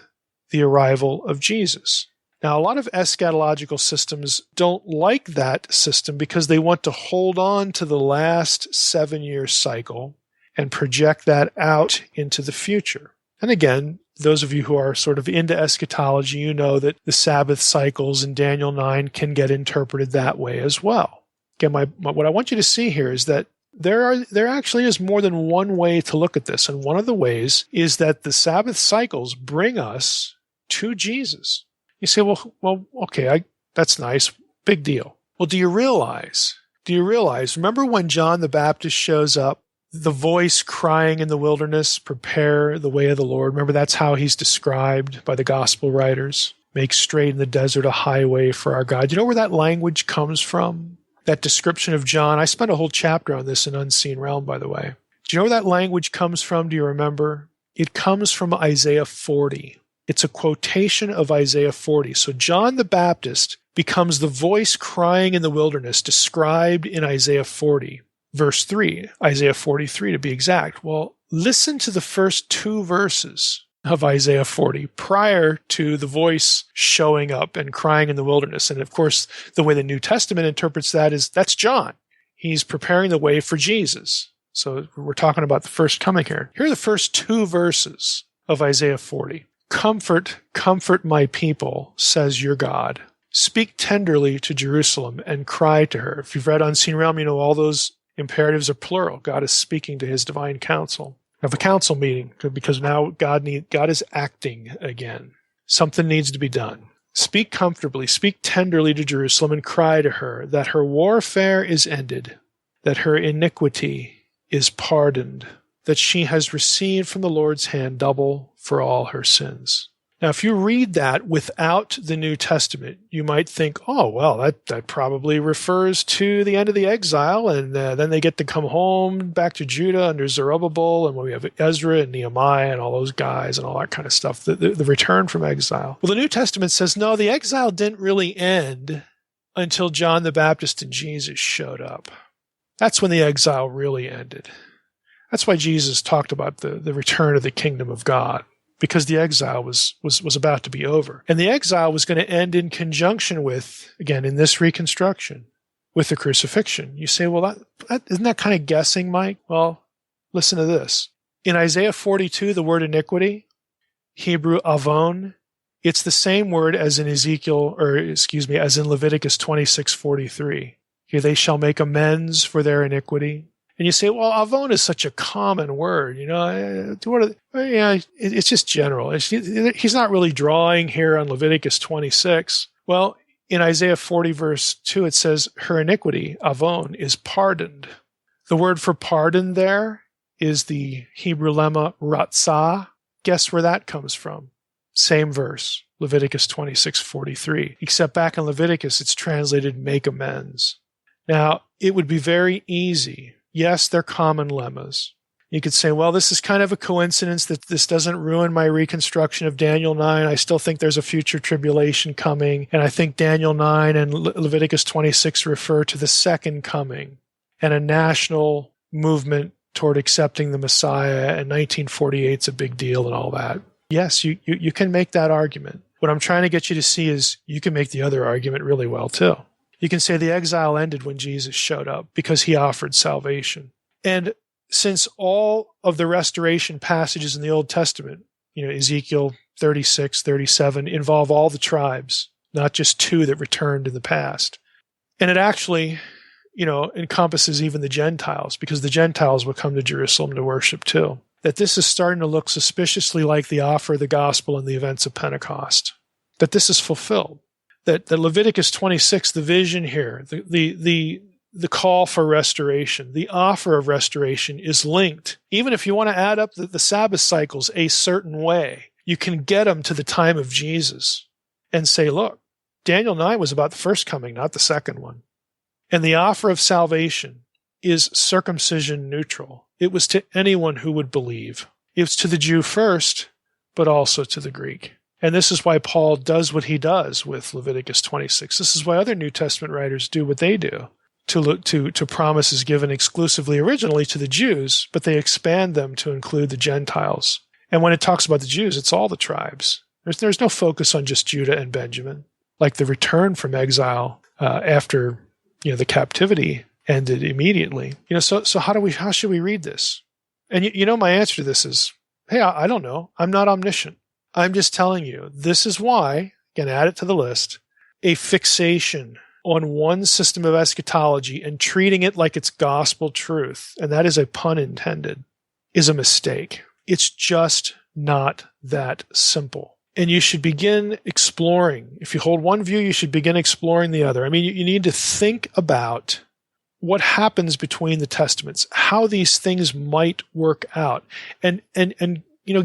the arrival of Jesus. Now, a lot of eschatological systems don't like that system because they want to hold on to the last 7-year cycle and project that out into the future. And again, those of you who are sort of into eschatology, you know that the Sabbath cycles in Daniel 9 can get interpreted that way as well. Again, what I want you to see here is that there actually is more than one way to look at this, and one of the ways is that the Sabbath cycles bring us to Jesus. You say, well, okay, that's nice, big deal. Well, do you realize, remember when John the Baptist shows up, the voice crying in the wilderness, prepare the way of the Lord? Remember, that's how he's described by the gospel writers. make straight in the desert a highway for our God. Do you know where that language comes from? That description of John? I spent a whole chapter on this in Unseen Realm, by the way. Do you know where that language comes from? Do you remember? It comes from Isaiah 40. It's a quotation of Isaiah 40. So John the Baptist becomes the voice crying in the wilderness described in Isaiah 40, verse 3, Isaiah 43 to be exact. Well, listen to the first two verses of Isaiah 40 prior to the voice showing up and crying in the wilderness. And of course, the way the New Testament interprets that is that's John. He's preparing the way for Jesus. So we're talking about the first coming here. Here are the first two verses of Isaiah 40. Comfort, comfort my people, says your God. Speak tenderly to Jerusalem and cry to her. If you've read Unseen Realm, you know all those imperatives are plural. God is speaking to his divine council. Have a council meeting because now God is acting again. Something needs to be done. Speak comfortably, speak tenderly to Jerusalem and cry to her that her warfare is ended, that her iniquity is pardoned, that she has received from the Lord's hand double for all her sins. Now, if you read that without the New Testament, you might think, oh, well, that probably refers to the end of the exile, and then they get to come home back to Judah under Zerubbabel, and when we have Ezra and Nehemiah and all those guys and all that kind of stuff, the return from exile. Well, the New Testament says, no, the exile didn't really end until John the Baptist and Jesus showed up. That's when the exile really ended. That's why Jesus talked about the return of the kingdom of God, because the exile was about to be over. And the exile was going to end in conjunction with, again, in this reconstruction, with the crucifixion. You say, well, isn't that kind of guessing, Mike? Well, listen to this. In Isaiah 42, the word iniquity, Hebrew avon, it's the same word as in as in Leviticus 26:43. Here they shall make amends for their iniquity. And you say, well, avon is such a common word, it's just general. He's not really drawing here on Leviticus 26. Well, in Isaiah 40, verse 2, it says, her iniquity, avon, is pardoned. The word for pardon there is the Hebrew lemma ratzah. Guess where that comes from? Same verse, Leviticus 26:43. Except back in Leviticus, it's translated make amends. Now, it would be very easy. Yes, they're common lemmas. You could say, well, this is kind of a coincidence that this doesn't ruin my reconstruction of Daniel 9. I still think there's a future tribulation coming. And I think Daniel 9 and Leviticus 26 refer to the second coming and a national movement toward accepting the Messiah. And 1948 is a big deal and all that. Yes, you can make that argument. What I'm trying to get you to see is you can make the other argument really well too. You can say the exile ended when Jesus showed up because he offered salvation. And since all of the restoration passages in the Old Testament, Ezekiel 36, 37, involve all the tribes, not just two that returned in the past. And it actually, encompasses even the Gentiles because the Gentiles will come to Jerusalem to worship too. That this is starting to look suspiciously like the offer of the gospel and the events of Pentecost. That this is fulfilled. That the Leviticus 26, the vision here, the call for restoration, the offer of restoration is linked. Even if you want to add up the Sabbath cycles a certain way, you can get them to the time of Jesus and say, look, Daniel 9 was about the first coming, not the second one. And the offer of salvation is circumcision neutral. It was to anyone who would believe. It was to the Jew first, but also to the Greek. And this is why Paul does what he does with Leviticus 26. This is why other New Testament writers do what they do, to look to promises given exclusively originally to the Jews, but they expand them to include the Gentiles. And when it talks about the Jews, it's all the tribes. There's no focus on just Judah and Benjamin, like the return from exile after the captivity ended immediatally. So how should we read this? And my answer to this is, hey, I don't know. I'm not omniscient. I'm just telling you, this is why, again, add it to the list, a fixation on one system of eschatology and treating it like it's gospel truth, and that is a pun intended, is a mistake. It's just not that simple. And you should begin exploring. If you hold one view, you should begin exploring the other. I mean, you need to think about what happens between the testaments, how these things might work out. And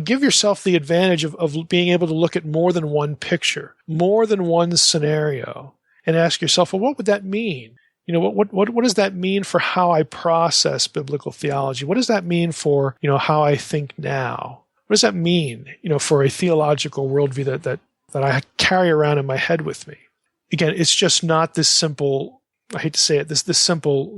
give yourself the advantage of being able to look at more than one picture, more than one scenario, and ask yourself, well, what would that mean? What does that mean for how I process biblical theology? What does that mean for, how I think now? What does that mean, for a theological worldview that I carry around in my head with me? Again, it's just not this simple, I hate to say it, this simple,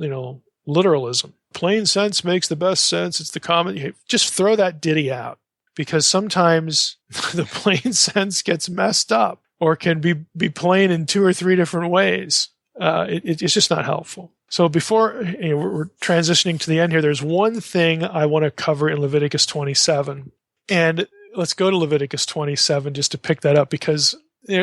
literalism. Plain sense makes the best sense. It's the common. Just throw that ditty out, because sometimes the plain sense gets messed up or can be plain in 2 or 3 different ways. It's just not helpful. So before we're transitioning to the end here, there's one thing I want to cover in Leviticus 27. And let's go to Leviticus 27 just to pick that up, because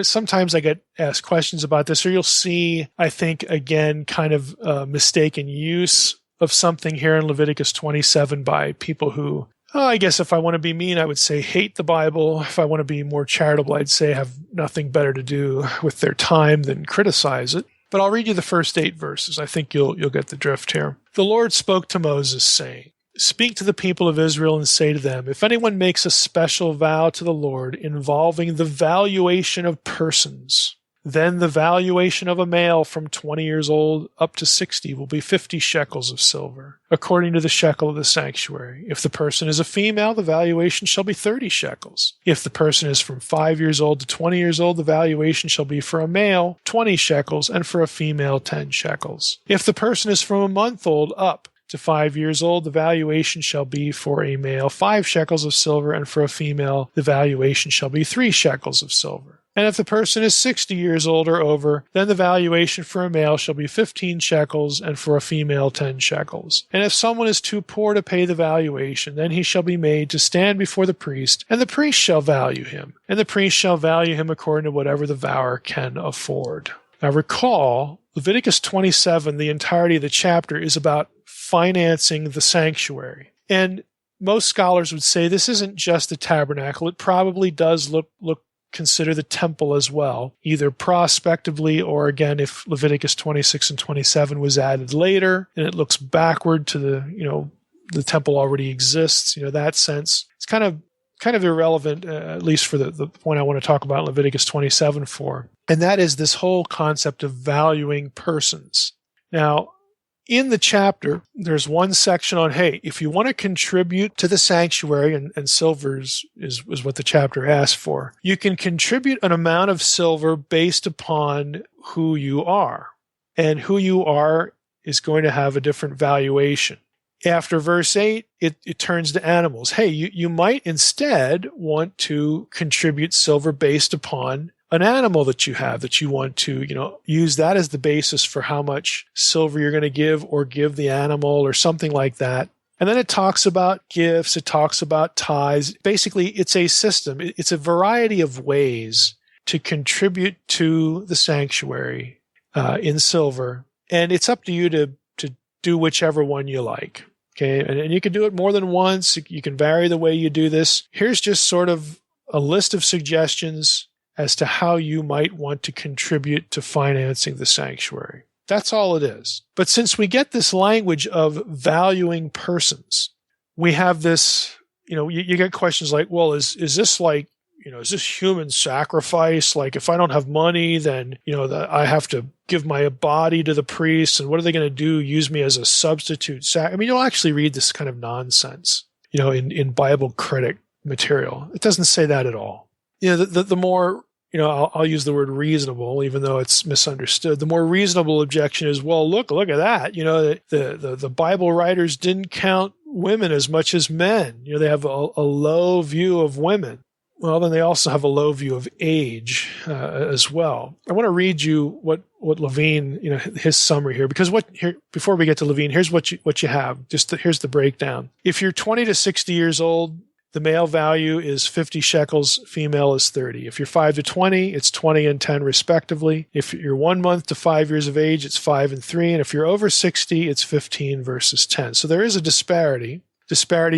sometimes I get asked questions about this, or you'll see, I think, again, kind of mistaken use of something here in Leviticus 27 by people who, I guess if I want to be mean, I would say hate the Bible. If I want to be more charitable, I'd say have nothing better to do with their time than criticize it. But I'll read you the first 8 verses. I think you'll get the drift here. The Lord spoke to Moses, saying, "Speak to the people of Israel and say to them, if anyone makes a special vow to the Lord involving the valuation of persons, then the valuation of a male from 20 years old up to 60 will be 50 shekels of silver, according to the shekel of the sanctuary. If the person is a female, the valuation shall be 30 shekels. If the person is from 5 years old to 20 years old, the valuation shall be for a male 20 shekels, and for a female 10 shekels. If the person is from a month old up to 5 years old, the valuation shall be for a male 5 shekels of silver, and for a female the valuation shall be 3 shekels of silver. And if the person is 60 years old or over, then the valuation for a male shall be 15 shekels, and for a female 10 shekels. And if someone is too poor to pay the valuation, then he shall be made to stand before the priest, and the priest shall value him. And the priest shall value him according to whatever the vower can afford." Now recall, Leviticus 27, the entirety of the chapter, is about financing the sanctuary. And most scholars would say this isn't just the tabernacle. It probably does consider the temple as well, either prospectively or, again, if Leviticus 26 and 27 was added later and it looks backward to the temple already exists, that sense. It's kind of irrelevant, at least for the point I want to talk about in Leviticus 27 for. And that is this whole concept of valuing persons. Now, in the chapter, there's one section on, hey, if you want to contribute to the sanctuary, and silver is what the chapter asks for, you can contribute an amount of silver based upon who you are. And who you are is going to have a different valuation. After verse 8, it turns to animals. Hey, you might instead want to contribute silver based upon an animal that you have, that you want to, use that as the basis for how much silver you're going to give, or give the animal, or something like that. And then it talks about gifts. It talks about tithes. Basically, it's a system. It's a variety of ways to contribute to the sanctuary in silver. And it's up to you to do whichever one you like. Okay. And you can do it more than once. You can vary the way you do this. Here's just sort of a list of suggestions as to how you might want to contribute to financing the sanctuary. That's all it is. But since we get this language of valuing persons, we have this, you get questions like, well, is this like, is this human sacrifice? Like, if I don't have money, then, I have to give my body to the priest, and what are they going to do? Use me as a substitute you'll actually read this kind of nonsense, in Bible critic material. It doesn't say that at all. The more, I'll use the word reasonable, even though it's misunderstood. The more reasonable objection is, well, look at that. The Bible writers didn't count women as much as men. They have a low view of women. Well, then they also have a low view of age as well. I want to read you what Levine, his summary here, because before we get to Levine, here's what you have. Here's the breakdown. If you're 20 to 60 years old, the male value is 50 shekels, female is 30. If you're 5 to 20, it's 20 and 10 respectively. If you're 1 month to 5 years of age, it's 5 and 3. And if you're over 60, it's 15 versus 10. So there is a disparity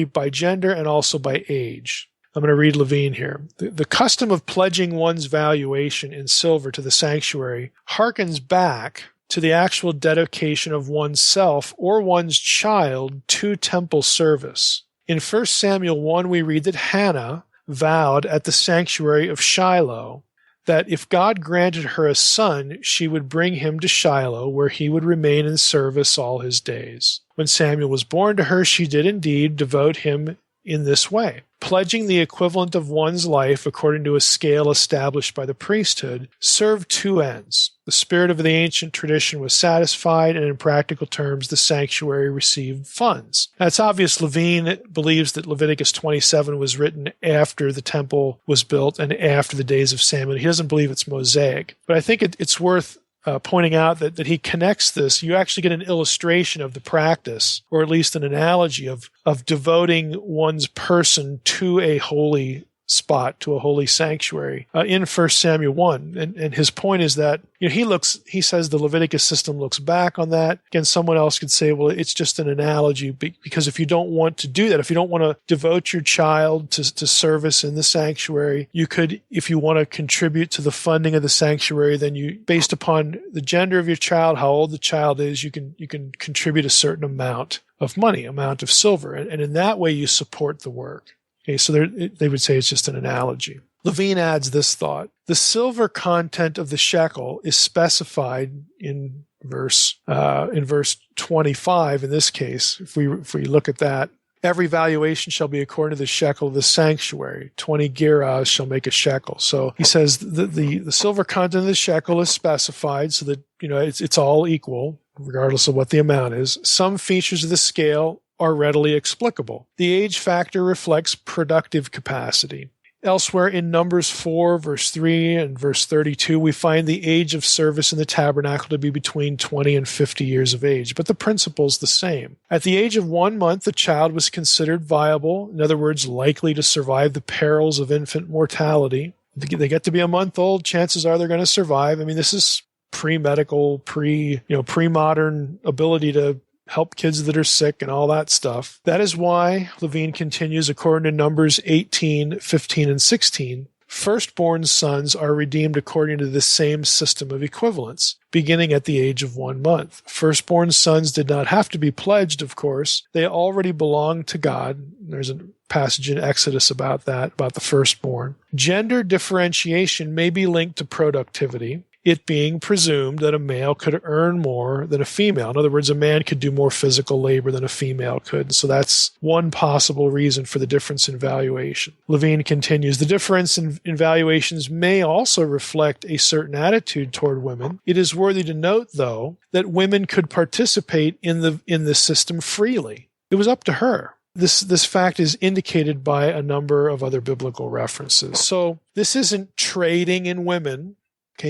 by gender and also by age. I'm going to read Levine here. The custom of pledging one's valuation in silver to the sanctuary harkens back to the actual dedication of oneself or one's child to temple service. In 1 Samuel 1, we read that Hannah vowed at the sanctuary of Shiloh that if God granted her a son, she would bring him to Shiloh, where he would remain in service all his days. When Samuel was born to her, she did indeed devote him in this way. Pledging the equivalent of one's life according to a scale established by the priesthood served two ends. The spirit of the ancient tradition was satisfied, and in practical terms, the sanctuary received funds. Now, it's obvious Levine believes that Leviticus 27 was written after the temple was built and after the days of Samuel. He doesn't believe it's Mosaic. But I think it's worth pointing out that he connects this. You actually get an illustration of the practice, or at least an analogy of devoting one's person to a holy spot, to a holy sanctuary in 1 Samuel 1. And his point is that he says the Leviticus system looks back on that. Again, someone else could say, well, it's just an analogy, because if you don't want to do that, if you don't want to devote your child to service in the sanctuary, you could, if you want to contribute to the funding of the sanctuary, then you, based upon the gender of your child, how old the child is, you can contribute a certain amount of money, amount of silver. And in that way, you support the work. Okay, so they would say it's just an analogy. Levine adds this thought. The silver content of the shekel is specified in verse 25 in this case. If we look at that, every valuation shall be according to the shekel of the sanctuary. 20 gerahs shall make a shekel. So he says the silver content of the shekel is specified so that it's all equal, regardless of what the amount is. Some features of the scale are readily explicable. The age factor reflects productive capacity. Elsewhere in Numbers 4, verse 3 and verse 32, we find the age of service in the tabernacle to be between 20 and 50 years of age, but the principle is the same. At the age of 1 month, the child was considered viable, in other words, likely to survive the perils of infant mortality. They get to be a month old, chances are they're going to survive. I mean, this is pre-medical, pre-modern ability to help kids that are sick and all that stuff. That is why, Levine continues, according to Numbers 18, 15, and 16, firstborn sons are redeemed according to the same system of equivalence, beginning at the age of 1 month. Firstborn sons did not have to be pledged, of course. They already belonged to God. There's a passage in Exodus about that, about the firstborn. Gender differentiation may be linked to productivity, it being presumed that a male could earn more than a female. In other words, a man could do more physical labor than a female could. So that's one possible reason for the difference in valuation. Levine continues, the difference in valuations may also reflect a certain attitude toward women. It is worthy to note, though, that women could participate in the system freely. It was up to her. This fact is indicated by a number of other biblical references. So this isn't trading in women,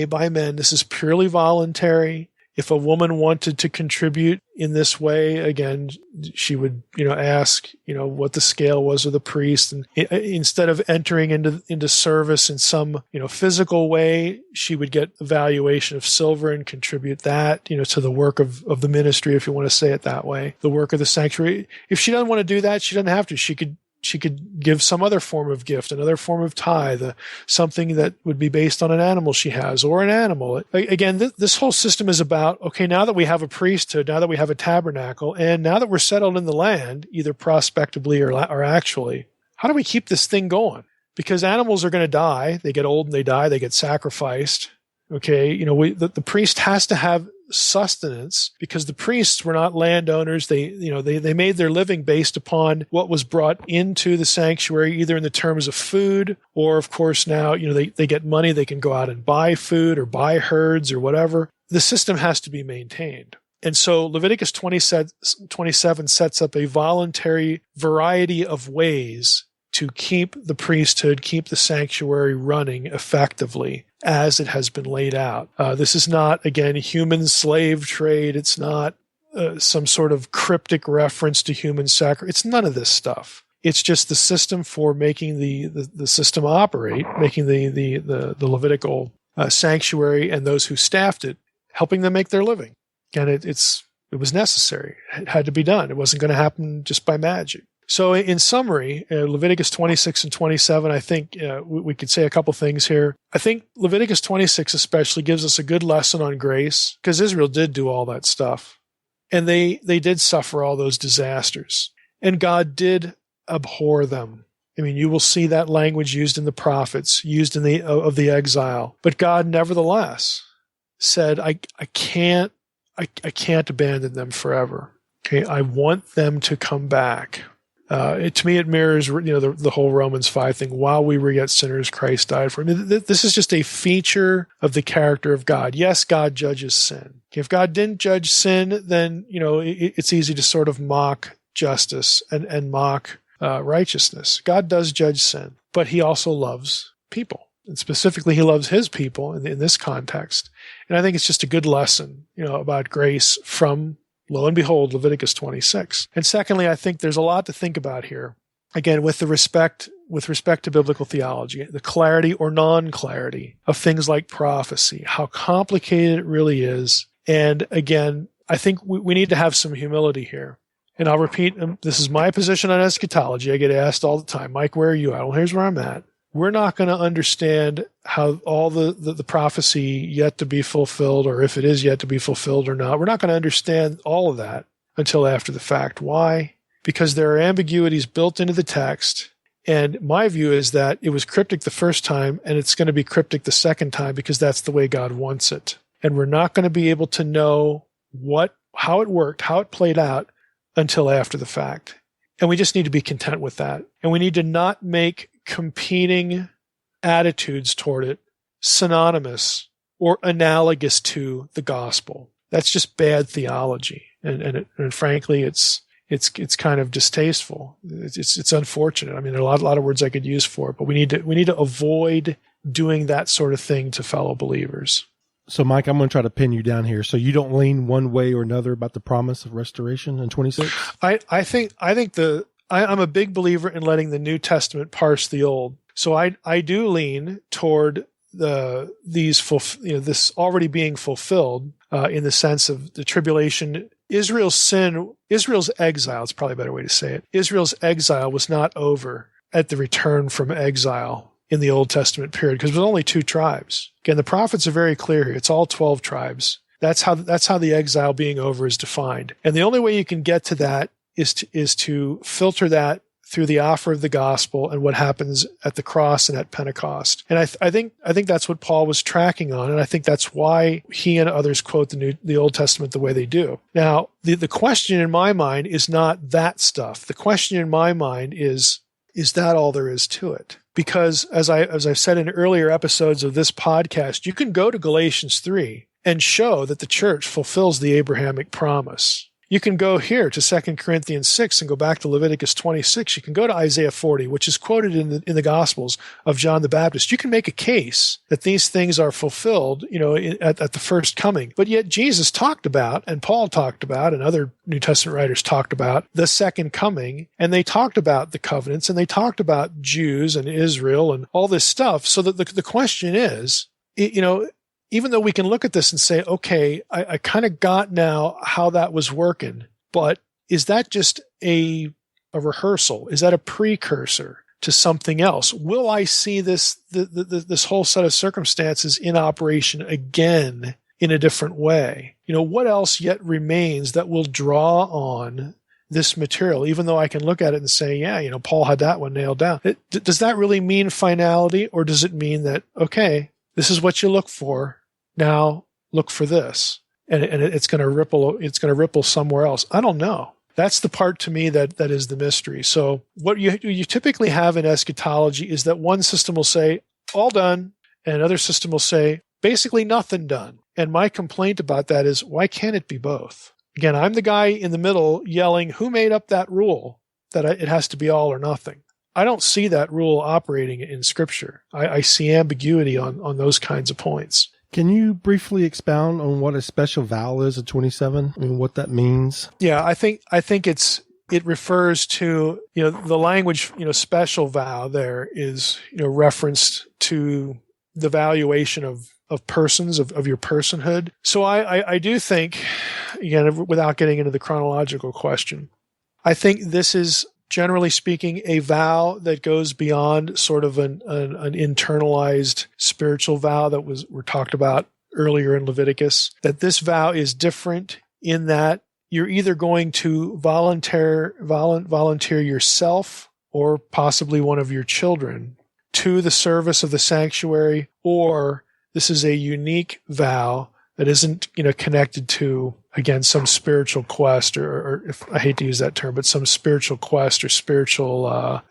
by men. This is purely voluntary. If a woman wanted to contribute in this way, again, she would, ask, what the scale was of the priest. And instead of entering into service in some, physical way, she would get a valuation of silver and contribute that, to the work of the ministry, if you want to say it that way, the work of the sanctuary. If she doesn't want to do that, she doesn't have to. She could give some other form of gift, another form of tithe, something that would be based on an animal she has or an animal. Again, this whole system is about, now that we have a priesthood, now that we have a tabernacle, and now that we're settled in the land, either prospectively or actually, how do we keep this thing going? Because animals are going to die. They get old and they die. They get sacrificed. The priest has to have sustenance because the priests were not landowners. They made their living based upon what was brought into the sanctuary, either in the terms of food or, of course, now, they get money. They can go out and buy food or buy herds or whatever. The system has to be maintained. And so Leviticus 27 sets up a voluntary variety of ways to keep the priesthood, keep the sanctuary running effectively as it has been laid out. This is not, again, human slave trade. It's not some sort of cryptic reference to human sacrifice. It's none of this stuff. It's just the system for making the system operate, making the Levitical sanctuary and those who staffed it, helping them make their living. And it was necessary. It had to be done. It wasn't going to happen just by magic. So in summary, Leviticus 26 and 27, I think we could say a couple things here. I think Leviticus 26 especially gives us a good lesson on grace because Israel did do all that stuff. And they did suffer all those disasters. And God did abhor them. I mean, you will see that language used in the prophets, used in the exile. But God nevertheless said, I can't abandon them forever. Okay, I want them to come back. To me, it mirrors, the whole Romans 5 thing. While we were yet sinners, Christ died for them. This is just a feature of the character of God. Yes, God judges sin. If God didn't judge sin, then, it's easy to sort of mock justice and mock righteousness. God does judge sin, but he also loves people. And specifically, he loves his people in this context. And I think it's just a good lesson, about grace from, lo and behold, Leviticus 26. And secondly, I think there's a lot to think about here. Again, with respect to biblical theology, the clarity or non-clarity of things like prophecy, how complicated it really is. And again, I think we need to have some humility here. And I'll repeat, this is my position on eschatology. I get asked all the time, Mike, where are you at? Well, here's where I'm at. We're not going to understand how all the prophecy yet to be fulfilled, or if it is yet to be fulfilled or not. We're not going to understand all of that until after the fact. Why? Because there are ambiguities built into the text. And my view is that it was cryptic the first time, and it's going to be cryptic the second time because that's the way God wants it. And we're not going to be able to know how it worked, how it played out until after the fact. And we just need to be content with that. And we need to not make competing attitudes toward it synonymous or analogous to the gospel. That's just bad theology. And frankly, it's kind of distasteful. It's unfortunate. I mean, there are a lot of words I could use for it, but we need to avoid doing that sort of thing to fellow believers. So, Mike, I'm going to try to pin you down here. So you don't lean one way or another about the promise of restoration in 26? I'm a big believer in letting the New Testament parse the Old. So I do lean toward this already being fulfilled in the sense of the tribulation. Israel's exile is probably a better way to say it. Israel's exile was not over at the return from exile in the Old Testament period, because there was only 2 tribes. Again, the prophets are very clear here. It's all 12 tribes. That's how the exile being over is defined. And the only way you can get to that is to filter that through the offer of the gospel and what happens at the cross and at Pentecost. And I think that's what Paul was tracking on, and I think that's why he and others quote the Old Testament the way they do. Now, the question in my mind is not that stuff. The question in my mind is that all there is to it? Because as I've said in earlier episodes of this podcast, you can go to Galatians 3 and show that the church fulfills the Abrahamic promise. You can go here to 2 Corinthians 6 and go back to Leviticus 26. You can go to Isaiah 40, which is quoted in the Gospels of John the Baptist. You can make a case that these things are fulfilled, at the first coming. But yet Jesus talked about, and Paul talked about, and other New Testament writers talked about the second coming, and they talked about the covenants, and they talked about Jews and Israel and all this stuff. So that the question is, even though we can look at this and say, okay, I kind of got now how that was working, but is that just a rehearsal? Is that a precursor to something else? Will I see this whole set of circumstances in operation again in a different way? What else yet remains that will draw on this material, even though I can look at it and say, yeah, Paul had that one nailed down. Does that really mean finality, or does it mean that, okay, this is what you look for. Now look for this, and it's going to ripple. It's going to ripple somewhere else. I don't know. That's the part to me that is the mystery. So what you typically have in eschatology is that one system will say all done, and another system will say basically nothing done. And my complaint about that is, why can't it be both? Again, I'm the guy in the middle yelling, who made up that rule that it has to be all or nothing? I don't see that rule operating in Scripture. I see ambiguity on those kinds of points. Can you briefly expound on what a special vow is at 27? I mean, what that means? Yeah, I think it refers to, the language, special vow there is, referenced to the valuation of persons, of your personhood. So I do think, again, without getting into the chronological question, I think this is, generally speaking, a vow that goes beyond sort of an internalized spiritual vow that were talked about earlier in Leviticus. That this vow is different in that you're either going to volunteer yourself or possibly one of your children to the service of the sanctuary, or this is a unique vow that isn't, connected to, again, some spiritual quest, or if I hate to use that term, but some spiritual quest or spiritual,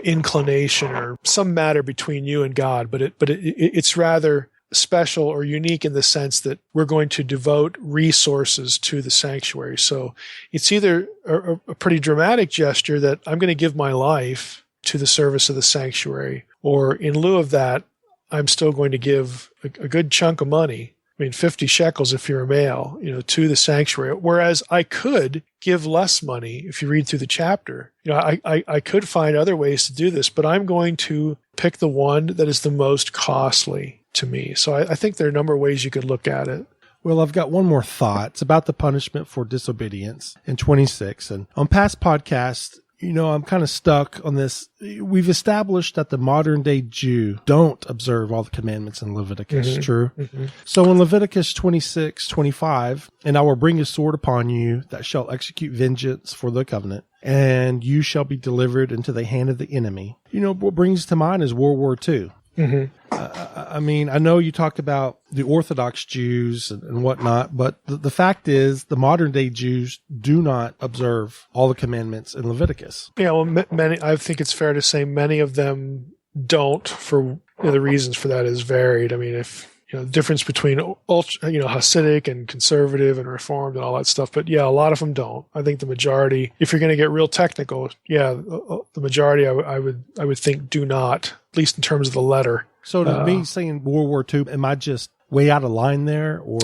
inclination or some matter between you and God. But it's rather special or unique in the sense that we're going to devote resources to the sanctuary. So it's either a pretty dramatic gesture that I'm going to give my life to the service of the sanctuary, or in lieu of that, I'm still going to give a good chunk of money. 50 shekels if you're a male, to the sanctuary. Whereas I could give less money if you read through the chapter. I could find other ways to do this, but I'm going to pick the one that is the most costly to me. So I think there are a number of ways you could look at it. Well, I've got one more thought. It's about the punishment for disobedience in 26. And on past podcasts, I'm kind of stuck on this. We've established that the modern day Jew don't observe all the commandments in Leviticus. Mm-hmm. True. Mm-hmm. So in Leviticus 26:25, and I will bring a sword upon you that shall execute vengeance for the covenant, and you shall be delivered into the hand of the enemy. What brings to mind is World War II. Mm-hmm. I know you talked about the Orthodox Jews and whatnot, but the fact is the modern day Jews do not observe all the commandments in Leviticus. Yeah, well, many. I think it's fair to say many of them don't. For the reasons for that is varied. If the difference between Hasidic and conservative and Reformed and all that stuff, but yeah, a lot of them don't. I think the majority, if you're going to get real technical, the majority I would think do not, at least in terms of the letter. So to me saying World War II, am I just way out of line there, or?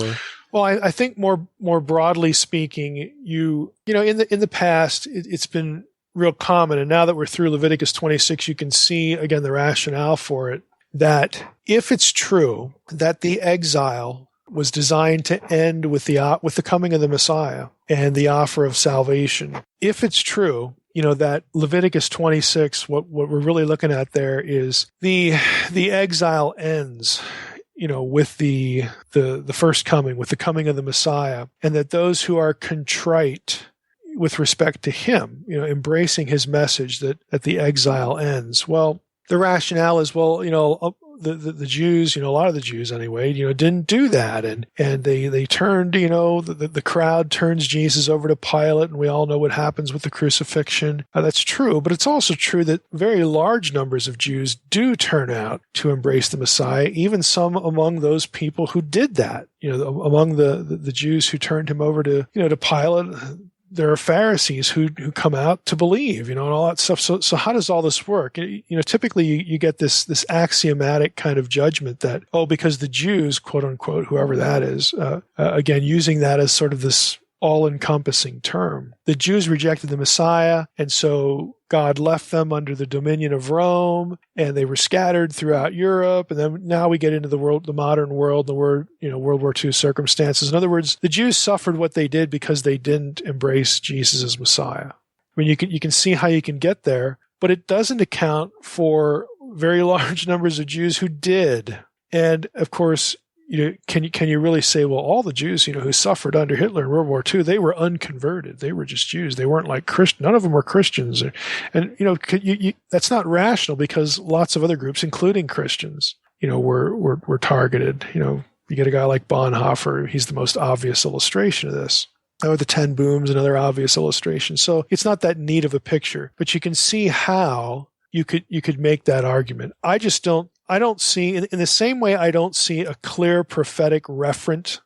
Well, I think more broadly speaking, in the past it's been real common, and now that we're through Leviticus 26, you can see again the rationale for it. That if it's true that the exile was designed to end with the coming of the Messiah and the offer of salvation, if it's true, that Leviticus 26, what we're really looking at there is the exile ends, with the first coming, with the coming of the Messiah, and that those who are contrite with respect to him, embracing his message that the exile ends. Well, the rationale is, the Jews, a lot of the Jews anyway, didn't do that. And they turned, the crowd turns Jesus over to Pilate, and we all know what happens with the crucifixion. That's true, but it's also true that very large numbers of Jews do turn out to embrace the Messiah, even some among those people who did that. Among the Jews who turned him over to Pilate, there are Pharisees who come out to believe, and all that stuff. So how does all this work? Typically you get this axiomatic kind of judgment that, because the Jews, quote unquote, whoever that is, again, using that as sort of this all-encompassing term. The Jews rejected the Messiah, and so God left them under the dominion of Rome, and they were scattered throughout Europe. And then now we get into the modern world, World War II circumstances. In other words, the Jews suffered what they did because they didn't embrace Jesus as Messiah. You can see how you can get there, but it doesn't account for very large numbers of Jews who did. And of course, can you really say, well, all the Jews, who suffered under Hitler in World War II, they were unconverted. They were just Jews. They weren't like Christians. None of them were Christians. And, that's not rational because lots of other groups, including Christians, were targeted. You get a guy like Bonhoeffer. He's the most obvious illustration of this. Or the 10 Booms, another obvious illustration. So it's not that neat of a picture, but you can see how you could make that argument. I don't see, in the same way I don't see a clear prophetic reference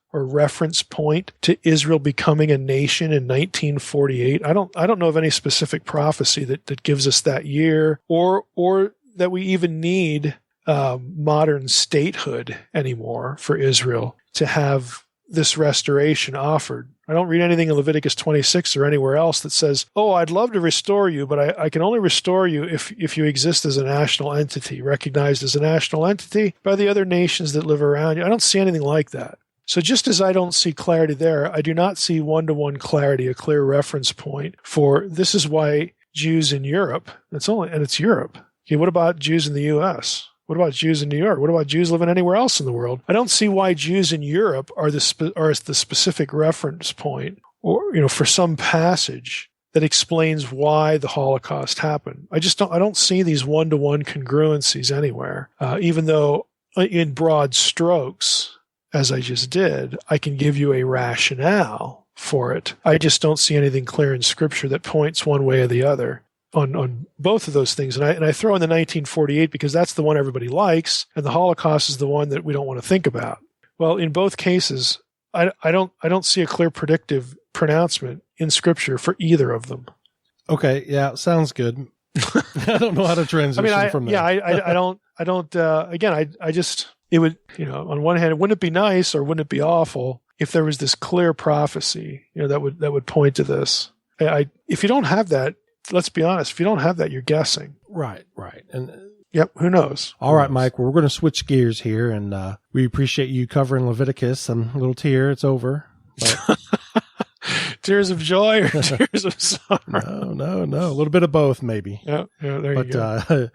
point to Israel becoming a nation in 1948. I don't know of any specific prophecy that gives us that year, or that we even need modern statehood anymore for Israel to have this restoration offered. I don't read anything in Leviticus 26 or anywhere else that says, I'd love to restore you, but I can only restore you if you exist as a national entity, recognized as a national entity by the other nations that live around you. I don't see anything like that. So just as I don't see clarity there, I do not see one-to-one clarity, a clear reference point for this is why Jews in Europe, it's Europe. Okay, what about Jews in the U.S.? What about Jews in New York? What about Jews living anywhere else in the world? I don't see why Jews in Europe are the specific reference point, or for some passage that explains why the Holocaust happened. I don't see these one-to-one congruencies anywhere, even though in broad strokes, as I just did, I can give you a rationale for it. I just don't see anything clear in Scripture that points one way or the other on both of those things. And I throw in the 1948 because that's the one everybody likes, and the Holocaust is the one that we don't want to think about. Well, in both cases, I don't see a clear predictive pronouncement in Scripture for either of them. Okay, yeah, sounds good. I don't know how to transition from that. Yeah, I don't. Again, I just, it would, on one hand, wouldn't it be nice or wouldn't it be awful if there was this clear prophecy, that would point to this? If you don't have that, let's be honest, if you don't have that, you're guessing. Right. And yep, who knows? All right, Mike, well, we're going to switch gears here, and we appreciate you covering Leviticus. I'm a little tear, it's over. But tears of joy or tears of sorrow? No. A little bit of both, maybe. Yeah, there you go.